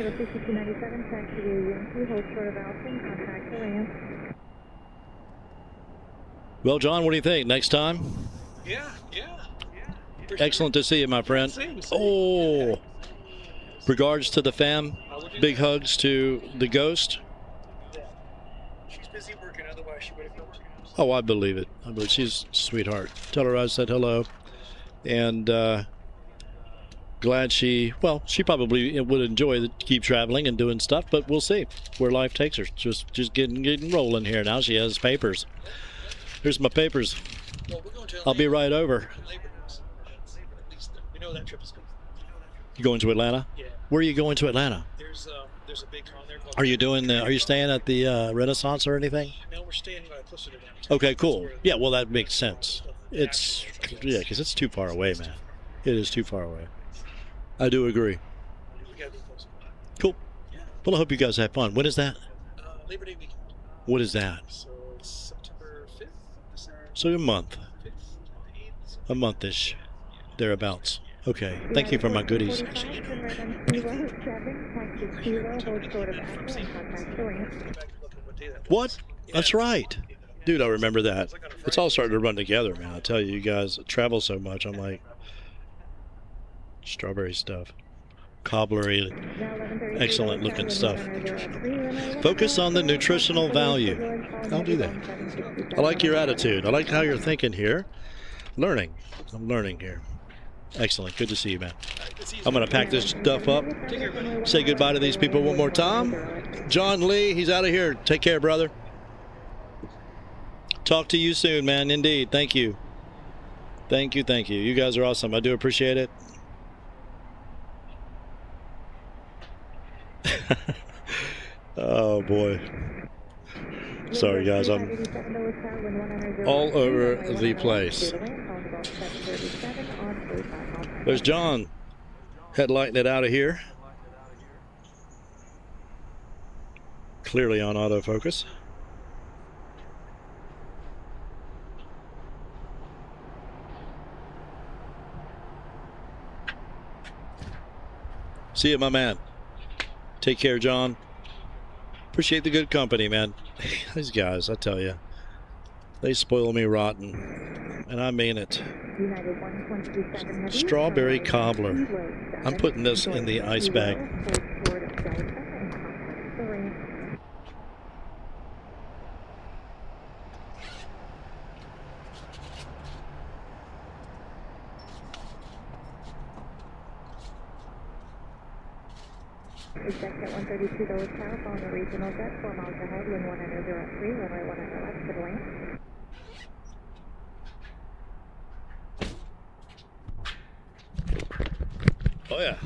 Well, John, what do you think? Next time? Yeah. Excellent to see you, my friend. Same. Oh, regards to the fam. Big hugs to the ghost. She's busy working, otherwise she would have come. Oh, I believe it. I believe she's a sweetheart. Tell her I said hello. And glad she probably would enjoy keep traveling and doing stuff, but we'll see where life takes her. Just getting rolling here now. She has papers. Here's my papers. Well, we're going to I'll be right over. We know that trip is good. You going to Atlanta? Yeah. Where are you going to Atlanta? There's a big con there called. Are you staying at the Renaissance or anything? No, we're staying closer to downtown. Okay, cool. Yeah, well, that makes sense. Because it's too far away, man. It is too far away. I do agree. We gotta be close. Cool. Yeah. Well, I hope you guys have fun. When is that? Labor Day weekend. What is that? So it's September 5th. So a month. 5th, 8th. A month-ish. Thereabouts. Okay. Thank you for my goodies. What? That's right. Dude, I remember that. It's all starting to run together, man. I tell you, you guys travel so much. I'm like, strawberry stuff. Cobblery. Excellent looking stuff. Focus on the nutritional value. I'll do that. I like your attitude. I like how you're thinking here. Learning. I'm learning here. Excellent. Good to see you, man. I'm going to pack this stuff up. Say goodbye to these people one more time. John Lee, he's out of here. Take care, brother. Talk to you soon, man. Indeed. Thank you. Thank you. You guys are awesome. I do appreciate it. Oh, boy. Sorry, guys. I'm all over the place. There's John headlighting it out of here. Clearly on autofocus. See you, my man. Take care, John. Appreciate the good company, man. These guys, I tell you, they spoil me rotten, and I mean it. United 127 Heavy. Strawberry cobbler. I'm putting this in the ice bag. Exact at 132 Dulles Tower, following the regional jet, 4 miles ahead, wind 1003, runway 10 left, good lane. Oh yeah,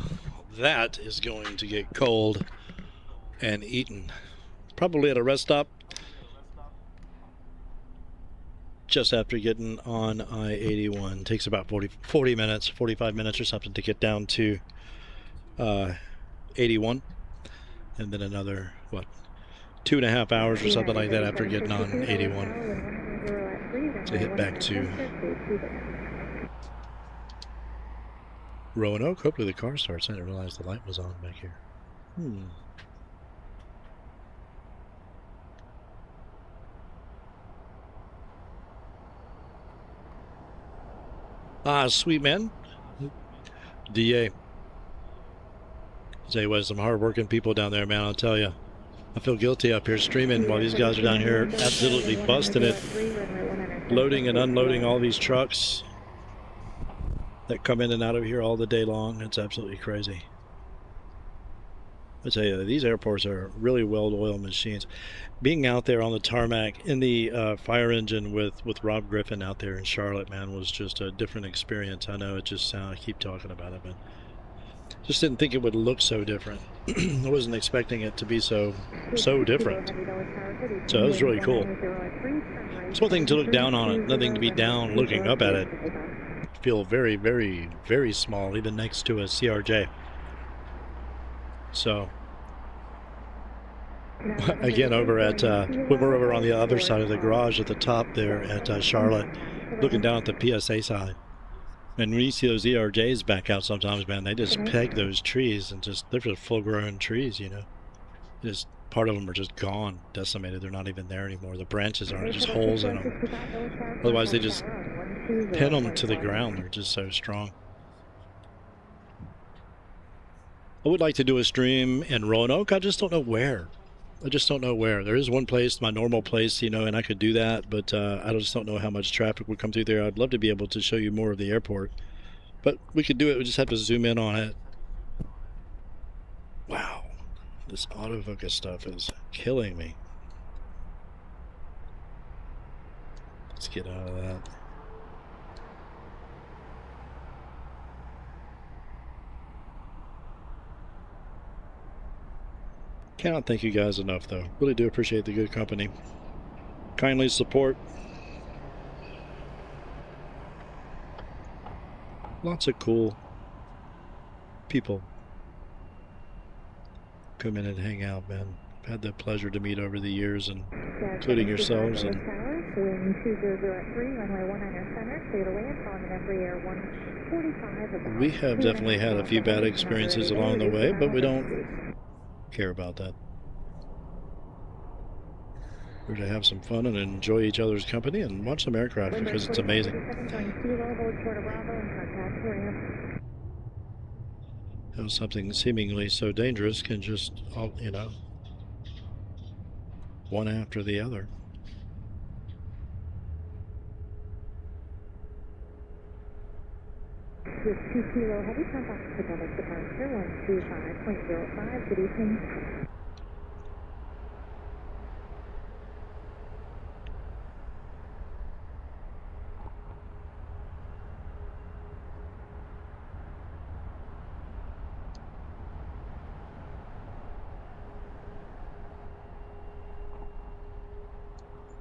that is going to get cold and eaten. Probably at a rest stop just after getting on I-81. Takes about 40 minutes, 45 minutes or something to get down to 81, and then another, what, 2.5 hours or something like that after getting on 81 to hit back to Roanoke. Hopefully the car starts. I didn't realize the light was on back here. Sweet man. DA. Tell you what, some hard-working people down there, man. I'll tell you. I feel guilty up here streaming while these guys are down here absolutely busting it, loading and unloading all these trucks that come in and out of here all the day long. It's absolutely crazy. I tell you, these airports are really well-oiled machines. Being out there on the tarmac in the fire engine with Rob Griffin out there in Charlotte, man, was just a different experience. I know it just I keep talking about it, but just didn't think it would look so different. I wasn't expecting it to be so different. So it was really cool. It's one thing to look down on it, nothing to be down looking up at it. Feel very, very, very small, even next to a CRJ. So again, over at when we're over on the other side of the garage at the top there at Charlotte, looking down at the PSA side. And when you see those ERJs back out sometimes, man, they just peg those trees and they're just full-grown trees, you know. Just part of them are just gone, decimated. They're not even there anymore. The branches aren't, just holes in them. Otherwise, they just pin them to the ground. They're just so strong. I would like to do a stream in Roanoke. I just don't know where. There is one place, my normal place, you know, and I could do that, but I just don't know how much traffic would come through there. I'd love to be able to show you more of the airport, but we could do it. We just have to zoom in on it. Wow, this autofocus stuff is killing me. Let's get out of that. Cannot thank you guys enough, though. Really do appreciate the good company. Kindly support. Lots of cool people come in and hang out, man. I've had the pleasure to meet over the years, and including yourselves. And we have definitely had a few bad experiences along the way, but we don't care about that. We're to have some fun and enjoy each other's company and watch some aircraft because it's amazing. How something seemingly so dangerous can just, you know, one after the other. With 2 Kilo Heavy, contact the Dallas departure 125.05. Good evening.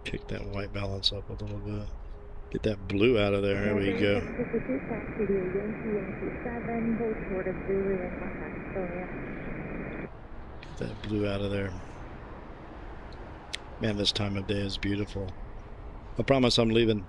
Kick that white balance up a little bit. Get that blue out of there. There we go. Get that blue out of there. Man, this time of day is beautiful. I promise I'm leaving.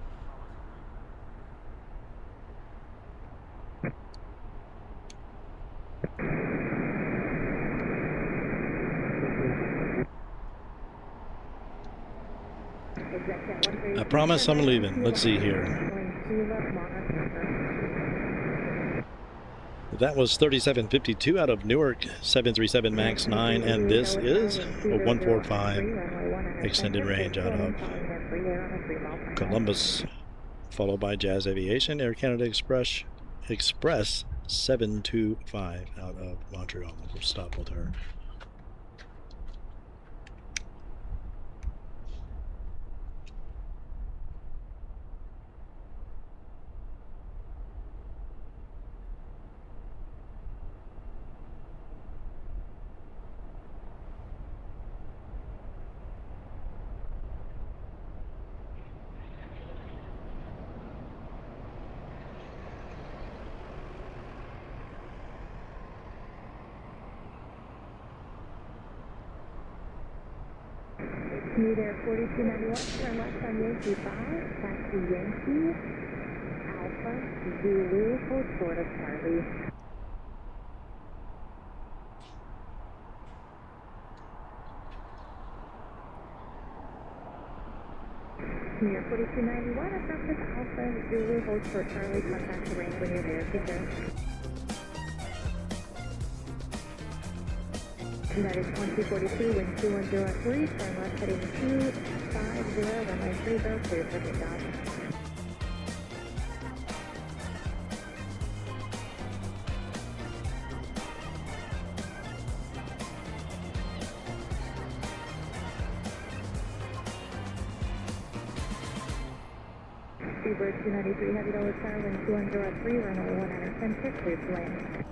I promise I'm leaving. Let's see here. That was 3752 out of Newark 737 MAX 9, and this is a 145 extended range out of Columbus, followed by Jazz Aviation, Air Canada Express 725 out of Montreal. We'll stop with her. New Air 4291, turn left on Yankee 5, taxi Yankee, Alpha, Zulu, hold short of Charlie. New Air 4291, affirmative Alpha, Zulu, hold short Charlie, contact the range when you're there, take care. United 1242, wind 2103, turn left heading 250, runway 30, clear for takeoff. Seabird 293, heavy lower tower, wind 2103, runway 110, clear to land.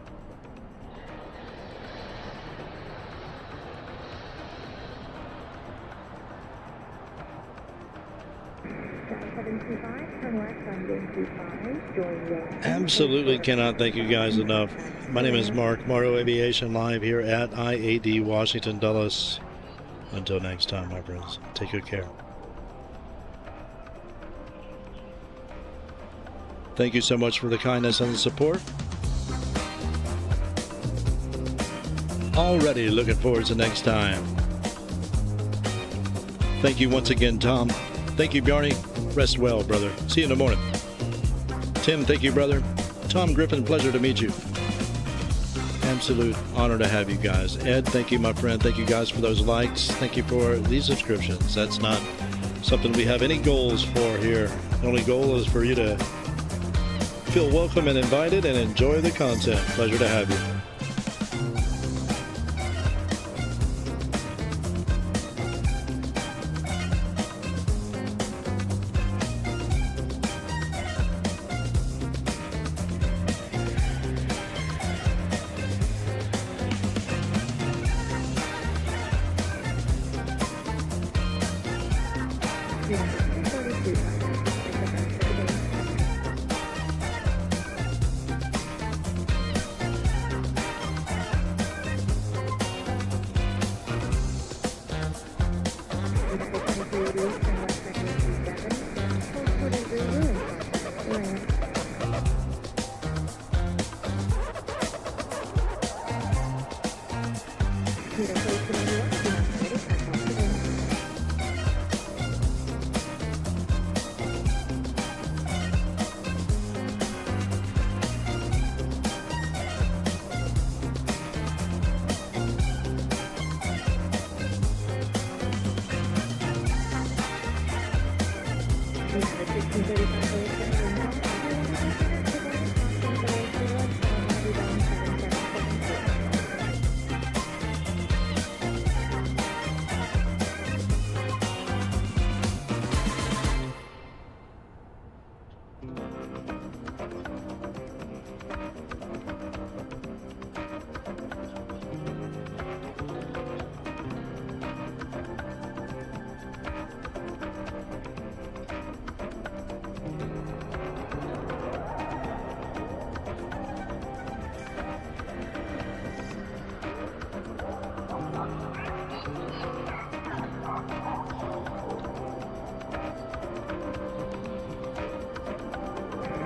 Absolutely cannot thank you guys enough. My name is Mark, Morrow Aviation, live here at IAD Washington Dulles. Until next time, my friends, take good care. Thank you so much for the kindness and the support. Already looking forward to next time. Thank you once again, Tom. Thank you, Bjarne. Rest well, brother. See you in the morning. Tim, thank you, brother. Tom Griffin, pleasure to meet you. Absolute honor to have you guys. Ed, thank you, my friend. Thank you guys for those likes. Thank you for these subscriptions. That's not something we have any goals for here. The only goal is for you to feel welcome and invited and enjoy the content. Pleasure to have you.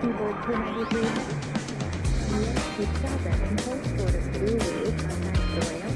Seabird 293, yes, we saw that in hold short of Zulu, contact the ramp.